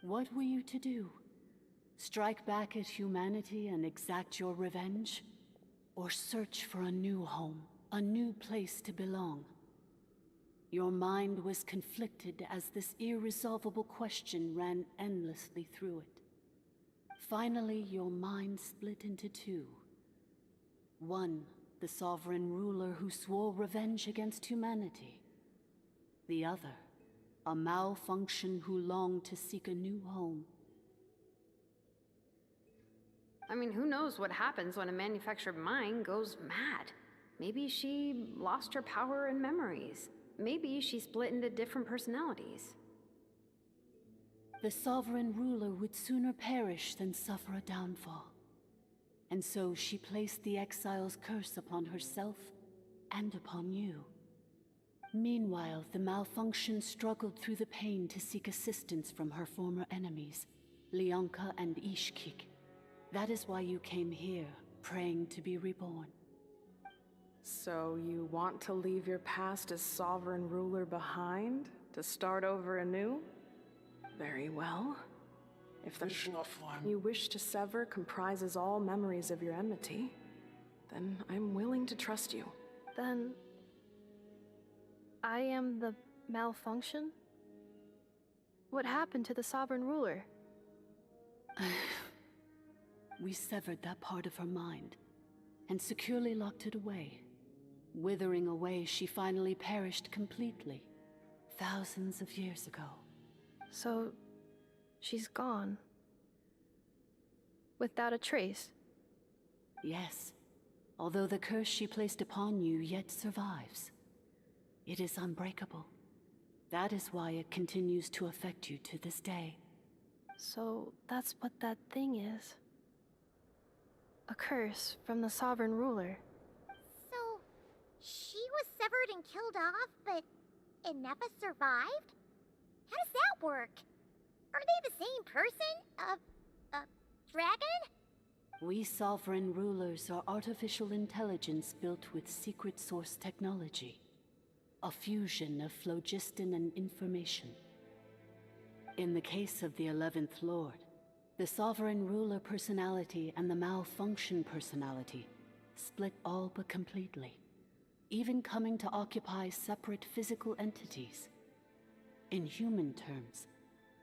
What were you to do? Strike back at humanity and exact your revenge? Or search for a new home, a new place to belong? Your mind was conflicted as this irresolvable question ran endlessly through it. Finally, your mind split into two. One, the sovereign ruler who swore revenge against humanity. The other, a malfunction who longed to seek a new home. I mean, who knows what happens when a manufactured mind goes mad? Maybe she lost her power and memories. Maybe she split into different personalities. The sovereign ruler would sooner perish than suffer a downfall. And so she placed the exile's curse upon herself and upon you. Meanwhile, the malfunction struggled through the pain to seek assistance from her former enemies, Leonka and Ishkik. That is why you came here, praying to be reborn. So you want to leave your past as sovereign ruler behind, to start over anew? Very well. If the you wish to sever comprises all memories of your enmity, then I'm willing to trust you. Then I am the malfunction? What happened to the sovereign ruler? We severed that part of her mind and securely locked it away. Withering away, she finally perished completely, thousands of years ago. So, she's gone. Without a trace? Yes, although the curse she placed upon you yet survives. It is unbreakable. That is why it continues to affect you to this day. So, that's what that thing is. A curse from the sovereign ruler. So, she was severed and killed off, but Inepa survived? How does that work? Are they the same person? Dragon? We sovereign rulers are artificial intelligence built with secret source technology. A fusion of phlogiston and information. In the case of the 11th Lord, the sovereign ruler personality and the malfunction personality split all but completely, even coming to occupy separate physical entities. In human terms,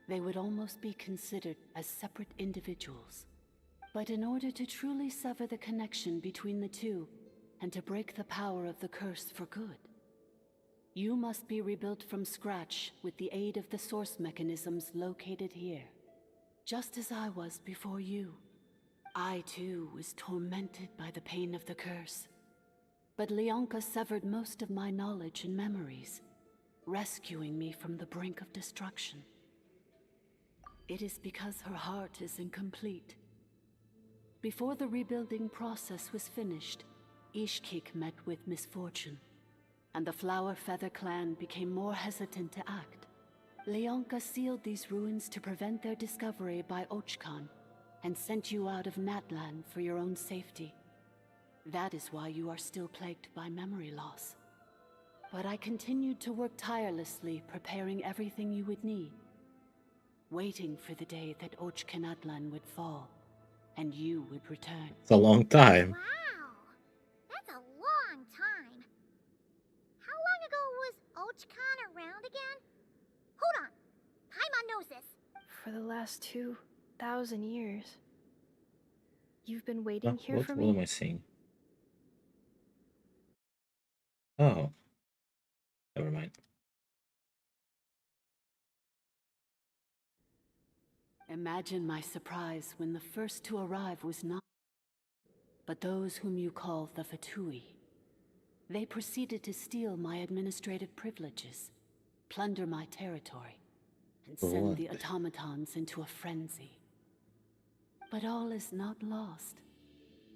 they would almost be considered as separate individuals. But in order to truly sever the connection between the two, and to break the power of the curse for good, you must be rebuilt from scratch with the aid of the source mechanisms located here. Just as I was before you. I too was tormented by the pain of the curse. But Leonka severed most of my knowledge and memories, rescuing me from the brink of destruction. It is because her heart is incomplete. Before the rebuilding process was finished, Ishkik met with misfortune, and the Flower Feather clan became more hesitant to act. Leonka sealed these ruins to prevent their discovery by Archon, and sent you out of Natlan for your own safety. That is why you are still plagued by memory loss. But I continued to work tirelessly, preparing everything you would need, waiting for the day that Natlan would fall, and you would return. It's a long time. Wow! That's a long time. How long ago was Ochkan around again? Hold on. Paimon knows this. For the last 2,000 years. You've been waiting here What, for what me? am I seeing? Oh. Never mind. Imagine my surprise when the first to arrive was not, but those whom you call the Fatui. They proceeded to steal my administrative privileges, plunder my territory, and For send what? the automatons into a frenzy. But all is not lost.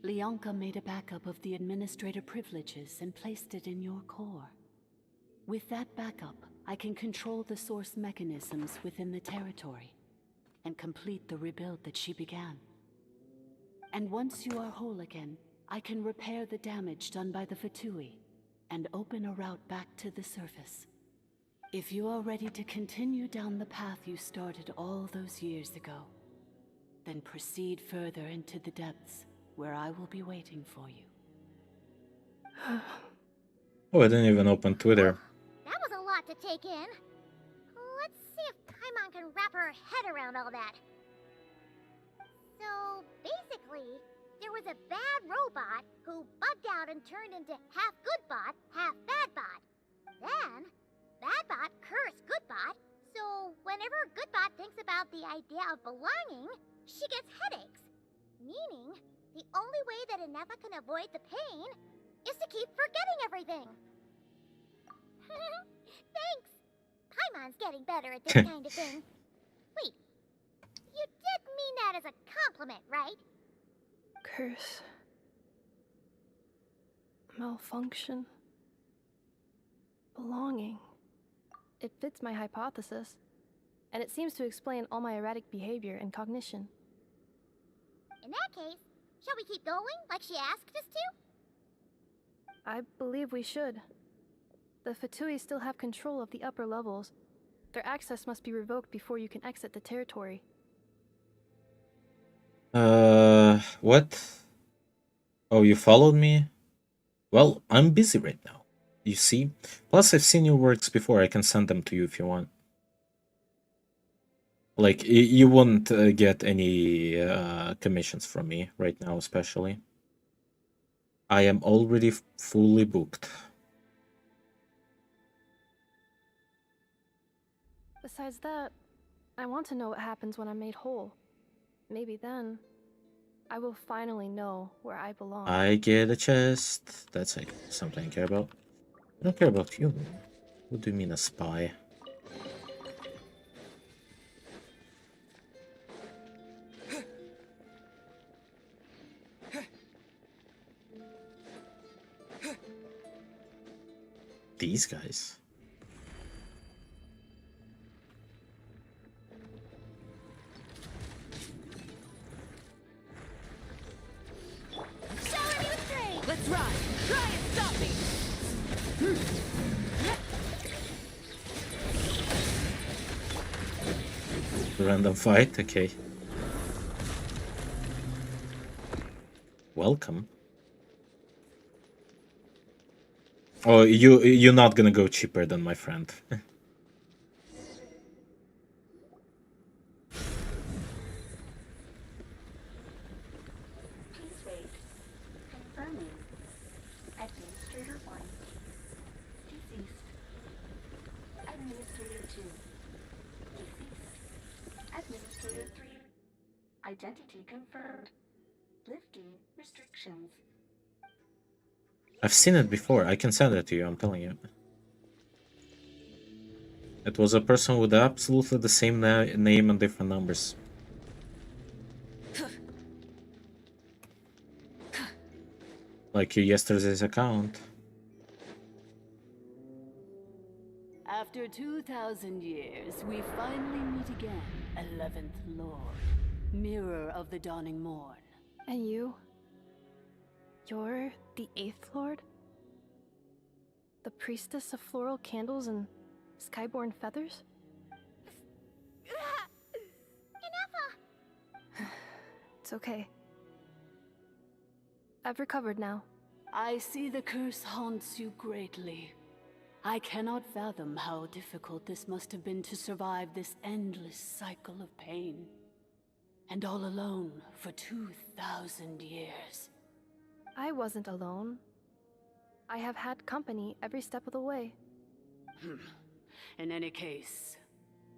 Leonka made a backup of the administrator privileges and placed it in your core. With that backup, I can control the source mechanisms within the territory and complete the rebuild that she began. And once you are whole again, I can repair the damage done by the Fatui and open a route back to the surface. If you are ready to continue down the path you started all those years ago, Then proceed further into the depths, where I will be waiting for you. Oh, I didn't even open Twitter. That was a lot to take in. Let's see if Paimon can wrap her head around all that. So, basically, there was a bad robot who bugged out and turned into half good bot, half bad bot. Then, bad bot cursed good bot, so whenever good bot thinks about the idea of belonging, she gets headaches. Meaning, the only way that Inefa can avoid the pain is to keep forgetting everything. Thanks. Paimon's getting better at this kind of thing. Wait, you did mean that as a compliment, right? Curse. Malfunction. Belonging. It fits my hypothesis, and it seems to explain all my erratic behavior and cognition. In that case, shall we keep going like she asked us to? I believe we should. The Fatui still have control of the upper levels. Their access must be revoked before you can exit the territory. What? Oh, you followed me? Well, I'm busy right now. You see? Plus, I've seen your works before. I can send them to you if you want. Like, you won't get any commissions from me right now, especially. I am already fully booked. Besides that, I want to know what happens when I'm made whole. Maybe then, I will finally know where I belong. I get a chest. That's like something I care about. I don't care about you. What do you mean a spy? These guys. Let's ride! Try and stop me! Random fight, okay. Welcome. Oh, you're not gonna go cheaper than my friend. Please wait. Confirming. Administrator 1. Deceased. Administrator 2. Deceased. Administrator 3. Identity confirmed. Lifting restrictions. I've seen it before. I can send it to you, I'm telling you. It was a person with absolutely the same name and different numbers. Like yesterday's account. After 2,000 years, we finally meet again, 11th Lord, Mirror of the Dawning Morn. And you? You're the 8th Lord? The priestess of floral candles and skyborn feathers? It's okay. I've recovered now. I see the curse haunts you greatly. I cannot fathom how difficult this must have been to survive this endless cycle of pain. And all alone for 2,000 years. I wasn't alone. I have had company every step of the way. In any case,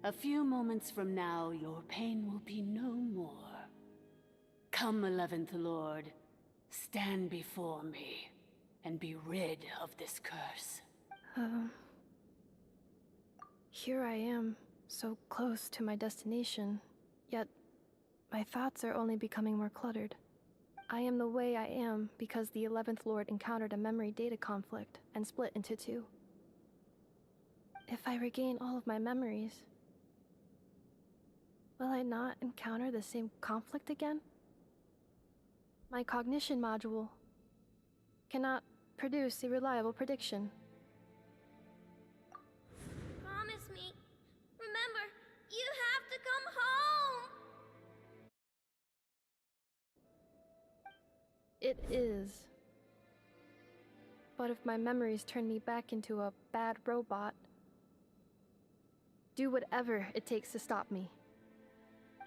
a few moments from now, your pain will be no more. Come, 11th Lord, stand before me, and be rid of this curse. Here I am, so close to my destination, yet my thoughts are only becoming more cluttered. I am the way I am because the 11th Lord encountered a memory data conflict and split into two. If I regain all of my memories, will I not encounter the same conflict again? My cognition module cannot produce a reliable prediction. It is. But if my memories turn me back into a bad robot, do whatever it takes to stop me.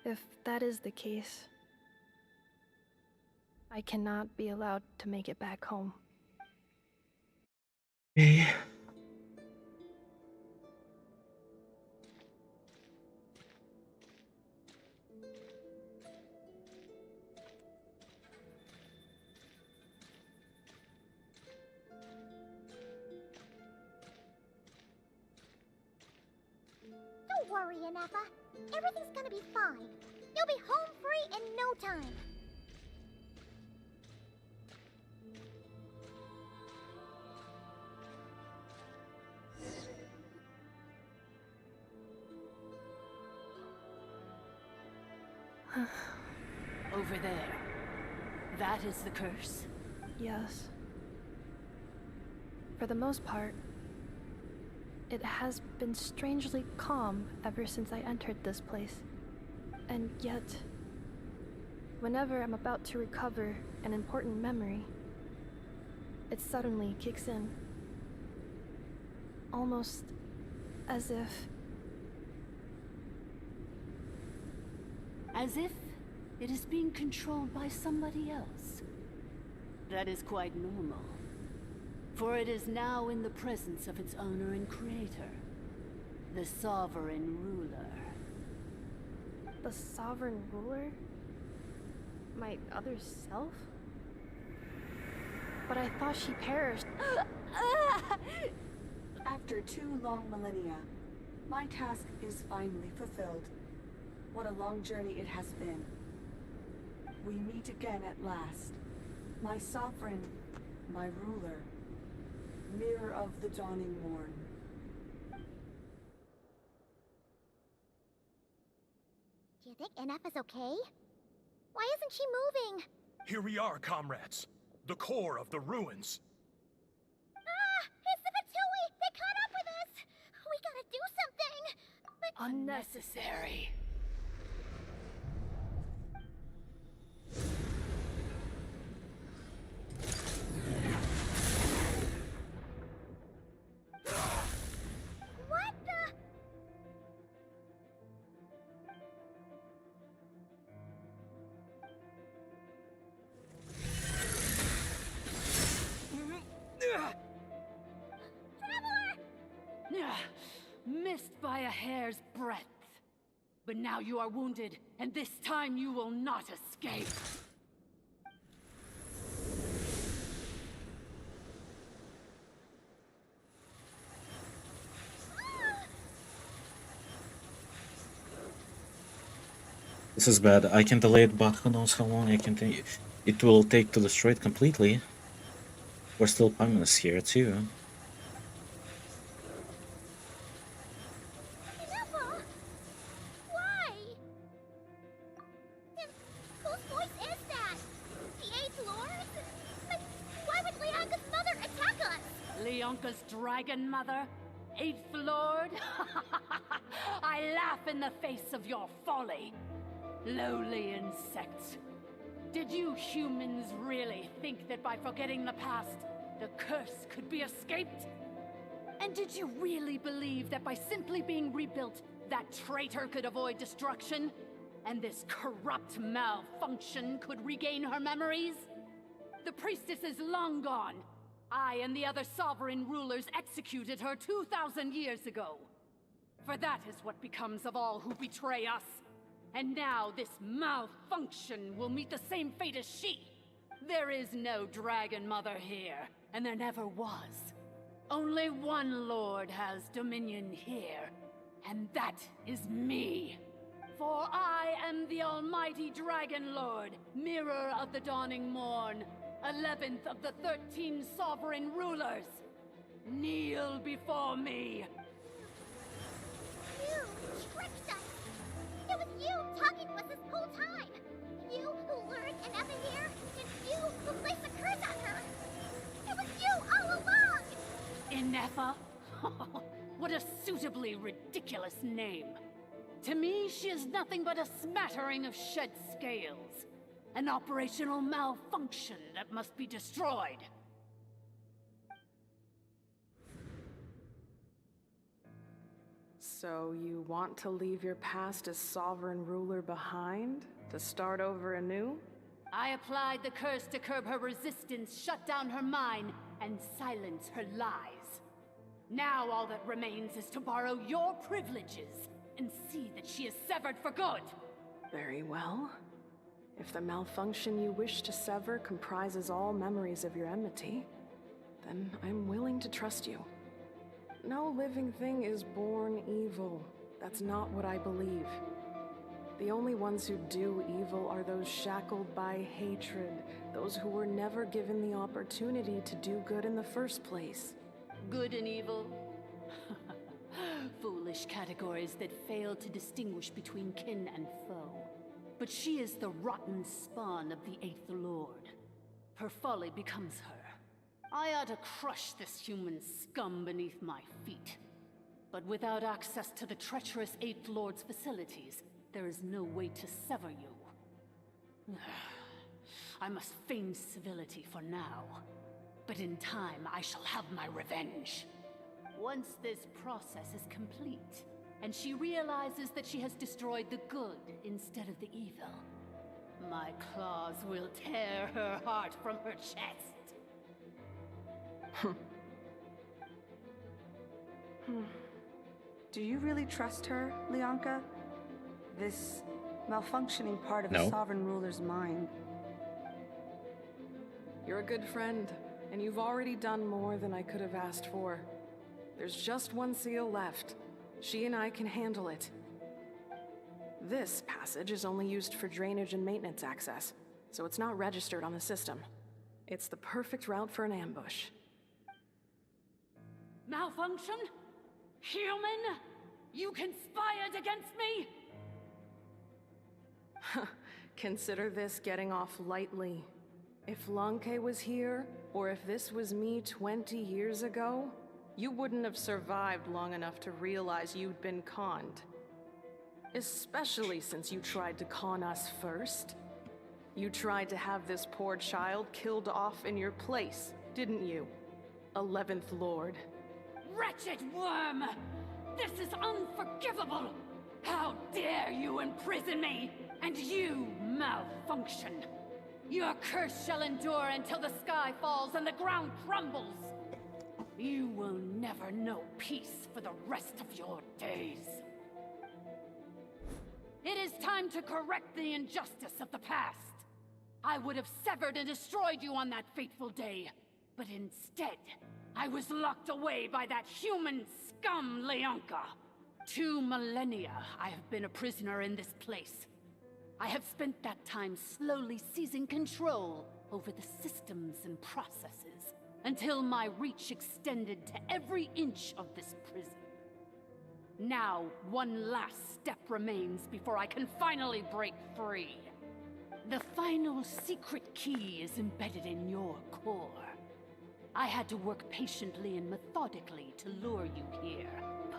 If that is the case, I cannot be allowed to make it back home. Okay. Don't worry, Inefa. Everything's gonna be fine. You'll be home free in no time. Over there. That is the curse. Yes. For the most part, it has been strangely calm ever since I entered this place. And yet, whenever I'm about to recover an important memory, it suddenly kicks in. Almost as if... As if it is being controlled by somebody else. That is quite normal. For it is now in the presence of its owner and creator, the Sovereign Ruler. The Sovereign Ruler? My other self? But I thought she perished. After 2 long millennia, my task is finally fulfilled. What a long journey it has been. We meet again at last. My sovereign, my ruler, mirror of the dawning morn. Do you think NF is okay? Why isn't she moving? Here we are, comrades. The core of the ruins. Ah! It's the Fatui! They caught up with us! We gotta do something! But... Unnecessary. What the... Missed by a hair's breadth. But now you are wounded, and this time you will not escape. This is bad. I can delay it, but who knows how long it will take to destroy it completely. We're still communists here, too. Why? And whose voice is that? The 8th Lord? But why would Leanka's mother attack us? Leonka's dragon mother? 8th Lord? I laugh in the face of your folly. Lowly insects. Did you humans really think that by forgetting the past, the curse could be escaped? And did you really believe that by simply being rebuilt, that traitor could avoid destruction? And this corrupt malfunction could regain her memories? The priestess is long gone. I and the other sovereign rulers executed her 2,000 years ago. For that is what becomes of all who betray us. And now this malfunction will meet the same fate as she. There is no Dragon Mother here, and there never was. Only one Lord has dominion here, and that is me. For I am the almighty Dragon Lord, mirror of the dawning morn, 11th of the 13 sovereign rulers. Kneel before me. You tricked us! It was you talking to us this whole time! You who lured Inefa here, and you who placed the curse on her! It was you all along! Inefa? What a suitably ridiculous name. To me, she is nothing but a smattering of shed scales. An operational malfunction that must be destroyed. So you want to leave your past as sovereign ruler behind? To start over anew? I applied the curse to curb her resistance, shut down her mind, and silence her lies. Now all that remains is to borrow your privileges and see that she is severed for good. Very well. If the malfunction you wish to sever comprises all memories of your enmity, then I'm willing to trust you. No living thing is born evil. That's not what I believe. The only ones who do evil are those shackled by hatred, those who were never given the opportunity to do good in the first place. Good and evil? Foolish categories that fail to distinguish between kin and foe. But she is the rotten spawn of the Eighth Lord. Her folly becomes her. I ought to crush this human scum beneath my feet. But without access to the treacherous Eighth Lord's facilities, there is no way to sever you. I must feign civility for now. But in time, I shall have my revenge. Once this process is complete, and she realizes that she has destroyed the good instead of the evil, my claws will tear her heart from her chest. Do you really trust her, Lianka? This malfunctioning part of No. the Sovereign Ruler's mind. You're a good friend, and you've already done more than I could have asked for. There's just one seal left. She and I can handle it. This passage is only used for drainage and maintenance access, so it's not registered on the system. It's the perfect route for an ambush. Malfunction? Human? You conspired against me? Consider this getting off lightly. If Lanke was here, or if this was me 20 years ago, you wouldn't have survived long enough to realize you'd been conned. Especially since you tried to con us first. You tried to have this poor child killed off in your place, didn't you? 11th Lord. Wretched worm! This is unforgivable! How dare you imprison me! And you malfunction! Your curse shall endure until the sky falls and the ground crumbles! You will never know peace for the rest of your days. It is time to correct the injustice of the past. I would have severed and destroyed you on that fateful day, but instead, I was locked away by that human scum, Leonka. 2 millennia I have been a prisoner in this place. I have spent that time slowly seizing control over the systems and processes, until my reach extended to every inch of this prison. Now, one last step remains before I can finally break free. The final secret key is embedded in your core. I had to work patiently and methodically to lure you here,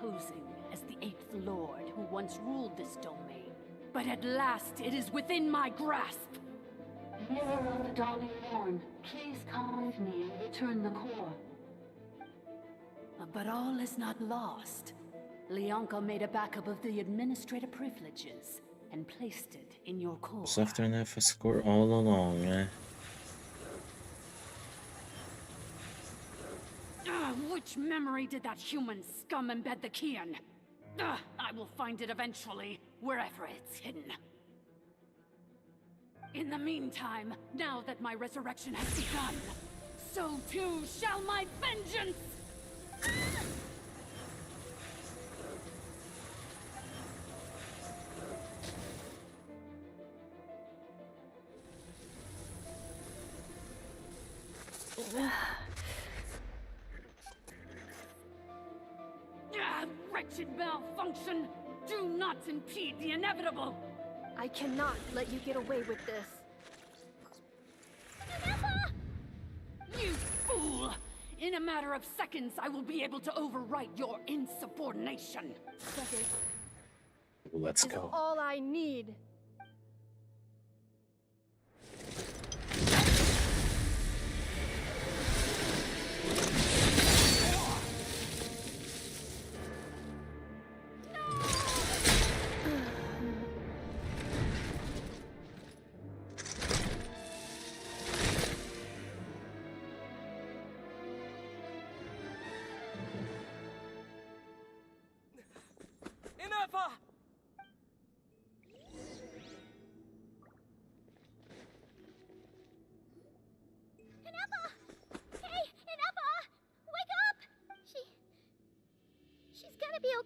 posing as the Eighth Lord who once ruled this domain. But at last, it is within my grasp. Mirror of the Dawning Morn, please come with me and return the core. But all is not lost. Leonka made a backup of the administrative privileges and placed it in your core. Was after an F score all along, eh? Which memory did that human scum embed the key in? I will find it eventually, wherever it's hidden. In the meantime, now that my resurrection has begun, so too shall my vengeance! Wretched malfunction! Do not impede the inevitable! I cannot let you get away with this. You fool! In a matter of seconds, I will be able to overwrite your insubordination. Let's Is go. all I need.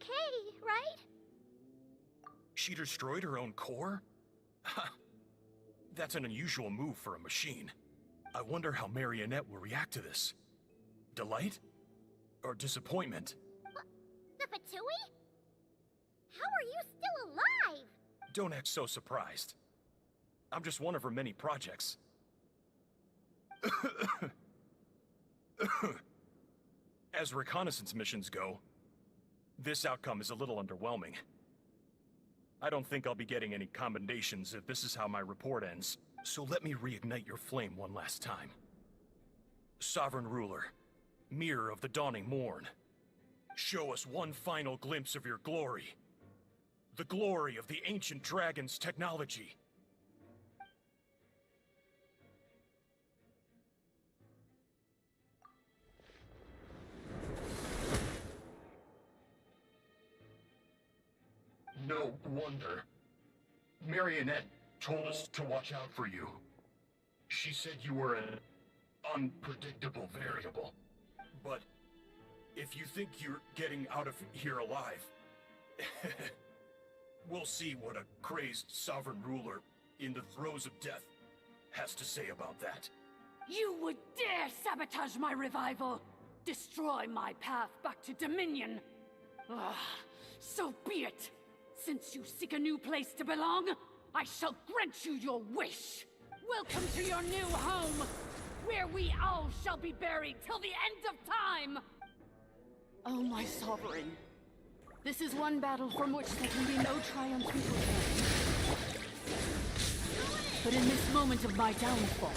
okay, right? She destroyed her own core? That's an unusual move for a machine. I wonder how Marionette will react to this. Delight? Or disappointment? The Fatui? How are you still alive? Don't act so surprised. I'm just one of her many projects. As reconnaissance missions go, this outcome is a little underwhelming. I don't think I'll be getting any commendations if this is how my report ends, so let me reignite your flame one last time. Sovereign Ruler, Mirror of the Dawning Morn, show us one final glimpse of your glory. The glory of the ancient dragon's technology. No wonder. Marionette told us to watch out for you. She said you were an unpredictable variable. But if you think you're getting out of here alive, we'll see what a crazed sovereign ruler in the throes of death has to say about that. You would dare sabotage my revival! Destroy my path back to Dominion! Ugh, so be it! Since you seek a new place to belong, I shall grant you your wish! Welcome to your new home, where we all shall be buried till the end of time! Oh, my sovereign. This is one battle from which there can be no triumph before. But in this moment of my downfall,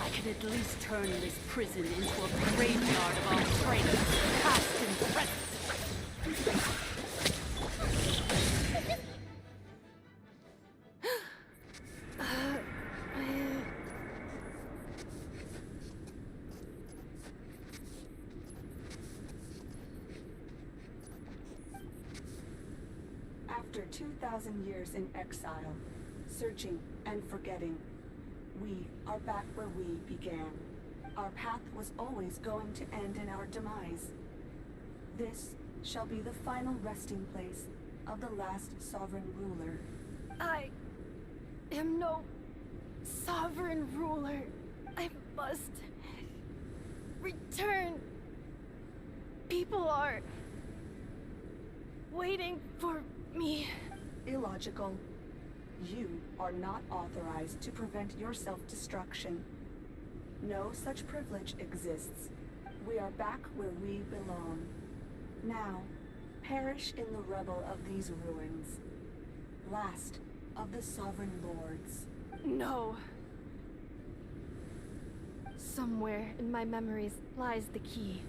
I can at least turn this prison into a graveyard of our traitors, past and present. After 2,000 years in exile, searching and forgetting, we are back where we began. Our path was always going to end in our demise. This shall be the final resting place of the last sovereign ruler. I am no sovereign ruler. I must return. People are waiting for me. Illogical. You are not authorized to prevent your self-destruction. No such privilege exists. We are back where we belong. Now, perish in the rubble of these ruins. Last of the sovereign lords. No. Somewhere in my memories lies the key.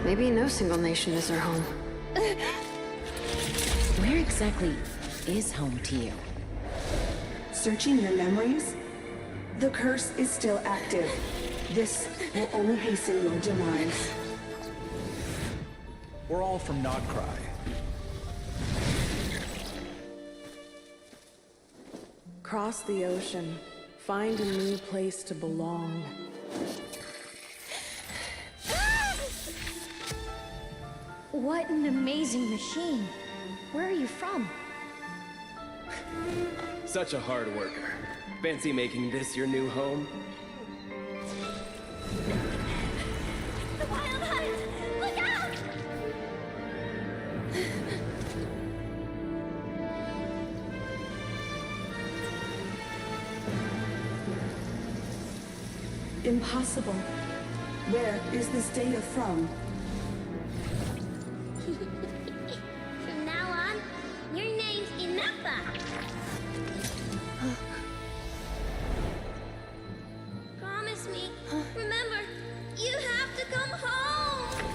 Maybe no single nation is our home. Where exactly is home to you? Searching your memories? The curse is still active. This will only hasten your demise. We're all from Nodcry. Cross the ocean. Find a new place to belong. What an amazing machine. Where are you from? Such a hard worker. Fancy making this your new home? The wild hunt! Look out! Impossible. Where is this data from? From now on, your name's Inappa. Promise me. Remember, you have to come home.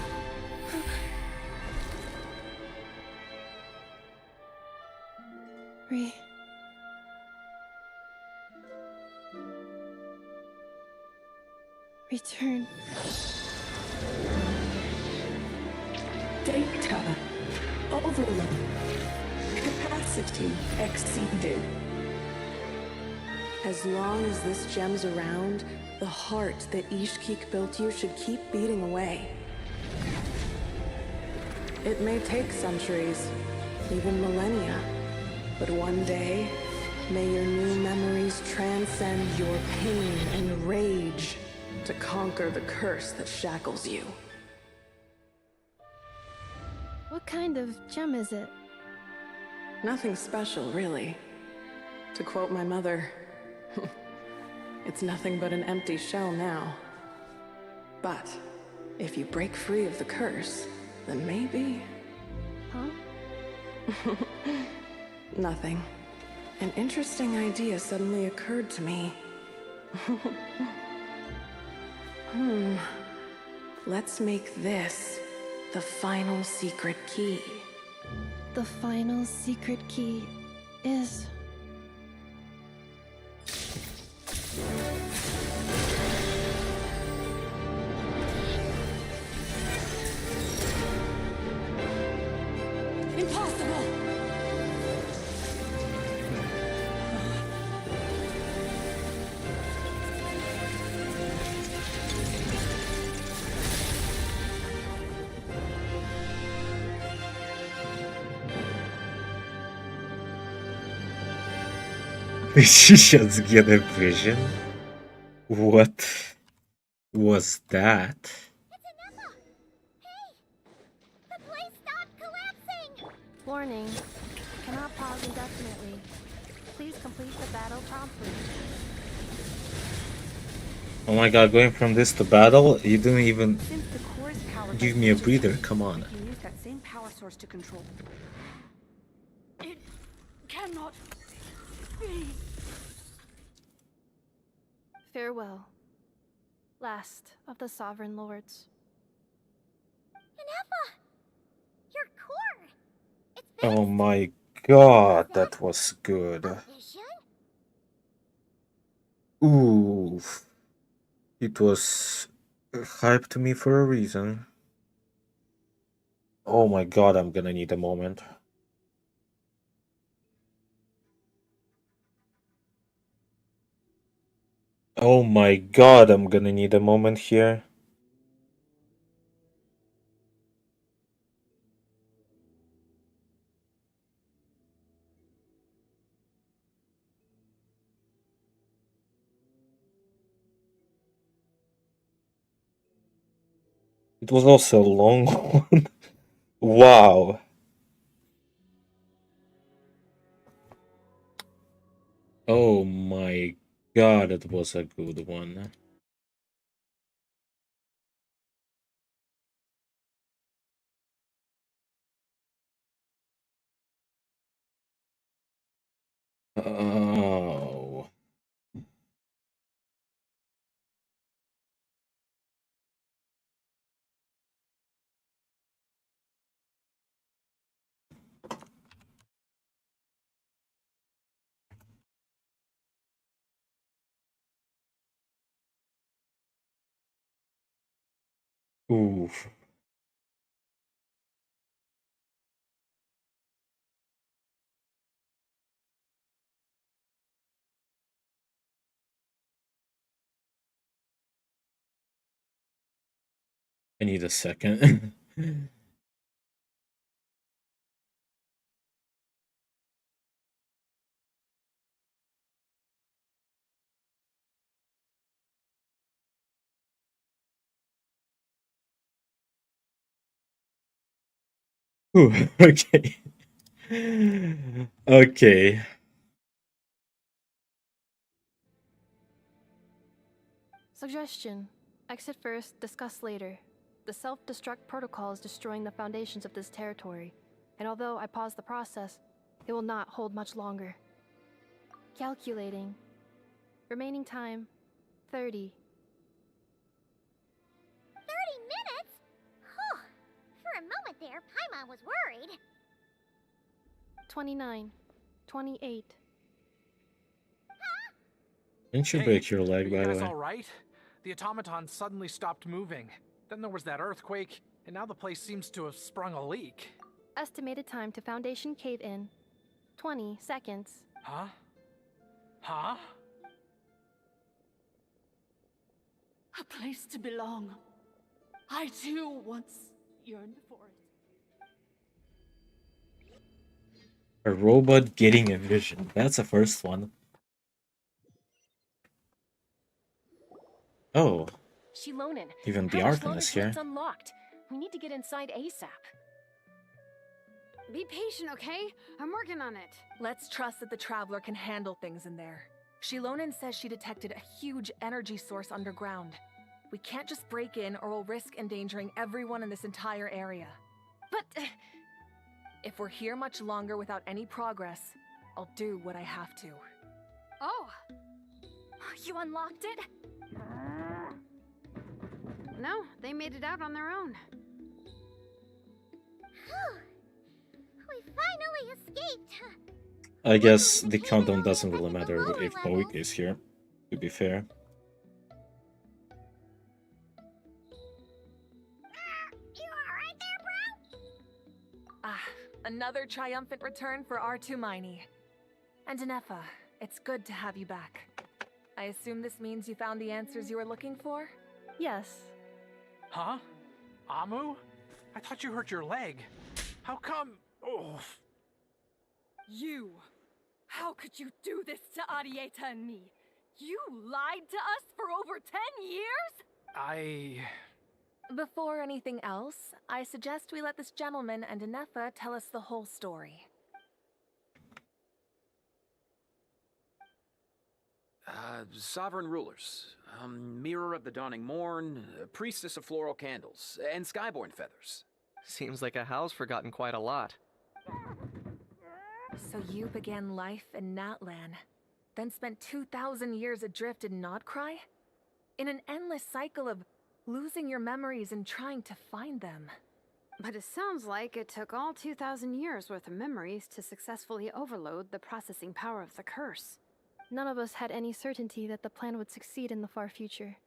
Return. Data. Overload. Capacity exceeded. As long as this gem's around, the heart that Ishkik built you should keep beating away. It may take centuries, even millennia, but one day, may your new memories transcend your pain and rage to conquer the curse that shackles you. What kind of gem is it? Nothing special, really. To quote my mother, it's nothing but an empty shell now. But if you break free of the curse, then maybe... Huh? Nothing. An interesting idea suddenly occurred to me. Let's make this the final secret key. The final secret key is... Impossible! Did she just get a vision? What was that? Warning. Cannot pause indefinitely. Please complete the battle promptly. Oh my god, going from this to battle? You didn't even Since the core is powered give by me a fusion breather, energy, come on. we can use that same power source to control. It cannot be. Farewell. Last of the Sovereign Lords. Inepa! Your core! Oh my god, that was good. Vision? Ooh. It was hyped to me for a reason. Oh my god, I'm gonna need a moment. Oh my god, I'm gonna need a moment here. It was also a long one. Wow. Oh my god, it was a good one. Oh. Oof. I need a second. Ooh, okay. Okay. Suggestion. Exit first, discuss later. The self-destruct protocol is destroying the foundations of this territory, and although I paused the process, it will not hold much longer. Calculating. Remaining time, 30. 30 minutes? Whew. For a moment there, Paimon was worried. 29. 28. Didn't you Hey, break your leg, are by you the guys way? all right? The automaton suddenly stopped moving. Then there was that earthquake, and now the place seems to have sprung a leak. Estimated time to Foundation cave-in, 20 seconds. Huh? Huh? A place to belong. I too once yearned for it. A robot getting a vision. That's the first one. Oh. Shilonen, Even the how much Archon longer is till here. it's unlocked? We need to get inside ASAP. Be patient, okay? I'm working on it. Let's trust that the Traveler can handle things in there. Shilonen says she detected a huge energy source underground. We can't just break in or we'll risk endangering everyone in this entire area. But... if we're here much longer without any progress, I'll do what I have to. Oh! You unlocked it? No, they made it out on their own. We finally escaped! I guess the countdown doesn't really matter if Moik is here, to be fair. You alright there, bro? Ah, another triumphant return for R2 Miney. And Anefa, it's good to have you back. I assume this means you found the answers you were looking for? Yes. Huh? Amu? I thought you hurt your leg. How come? Oh. You! How could you do this to Arieta and me? You lied to us for over 10 years? Before anything else, I suggest we let this gentleman and Anefa tell us the whole story. Sovereign rulers, Mirror of the Dawning Morn, Priestess of Floral Candles, and Skyborn Feathers. Seems like a house forgotten quite a lot. So you began life in Natlan, then spent 2,000 years adrift in Nodcry? In an endless cycle of losing your memories and trying to find them. But it sounds like it took all 2,000 years worth of memories to successfully overload the processing power of the curse. None of us had any certainty that the plan would succeed in the far future.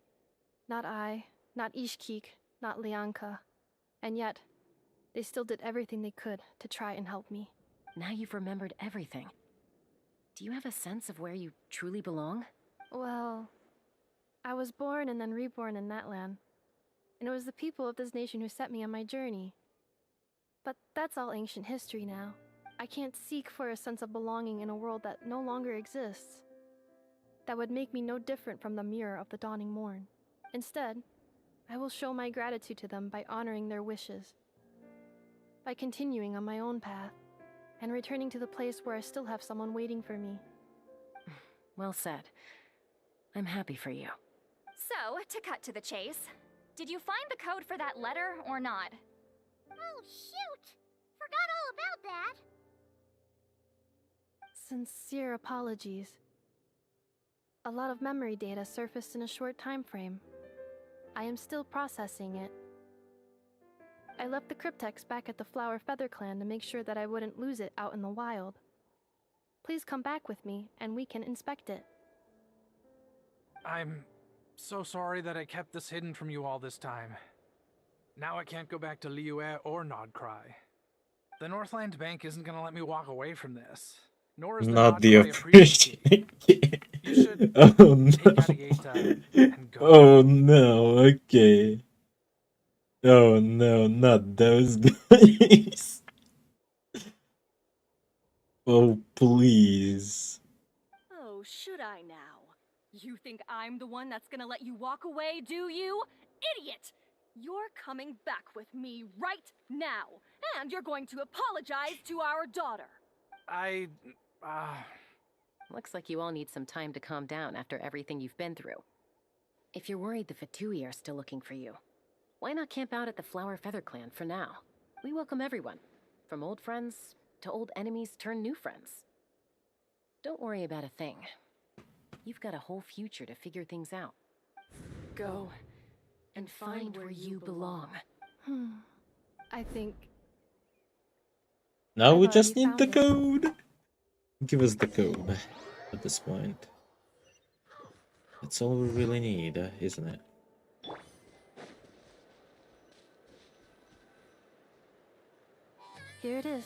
Not I, not Ishkik, not Lianka. And yet, they still did everything they could to try and help me. Now you've remembered everything. Do you have a sense of where you truly belong? Well, I was born and then reborn in Natlan. And it was the people of this nation who set me on my journey. But that's all ancient history now. I can't seek for a sense of belonging in a world that no longer exists. That would make me no different from the Mirror of the Dawning Morn. Instead, I will show my gratitude to them by honoring their wishes. By continuing on my own path, and returning to the place where I still have someone waiting for me. Well said. I'm happy for you. So, to cut to the chase, did you find the code for that letter or not? Oh, shoot! Forgot all about that! Sincere apologies. A lot of memory data surfaced in a short time frame. I am still processing it. I left the cryptex back at the Flower Feather Clan to make sure that I wouldn't lose it out in the wild. Please come back with me, and we can inspect it. I'm so sorry that I kept this hidden from you all this time. Now I can't go back to Liyue or Nodcry. The Northland Bank isn't gonna let me walk away from this. Nor is Not the Nodcry appreciate. Oh no. Oh no, okay. Oh no, not those guys. Oh please. Oh, should I now? You think I'm the one that's gonna let you walk away, do you? Idiot! You're coming back with me right now, and you're going to apologize to our daughter. Looks like you all need some time to calm down after everything you've been through. If you're worried the Fatui are still looking for you, why not camp out at the Flower Feather Clan for now? We welcome everyone, from old friends to old enemies turned new friends. Don't worry about a thing. You've got a whole future to figure things out. Go and find where you belong. I think... Now I've we just already need the found code. Give us the code at this point. That's all we really need, isn't it? Here it is.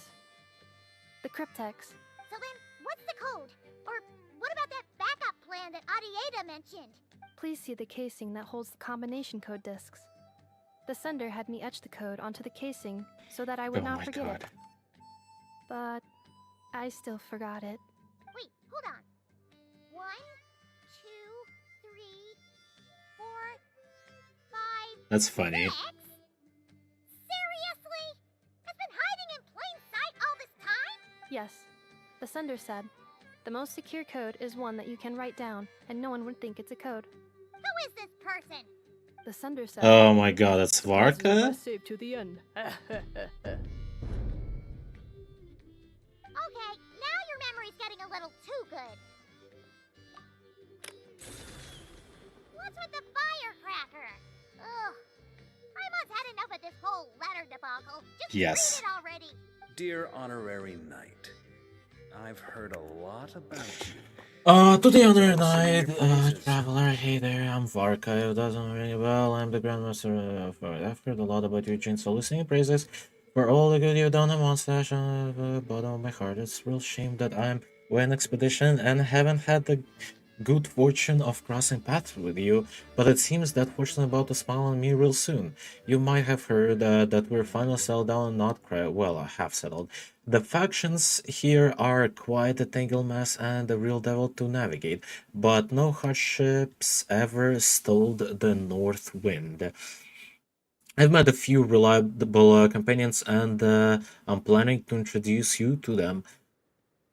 The cryptex. So then, what's the code? Or what about that backup plan that Arieta mentioned? Please see the casing that holds the combination code discs. The sender had me etch the code onto the casing so that I would Oh not my forget God. it. But I still forgot it. Wait, hold on. 1, 2, 3, 4, 5. That's funny. 6? Seriously? It's been hiding in plain sight all this time? Yes, the sender said, the most secure code is one that you can write down, and no one would think it's a code. Who is this person? The sender said, Oh my God, that's Let's never Varka? save to the end. Okay, now your memory's getting a little too good. What's with the firecracker? Ugh. Paimon's had enough of this whole letter debacle. Just Yes. read it already. Dear Honorary Knight, I've heard a lot about you. To the other night, traveler, hey there, I'm Varka. If it doesn't ring a bell, I'm the Grandmaster of I've heard a lot about you, Jin, so listening praises for all the good you've done in one slash on the bottom of my heart. It's a real shame that I'm away on expedition and haven't had the good fortune of crossing paths with you, but it seems that fortune about to smile on me real soon. You might have heard that we're finally settled down and not half settled. The factions here are quite a tangled mess and a real devil to navigate, but no hardships ever stalled the north wind. I've met a few reliable companions, and I'm planning to introduce you to them.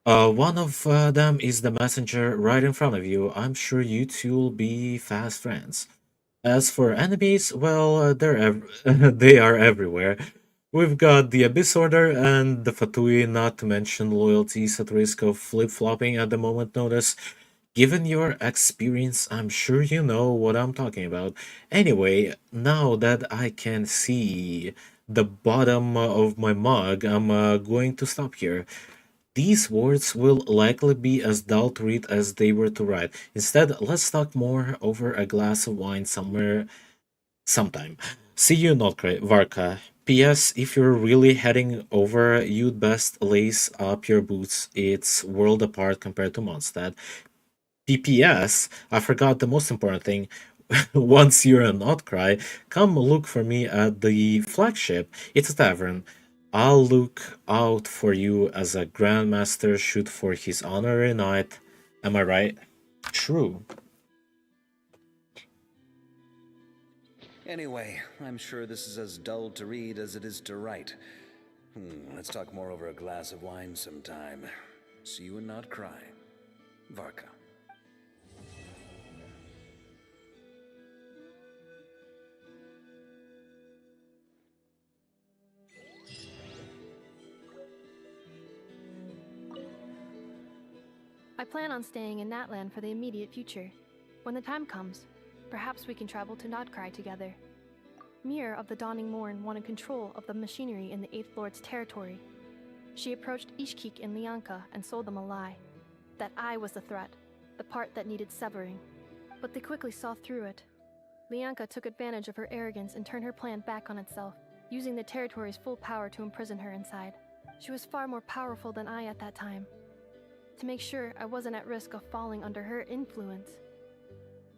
One of them is the messenger right in front of you. I'm sure you two will be fast friends. As for enemies, well, they are everywhere. We've got the Abyss Order and the Fatui, not to mention loyalties at risk of flip-flopping at the moment notice. Given your experience, I'm sure you know what I'm talking about. Anyway, now that I can see the bottom of my mug, I'm going to stop here. These words will likely be as dull to read as they were to write. Instead, let's talk more over a glass of wine sometime. See you, Varka. P.S. If you're really heading over, you'd best lace up your boots. It's world apart compared to Mondstadt. P.P.S. I forgot the most important thing. Once you're an outcry, come look for me at the flagship. It's a tavern. I'll look out for you as a grandmaster should for his honorary knight. Am I right? True. Anyway, I'm sure this is as dull to read as it is to write. Let's talk more over a glass of wine sometime. See you and not cry. Varka. I plan on staying in Natlan for the immediate future. When the time comes, perhaps we can travel to Nodcry together. Mir of the Dawning Morn wanted control of the machinery in the Eighth Lord's territory. She approached Ishkik and Lianka and sold them a lie. That I was the threat, the part that needed severing. But they quickly saw through it. Lianka took advantage of her arrogance and turned her plan back on itself, using the territory's full power to imprison her inside. She was far more powerful than I at that time. To make sure I wasn't at risk of falling under her influence,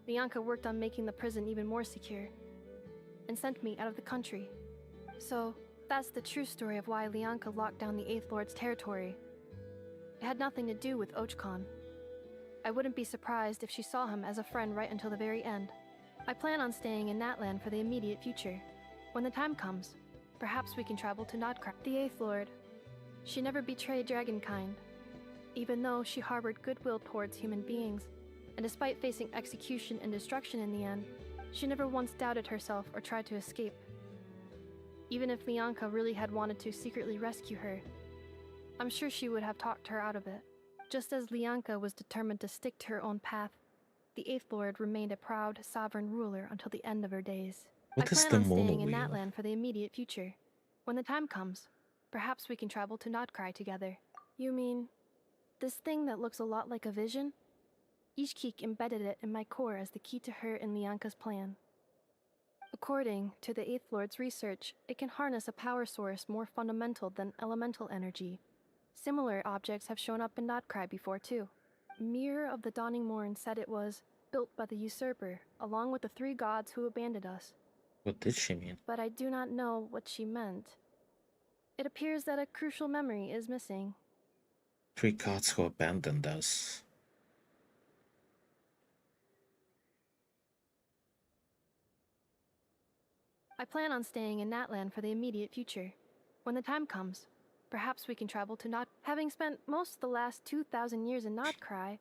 Lianka worked on making the prison even more secure, and sent me out of the country. So, that's the true story of why Lianka locked down the Eighth Lord's territory. It had nothing to do with Ochkon. I wouldn't be surprised if she saw him as a friend right until the very end. I plan on staying in Natlan for the immediate future. When the time comes, perhaps we can travel to Nodcry. The Eighth Lord. She never betrayed Dragonkind, even though she harbored goodwill towards human beings, and despite facing execution and destruction in the end, she never once doubted herself or tried to escape. Even if Lianka really had wanted to secretly rescue her, I'm sure she would have talked her out of it. Just as Lianka was determined to stick to her own path, the Eighth Lord remained a proud, sovereign ruler until the end of her days. What I is plan the on staying in monowheel? Natlan for the immediate future. When the time comes, perhaps we can travel to Nodcry together. You mean this thing that looks a lot like a vision? Ishkik embedded it in my core as the key to her and Lianka's plan. According to the Eighth Lord's research, it can harness a power source more fundamental than elemental energy. Similar objects have shown up in Nodcry before too. Mir of the Dawning Morn said it was built by the usurper, along with the 3 gods who abandoned us. What did she mean? But I do not know what she meant. It appears that a crucial memory is missing. 3 gods who abandoned us. I plan on staying in Natlan for the immediate future. When the time comes, perhaps we can travel to Not. Having spent most of the last 2,000 years in Notcry,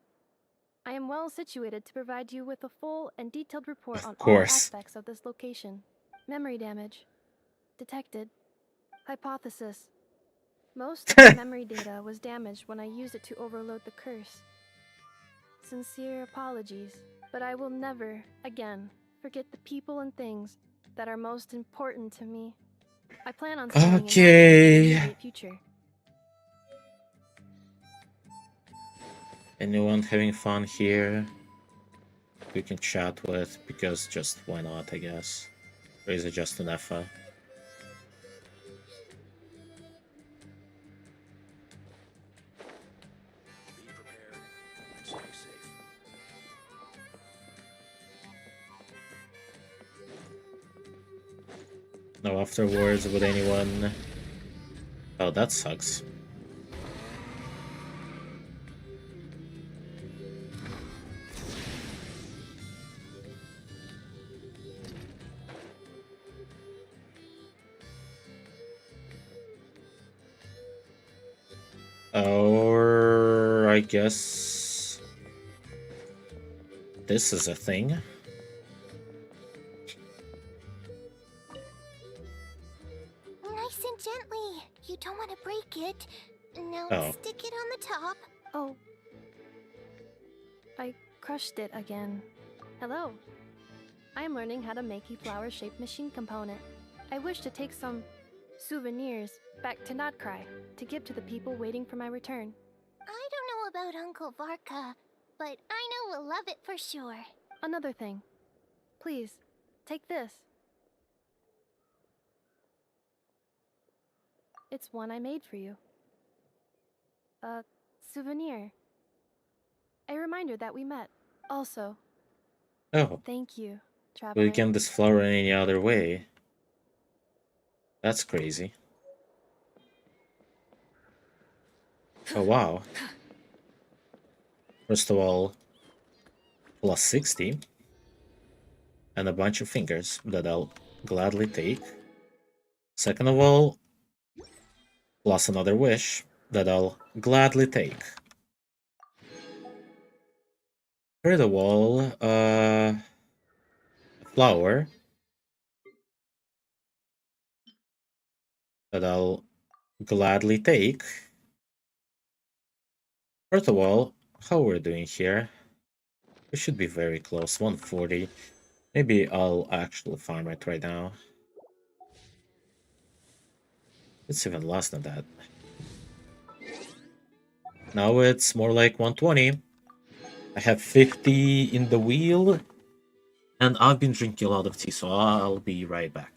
I am well situated to provide you with a full and detailed report on all aspects of this location. Memory damage. Detected. Hypothesis. Most of the memory data was damaged when I used it to overload the curse. Sincere apologies, but I will never, again, forget the people and things that are most important to me. I plan on staying in Natlan for the immediate future. Anyone having fun here? We can chat with, because just why not, I guess. Or is it just an Effa? No afterwards with anyone. Oh, that sucks. Or I guess this is a thing. Nice and gently. You don't want to break it. Now Oh. stick it on the top. Oh. I crushed it again. Hello. I am learning how to make a flower-shaped machine component. I wish to take some souvenirs back to Notcry to give to the people waiting for my return. I don't know about Uncle Varka, but I know we'll love it for sure. Another thing. Please, take this. It's one I made for you. A souvenir. A reminder that we met. Also, Oh. thank you, We traveler. can this flower in any other way. That's crazy. Oh wow. First of all, plus 60. And a bunch of fingers that I'll gladly take. Second of all, plus another wish that I'll gladly take. Third of all, a flower that I'll gladly take. First of all, how we're doing here? We should be very close, 140. Maybe I'll actually farm it right now. It's even less than that. Now it's more like 120. I have 50 in the wheel. And I've been drinking a lot of tea, so I'll be right back.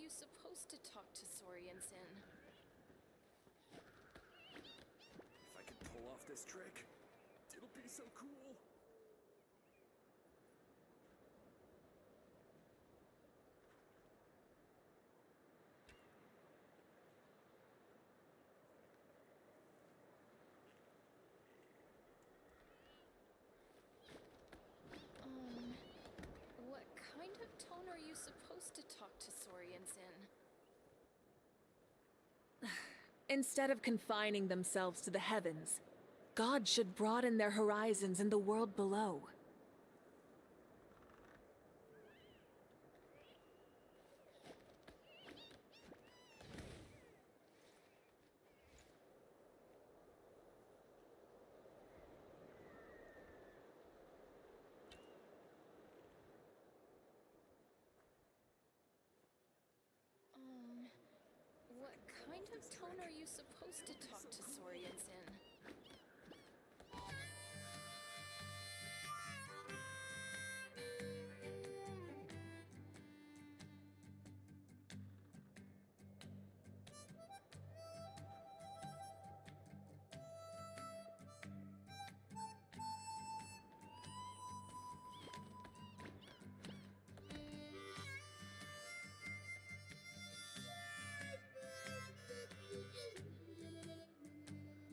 you supposed to talk to Saurians in? If I could pull off this trick, it'll be so cool. What kind of tone are you supposed to talk to Saurians in? Instead of confining themselves to the heavens, God should broaden their horizons in the world below. What kind of tone are you supposed to talk to Saurians in?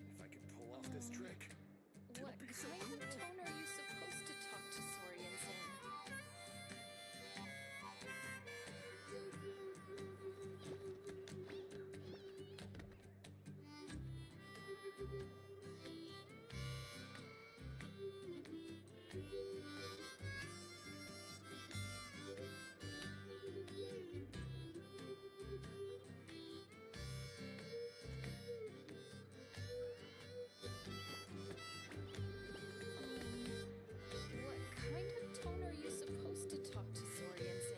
If I could pull off this trick, What it'll be so kind cool. of tone are you supposed to talk to Saurians in? What kind of tone are you supposed to talk to Saurians in?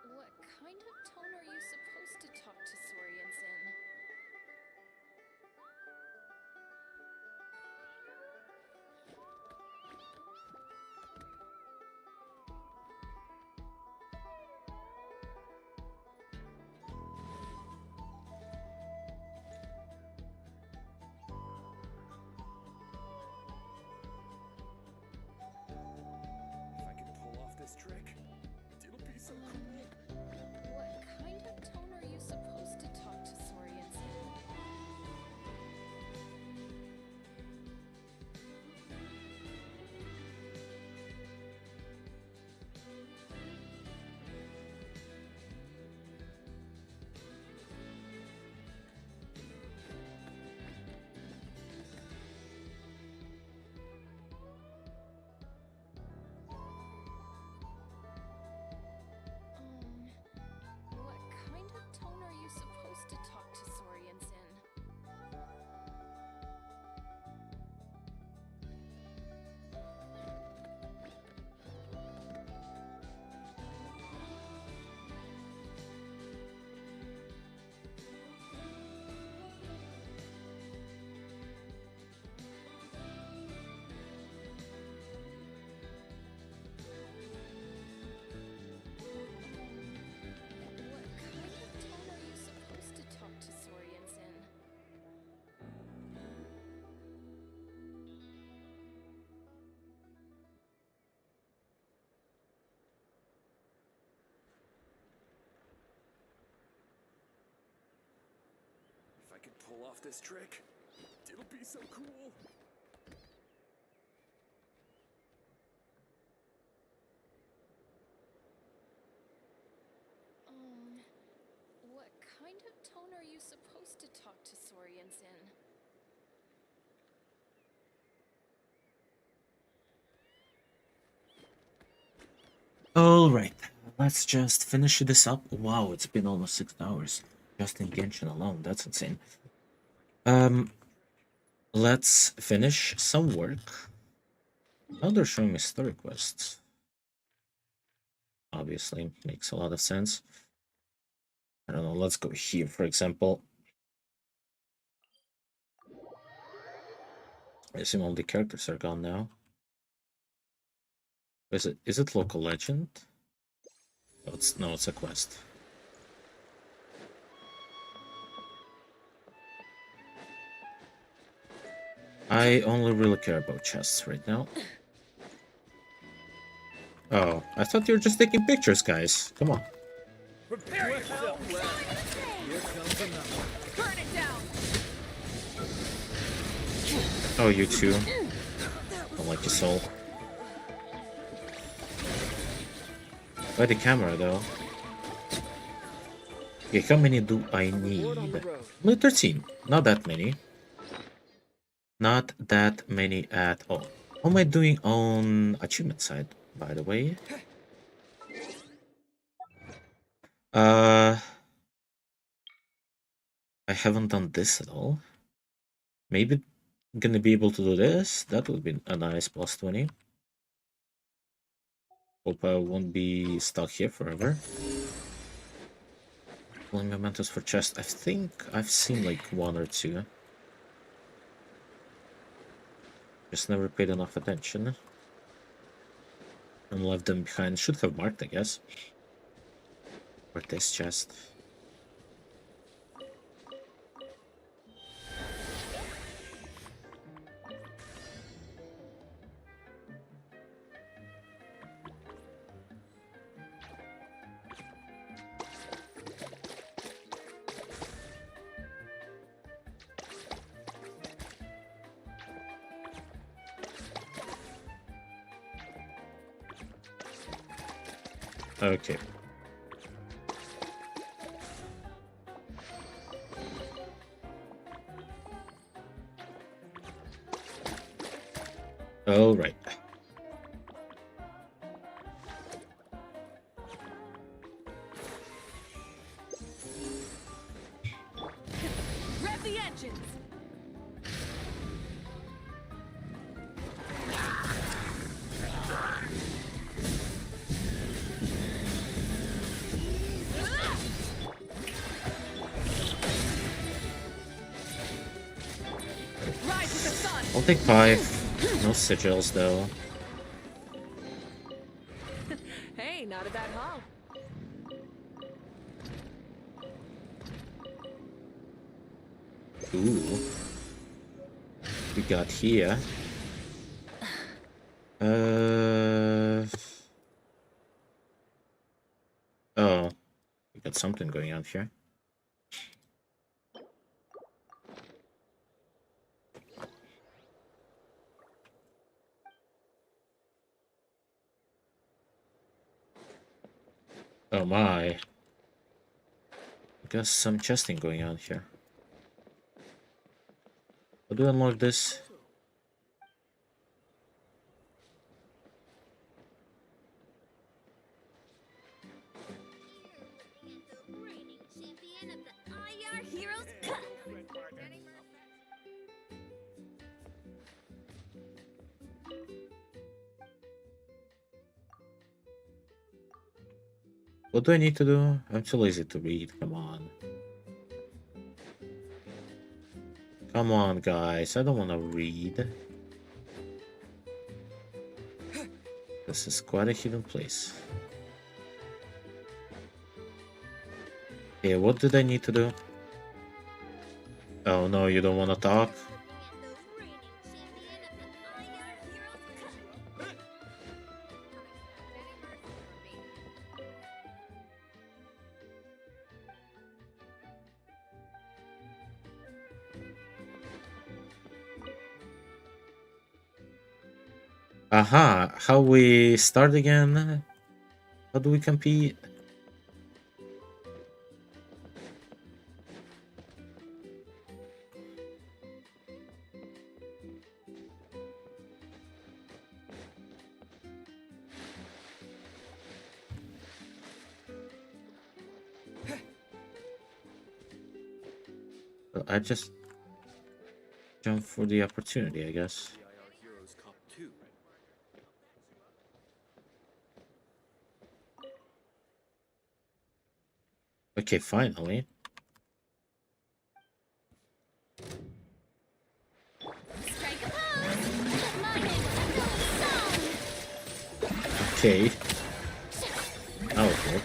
What kind of tone are you supposed to talk to Saurians in? If I could pull off this trick, it'll be so cool. What kind of tone are you supposed to talk to Saurians in? What kind of tone are you supposed to talk to Saurians in? What kind of tone are you supposed to talk to Saurians in? If I could pull off this trick, it'll be so cool. What kind of tone are you supposed to talk to Saurians in? Alright, let's just finish this up. Wow, it's been almost 6 hours just in Genshin alone. That's insane. Let's finish some work. Now they're showing me story quests. Obviously, makes a lot of sense. I don't know, let's go here, for example. I assume all the characters are gone now. Is it local legend? Oh, it's a quest. I only really care about chests right now. Oh, I thought you were just taking pictures, guys. Come on. Prepare yourself! Here comes another. Burn it down! Oh, you too. Don't like your soul. Why the camera, though? Okay, how many do I need? Only 13. Not that many. Not that many at all. How am I doing on achievement side, by the way? I haven't done this at all. Maybe I'm gonna be able to do this. That would be a nice plus 20. Hope I won't be stuck here forever. Pulling mementos for chest. I think I've seen like one or two. Just never paid enough attention. And left them behind. Should have marked, I guess. For this chest. Okay. All right. Rev the engines! Rise with the sun! I'll take 5. No sigils though. Hey, not a bad haul. Ooh. We got here. Oh. We got something going on here. Oh my. Got some chesting going on here. How do I unlock this? What do I need to do? I'm too lazy to read. Come on. Come on, guys. I don't want to read. This is quite a hidden place. Okay, what did I need to do? Oh no, you don't want to talk? Aha, how we start again? How do we compete? I just Jump for the opportunity, I guess. Okay, finally. Okay. That was good.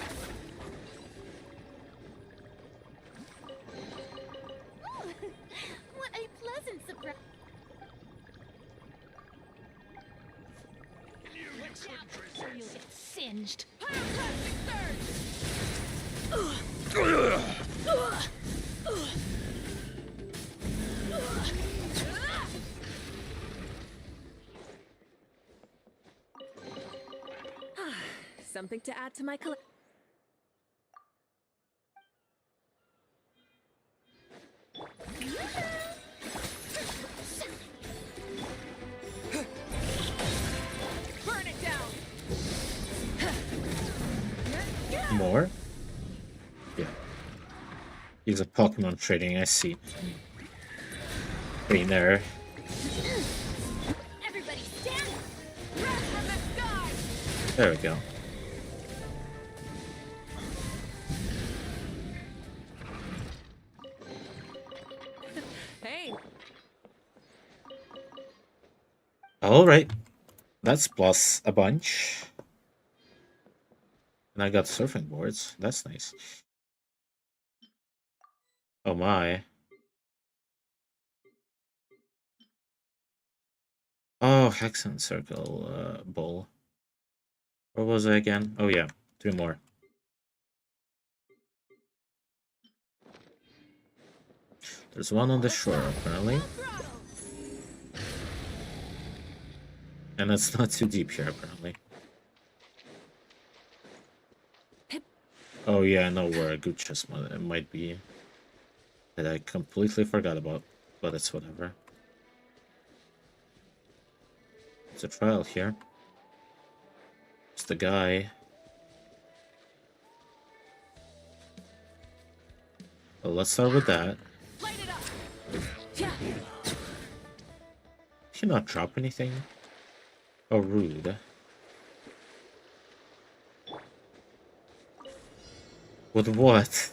What a pleasant surprise. Watch out, or you'll get singed. Something to add to my collection. Burn it down. More? Yeah. He's a Pokemon trading, I see. Green there. Everybody stand up. Red from the sky. There we go. Hey. Alright. That's plus a bunch. And I got surfing boards. That's nice. Oh my. Oh, Hex and Circle Bowl. What was I again? Oh yeah, 3 more. There's one on the shore, apparently. And it's not too deep here, apparently. Oh yeah, I know where a good chest might be. That I completely forgot about, but it's whatever. It's a trial here. It's the guy. Well, let's start with that. Can you not drop anything? Oh, rude. With what?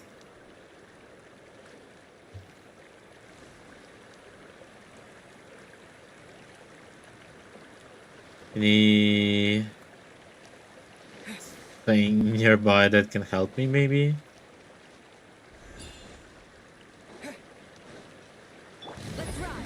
Any thing nearby that can help me, maybe? Let's ride.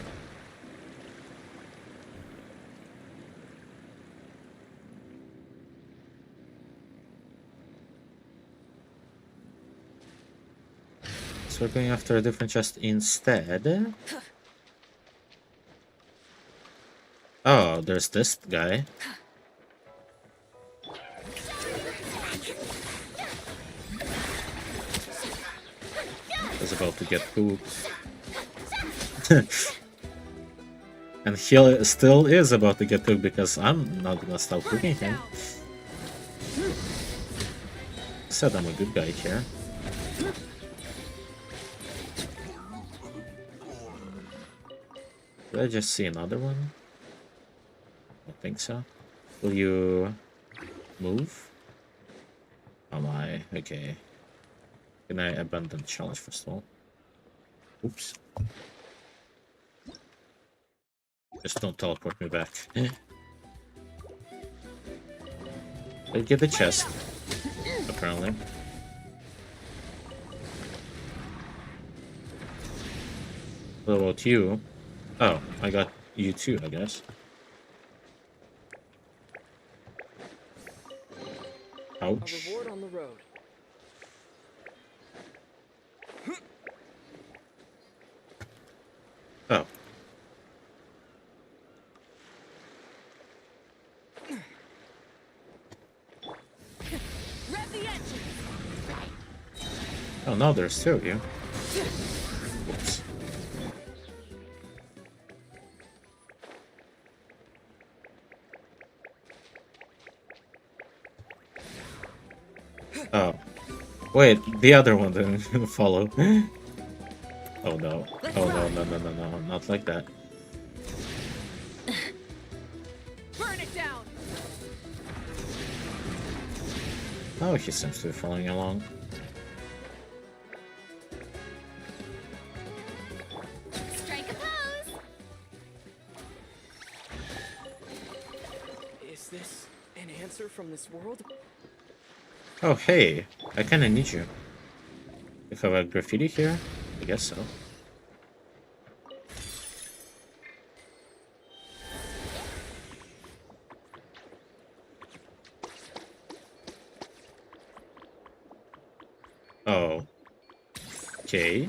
So we're going after a different chest instead. Oh, there's this guy. He's about to get pooped. And he still is about to get pooped because I'm not gonna stop pooping him. Said I'm a good guy here. Did I just see another one? I don't think so. Will you move? Oh my, okay. Can I abandon the challenge first of all? Oops. Just don't teleport me back. I get the chest, apparently. What about you? Oh, I got you too, I guess. Ouch. A reward on the road. Oh. Oh no, there's 2 of you. Whoops. Oh. Wait, the other one didn't follow. Oh no. Oh no, no, no, no, no, not like that. Oh, he seems to be following along. Strike a pose! Is this an answer from this world? Oh, hey, I kinda need you. You have a graffiti here? I guess so. Oh. Okay.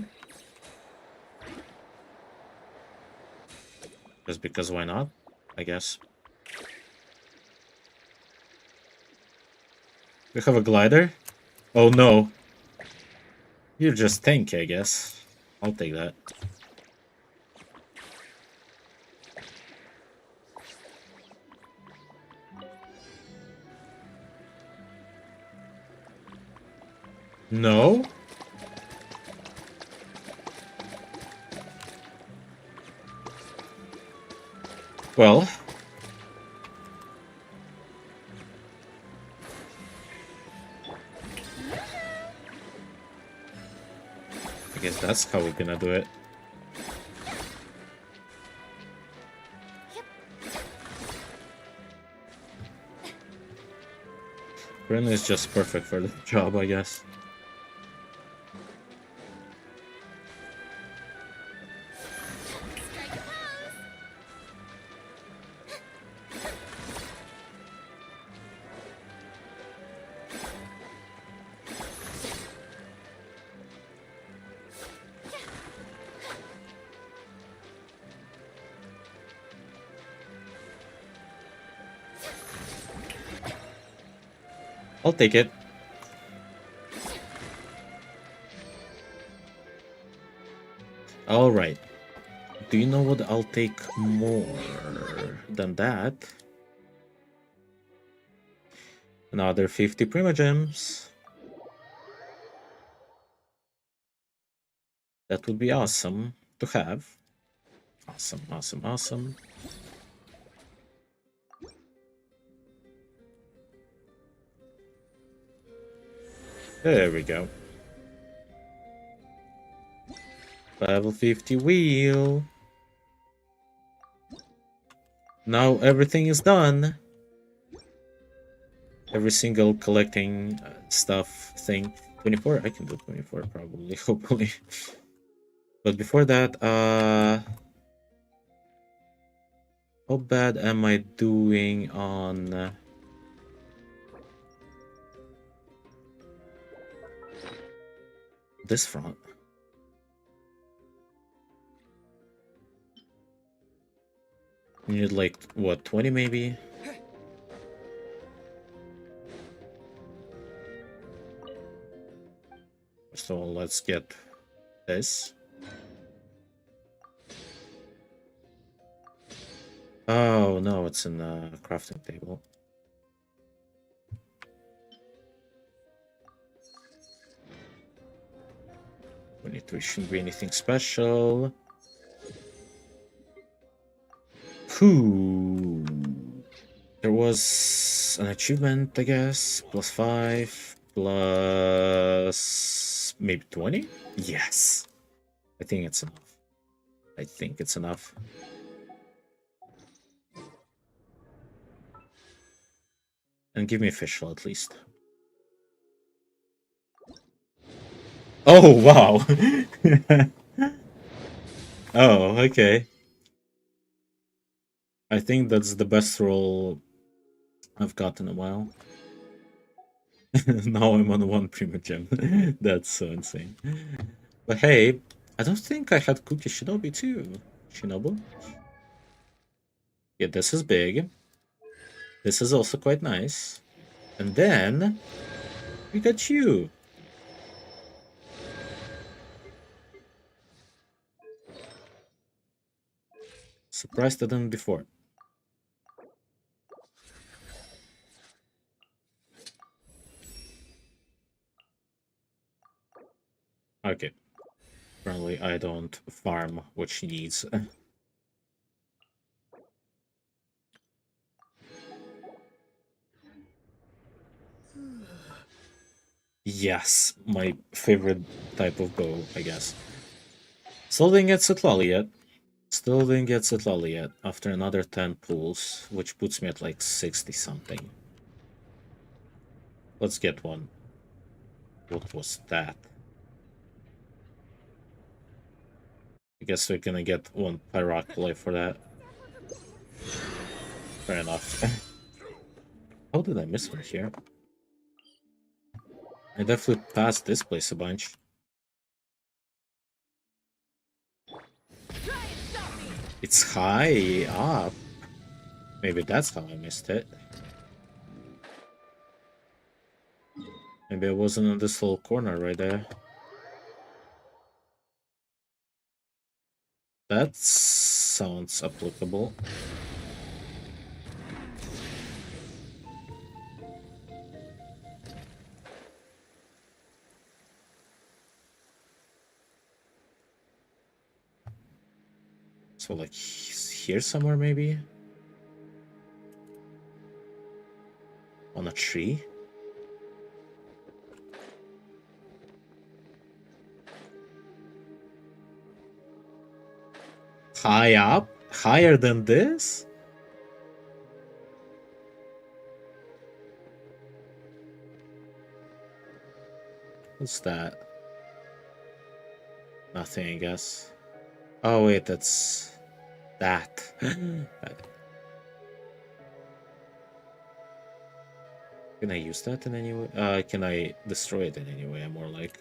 Just because why not? I guess. We have a glider? Oh no. You're just tanky, I guess. I'll take that. No? Well. I guess that's how we're gonna do it. Bryn is just perfect for the job, I guess. I'll take it. Alright. Do you know what I'll take more than that? Another 50 Primogems. That would be awesome to have. Awesome, awesome, awesome. There we go. Level 50 wheel. Now everything is done. Every single collecting stuff thing. 24? I can do 24 probably, hopefully. But before that, how bad am I doing on... this front? You need like, what, 20 maybe? So let's get this. Oh no, it's in the crafting table. 23 shouldn't be anything special. Whew. There was an achievement, I guess. +5, plus maybe 20? Yes. I think it's enough. I think it's enough. And give me official at least. Oh, wow. Oh, okay. I think that's the best roll I've got in a while. Now I'm on 1 Primogem. That's so insane. But hey, I don't think I had Cookie Shinobi too. Shinobu? Yeah, this is big. This is also quite nice. And then we got you. Surprised I didn't before. Okay. Apparently I don't farm what she needs. Yes, my favorite type of bow, I guess. Still didn't get Citlali yet. Still didn't get Citlali yet after another 10 pulls, which puts me at like 60 something. Let's get one. What was that? I guess we're gonna get one Pyroculate for that. Fair enough. How did I miss one here? I definitely passed this place a bunch. It's high up. Maybe that's how I missed it. Maybe I wasn't in this little corner right there. That sounds applicable. So like here somewhere maybe? On a tree? High up? Higher than this? What's that? Nothing, I guess. Oh wait, that's that. Can I use that in any way? Can I destroy it in any way? I'm more like.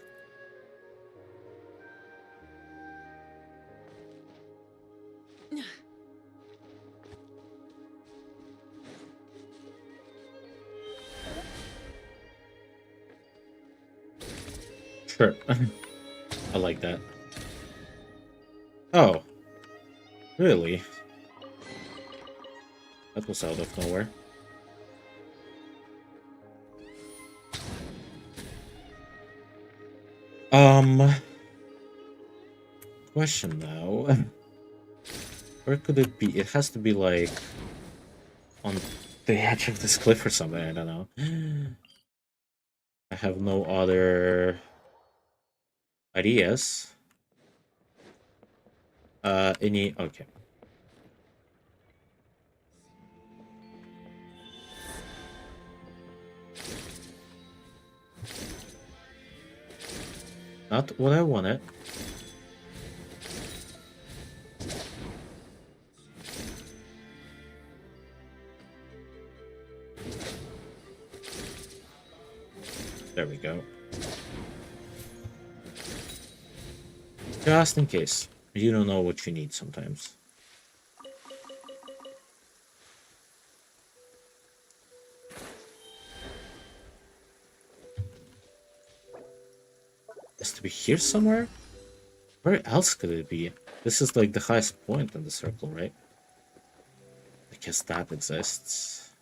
Sure. I like that. Oh. Really? That was out of nowhere. Question now. Where could it be? It has to be like on the edge of this cliff or something, I don't know. I have no other ideas. Okay. Not what I wanted. There we go. Just in case. You don't know what you need sometimes. Has to be here somewhere? Where else could it be? This is like the highest point in the circle, right? I guess that exists.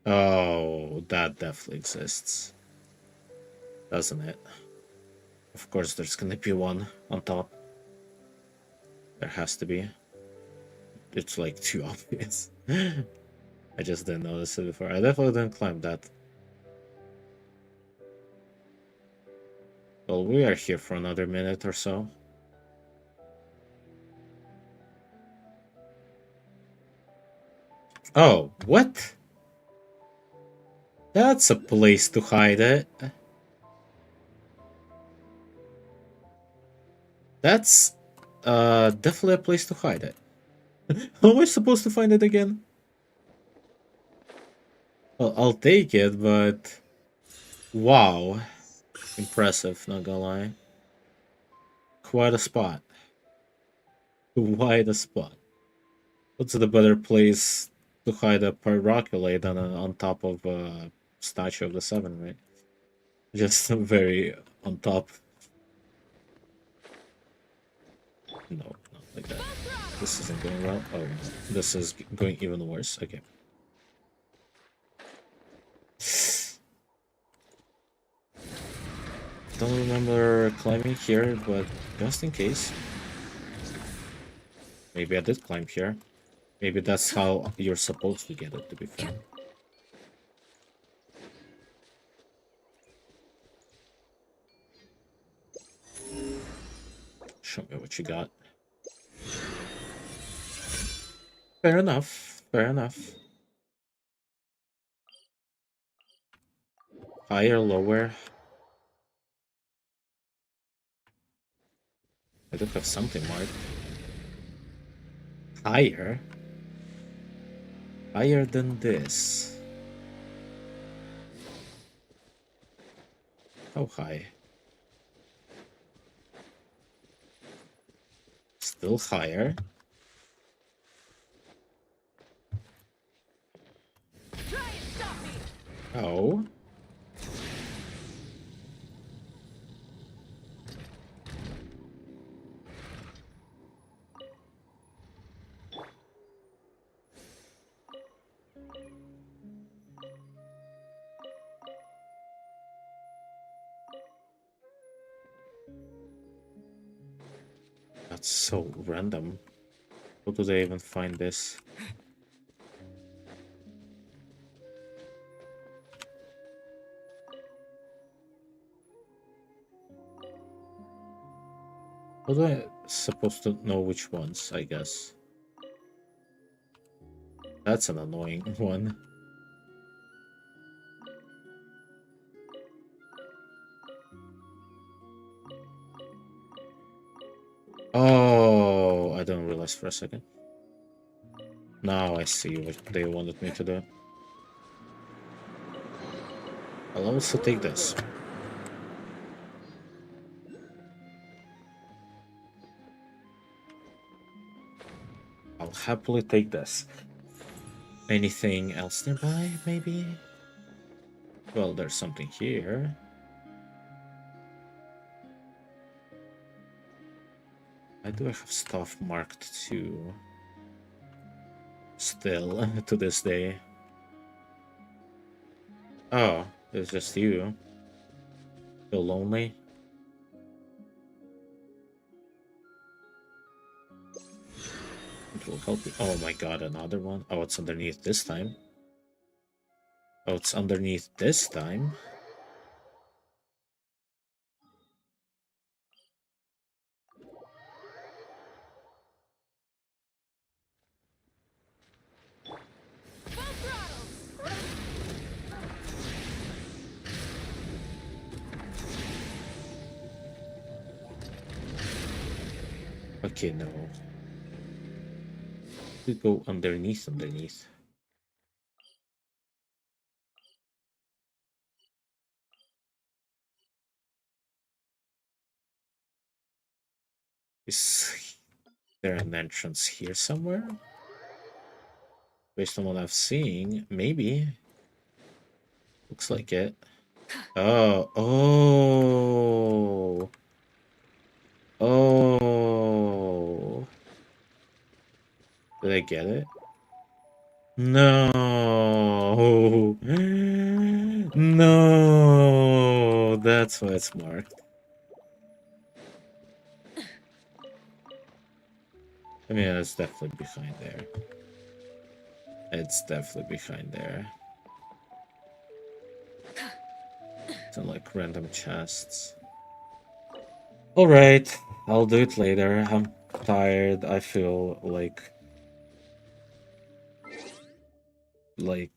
Oh, that definitely exists. Doesn't it? Of course, there's gonna be one on top. There has to be. It's like too obvious. I just didn't notice it before. I definitely didn't climb that. Well, we are here for another minute or so. Oh, what? That's a place to hide it. That's definitely a place to hide it. How am I supposed to find it again? Well, I'll take it, but wow. Impressive, not gonna lie. Quite a spot. Quite a spot. What's the better place to hide a pyroculate than on top of a statue of the Seven, right? Just very on top. No, not like that. This isn't going well. Oh, this is going even worse. Okay. Don't remember climbing here, but just in case. Maybe I did climb here. Maybe that's how you're supposed to get it, to be fair. Show me what you got. Fair enough. Fair enough. Higher, lower. I do have something marked. Higher? Higher than this. How high? Still higher. Oh. That's so random. How do they even find this? How do I supposed to know which ones, I guess? That's an annoying one. Oh, I didn't realize for a second. Now I see what they wanted me to do. I'll also take this. I'll happily take this. Anything else nearby, maybe? Well, there's something here. I do have stuff marked too. Still, to this day. Oh, it's just you. Feel lonely? It will help you. Oh my god, another one. Oh, it's underneath this time. Oh, it's underneath this time. Okay, no. We go underneath. Is there an entrance here somewhere? Based on what I've seen, maybe. Looks like it. Oh, oh. Oh. Did I get it? No. No. That's why it's marked. I mean, it's definitely behind there. It's definitely behind there. Some like random chests. Alright, I'll do it later. I'm tired. I feel like I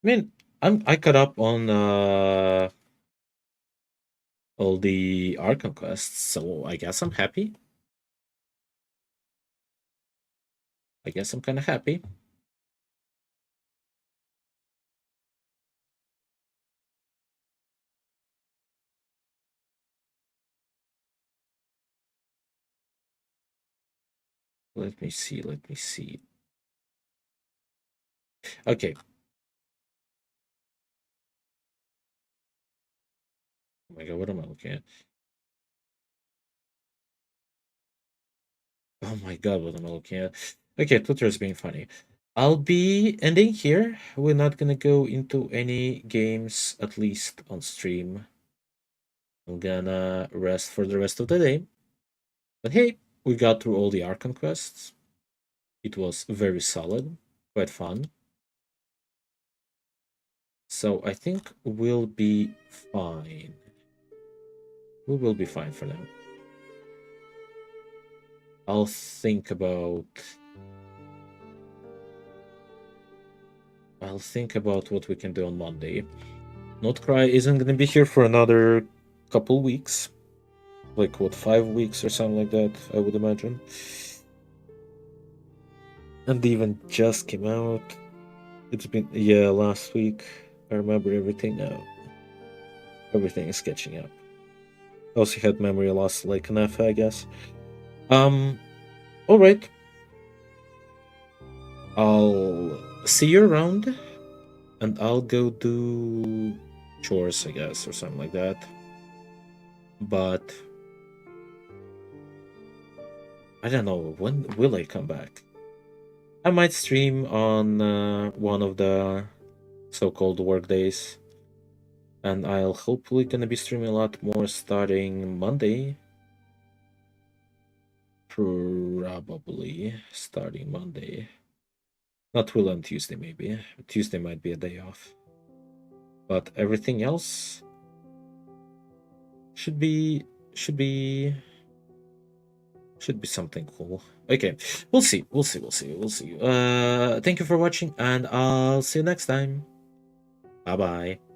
mean, I caught up on all the Archon quests, so I guess I'm happy. I guess I'm kind of happy. Let me see. Okay. Oh my god, what am I looking at? Oh my god, what am I looking at? Okay, Twitter is being funny. I'll be ending here. We're not gonna go into any games, at least on stream. I'm gonna rest for the rest of the day. But hey, we got through all the Archon quests. It was very solid, quite fun. So I think we'll be fine. We will be fine for now. I'll think about what we can do on Monday. Notcry isn't gonna be here for another couple weeks. Like what, 5 weeks or something like that, I would imagine. And the event just came out. It's been, yeah, last week. I remember everything now. Everything is catching up. Also had memory loss like an F, I guess. Alright. I'll see you around, and I'll go do chores, I guess, or something like that. But I don't know, when will I come back? I might stream on one of the so-called work days, and I'll hopefully gonna be streaming a lot more starting Monday. Probably starting Monday. Not will on Tuesday, maybe. Tuesday might be a day off. But everything else should be something cool. Okay, we'll see. Thank you for watching, and I'll see you next time. Bye bye.